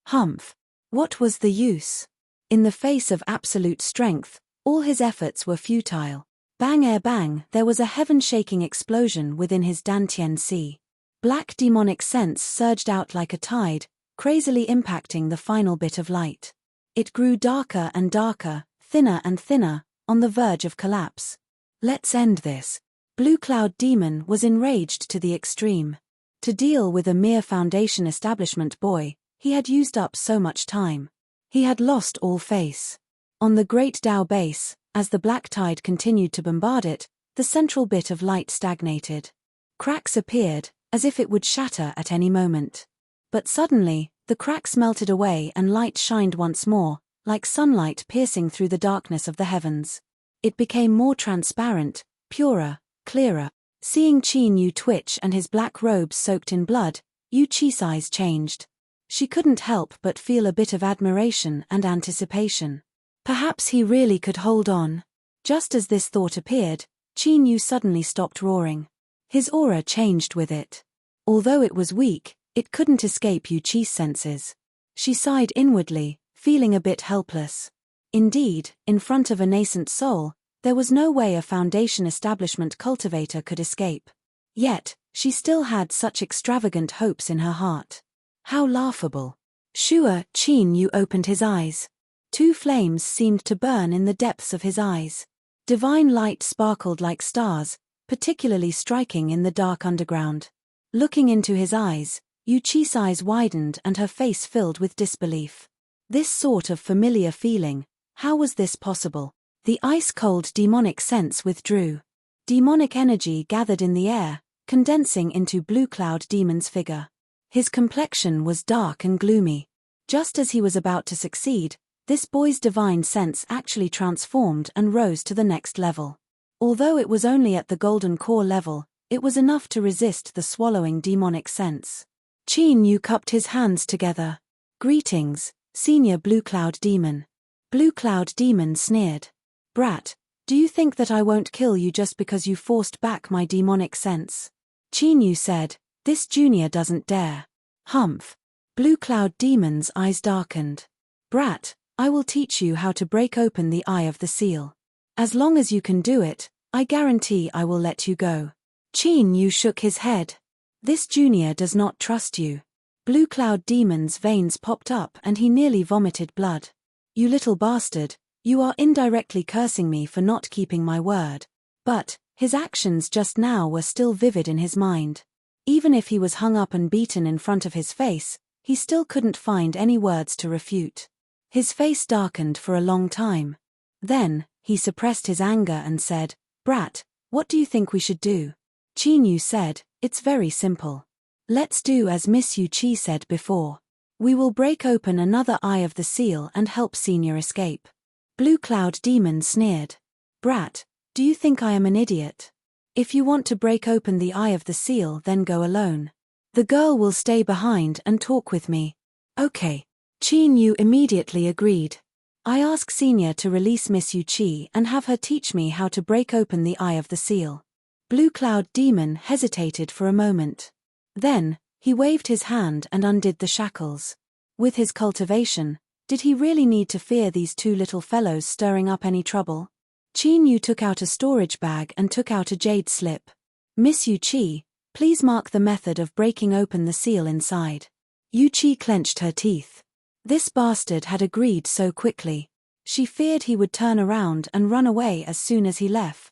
Humph! What was the use? In the face of absolute strength, all his efforts were futile. Bang bang, there was a heaven-shaking explosion within his Dantian Sea. Black demonic sense surged out like a tide, crazily impacting the final bit of light. It grew darker and darker, thinner and thinner, on the verge of collapse. Let's end this. Blue Cloud Demon was enraged to the extreme. To deal with a mere Foundation establishment boy, he had used up so much time. He had lost all face. On the great Dao base, as the black tide continued to bombard it, the central bit of light stagnated. Cracks appeared, as if it would shatter at any moment. But suddenly, the cracks melted away and light shined once more, like sunlight piercing through the darkness of the heavens. It became more transparent, purer, clearer. Seeing Qin Yu twitch and his black robes soaked in blood, Yu Chi's eyes changed. She couldn't help but feel a bit of admiration and anticipation. Perhaps he really could hold on. Just as this thought appeared, Qin Yu suddenly stopped roaring. His aura changed with it. Although it was weak, it couldn't escape Yu Chi's senses. She sighed inwardly, feeling a bit helpless. Indeed, in front of a nascent soul, there was no way a foundation establishment cultivator could escape. Yet, she still had such extravagant hopes in her heart. How laughable. Sure, Qin Yu opened his eyes. Two flames seemed to burn in the depths of his eyes. Divine light sparkled like stars, particularly striking in the dark underground. Looking into his eyes, Yu Qi's eyes widened and her face filled with disbelief. This sort of familiar feeling, how was this possible? The ice-cold demonic sense withdrew. Demonic energy gathered in the air, condensing into Blue Cloud Demon's figure. His complexion was dark and gloomy. Just as he was about to succeed, this boy's divine sense actually transformed and rose to the next level. Although it was only at the golden core level, it was enough to resist the swallowing demonic sense. Qin Yu cupped his hands together. Greetings, Senior Blue Cloud Demon. Blue Cloud Demon sneered. Brat, do you think that I won't kill you just because you forced back my demonic sense? Qin Yu said, this junior doesn't dare. Humph. Blue Cloud Demon's eyes darkened. Brat, I will teach you how to break open the eye of the seal. As long as you can do it, I guarantee I will let you go. Qin Yu shook his head. This junior does not trust you. Blue Cloud Demon's veins popped up and he nearly vomited blood. You little bastard, you are indirectly cursing me for not keeping my word. But, his actions just now were still vivid in his mind. Even if he was hung up and beaten in front of his face, he still couldn't find any words to refute. His face darkened for a long time. Then, he suppressed his anger and said, Brat, what do you think we should do? Qin Yu said, it's very simple. Let's do as Miss Yu Qi said before. We will break open another eye of the seal and help Senior escape. Blue Cloud Demon sneered. Brat, do you think I am an idiot? If you want to break open the eye of the seal, then go alone. The girl will stay behind and talk with me. Okay. Qin Yu immediately agreed. I ask Senior to release Miss Yu Qi and have her teach me how to break open the eye of the seal. Blue Cloud Demon hesitated for a moment. Then, he waved his hand and undid the shackles. With his cultivation, did he really need to fear these two little fellows stirring up any trouble? Qin Yu took out a storage bag and took out a jade slip. Miss Yu Qi, please mark the method of breaking open the seal inside. Yu Qi clenched her teeth. This bastard had agreed so quickly. She feared he would turn around and run away as soon as he left.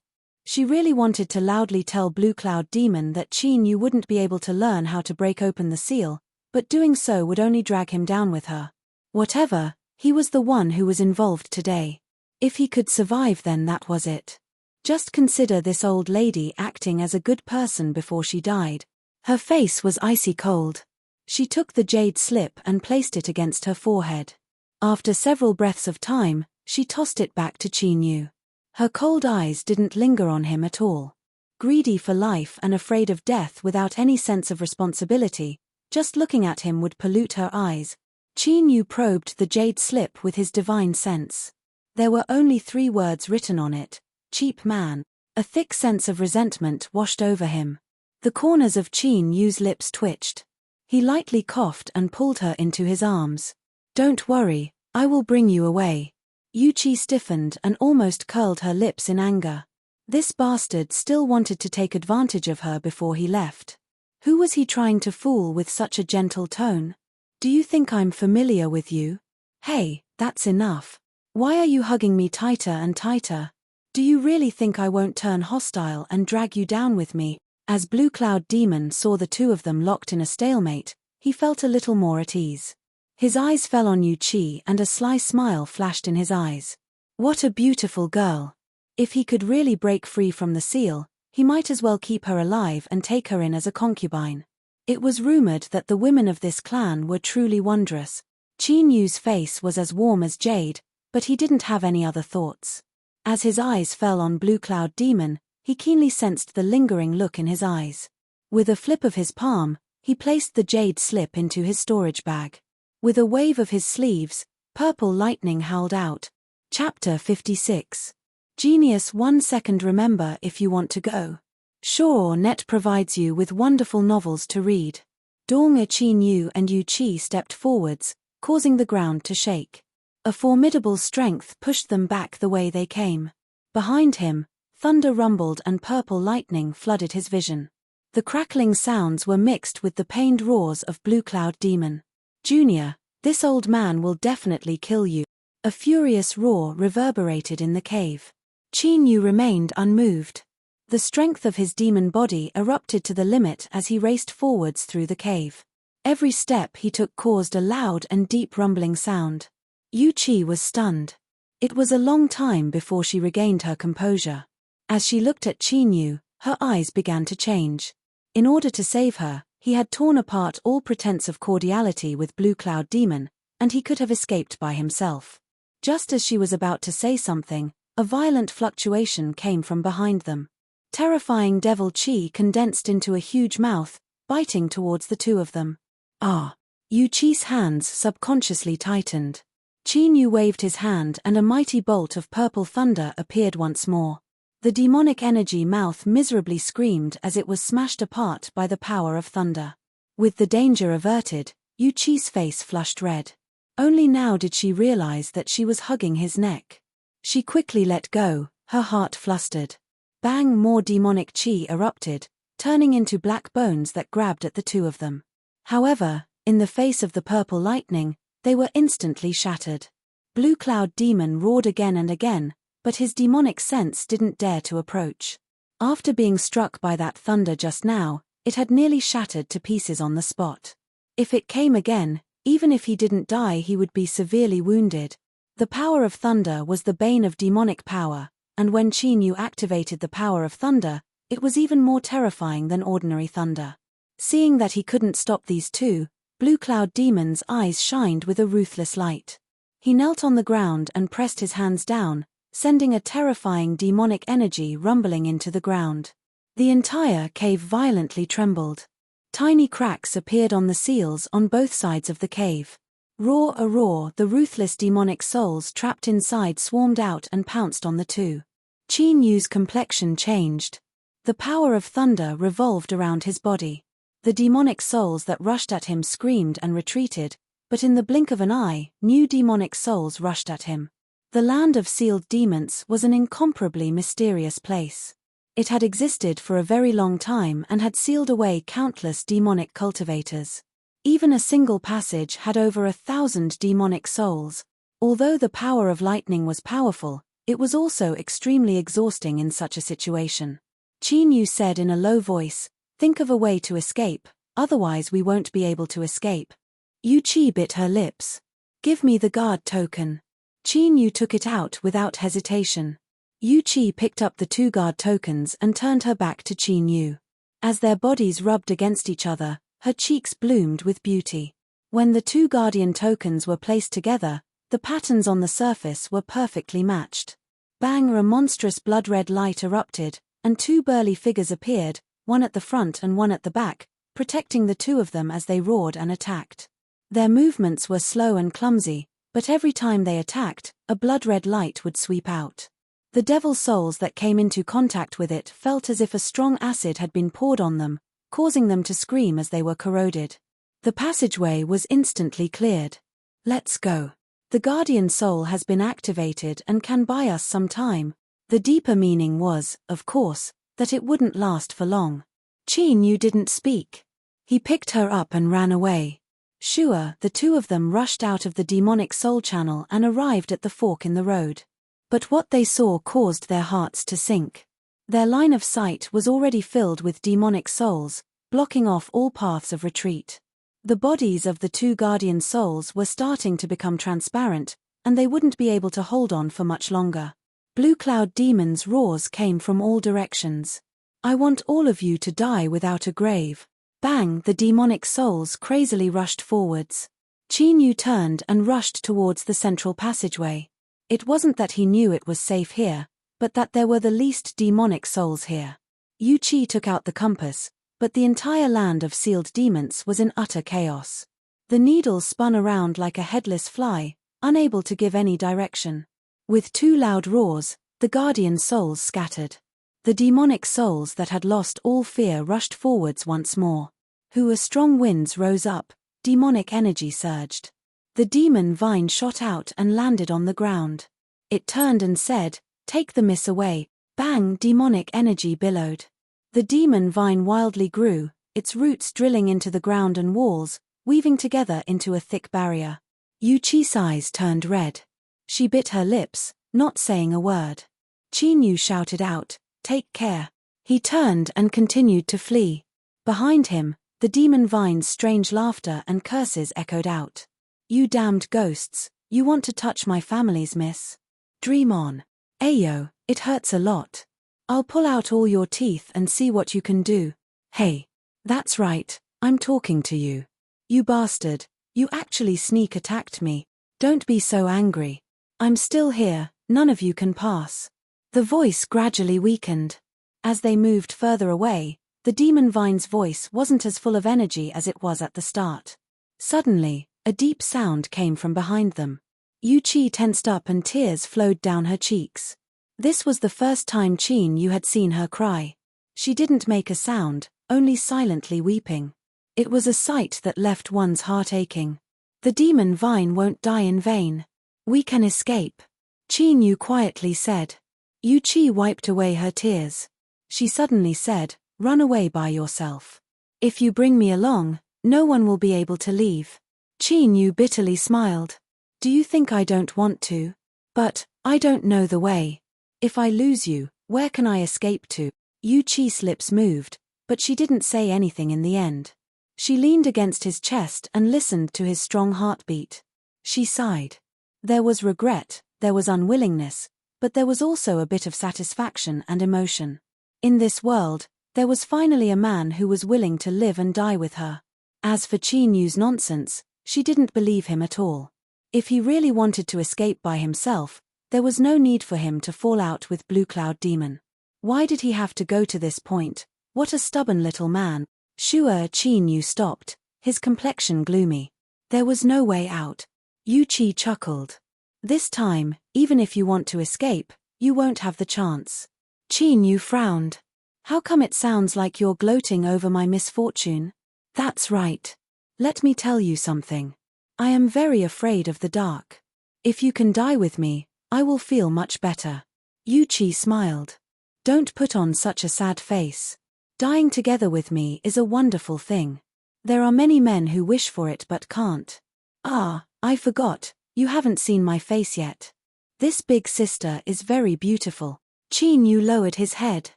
She really wanted to loudly tell Blue Cloud Demon that Qin Yu wouldn't be able to learn how to break open the seal, but doing so would only drag him down with her. Whatever, he was the one who was involved today. If he could survive, then that was it. Just consider this old lady acting as a good person before she died. Her face was icy cold. She took the jade slip and placed it against her forehead. After several breaths of time, she tossed it back to Qin Yu. Her cold eyes didn't linger on him at all. Greedy for life and afraid of death without any sense of responsibility, just looking at him would pollute her eyes. Qin Yu probed the jade slip with his divine sense. There were only 3 words written on it: cheap man. A thick sense of resentment washed over him. The corners of Qin Yu's lips twitched. He lightly coughed and pulled her into his arms. Don't worry, I will bring you away. Yu Qi stiffened and almost curled her lips in anger. This bastard still wanted to take advantage of her before he left. Who was he trying to fool with such a gentle tone? Do you think I'm familiar with you? Hey, that's enough. Why are you hugging me tighter and tighter? Do you really think I won't turn hostile and drag you down with me? As Blue Cloud Demon saw the two of them locked in a stalemate, he felt a little more at ease. His eyes fell on Yu Qi and a sly smile flashed in his eyes. What a beautiful girl. If he could really break free from the seal, he might as well keep her alive and take her in as a concubine. It was rumored that the women of this clan were truly wondrous. Qin Yu's face was as warm as jade, but he didn't have any other thoughts. As his eyes fell on Blue Cloud Demon, he keenly sensed the lingering look in his eyes. With a flip of his palm, he placed the jade slip into his storage bag. With a wave of his sleeves, purple lightning howled out. Chapter 56. Genius 1 second. Remember if you want to go. Sure, Net provides you with wonderful novels to read. Dong, Qin Yu and Yu Qi stepped forwards, causing the ground to shake. A formidable strength pushed them back the way they came. Behind him, thunder rumbled and purple lightning flooded his vision. The crackling sounds were mixed with the pained roars of Blue Cloud Demon. "Junior, this old man will definitely kill you." A furious roar reverberated in the cave. Qin Yu remained unmoved. The strength of his demon body erupted to the limit as he raced forwards through the cave. Every step he took caused a loud and deep rumbling sound. Yu Qi was stunned. It was a long time before she regained her composure. As she looked at Qin Yu, her eyes began to change. In order to save her, he had torn apart all pretense of cordiality with Blue Cloud Demon, and he could have escaped by himself. Just as she was about to say something, a violent fluctuation came from behind them. Terrifying devil Qi condensed into a huge mouth, biting towards the two of them. "Ah!" Yu Qi's hands subconsciously tightened. Qin Yu waved his hand and a mighty bolt of purple thunder appeared once more. The demonic energy mouth miserably screamed as it was smashed apart by the power of thunder. With the danger averted, Yu Qi's face flushed red. Only now did she realize that she was hugging his neck. She quickly let go, her heart flustered. Bang! More demonic chi erupted, turning into black bones that grabbed at the two of them. However, in the face of the purple lightning, they were instantly shattered. Blue Cloud Demon roared again and again, but his demonic sense didn't dare to approach. After being struck by that thunder just now, it had nearly shattered to pieces on the spot. If it came again, even if he didn't die, he would be severely wounded. The power of thunder was the bane of demonic power, and when Qin Yu activated the power of thunder, it was even more terrifying than ordinary thunder. Seeing that he couldn't stop these two, Blue Cloud Demon's eyes shined with a ruthless light. He knelt on the ground and pressed his hands down, sending a terrifying demonic energy rumbling into the ground. The entire cave violently trembled. Tiny cracks appeared on the seals on both sides of the cave. Roar a roar, the ruthless demonic souls trapped inside swarmed out and pounced on the two. Qin Yu's complexion changed. The power of thunder revolved around his body. The demonic souls that rushed at him screamed and retreated, but in the blink of an eye, new demonic souls rushed at him. The land of sealed demons was an incomparably mysterious place. It had existed for a very long time and had sealed away countless demonic cultivators. Even a single passage had over 1,000 demonic souls. Although the power of lightning was powerful, it was also extremely exhausting in such a situation. Qin Yu said in a low voice, "Think of a way to escape, otherwise we won't be able to escape." Yu Qi bit her lips. "Give me the guard token." Qin Yu took it out without hesitation. Yu Qi picked up the 2 guard tokens and turned her back to Qin Yu. As their bodies rubbed against each other, her cheeks bloomed with beauty. When the 2 guardian tokens were placed together, the patterns on the surface were perfectly matched. Bang! A monstrous blood-red light erupted, and 2 burly figures appeared, one at the front and one at the back, protecting the two of them as they roared and attacked. Their movements were slow and clumsy, but every time they attacked, a blood-red light would sweep out. The devil souls that came into contact with it felt as if a strong acid had been poured on them, causing them to scream as they were corroded. The passageway was instantly cleared. "Let's go. The guardian soul has been activated and can buy us some time." The deeper meaning was, of course, that it wouldn't last for long. Qin Yu didn't speak. He picked her up and ran away. Sure, the two of them rushed out of the demonic soul channel and arrived at the fork in the road. But what they saw caused their hearts to sink. Their line of sight was already filled with demonic souls, blocking off all paths of retreat. The bodies of the 2 guardian souls were starting to become transparent, and they wouldn't be able to hold on for much longer. Blue Cloud Demon's roars came from all directions. "I want all of you to die without a grave." Bang! The demonic souls crazily rushed forwards. Qin Yu turned and rushed towards the central passageway. It wasn't that he knew it was safe here, but that there were the least demonic souls here. Yu Qi took out the compass, but the entire land of sealed demons was in utter chaos. The needle spun around like a headless fly, unable to give any direction. With 2 loud roars, the guardian souls scattered. The demonic souls that had lost all fear rushed forwards once more. A strong winds rose up, demonic energy surged. The demon vine shot out and landed on the ground. It turned and said, "Take the miss away." Bang! Demonic energy billowed. The demon vine wildly grew, its roots drilling into the ground and walls, weaving together into a thick barrier. Yuchi's eyes turned red. She bit her lips, not saying a word. Chinyu shouted out, "Take care." He turned and continued to flee. Behind him, the demon vine's strange laughter and curses echoed out. "You damned ghosts, you want to touch my families, miss? Dream on. Ayo, it hurts a lot. I'll pull out all your teeth and see what you can do." "Hey. That's right, I'm talking to you. You bastard, you actually sneak attacked me. Don't be so angry. I'm still here, none of you can pass." The voice gradually weakened. As they moved further away, the demon vine's voice wasn't as full of energy as it was at the start. Suddenly, a deep sound came from behind them. Yuchi tensed up and tears flowed down her cheeks. This was the first time Chinyu had seen her cry. She didn't make a sound, only silently weeping. It was a sight that left one's heart aching. "The demon vine won't die in vain. We can escape," Chinyu quietly said. Yuchi wiped away her tears. She suddenly said, "Run away by yourself. If you bring me along, no one will be able to leave." Chinyu bitterly smiled. "Do you think I don't want to? But I don't know the way. If I lose you, where can I escape to?" Yuchi's lips moved, but she didn't say anything in the end. She leaned against his chest and listened to his strong heartbeat. She sighed. There was regret, there was unwillingness, but there was also a bit of satisfaction and emotion. In this world, there was finally a man who was willing to live and die with her. As for Chinyu's nonsense, she didn't believe him at all. If he really wanted to escape by himself, there was no need for him to fall out with Blue Cloud Demon. Why did he have to go to this point? What a stubborn little man. Sure. Chinyu stopped, his complexion gloomy. There was no way out. Yuchi chuckled. "This time, even if you want to escape, you won't have the chance." Chinyu frowned. "How come it sounds like you're gloating over my misfortune?" "That's right. Let me tell you something. I am very afraid of the dark. If you can die with me, I will feel much better." Yuchi smiled. "Don't put on such a sad face. Dying together with me is a wonderful thing. There are many men who wish for it but can't." "Ah, I forgot, you haven't seen my face yet. This big sister is very beautiful." Chinyu lowered his head.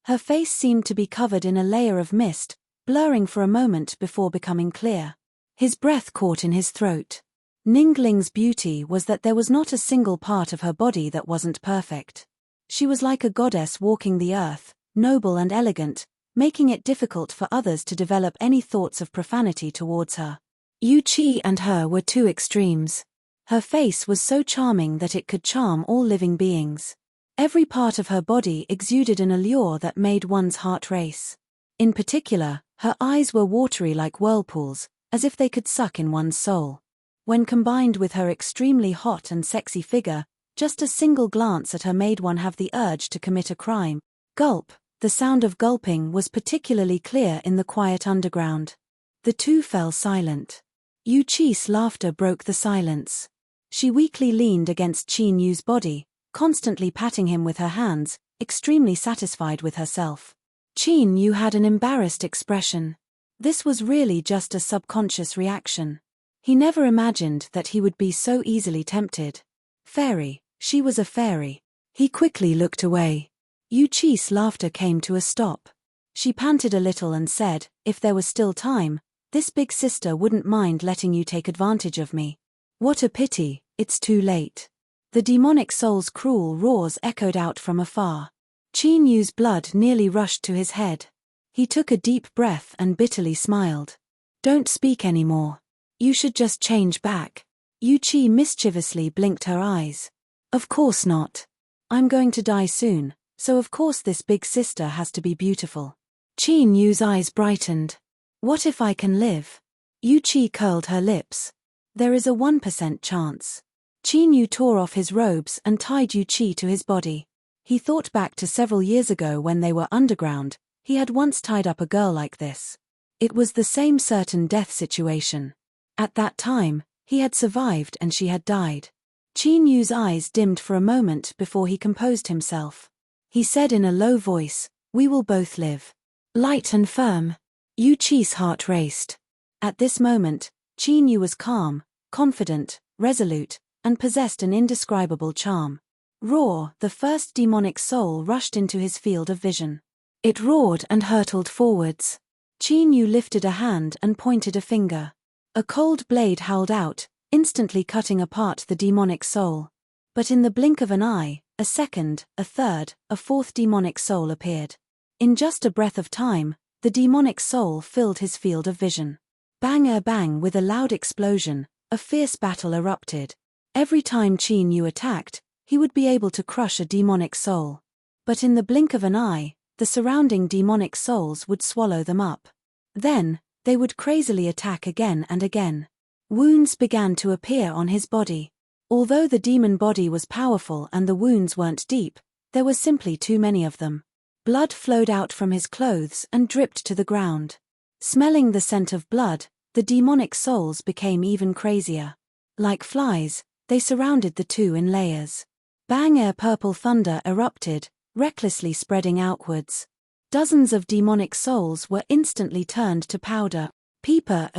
Her face seemed to be covered in a layer of mist, blurring for a moment before becoming clear. His breath caught in his throat. Ningling's beauty was that there was not a single part of her body that wasn't perfect. She was like a goddess walking the earth, noble and elegant, making it difficult for others to develop any thoughts of profanity towards her. Yuchi and her were two extremes. Her face was so charming that it could charm all living beings. Every part of her body exuded an allure that made one's heart race. In particular, her eyes were watery like whirlpools, as if they could suck in one's soul. When combined with her extremely hot and sexy figure, just a single glance at her made one have the urge to commit a crime. Gulp. The sound of gulping was particularly clear in the quiet underground. The two fell silent. Yuchi's laughter broke the silence. She weakly leaned against Chinyu's body, constantly patting him with her hands, extremely satisfied with herself. Chinyu had an embarrassed expression. This was really just a subconscious reaction. He never imagined that he would be so easily tempted. Fairy, she was a fairy. He quickly looked away. Yuchi's laughter came to a stop. She panted a little and said, "If there was still time, this big sister wouldn't mind letting you take advantage of me." "What a pity, it's too late." The demonic soul's cruel roars echoed out from afar. Chinyu's blood nearly rushed to his head. He took a deep breath and bitterly smiled. "Don't speak anymore. You should just change back." Yuchi mischievously blinked her eyes. "Of course not. I'm going to die soon, so of course this big sister has to be beautiful." Chinyu's eyes brightened. "What if I can live?" Yuchi curled her lips. "There is a 1% chance." Chinyu tore off his robes and tied Yuchi to his body. He thought back to several years ago when they were underground. He had once tied up a girl like this. It was the same certain death situation. At that time, He had survived and she had died. Qin Yu's eyes dimmed for a moment before he composed himself. He said in a low voice, "We will both live." Light and firm. Yu Qi's heart raced. At this moment, Qin Yu was calm, confident, resolute, and possessed an indescribable charm. Roar, the first demonic soul rushed into his field of vision. It roared and hurtled forwards. Qin Yu lifted a hand and pointed a finger. A cold blade howled out, instantly cutting apart the demonic soul. But in the blink of an eye, a second, a third, a fourth demonic soul appeared. In just a breath of time, the demonic soul filled his field of vision. Bang, with a loud explosion, a fierce battle erupted. Every time Qin Yu attacked, he would be able to crush a demonic soul. But in the blink of an eye, the surrounding demonic souls would swallow them up. Then, they would crazily attack again and again. Wounds began to appear on his body. Although the demon body was powerful and the wounds weren't deep, there were simply too many of them. Blood flowed out from his clothes and dripped to the ground. Smelling the scent of blood, the demonic souls became even crazier. Like flies, they surrounded the two in layers. Bang, purple thunder erupted, recklessly spreading outwards. Dozens of demonic souls were instantly turned to powder. Peeper,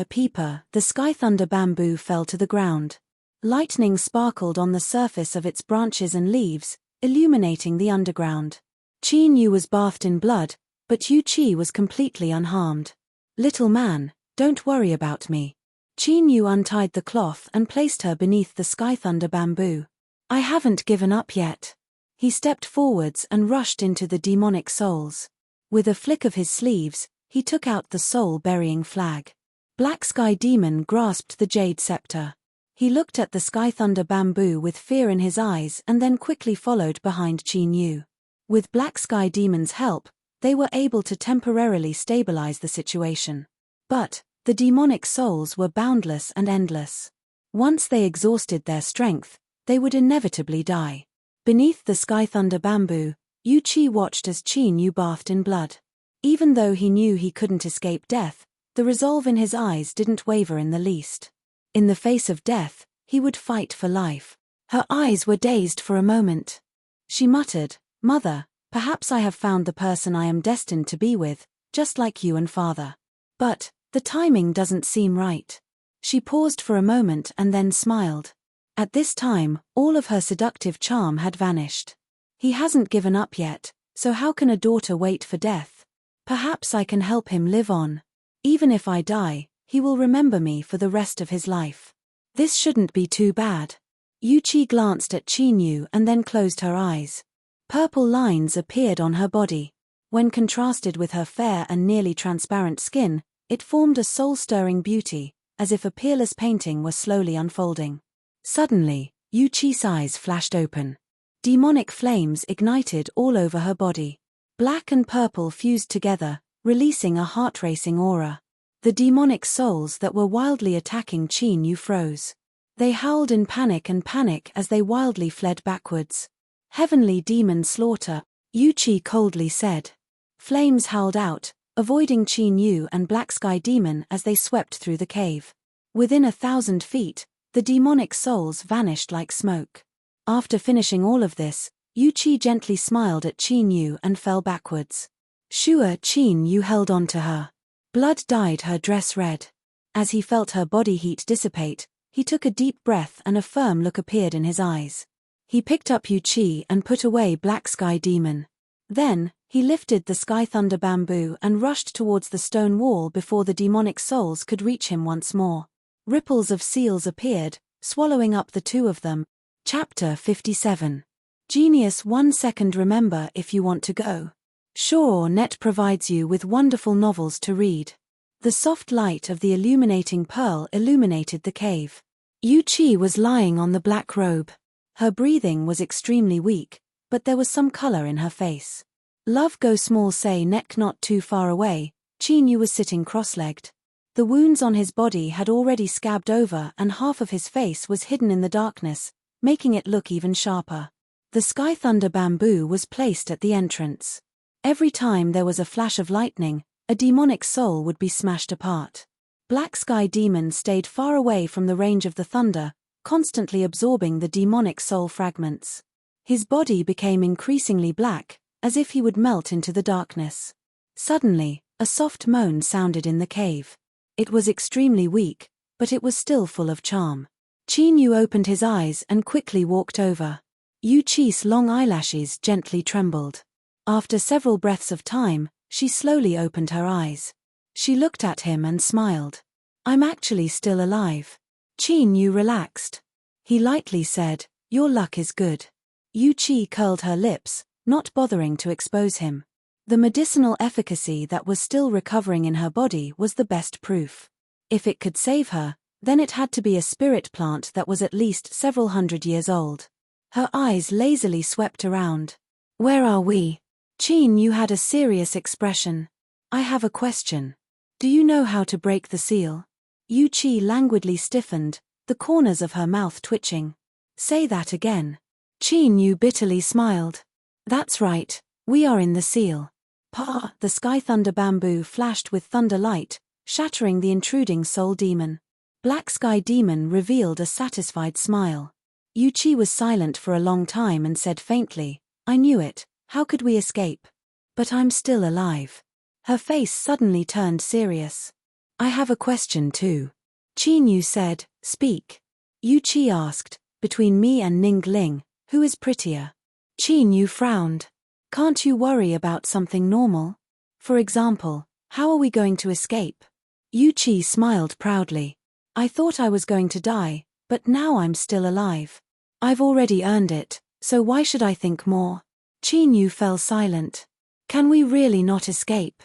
the sky thunder bamboo fell to the ground. Lightning sparkled on the surface of its branches and leaves, illuminating the underground. Qin Yu was bathed in blood, but Yu Qi was completely unharmed. "Little man, don't worry about me." Qin Yu untied the cloth and placed her beneath the sky thunder bamboo. "I haven't given up yet." He stepped forwards and rushed into the demonic souls. With a flick of his sleeves, he took out the soul-burying flag. Black Sky Demon grasped the jade scepter. He looked at the sky thunder bamboo with fear in his eyes and then quickly followed behind Qin Yu. With Black Sky Demon's help, they were able to temporarily stabilize the situation. But the demonic souls were boundless and endless. Once they exhausted their strength, they would inevitably die. Beneath the sky thunder bamboo, Yu Qi watched as Qin Yu bathed in blood. Even though he knew he couldn't escape death, the resolve in his eyes didn't waver in the least. In the face of death, he would fight for life. Her eyes were dazed for a moment. She muttered, "Mother, perhaps I have found the person I am destined to be with, just like you and father. But the timing doesn't seem right." She paused for a moment and then smiled. At this time, all of her seductive charm had vanished. "He hasn't given up yet, so how can a daughter wait for death? Perhaps I can help him live on. Even if I die, he will remember me for the rest of his life. This shouldn't be too bad." Yu Qi glanced at Qin Yu and then closed her eyes. Purple lines appeared on her body. When contrasted with her fair and nearly transparent skin, it formed a soul-stirring beauty, as if a peerless painting were slowly unfolding. Suddenly, Yu Qi's eyes flashed open. Demonic flames ignited all over her body. Black and purple fused together, releasing a heart-racing aura. The demonic souls that were wildly attacking Qin Yu froze. They howled in panic as they wildly fled backwards. "Heavenly demon slaughter," Yu Qi coldly said. Flames howled out, avoiding Qin Yu and Black Sky Demon as they swept through the cave. Within 1,000 feet, the demonic souls vanished like smoke. After finishing all of this, Yu Qi gently smiled at Qin Yu and fell backwards. Sure, Qin Yu held on to her. Blood dyed her dress red. As he felt her body heat dissipate, he took a deep breath and a firm look appeared in his eyes. He picked up Yu Qi and put away Black Sky Demon. Then, he lifted the sky thunder bamboo and rushed towards the stone wall before the demonic souls could reach him once more. Ripples of seals appeared, swallowing up the two of them. Chapter 57. Genius 1 second. Remember if you want to go. Sure, Net provides you with wonderful novels to read. The soft light of the illuminating pearl illuminated the cave. Yu Qi was lying on the black robe. Her breathing was extremely weak, but there was some color in her face. Love go small say neck not too far away, Qin Yu was sitting cross-legged. The wounds on his body had already scabbed over and half of his face was hidden in the darkness, making it look even sharper. The sky thunder bamboo was placed at the entrance. Every time there was a flash of lightning, a demonic soul would be smashed apart. Black Sky Demon stayed far away from the range of the thunder, constantly absorbing the demonic soul fragments. His body became increasingly black, as if he would melt into the darkness. Suddenly, a soft moan sounded in the cave. It was extremely weak, but it was still full of charm. Qin Yu opened his eyes and quickly walked over. Yu Qi's long eyelashes gently trembled. After several breaths of time, she slowly opened her eyes. She looked at him and smiled. "I'm actually still alive." Qin Yu relaxed. He lightly said, "Your luck is good." Yu Qi curled her lips, not bothering to expose him. The medicinal efficacy that was still recovering in her body was the best proof. If it could save her, then it had to be a spirit plant that was at least several hundred years old. Her eyes lazily swept around. "Where are we?" Qin Yu had a serious expression. "I have a question. Do you know how to break the seal?" Yu Qi languidly stiffened, the corners of her mouth twitching. "Say that again." Qin Yu bitterly smiled. "That's right, we are in the seal." Pa! The sky thunder bamboo flashed with thunder light, shattering the intruding soul demon. Black Sky Demon revealed a satisfied smile. Yu Qi was silent for a long time and said faintly, "I knew it, how could we escape? But I'm still alive." Her face suddenly turned serious. "I have a question too." Qin Yu said, "Speak." Yu Qi asked, "Between me and Ning Ling, who is prettier?" Qin Yu frowned. "Can't you worry about something normal? For example, how are we going to escape?" Yu Qi smiled proudly. "I thought I was going to die, but now I'm still alive. I've already earned it, so why should I think more?" Qin Yu fell silent. "Can we really not escape?"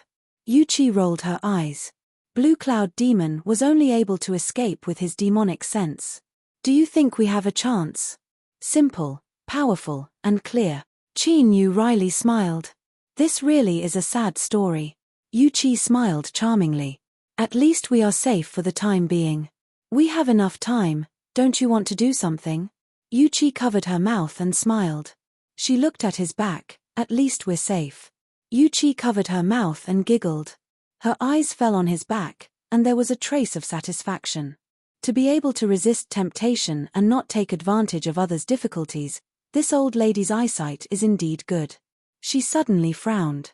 Yu Qi rolled her eyes. Blue Cloud Demon was only able to escape with his demonic sense. "Do you think we have a chance?" Simple, powerful, and clear. Qin Yu wryly smiled. "This really is a sad story." Yu Qi smiled charmingly. "At least we are safe for the time being. We have enough time, don't you want to do something?" Yu Qi covered her mouth and smiled. She looked at his back. "At least we're safe." Yu Qi covered her mouth and giggled. Her eyes fell on his back, and there was a trace of satisfaction. To be able to resist temptation and not take advantage of others' difficulties, this old lady's eyesight is indeed good. She suddenly frowned.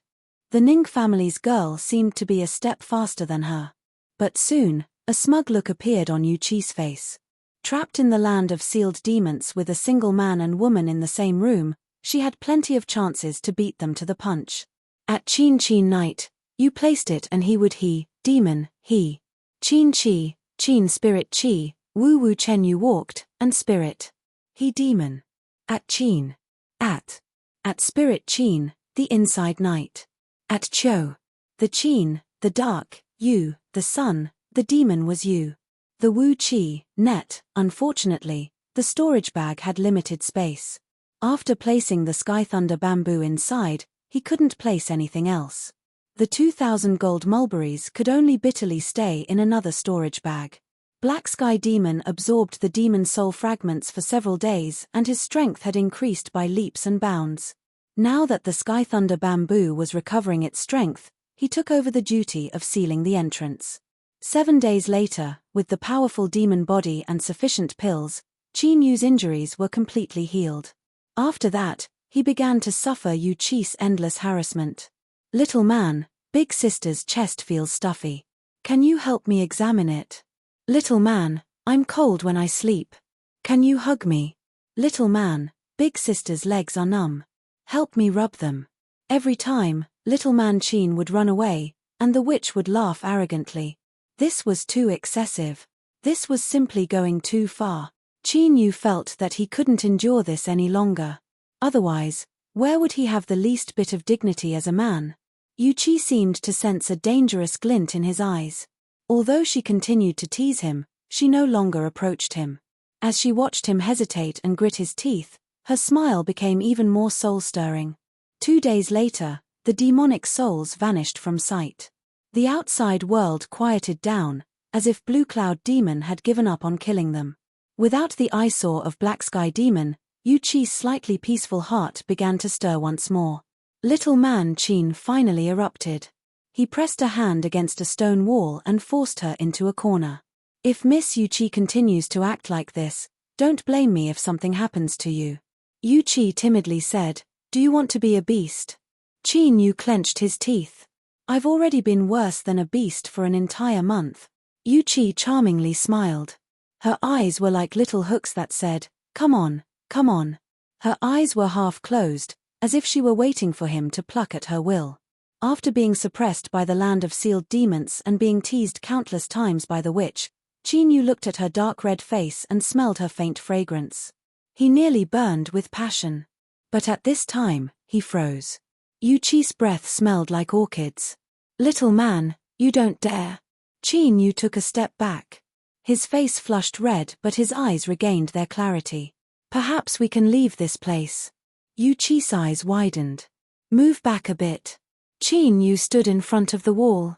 The Ning family's girl seemed to be a step faster than her. But soon, a smug look appeared on Yu Qi's face. Trapped in the land of sealed demons with a single man and woman in the same room, she had plenty of chances to beat them to the punch. At Qin night, you placed it and he, demon, he. Qin spirit Qi, Wu Chen you walked, and spirit. He demon. At Qin. At spirit Qin, the inside night. At Qiu. The Qin, the dark, you, the sun, the demon was you. The Wu Qi, net, unfortunately, the storage bag had limited space. After placing the Sky Thunder bamboo inside, he couldn't place anything else. The 2,000 gold mulberries could only bitterly stay in another storage bag. Black Sky Demon absorbed the demon soul fragments for several days and his strength had increased by leaps and bounds. Now that the Sky Thunder bamboo was recovering its strength, he took over the duty of sealing the entrance. 7 days later, with the powerful demon body and sufficient pills, Qin Yu's injuries were completely healed. After that, he began to suffer Yu Qi's endless harassment. "Little man, big sister's chest feels stuffy. Can you help me examine it?" "Little man, I'm cold when I sleep. Can you hug me?" "Little man, big sister's legs are numb. Help me rub them." Every time, little man Qin would run away, and the witch would laugh arrogantly. This was too excessive. This was simply going too far. Qin Yu felt that he couldn't endure this any longer. Otherwise, where would he have the least bit of dignity as a man? Yu Qi seemed to sense a dangerous glint in his eyes. Although she continued to tease him, she no longer approached him. As she watched him hesitate and grit his teeth, her smile became even more soul-stirring. 2 days later, the demonic souls vanished from sight. The outside world quieted down, as if Blue Cloud Demon had given up on killing them. Without the eyesore of Black Sky Demon, Yu Qi's slightly peaceful heart began to stir once more. Little man Qin finally erupted. He pressed a hand against a stone wall and forced her into a corner. If Miss Yuchi continues to act like this, don't blame me if something happens to you. Yuchi timidly said, do you want to be a beast? Qin Yu clenched his teeth. I've already been worse than a beast for an entire month. Yuchi charmingly smiled. Her eyes were like little hooks that said, come on, come on. Her eyes were half closed, as if she were waiting for him to pluck at her will. After being suppressed by the land of sealed demons and being teased countless times by the witch, Qin Yu looked at her dark red face and smelled her faint fragrance. He nearly burned with passion. But at this time, he froze. Yuchi's breath smelled like orchids. Little man, you don't dare. Qin Yu took a step back. His face flushed red but his eyes regained their clarity. Perhaps we can leave this place. Yuchi's eyes widened. Move back a bit. Qin Yu stood in front of the wall.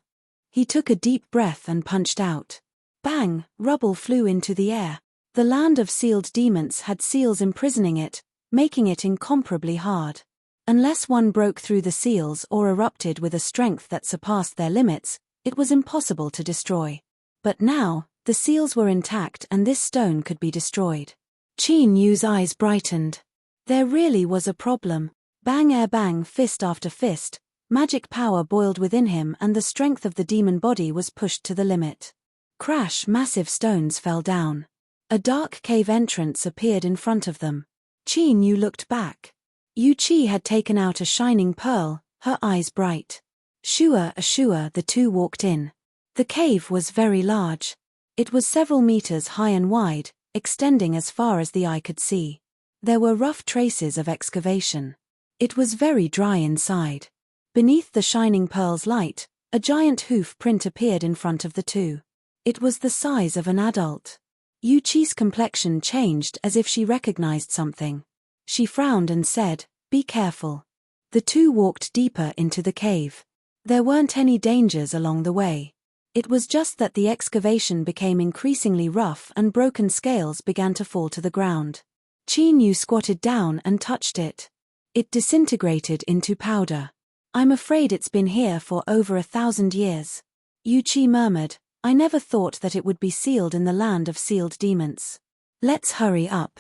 He took a deep breath and punched out. Bang! Rubble flew into the air. The land of sealed demons had seals imprisoning it, making it incomparably hard. Unless one broke through the seals or erupted with a strength that surpassed their limits, it was impossible to destroy. But now, the seals were intact and this stone could be destroyed. Qin Yu's eyes brightened. There really was a problem. Bang air bang, fist after fist, magic power boiled within him and the strength of the demon body was pushed to the limit. Crash! Massive stones fell down. A dark cave entrance appeared in front of them. Qin Yu looked back. Yuchi had taken out a shining pearl, her eyes bright. Shua, the two walked in. The cave was very large. It was several meters high and wide, extending as far as the eye could see. There were rough traces of excavation. It was very dry inside. Beneath the shining pearl's light, a giant hoof print appeared in front of the two. It was the size of an adult. Yuchi's complexion changed as if she recognized something. She frowned and said, "Be careful." The two walked deeper into the cave. There weren't any dangers along the way. It was just that the excavation became increasingly rough and broken scales began to fall to the ground. Qin Yu squatted down and touched it. It disintegrated into powder. "I'm afraid it's been here for over 1,000 years. Yuchi murmured, "I never thought that it would be sealed in the land of sealed demons. Let's hurry up.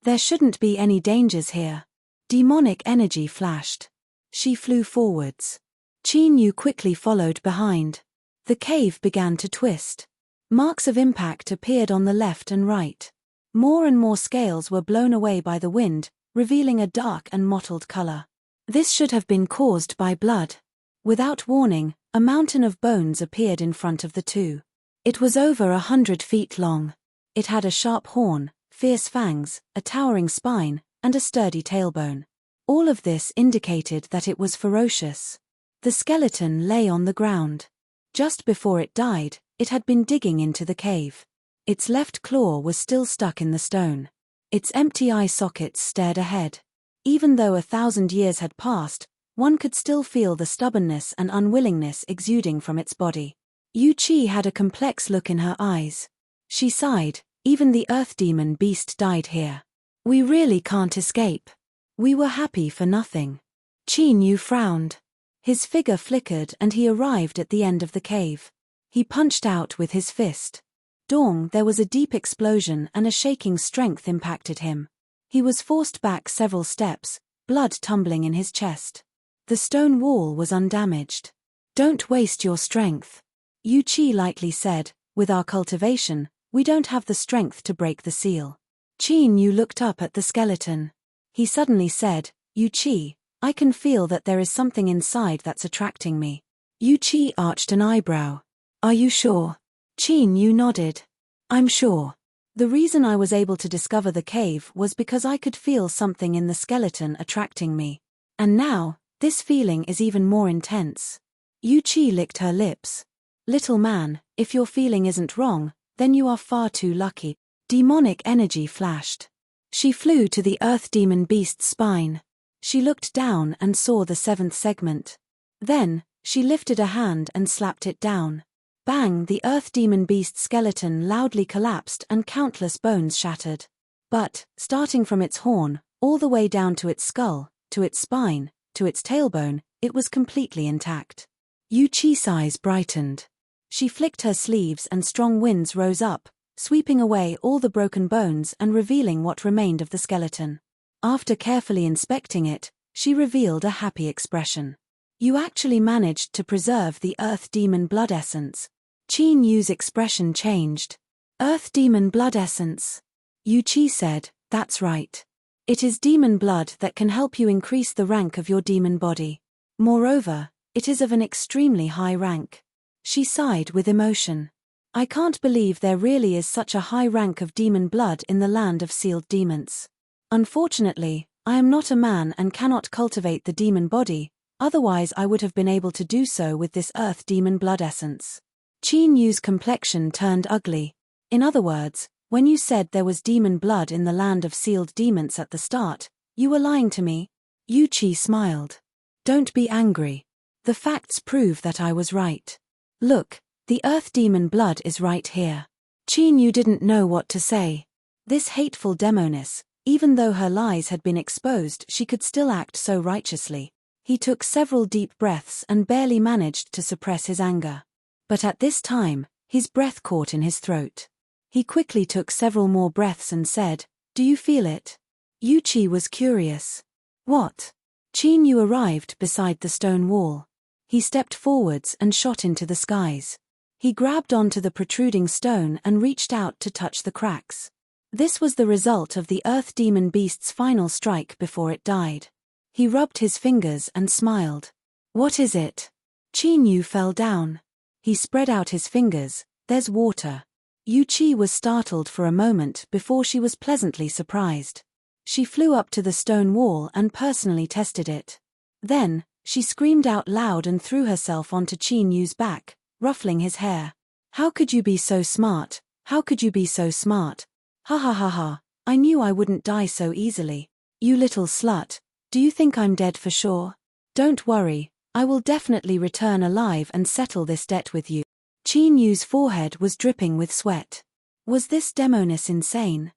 There shouldn't be any dangers here." Demonic energy flashed. She flew forwards. Qin Yu quickly followed behind. The cave began to twist. Marks of impact appeared on the left and right. More and more scales were blown away by the wind, revealing a dark and mottled color. This should have been caused by blood. Without warning, a mountain of bones appeared in front of the two. It was over 100 feet long. It had a sharp horn, fierce fangs, a towering spine, and a sturdy tailbone. All of this indicated that it was ferocious. The skeleton lay on the ground. Just before it died, it had been digging into the cave. Its left claw was still stuck in the stone. Its empty eye sockets stared ahead. Even though 1,000 years had passed, one could still feel the stubbornness and unwillingness exuding from its body. Yuchi had a complex look in her eyes. She sighed, "Even the earth demon beast died here. We really can't escape. We were happy for nothing." Qin Yu frowned. His figure flickered and he arrived at the end of the cave. He punched out with his fist. Dong! There was a deep explosion and a shaking strength impacted him. He was forced back several steps, blood tumbling in his chest. The stone wall was undamaged. "Don't waste your strength," Yuchi lightly said. "With our cultivation, we don't have the strength to break the seal." Qin Yu looked up at the skeleton. He suddenly said, "Yuchi, I can feel that there is something inside that's attracting me." Yuchi arched an eyebrow. "Are you sure?" Qin Yu nodded. "I'm sure. The reason I was able to discover the cave was because I could feel something in the skeleton attracting me. And now, this feeling is even more intense." Yuchi licked her lips. "Little man, if your feeling isn't wrong, then you are far too lucky." Demonic energy flashed. She flew to the earth demon beast's spine. She looked down and saw the 7th segment. Then, she lifted a hand and slapped it down. Bang! The earth demon beast skeleton loudly collapsed and countless bones shattered. But, starting from its horn, all the way down to its skull, to its spine, to its tailbone, it was completely intact. Yu Chi's eyes brightened. She flicked her sleeves and strong winds rose up, sweeping away all the broken bones and revealing what remained of the skeleton. After carefully inspecting it, she revealed a happy expression. You actually managed to preserve the Earth Demon blood essence. Qin Yu's expression changed. Earth Demon blood essence. Yu Chi said, that's right. It is demon blood that can help you increase the rank of your demon body. Moreover, it is of an extremely high rank. She sighed with emotion. I can't believe there really is such a high rank of demon blood in the land of sealed demons. Unfortunately, I am not a man and cannot cultivate the demon body, otherwise I would have been able to do so with this earth demon blood essence. Qin Yu's complexion turned ugly. In other words, when you said there was demon blood in the land of sealed demons at the start, you were lying to me? Yu Chi smiled. Don't be angry. The facts prove that I was right. Look, the earth demon blood is right here. Qin Yu didn't know what to say. This hateful demoness, even though her lies had been exposed, she could still act so righteously. He took several deep breaths and barely managed to suppress his anger. But at this time, his breath caught in his throat. He quickly took several more breaths and said, Do you feel it? Yu Chi was curious. What? Qin Yu arrived beside the stone wall. He stepped forwards and shot into the skies. He grabbed onto the protruding stone and reached out to touch the cracks. This was the result of the Earth Demon Beast's final strike before it died. He rubbed his fingers and smiled. What is it? Qin Yu fell down. He spread out his fingers. There's water. Yu Chi was startled for a moment before she was pleasantly surprised. She flew up to the stone wall and personally tested it. Then, she screamed out loud and threw herself onto Qin Yu's back, ruffling his hair. How could you be so smart? How could you be so smart? Ha ha ha ha, I knew I wouldn't die so easily. You little slut, do you think I'm dead for sure? Don't worry, I will definitely return alive and settle this debt with you. Qin Yu's forehead was dripping with sweat. Was this demoness insane?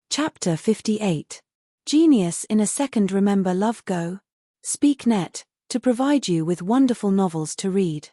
Chapter 58. Genius in a Second. Remember Love Go? Speak Net, to provide you with wonderful novels to read.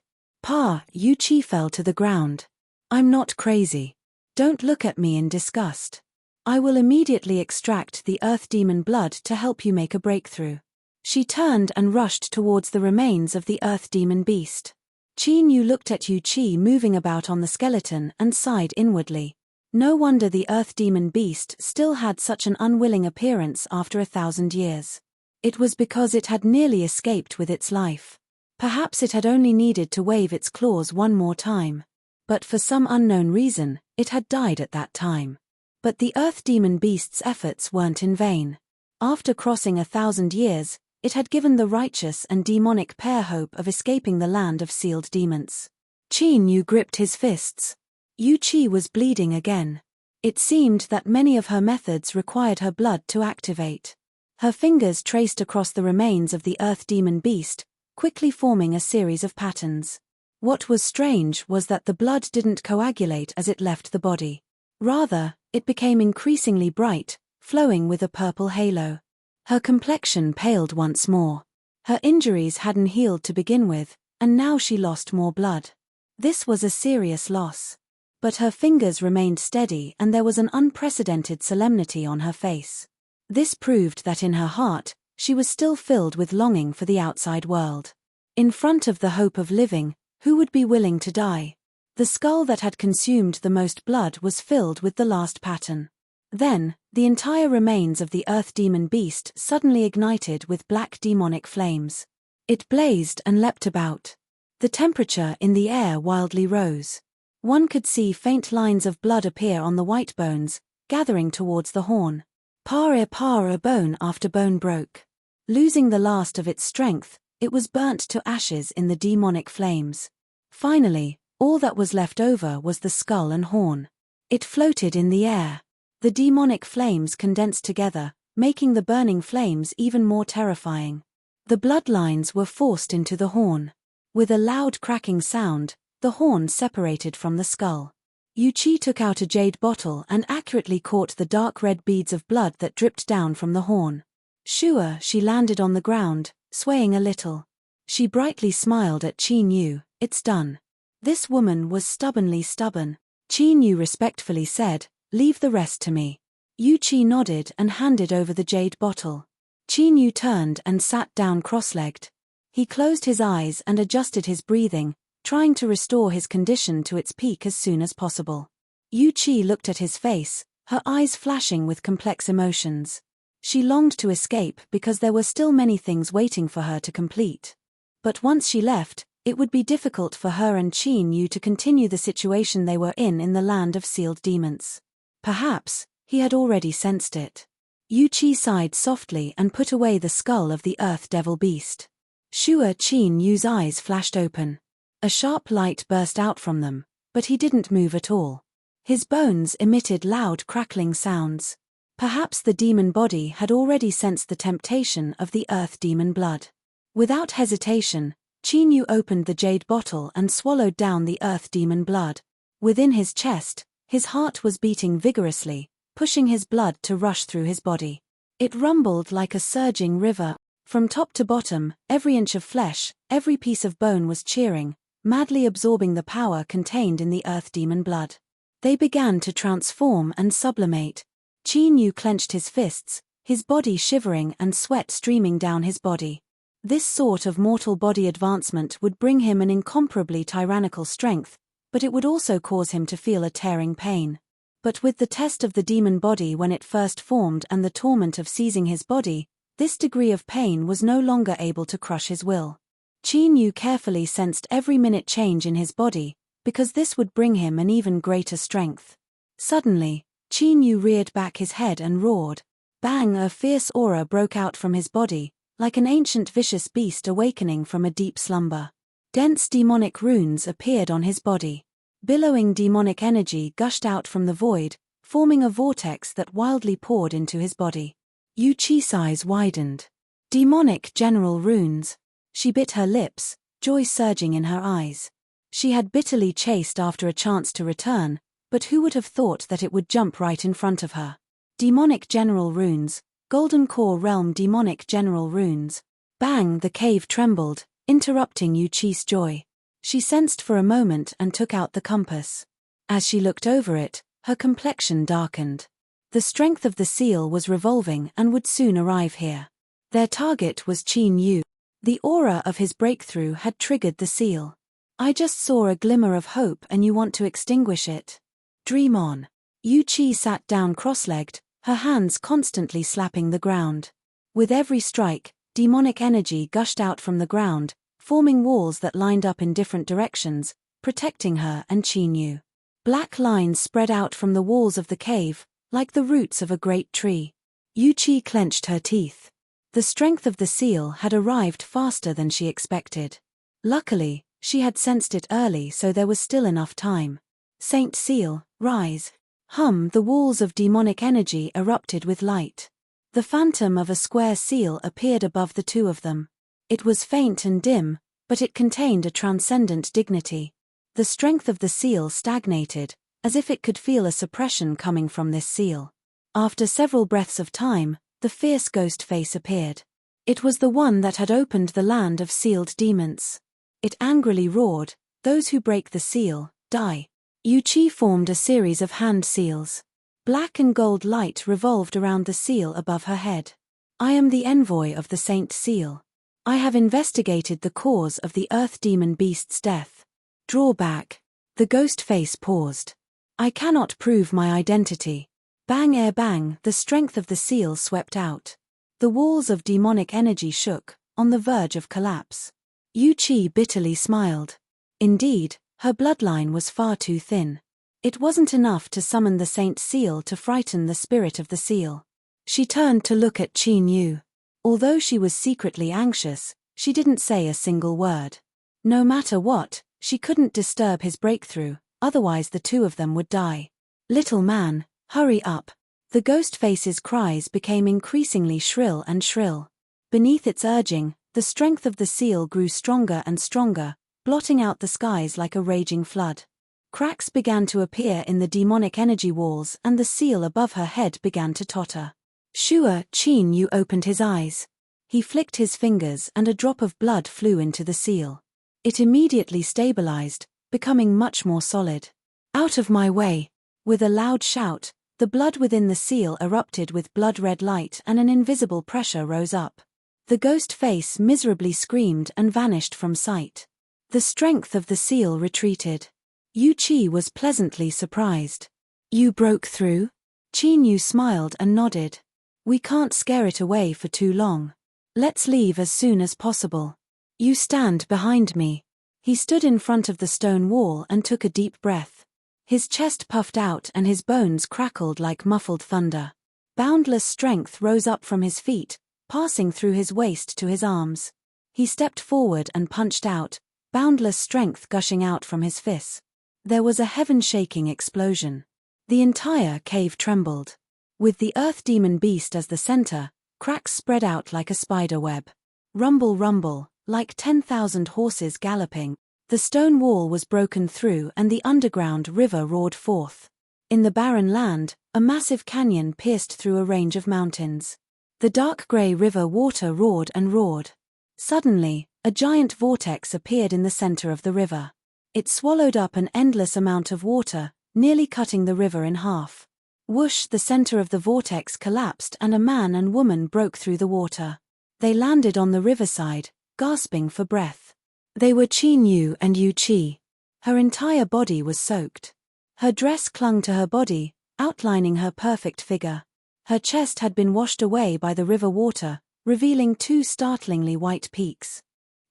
Yu Chi fell to the ground. I'm not crazy. Don't look at me in disgust. I will immediately extract the earth demon blood to help you make a breakthrough. She turned and rushed towards the remains of the earth demon beast. Qin Yu looked at Yu Chi moving about on the skeleton and sighed inwardly. No wonder the earth demon beast still had such an unwilling appearance after 1,000 years. It was because it had nearly escaped with its life. Perhaps it had only needed to wave its claws one more time. But for some unknown reason, it had died at that time. But the earth demon beast's efforts weren't in vain. After crossing 1,000 years, it had given the righteous and demonic pair hope of escaping the land of sealed demons. Qin Yu gripped his fists. Yu Chi was bleeding again. It seemed that many of her methods required her blood to activate. Her fingers traced across the remains of the earth demon beast, quickly forming a series of patterns. What was strange was that the blood didn't coagulate as it left the body. Rather, it became increasingly bright, flowing with a purple halo. Her complexion paled once more. Her injuries hadn't healed to begin with, and now she lost more blood. This was a serious loss. But her fingers remained steady and there was an unprecedented solemnity on her face. This proved that in her heart, she was still filled with longing for the outside world. In front of the hope of living, who would be willing to die? The skull that had consumed the most blood was filled with the last pattern. Then, the entire remains of the earth demon beast suddenly ignited with black demonic flames. It blazed and leapt about. The temperature in the air wildly rose. One could see faint lines of blood appear on the white bones, gathering towards the horn. Bone after bone broke. Losing the last of its strength, it was burnt to ashes in the demonic flames. Finally, all that was left over was the skull and horn. It floated in the air. The demonic flames condensed together, making the burning flames even more terrifying. The bloodlines were forced into the horn. With a loud cracking sound, the horn separated from the skull. Yu Chi took out a jade bottle and accurately caught the dark red beads of blood that dripped down from the horn. She landed on the ground, swaying a little. She brightly smiled at Qin Yu. It's done. This woman was stubbornly stubborn. Qin Yu respectfully said, "Leave the rest to me." Yu Qi nodded and handed over the jade bottle. Qin Yu turned and sat down cross-legged. He closed his eyes and adjusted his breathing, trying to restore his condition to its peak as soon as possible. Yu Qi looked at his face, her eyes flashing with complex emotions. She longed to escape because there were still many things waiting for her to complete. But once she left, it would be difficult for her and Qin Yu to continue the situation they were in the land of sealed demons. Perhaps, he had already sensed it. Yu Qi sighed softly and put away the skull of the earth devil beast. Sure, Qin Yu's eyes flashed open. A sharp light burst out from them, but he didn't move at all. His bones emitted loud crackling sounds. Perhaps the demon body had already sensed the temptation of the earth demon blood. Without hesitation, Qin Yu opened the jade bottle and swallowed down the earth demon blood. Within his chest, his heart was beating vigorously, pushing his blood to rush through his body. It rumbled like a surging river. From top to bottom, every inch of flesh, every piece of bone was cheering, madly absorbing the power contained in the earth demon blood. They began to transform and sublimate. Qin Yu clenched his fists, his body shivering and sweat streaming down his body. This sort of mortal body advancement would bring him an incomparably tyrannical strength, but it would also cause him to feel a tearing pain. But with the test of the demon body when it first formed and the torment of seizing his body, this degree of pain was no longer able to crush his will. Qin Yu carefully sensed every minute change in his body, because this would bring him an even greater strength. Suddenly, Qin Yu reared back his head and roared. Bang! A fierce aura broke out from his body, like an ancient vicious beast awakening from a deep slumber. Dense demonic runes appeared on his body. Billowing demonic energy gushed out from the void, forming a vortex that wildly poured into his body. Yu Qi's eyes widened. Demonic general runes. She bit her lips, joy surging in her eyes. She had bitterly chased after a chance to return, but who would have thought that it would jump right in front of her? Demonic general runes, Golden Core Realm demonic general runes. Bang! The cave trembled, interrupting Yu Qi's joy. She sensed for a moment and took out the compass. As she looked over it, her complexion darkened. The strength of the seal was revolving and would soon arrive here. Their target was Qin Yu. The aura of his breakthrough had triggered the seal. I just saw a glimmer of hope and you want to extinguish it. Dream on. Yu Qi sat down cross-legged, her hands constantly slapping the ground. With every strike, demonic energy gushed out from the ground, forming walls that lined up in different directions, protecting her and Qin Yu. Black lines spread out from the walls of the cave, like the roots of a great tree. Yu Qi clenched her teeth. The strength of the seal had arrived faster than she expected. Luckily, she had sensed it early, so there was still enough time. Saint Seal, rise. The walls of demonic energy erupted with light. The phantom of a square seal appeared above the two of them. It was faint and dim, but it contained a transcendent dignity. The strength of the seal stagnated, as if it could feel a suppression coming from this seal. After several breaths of time, the fierce ghost face appeared. It was the one that had opened the land of sealed demons. It angrily roared, "Those who break the seal, die." Yu Qi formed a series of hand seals. Black and gold light revolved around the seal above her head. "I am the envoy of the Saint Seal. I have investigated the cause of the earth demon beast's death." Draw back. The ghost face paused. "I cannot prove my identity." Bang ere bang, the strength of the seal swept out. The walls of demonic energy shook, on the verge of collapse. Yu Qi bitterly smiled. Indeed, her bloodline was far too thin. It wasn't enough to summon the Saint Seal to frighten the spirit of the seal. She turned to look at Qin Yu. Although she was secretly anxious, she didn't say a single word. No matter what, she couldn't disturb his breakthrough, otherwise the two of them would die. "Little man, hurry up." The ghost face's cries became increasingly shrill and shrill. Beneath its urging, the strength of the seal grew stronger and stronger, blotting out the skies like a raging flood. Cracks began to appear in the demonic energy walls and the seal above her head began to totter. Sure, Qin Yu opened his eyes. He flicked his fingers and a drop of blood flew into the seal. It immediately stabilized, becoming much more solid. Out of my way! With a loud shout, the blood within the seal erupted with blood-red light and an invisible pressure rose up. The ghost face miserably screamed and vanished from sight. The strength of the seal retreated. Yu Qi was pleasantly surprised. You broke through? Qin Yu smiled and nodded. We can't scare it away for too long. Let's leave as soon as possible. You stand behind me. He stood in front of the stone wall and took a deep breath. His chest puffed out and his bones crackled like muffled thunder. Boundless strength rose up from his feet, passing through his waist to his arms. He stepped forward and punched out, boundless strength gushing out from his fists. There was a heaven-shaking explosion. The entire cave trembled. With the earth demon beast as the center, cracks spread out like a spider web. Rumble, rumble, like 10,000 horses galloping, the stone wall was broken through and the underground river roared forth. In the barren land, a massive canyon pierced through a range of mountains. The dark gray river water roared and roared. Suddenly, a giant vortex appeared in the center of the river. It swallowed up an endless amount of water, nearly cutting the river in half. Whoosh! The center of the vortex collapsed and a man and woman broke through the water. They landed on the riverside, gasping for breath. They were Qin Yu and Yu Qi. Her entire body was soaked. Her dress clung to her body, outlining her perfect figure. Her chest had been washed away by the river water, revealing two startlingly white peaks.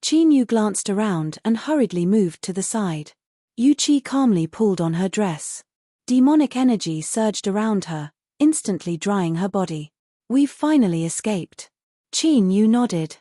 Qin Yu glanced around and hurriedly moved to the side. Yu Qi calmly pulled on her dress. Demonic energy surged around her, instantly drying her body. We've finally escaped. Qin Yu nodded.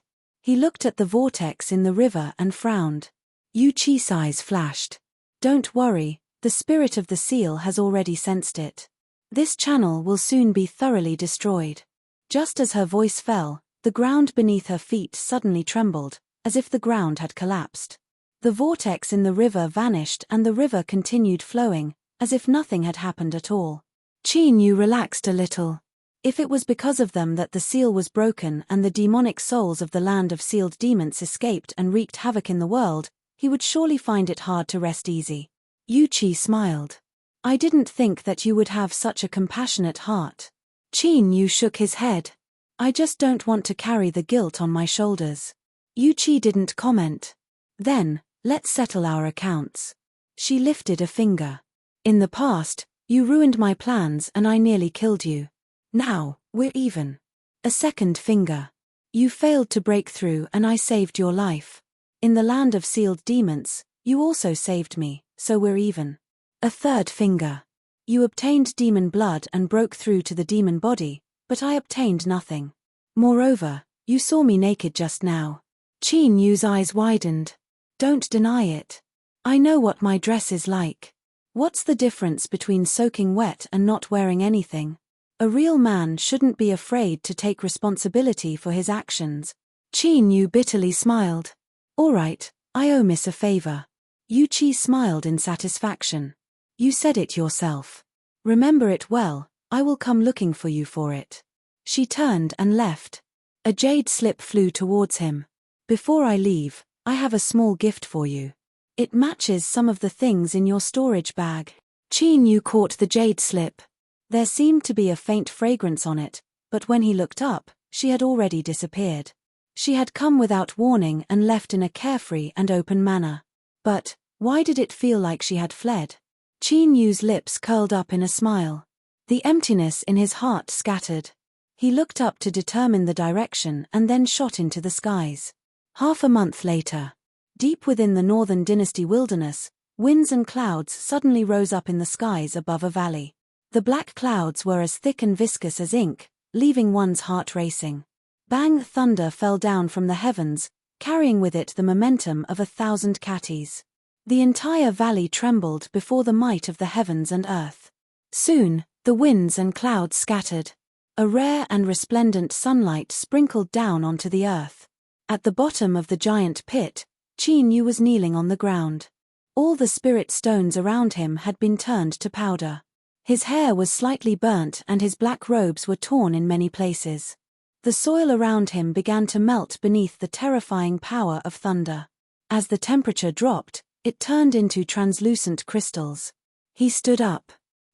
He looked at the vortex in the river and frowned. Yu Qi's eyes flashed. Don't worry, the spirit of the seal has already sensed it. This channel will soon be thoroughly destroyed. Just as her voice fell, the ground beneath her feet suddenly trembled, as if the ground had collapsed. The vortex in the river vanished and the river continued flowing, as if nothing had happened at all. Qin Yu relaxed a little. If it was because of them that the seal was broken and the demonic souls of the land of sealed demons escaped and wreaked havoc in the world, he would surely find it hard to rest easy. Yu Qi smiled. I didn't think that you would have such a compassionate heart. Qin Yu shook his head. I just don't want to carry the guilt on my shoulders. Yu Qi didn't comment. Then, let's settle our accounts. She lifted a finger. In the past, you ruined my plans and I nearly killed you. Now, we're even. A second finger. You failed to break through and I saved your life. In the land of sealed demons, you also saved me, so we're even. A third finger. You obtained demon blood and broke through to the demon body, but I obtained nothing. Moreover, you saw me naked just now. Qin Yu's eyes widened. Don't deny it. I know what my dress is like. What's the difference between soaking wet and not wearing anything? A real man shouldn't be afraid to take responsibility for his actions. Qin Yu bitterly smiled. All right, I owe Miss a favor. Yu Qi smiled in satisfaction. You said it yourself. Remember it well, I will come looking for you for it. She turned and left. A jade slip flew towards him. Before I leave, I have a small gift for you. It matches some of the things in your storage bag. Qin Yu caught the jade slip. There seemed to be a faint fragrance on it, but when he looked up, she had already disappeared. She had come without warning and left in a carefree and open manner. But, why did it feel like she had fled? Qin Yu's lips curled up in a smile. The emptiness in his heart scattered. He looked up to determine the direction and then shot into the skies. Half a month later. Deep within the northern dynasty wilderness, winds and clouds suddenly rose up in the skies above a valley. The black clouds were as thick and viscous as ink, leaving one's heart racing. Bang! Thunder fell down from the heavens, carrying with it the momentum of 1,000 catties. The entire valley trembled before the might of the heavens and earth. Soon, the winds and clouds scattered. A rare and resplendent sunlight sprinkled down onto the earth. At the bottom of the giant pit, Qin Yu was kneeling on the ground. All the spirit stones around him had been turned to powder. His hair was slightly burnt and his black robes were torn in many places. The soil around him began to melt beneath the terrifying power of thunder. As the temperature dropped, it turned into translucent crystals. He stood up.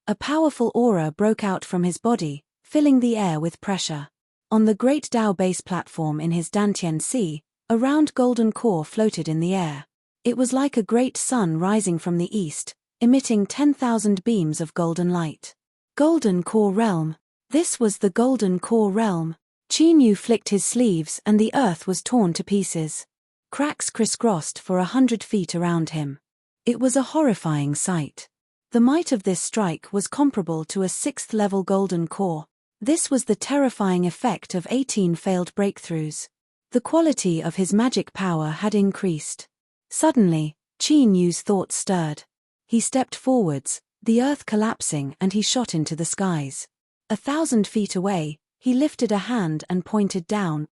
A powerful aura broke out from his body, filling the air with pressure. On the great Tao base platform in his Dantian Sea, a round golden core floated in the air. It was like a great sun rising from the east, emitting 10,000 beams of golden light. Golden Core Realm. This was the Golden Core Realm. Qin Yu flicked his sleeves and the earth was torn to pieces. Cracks crisscrossed for 100 feet around him. It was a horrifying sight. The might of this strike was comparable to a 6th-level golden core. This was the terrifying effect of 18 failed breakthroughs. The quality of his magic power had increased. Suddenly, Qin Yu's thoughts stirred. He stepped forwards, the earth collapsing, and he shot into the skies. 1,000 feet away, he lifted a hand and pointed down.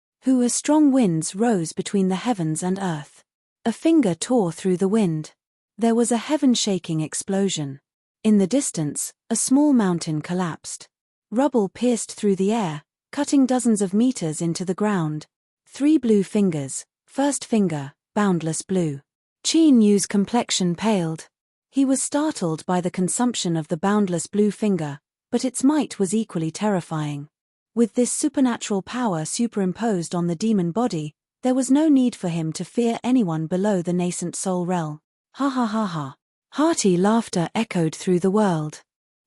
Strong winds rose between the heavens and earth. A finger tore through the wind. There was a heaven-shaking explosion. In the distance, a small mountain collapsed. Rubble pierced through the air, cutting dozens of meters into the ground. 3 blue fingers. First finger, boundless blue. Qin Yu's complexion paled. He was startled by the consumption of the boundless blue finger, but its might was equally terrifying. With this supernatural power superimposed on the demon body, there was no need for him to fear anyone below the nascent soul realm. Ha ha ha ha. Hearty laughter echoed through the world.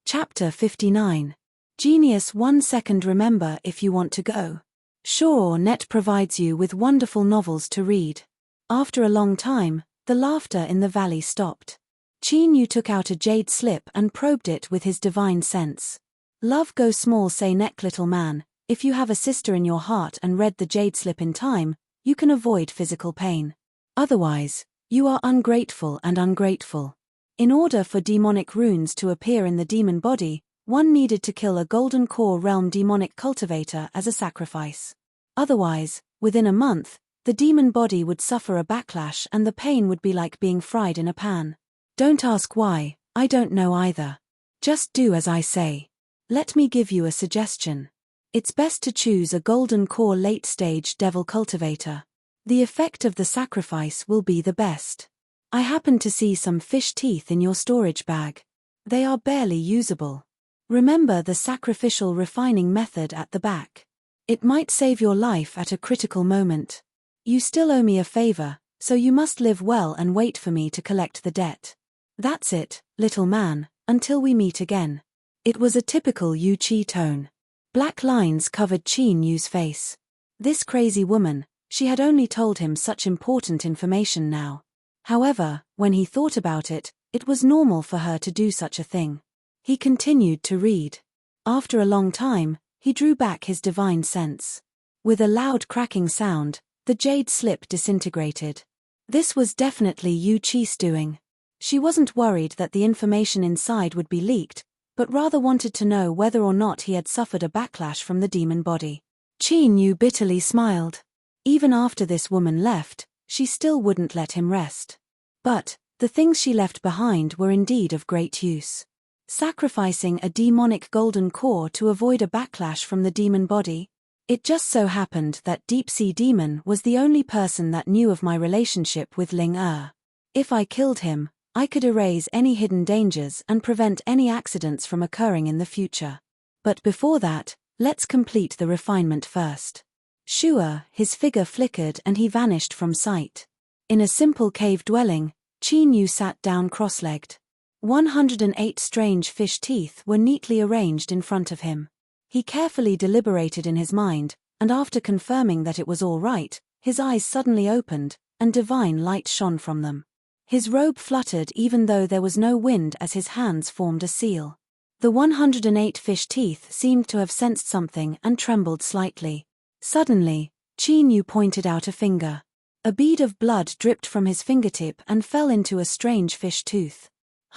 Chapter 59. Genius 1 second. Remember if you want to go. Sure, Net provides you with wonderful novels to read. After a long time, the laughter in the valley stopped. Qin Yu took out a jade slip and probed it with his divine sense. Love go small, say neck little man. If you have a sister in your heart and read the jade slip in time, you can avoid physical pain. Otherwise, you are ungrateful and ungrateful. In order for demonic runes to appear in the demon body, one needed to kill a golden core realm demonic cultivator as a sacrifice. Otherwise, within a month, the demon body would suffer a backlash and the pain would be like being fried in a pan. Don't ask why, I don't know either. Just do as I say. Let me give you a suggestion. It's best to choose a golden core late-stage devil cultivator. The effect of the sacrifice will be the best. I happen to see some fish teeth in your storage bag. They are barely usable. Remember the sacrificial refining method at the back. It might save your life at a critical moment. You still owe me a favor, so you must live well and wait for me to collect the debt. That's it, little man, until we meet again. It was a typical Yu Qi tone. Black lines covered Qin Yu's face. This crazy woman, she had only told him such important information now. However, when he thought about it, it was normal for her to do such a thing. He continued to read. After a long time, he drew back his divine sense. With a loud cracking sound, the jade slip disintegrated. This was definitely Yu Qi's doing. She wasn't worried that the information inside would be leaked, but rather wanted to know whether or not he had suffered a backlash from the demon body. Qin Yu bitterly smiled. Even after this woman left, she still wouldn't let him rest. But, the things she left behind were indeed of great use. Sacrificing a demonic golden core to avoid a backlash from the demon body. It just so happened that Deep Sea Demon was the only person that knew of my relationship with Ling Er. If I killed him, I could erase any hidden dangers and prevent any accidents from occurring in the future. But before that, let's complete the refinement first. Sure, his figure flickered and he vanished from sight. In a simple cave dwelling, Qin Yu sat down cross-legged. 108 strange fish teeth were neatly arranged in front of him. He carefully deliberated in his mind, and after confirming that it was all right, his eyes suddenly opened, and divine light shone from them. His robe fluttered even though there was no wind as his hands formed a seal. The 108 fish teeth seemed to have sensed something and trembled slightly. Suddenly, Qin Yu pointed out a finger. A bead of blood dripped from his fingertip and fell into a strange fish tooth.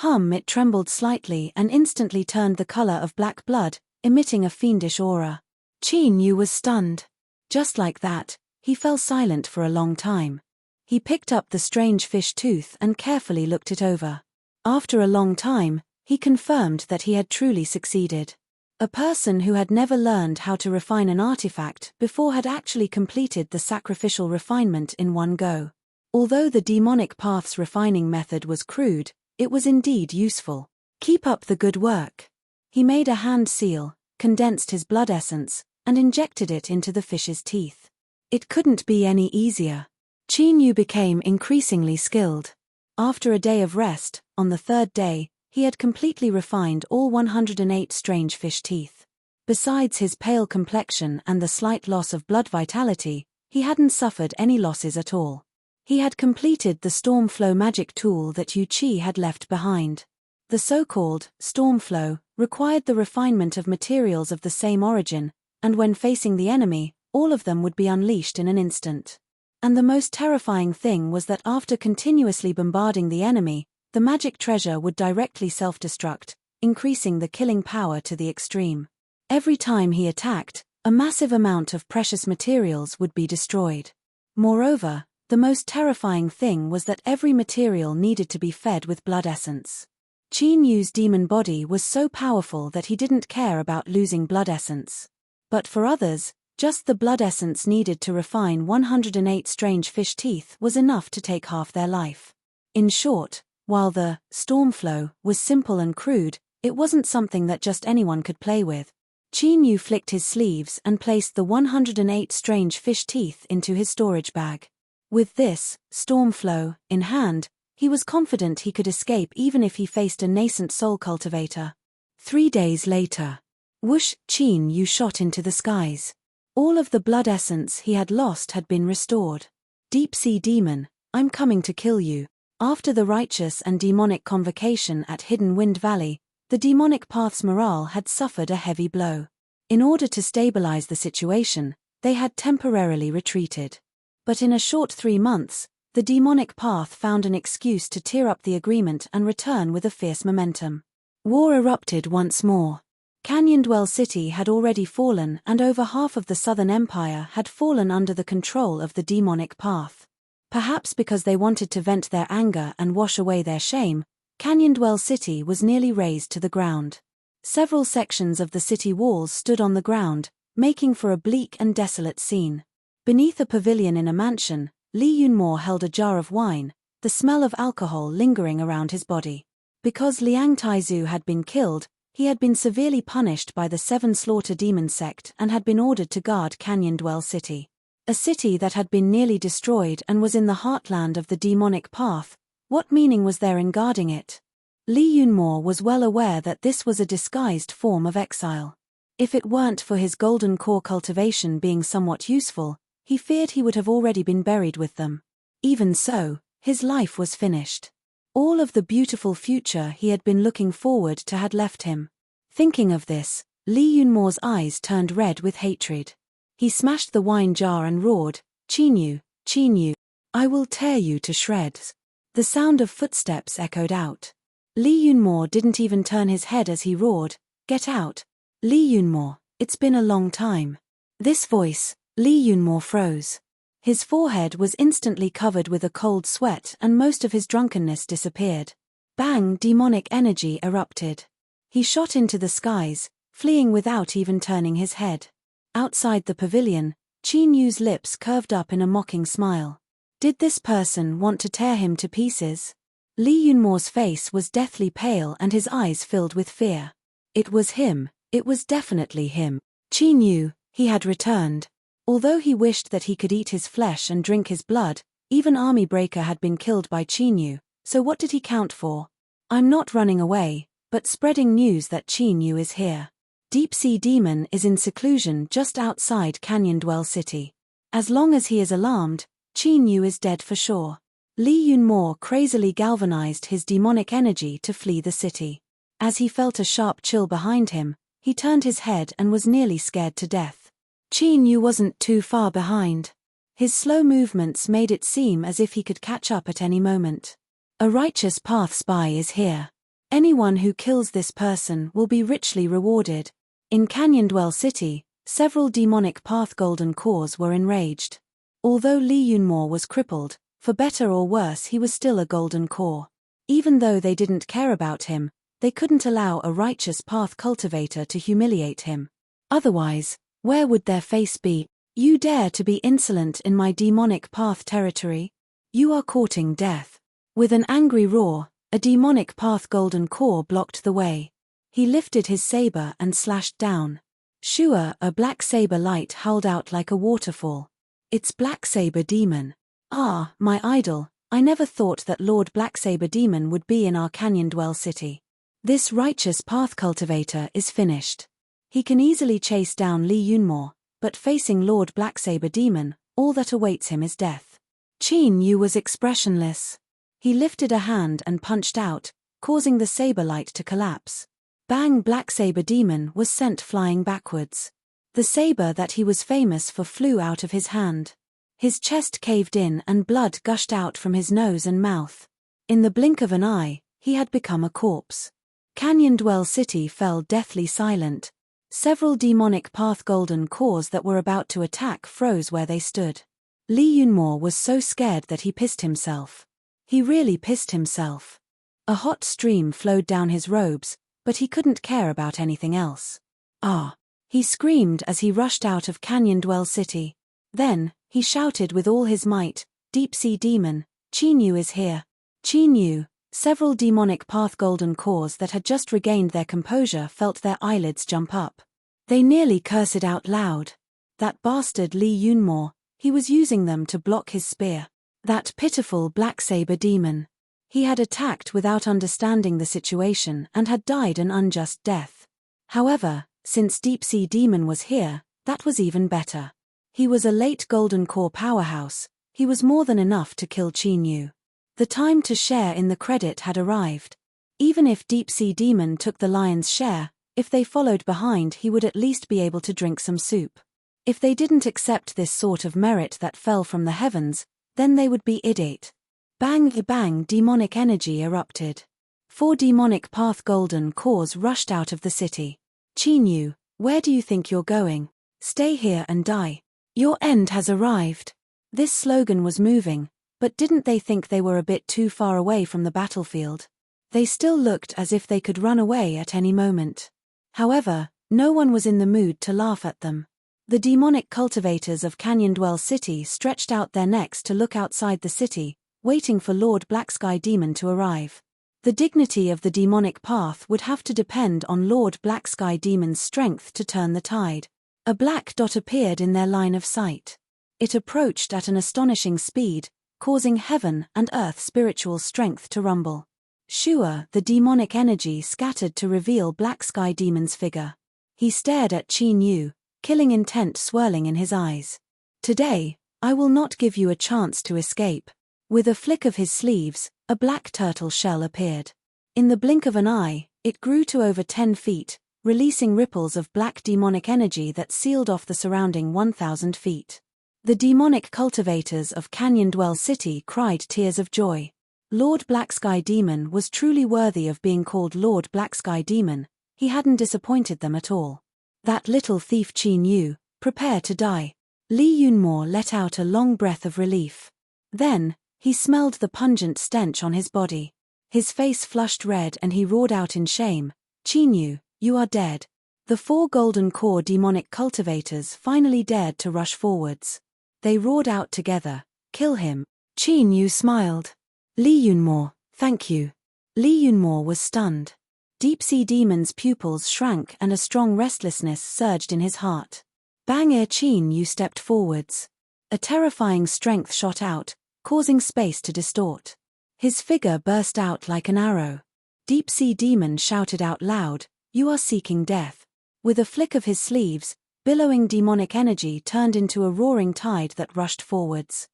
It trembled slightly and instantly turned the color of black blood, emitting a fiendish aura. Qin Yu was stunned. Just like that, he fell silent for a long time. He picked up the strange fish tooth and carefully looked it over. After a long time, he confirmed that he had truly succeeded. A person who had never learned how to refine an artifact before had actually completed the sacrificial refinement in one go. Although the demonic path's refining method was crude, it was indeed useful. Keep up the good work. He made a hand seal, condensed his blood essence, and injected it into the fish's teeth. It couldn't be any easier. Qin Yu became increasingly skilled. After a day of rest, on the third day, he had completely refined all 108 strange fish teeth. Besides his pale complexion and the slight loss of blood vitality, he hadn't suffered any losses at all. He had completed the storm flow magic tool that Yu Qi had left behind. The so-called storm flow required the refinement of materials of the same origin, and when facing the enemy, all of them would be unleashed in an instant. And the most terrifying thing was that after continuously bombarding the enemy, the magic treasure would directly self-destruct, increasing the killing power to the extreme. Every time he attacked, a massive amount of precious materials would be destroyed. Moreover, the most terrifying thing was that every material needed to be fed with blood essence. Qin Yu's demon body was so powerful that he didn't care about losing blood essence. But for others, just the blood essence needed to refine 108 strange fish teeth was enough to take half their life. In short, while the storm flow was simple and crude, it wasn't something that just anyone could play with. Qin Yu flicked his sleeves and placed the 108 strange fish teeth into his storage bag. With this storm flow in hand, he was confident he could escape even if he faced a nascent soul cultivator. 3 days later, whoosh, Qin Yu shot into the skies. All of the blood essence he had lost had been restored. Deep sea demon, I'm coming to kill you. After the righteous and demonic convocation at Hidden Wind Valley, the demonic path's morale had suffered a heavy blow. In order to stabilize the situation, they had temporarily retreated. But in a short 3 months, the demonic path found an excuse to tear up the agreement and return with a fierce momentum. War erupted once more. Canyondwell City had already fallen and over half of the Southern Empire had fallen under the control of the demonic path. Perhaps because they wanted to vent their anger and wash away their shame, Canyondwell City was nearly razed to the ground. Several sections of the city walls stood on the ground, making for a bleak and desolate scene. Beneath a pavilion in a mansion, Li Yunmo held a jar of wine, the smell of alcohol lingering around his body. Because Liang Taizu had been killed, he had been severely punished by the 7 Slaughter Demon sect and had been ordered to guard Canyondwell City. A city that had been nearly destroyed and was in the heartland of the demonic path. What meaning was there in guarding it? Li Yunmo was well aware that this was a disguised form of exile. If it weren't for his golden core cultivation being somewhat useful, he feared he would have already been buried with them. Even so, his life was finished. All of the beautiful future he had been looking forward to had left him. Thinking of this, Li Yunmo's eyes turned red with hatred. He smashed the wine jar and roared, Qin Yu, I will tear you to shreds." The sound of footsteps echoed out. Li Yunmo didn't even turn his head as he roared, "Get out! Li Yunmo, it's been a long time." This voice, Li Yunmo froze. His forehead was instantly covered with a cold sweat and most of his drunkenness disappeared. Bang! Demonic energy erupted. He shot into the skies, fleeing without even turning his head. Outside the pavilion, Qin Yu's lips curved up in a mocking smile. Did this person want to tear him to pieces? Li Yunmo's face was deathly pale and his eyes filled with fear. It was him, it was definitely him. Qin Yu, he had returned. Although he wished that he could eat his flesh and drink his blood, even Army Breaker had been killed by Qin Yu, so what did he count for? I'm not running away, but spreading news that Qin Yu is here. Deep Sea Demon is in seclusion just outside Canyondwell City. As long as he is alarmed, Qin Yu is dead for sure. Li Yunmo crazily galvanized his demonic energy to flee the city. As he felt a sharp chill behind him, he turned his head and was nearly scared to death. Qin Yu wasn't too far behind. His slow movements made it seem as if he could catch up at any moment. A righteous path spy is here. Anyone who kills this person will be richly rewarded. In Canyondwell City, several demonic path golden cores were enraged. Although Li Yunmo was crippled, for better or worse he was still a golden core. Even though they didn't care about him, they couldn't allow a righteous path cultivator to humiliate him. Otherwise, where would their face be? You dare to be insolent in my demonic path territory? You are courting death. With an angry roar, a demonic path golden core blocked the way. He lifted his saber and slashed down. Shua, a black saber light howled out like a waterfall. It's Black Saber Demon. Ah, my idol, I never thought that Lord Black Saber Demon would be in our Canyon Dwell city. This righteous path cultivator is finished. He can easily chase down Lee Yunmo, but facing Lord Black Saber Demon, all that awaits him is death. Qin Yu was expressionless. He lifted a hand and punched out, causing the saber light to collapse. Bang! Black Saber Demon was sent flying backwards. The saber that he was famous for flew out of his hand. His chest caved in and blood gushed out from his nose and mouth. In the blink of an eye, he had become a corpse. Canyon Dwell City fell deathly silent. Several demonic path golden cores that were about to attack froze where they stood. Lee Yunmo was so scared that he pissed himself. He really pissed himself. A hot stream flowed down his robes, but he couldn't care about anything else. Ah! He screamed as he rushed out of Canyon Dwell City. Then, he shouted with all his might, "Deep Sea Demon, Qin Yu is here." Qin Yu, several demonic path golden cores that had just regained their composure felt their eyelids jump up. They nearly cursed out loud. That bastard Lee Yunmo, he was using them to block his spear. That pitiful Black Saber Demon. He had attacked without understanding the situation and had died an unjust death. However, since Deep Sea Demon was here, that was even better. He was a late golden core powerhouse. He was more than enough to kill Qin Yu. The time to share in the credit had arrived. Even if Deep Sea Demon took the lion's share, if they followed behind he would at least be able to drink some soup. If they didn't accept this sort of merit that fell from the heavens, then they would be idiot. Bang! Bang! Demonic energy erupted. 4 demonic path golden cores rushed out of the city. Qin Yu, where do you think you're going? Stay here and die. Your end has arrived. This slogan was moving, but didn't they think they were a bit too far away from the battlefield? They still looked as if they could run away at any moment. However, no one was in the mood to laugh at them. The demonic cultivators of Canyon Dwell City stretched out their necks to look outside the city, waiting for Lord Black Sky Demon to arrive. The dignity of the demonic path would have to depend on Lord Black Sky Demon's strength to turn the tide. A black dot appeared in their line of sight. It approached at an astonishing speed, causing heaven and earth spiritual strength to rumble. Shua, the demonic energy scattered to reveal Black Sky Demon's figure. He stared at Qin Yu, killing intent swirling in his eyes. Today, I will not give you a chance to escape. With a flick of his sleeves, a black turtle shell appeared. In the blink of an eye, it grew to over 10 feet, releasing ripples of black demonic energy that sealed off the surrounding 1,000 feet. The demonic cultivators of Canyon Dwell City cried tears of joy. Lord Black Sky Demon was truly worthy of being called Lord Black Sky Demon. He hadn't disappointed them at all. That little thief Qin Yu, prepare to die. Lee Yunmo let out a long breath of relief. Then, he smelled the pungent stench on his body. His face flushed red and he roared out in shame, "Qin Yu, you are dead." The 4 golden core demonic cultivators finally dared to rush forwards. They roared out together, "Kill him." Qin Yu smiled. "Lee Yunmo, thank you." Lee Yunmo was stunned. Deep Sea Demon's pupils shrank and a strong restlessness surged in his heart. Bang! Qin Yu stepped forwards. A terrifying strength shot out, causing space to distort. His figure burst out like an arrow. Deep Sea Demon shouted out loud, "You are seeking death." With a flick of his sleeves, billowing demonic energy turned into a roaring tide that rushed forwards.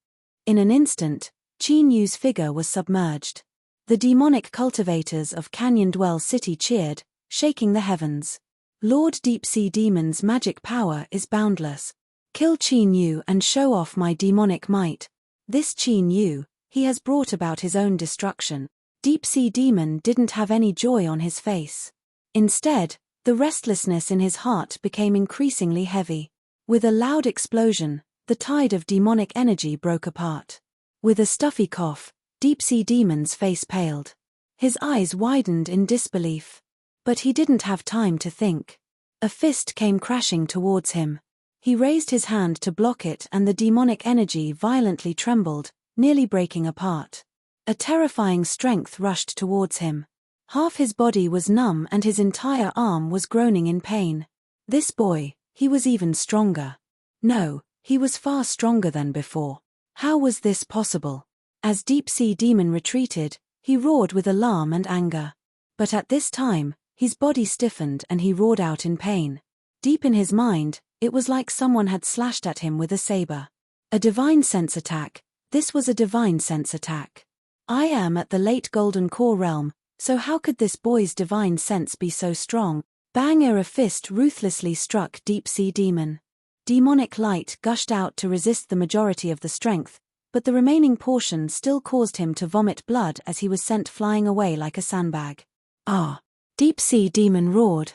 In an instant, Qin Yu's figure was submerged. The demonic cultivators of Canyon Dwell City cheered, shaking the heavens. Lord Deep Sea Demon's magic power is boundless. Kill Qin Yu and show off my demonic might. This Qin Yu, he has brought about his own destruction. Deep Sea Demon didn't have any joy on his face. Instead, the restlessness in his heart became increasingly heavy. With a loud explosion, the tide of demonic energy broke apart. With a stuffy cough, Deep Sea Demon's face paled. His eyes widened in disbelief. But he didn't have time to think. A fist came crashing towards him. He raised his hand to block it and the demonic energy violently trembled, nearly breaking apart. A terrifying strength rushed towards him. Half his body was numb and his entire arm was groaning in pain. This boy, he was even stronger. No, he was far stronger than before. How was this possible? As Deep Sea Demon retreated, he roared with alarm and anger. But at this time, his body stiffened and he roared out in pain. Deep in his mind, it was like someone had slashed at him with a saber. A divine sense attack. This was a divine sense attack. I am at the late Golden Core realm, so how could this boy's divine sense be so strong? Bang! A fist ruthlessly struck Deep Sea Demon. Demonic light gushed out to resist the majority of the strength, but the remaining portion still caused him to vomit blood as he was sent flying away like a sandbag. Ah! Deep Sea Demon roared.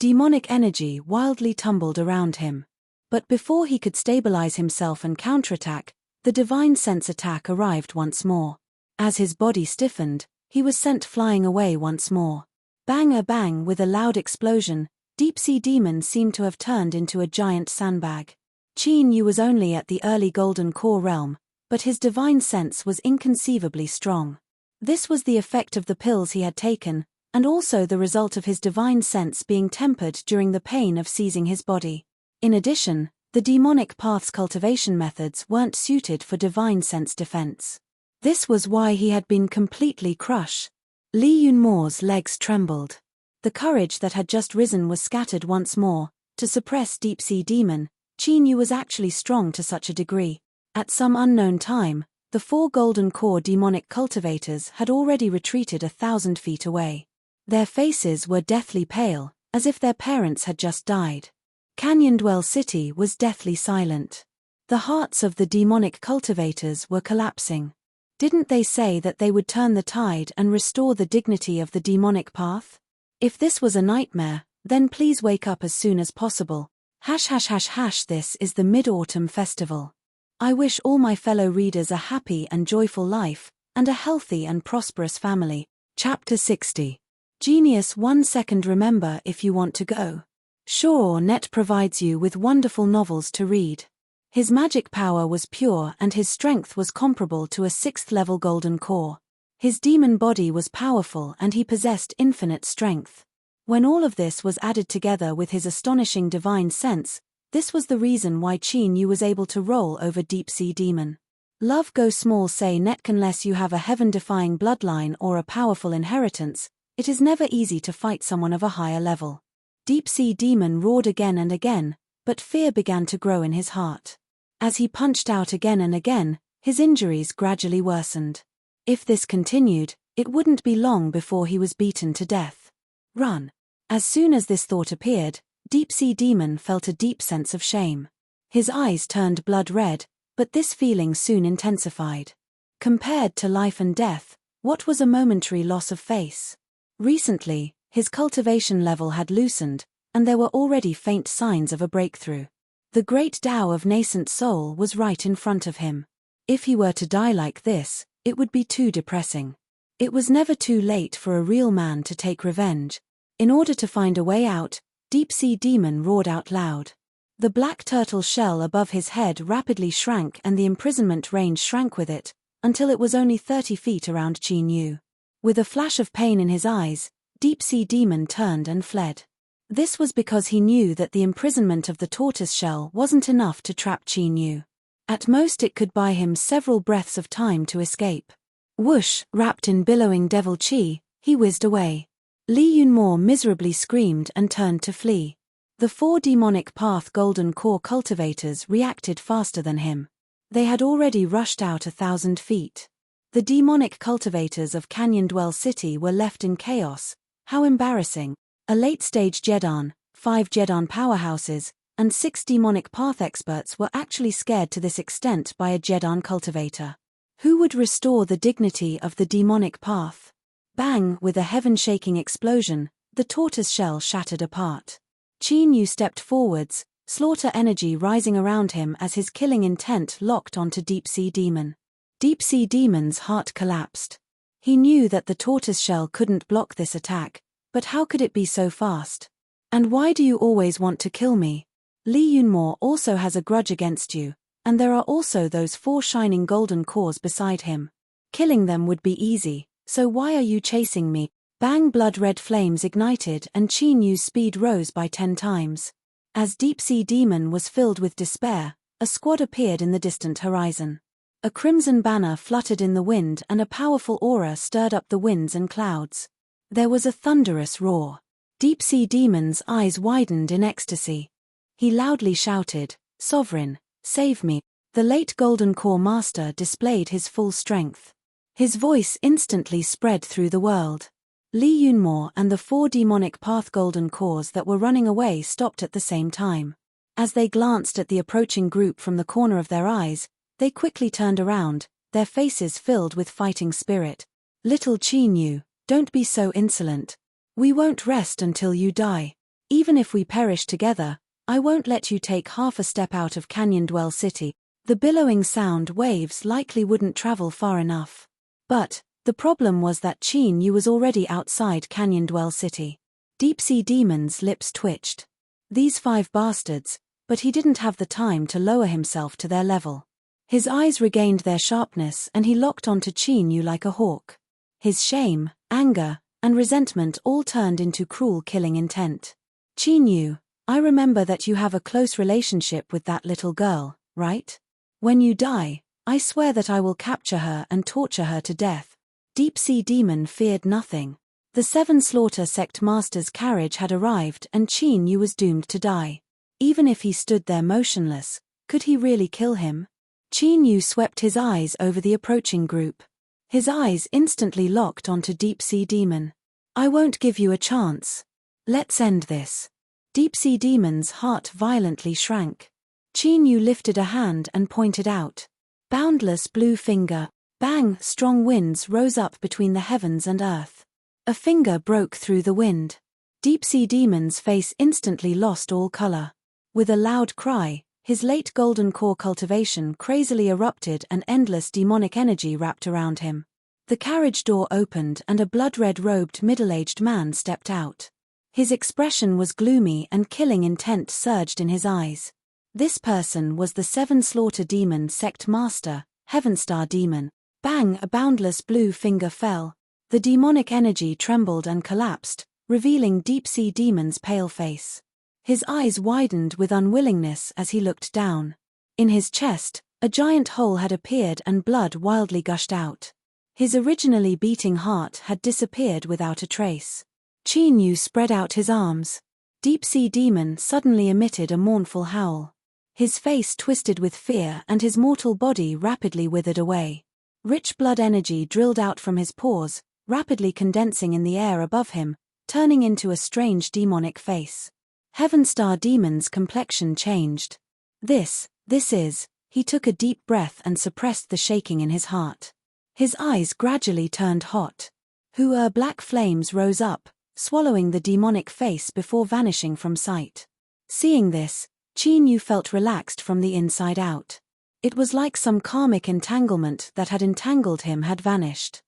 Demonic energy wildly tumbled around him. But before he could stabilize himself and counterattack, the divine sense attack arrived once more. As his body stiffened, he was sent flying away once more. Bang! A bang! With a loud explosion, Deep Sea Demon seemed to have turned into a giant sandbag. Qin Yu was only at the early Golden Core realm, but his divine sense was inconceivably strong. This was the effect of the pills he had taken, and also the result of his divine sense being tempered during the pain of seizing his body. In addition, the demonic path's cultivation methods weren't suited for divine sense defense. This was why he had been completely crushed. Li Yunmo's legs trembled. The courage that had just risen was scattered once more. To suppress Deep Sea Demon, Qin Yu was actually strong to such a degree. At some unknown time, the 4 Golden Core demonic cultivators had already retreated 1,000 feet away. Their faces were deathly pale, as if their parents had just died. Canyon Dwell City was deathly silent. The hearts of the demonic cultivators were collapsing. Didn't they say that they would turn the tide and restore the dignity of the demonic path? If this was a nightmare, then please wake up as soon as possible. ###. This is the Mid-Autumn Festival. I wish all my fellow readers a happy and joyful life, and a healthy and prosperous family. Chapter 60. Genius 1 second. Remember if you want to go. Sure, Net provides you with wonderful novels to read. His magic power was pure and his strength was comparable to a 6th level Golden Core. His demon body was powerful and he possessed infinite strength. When all of this was added together with his astonishing divine sense, this was the reason why Qin Yu was able to roll over Deep Sea Demon. Love go small say Net. Unless you have a heaven-defying bloodline or a powerful inheritance, it is never easy to fight someone of a higher level. Deep Sea Demon roared again and again, but fear began to grow in his heart. As he punched out again and again, his injuries gradually worsened. If this continued, it wouldn't be long before he was beaten to death. Run. As soon as this thought appeared, Deep Sea Demon felt a deep sense of shame. His eyes turned blood red, but this feeling soon intensified. Compared to life and death, what was a momentary loss of face? Recently, his cultivation level had loosened, and there were already faint signs of a breakthrough. The great Tao of nascent soul was right in front of him. If he were to die like this, it would be too depressing. It was never too late for a real man to take revenge. In order to find a way out, Deep Sea Demon roared out loud. The black turtle shell above his head rapidly shrank and the imprisonment range shrank with it, until it was only 30 feet around Qin Yu. With a flash of pain in his eyes, Deep Sea Demon turned and fled. This was because he knew that the imprisonment of the tortoise shell wasn't enough to trap Qin Yu. At most it could buy him several breaths of time to escape. Whoosh, wrapped in billowing devil chi, he whizzed away. Li Yunmo miserably screamed and turned to flee. The 4 demonic path Golden Core cultivators reacted faster than him. They had already rushed out 1,000 feet. The demonic cultivators of Canyon Dwell City were left in chaos. How embarrassing. A late-stage Jedan, 5 Jedan powerhouses, and 6 demonic path experts were actually scared to this extent by a Jedan cultivator. Who would restore the dignity of the demonic path? Bang! With a heaven-shaking explosion, the tortoise shell shattered apart. Qin Yu stepped forwards, slaughter energy rising around him as his killing intent locked onto Deep Sea Demon. Deep Sea Demon's heart collapsed. He knew that the tortoise shell couldn't block this attack, but how could it be so fast? And why do you always want to kill me? Li Yunmo also has a grudge against you. And there are also those 4 shining golden cores beside him. Killing them would be easy, so why are you chasing me? Bang! Blood-red flames ignited and Qin Yu's speed rose by 10 times. As Deep-Sea Demon was filled with despair, a squad appeared in the distant horizon. A crimson banner fluttered in the wind and a powerful aura stirred up the winds and clouds. There was a thunderous roar. Deep-Sea Demon's eyes widened in ecstasy. He loudly shouted, "Sovereign, save me!" The late Golden Core Master displayed his full strength. His voice instantly spread through the world. Li Yunmo and the 4 demonic path Golden Cores that were running away stopped at the same time. As they glanced at the approaching group from the corner of their eyes, they quickly turned around, their faces filled with fighting spirit. "Little Qin Yu, don't be so insolent. We won't rest until you die. Even if we perish together, I won't let you take half a step out of Canyon Dwell City." The billowing sound waves likely wouldn't travel far enough. But the problem was that Qin Yu was already outside Canyon Dwell City. Deep-Sea Demon's lips twitched. These 5 bastards, but he didn't have the time to lower himself to their level. His eyes regained their sharpness and he locked onto Qin Yu like a hawk. His shame, anger, and resentment all turned into cruel killing intent. "Qin Yu, I remember that you have a close relationship with that little girl, right? When you die, I swear that I will capture her and torture her to death." Deep-Sea Demon feared nothing. The 7 Slaughter Sect Master's carriage had arrived and Qin Yu was doomed to die. Even if he stood there motionless, could he really kill him? Qin Yu swept his eyes over the approaching group. His eyes instantly locked onto Deep-Sea Demon. "I won't give you a chance. Let's end this." Deep-Sea Demon's heart violently shrank. Qin Yu lifted a hand and pointed out. Boundless blue finger. Bang! Strong winds rose up between the heavens and earth. A finger broke through the wind. Deep-Sea Demon's face instantly lost all color. With a loud cry, his late golden core cultivation crazily erupted and endless demonic energy wrapped around him. The carriage door opened and a blood-red robed middle-aged man stepped out. His expression was gloomy and killing intent surged in his eyes. This person was the 7 Slaughter Demon Sect Master, Heavenstar Demon. Bang! A boundless blue finger fell. The demonic energy trembled and collapsed, revealing Deep-Sea Demon's pale face. His eyes widened with unwillingness as he looked down. In his chest, a giant hole had appeared and blood wildly gushed out. His originally beating heart had disappeared without a trace. Qin Yu spread out his arms. Deep-Sea Demon suddenly emitted a mournful howl. His face twisted with fear and his mortal body rapidly withered away. Rich blood energy drilled out from his pores, rapidly condensing in the air above him, turning into a strange demonic face. Heavenstar Demon's complexion changed. This is, he took a deep breath and suppressed the shaking in his heart. His eyes gradually turned hot. Black flames rose up, swallowing the demonic face before vanishing from sight. Seeing this, Qin Yu felt relaxed from the inside out. It was like some karmic entanglement that had entangled him had vanished.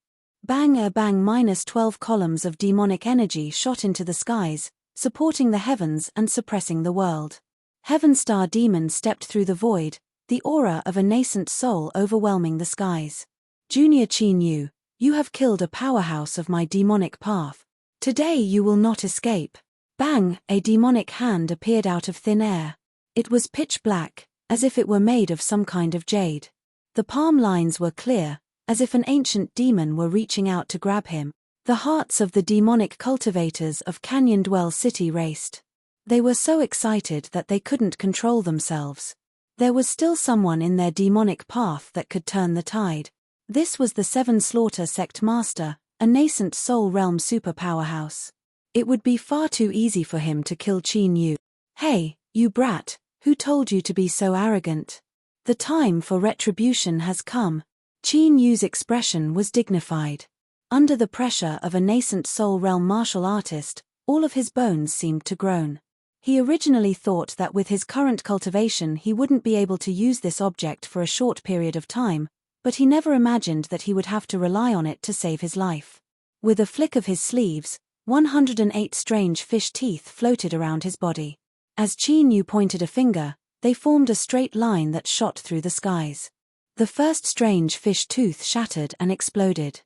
Bang! -12 columns of demonic energy shot into the skies, supporting the heavens and suppressing the world. Heavenstar Demon stepped through the void, the aura of a nascent soul overwhelming the skies. Junior Qin Yu, you have killed a powerhouse of my demonic path. Today you will not escape. Bang! A demonic hand appeared out of thin air. It was pitch black, as if it were made of some kind of jade. The palm lines were clear, as if an ancient demon were reaching out to grab him. The hearts of the demonic cultivators of Canyon Dwell City raced. They were so excited that they couldn't control themselves. There was still someone in their demonic path that could turn the tide. This was the 7 Slaughter Sect Master, a nascent soul realm superpowerhouse. It would be far too easy for him to kill Qin Yu. "Hey, you brat, who told you to be so arrogant? The time for retribution has come." Qin Yu's expression was dignified. Under the pressure of a nascent soul realm martial artist, all of his bones seemed to groan. He originally thought that with his current cultivation he wouldn't be able to use this object for a short period of time, but he never imagined that he would have to rely on it to save his life. With a flick of his sleeves, 108 strange fish teeth floated around his body. As Qin Yu pointed a finger, They formed a straight line that shot through the skies. The first strange fish tooth shattered and exploded.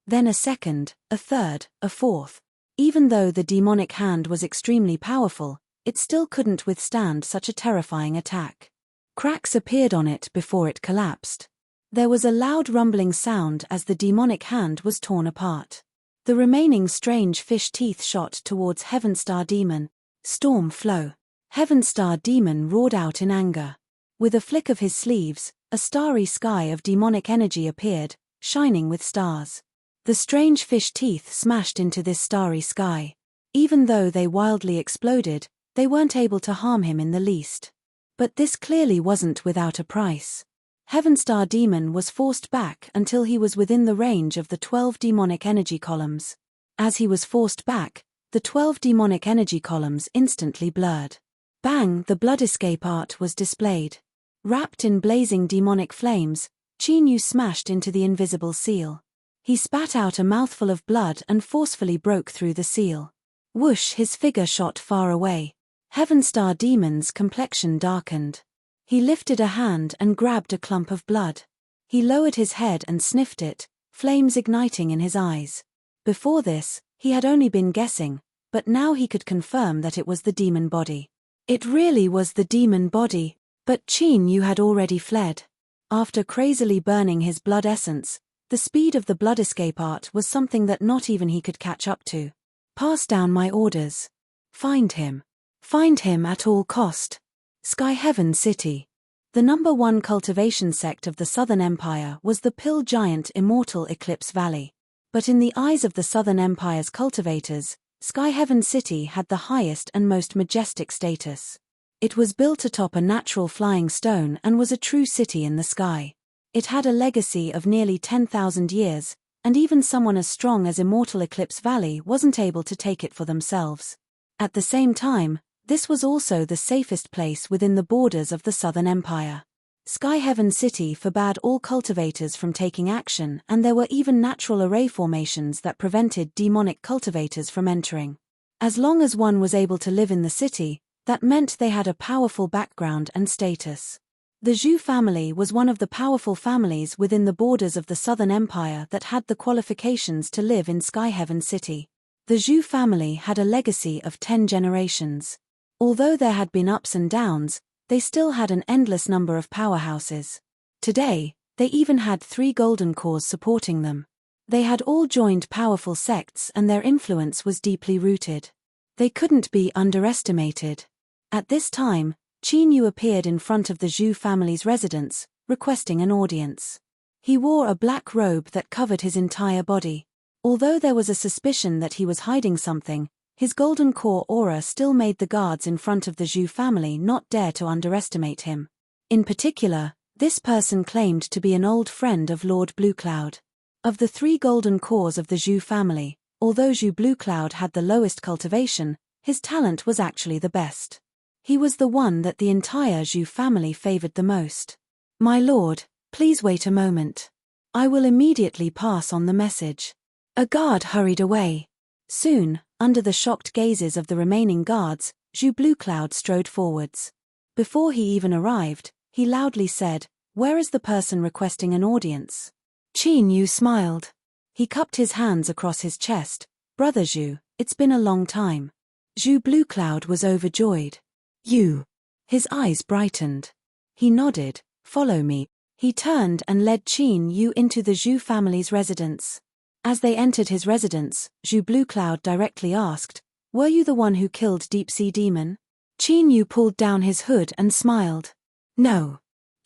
Then a second, a third, a fourth. Even though the demonic hand was extremely powerful, it still couldn't withstand such a terrifying attack. Cracks appeared on it before it collapsed. There was a loud rumbling sound as the demonic hand was torn apart. The remaining strange fish teeth shot towards Heavenstar Demon. Storm flow. Heavenstar Demon roared out in anger. With a flick of his sleeves, a starry sky of demonic energy appeared, shining with stars. The strange fish teeth smashed into this starry sky. Even though they wildly exploded, they weren't able to harm him in the least. But this clearly wasn't without a price. Heavenstar Demon was forced back until he was within the range of the 12 demonic energy columns. As he was forced back, the 12 demonic energy columns instantly blurred. Bang! The blood escape art was displayed. Wrapped in blazing demonic flames, Chinyu smashed into the invisible seal. He spat out a mouthful of blood and forcefully broke through the seal. Whoosh! His figure shot far away. Heavenstar Demon's complexion darkened. He lifted a hand and grabbed a clump of blood. He lowered his head and sniffed it, flames igniting in his eyes. Before this, he had only been guessing, but now he could confirm that it was the demon body. It really was the demon body, but Chinyu had already fled. After crazily burning his blood essence, the speed of the blood escape art was something that not even he could catch up to. Pass down my orders. Find him. Find him at all cost. Sky Heaven City. The #1 cultivation sect of the Southern Empire was the pill giant Immortal Eclipse Valley. But in the eyes of the Southern Empire's cultivators, Sky Heaven City had the highest and most majestic status. It was built atop a natural flying stone and was a true city in the sky. It had a legacy of nearly 10,000 years, and even someone as strong as Immortal Eclipse Valley wasn't able to take it for themselves. At the same time, this was also the safest place within the borders of the Southern Empire. Sky Heaven City forbade all cultivators from taking action, and there were even natural array formations that prevented demonic cultivators from entering. As long as one was able to live in the city, that meant they had a powerful background and status. The Zhu family was one of the powerful families within the borders of the Southern Empire that had the qualifications to live in Sky Heaven City. The Zhu family had a legacy of 10 generations. Although there had been ups and downs, they still had an endless number of powerhouses. Today, they even had 3 golden cores supporting them. They had all joined powerful sects and their influence was deeply rooted. They couldn't be underestimated. At this time, Chinyu appeared in front of the Zhu family's residence, requesting an audience. He wore a black robe that covered his entire body. Although there was a suspicion that he was hiding something, his golden core aura still made the guards in front of the Zhu family not dare to underestimate him. In particular, this person claimed to be an old friend of Lord Bluecloud. Of the 3 golden cores of the Zhu family, although Zhu Bluecloud had the lowest cultivation, his talent was actually the best. He was the one that the entire Zhu family favored the most. My lord, please wait a moment. I will immediately pass on the message. A guard hurried away. Soon, under the shocked gazes of the remaining guards, Zhu Bluecloud strode forwards. Before he even arrived, he loudly said, "Where is the person requesting an audience?" Chinyu smiled. He cupped his hands across his chest. "Brother Zhu, it's been a long time." Zhu Bluecloud was overjoyed. "You." His eyes brightened. He nodded. "Follow me." He turned and led Chinyu into the Zhu family's residence. As they entered his residence, Zhu Bluecloud directly asked, "Were you the one who killed Deep Sea Demon?" Chinyu pulled down his hood and smiled. "No."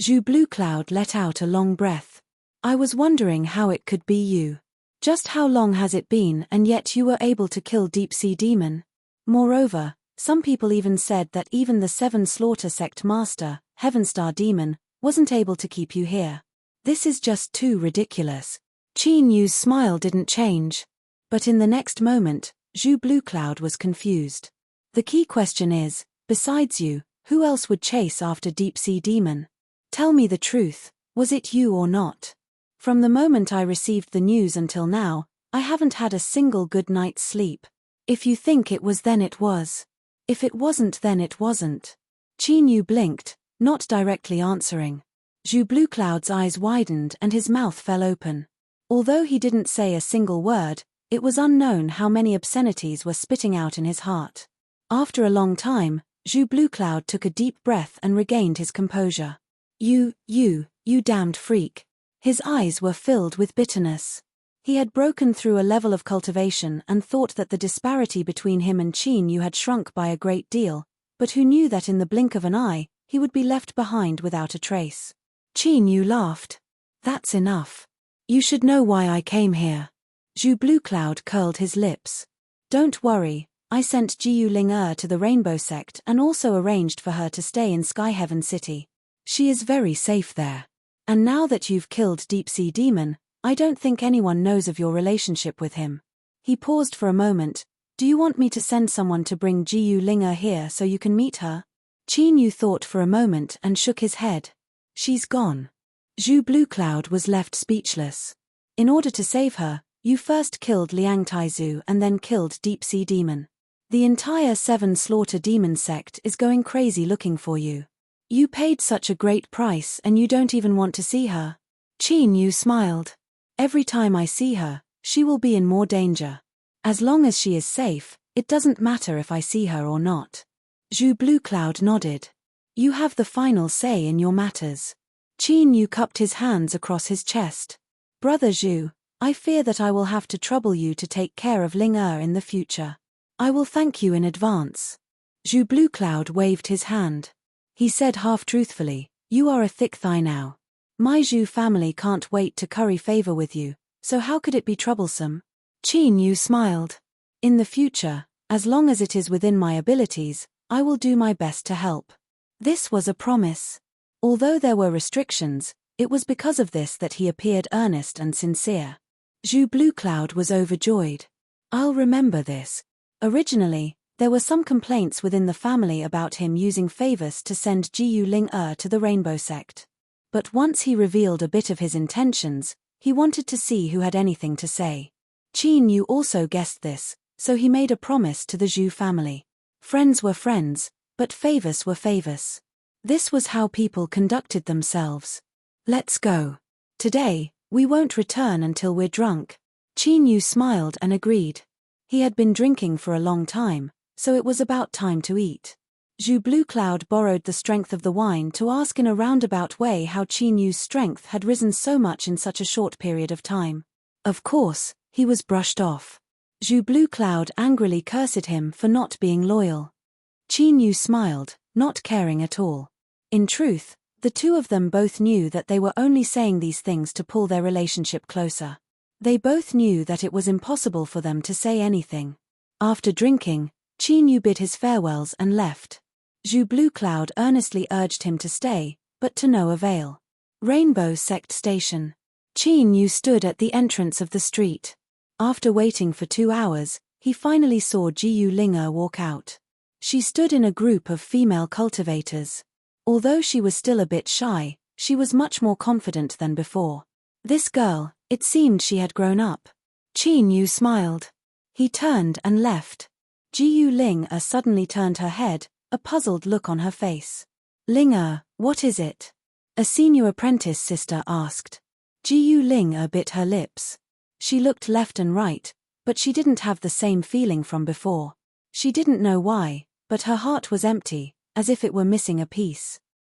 Zhu Bluecloud let out a long breath. "I was wondering how it could be you. Just how long has it been and yet you were able to kill Deep Sea Demon? Moreover, some people even said that even the 7 Slaughter Sect Master, Heavenstar Demon, wasn't able to keep you here. This is just too ridiculous." Chinyu's smile didn't change. But in the next moment, Zhu Bluecloud was confused. "The key question is, besides you, who else would chase after Deep Sea Demon? Tell me the truth, was it you or not? From the moment I received the news until now, I haven't had a single good night's sleep. If you think it was then it was. If it wasn't then it wasn't." Chinyu blinked, not directly answering. Zhu Bluecloud's eyes widened and his mouth fell open. Although he didn't say a single word, it was unknown how many obscenities were spitting out in his heart. After a long time, Zhu Bluecloud took a deep breath and regained his composure. You damned freak. His eyes were filled with bitterness. He had broken through a level of cultivation and thought that the disparity between him and Qin Yu had shrunk by a great deal, but who knew that in the blink of an eye, he would be left behind without a trace. Qin Yu laughed. That's enough. You should know why I came here. Zhu Bluecloud curled his lips. Don't worry, I sent Jiyu Ling to the Rainbow Sect and also arranged for her to stay in Sky Heaven City. She is very safe there. And now that you've killed Deep Sea Demon, I don't think anyone knows of your relationship with him. He paused for a moment. Do you want me to send someone to bring Jiyu Ling here so you can meet her? Qin Yu thought for a moment and shook his head. She's gone. Zhu Bluecloud was left speechless. In order to save her, you first killed Liang Taizu and then killed Deep Sea Demon. The entire Seven Slaughter Demon sect is going crazy looking for you. You paid such a great price and you don't even want to see her. Qin Yu smiled. Every time I see her, she will be in more danger. As long as she is safe, it doesn't matter if I see her or not. Zhu Bluecloud nodded. You have the final say in your matters. Qin Yu cupped his hands across his chest. Brother Zhu, I fear that I will have to trouble you to take care of Ling in the future. I will thank you in advance. Zhu Bluecloud waved his hand. He said half-truthfully, you are a thick thigh now. My Zhu family can't wait to curry favor with you, so how could it be troublesome? Qin Yu smiled. In the future, as long as it is within my abilities, I will do my best to help. This was a promise. Although there were restrictions, it was because of this that he appeared earnest and sincere. Zhu Bluecloud was overjoyed. I'll remember this. Originally, there were some complaints within the family about him using favors to send Jiyu Ling to the Rainbow Sect. But once he revealed a bit of his intentions, he wanted to see who had anything to say. Qin Yu also guessed this, so he made a promise to the Zhu family. Friends were friends, but favors were favors. This was how people conducted themselves. Let's go. Today, we won't return until we're drunk. Qin Yu smiled and agreed. He had been drinking for a long time, so it was about time to eat. Zhu Bluecloud borrowed the strength of the wine to ask in a roundabout way how Qin Yu's strength had risen so much in such a short period of time. Of course, he was brushed off. Zhu Bluecloud angrily cursed him for not being loyal. Qin Yu smiled, not caring at all. In truth, the two of them both knew that they were only saying these things to pull their relationship closer. They both knew that it was impossible for them to say anything. After drinking, Qin Yu bid his farewells and left. Zhu Bluecloud earnestly urged him to stay, but to no avail. Rainbow Sect Station. Qin Yu stood at the entrance of the street. After waiting for 2 hours, he finally saw Jiyu Ling walk out. She stood in a group of female cultivators. Although she was still a bit shy, she was much more confident than before. This girl, it seemed she had grown up. Qin Yu smiled. He turned and left. Jiyu Ling suddenly turned her head, a puzzled look on her face. Ling what is it? A senior apprentice sister asked. Jiyu Ling bit her lips. She looked left and right, but she didn't have the same feeling from before. She didn't know why, but her heart was empty, as if it were missing a piece.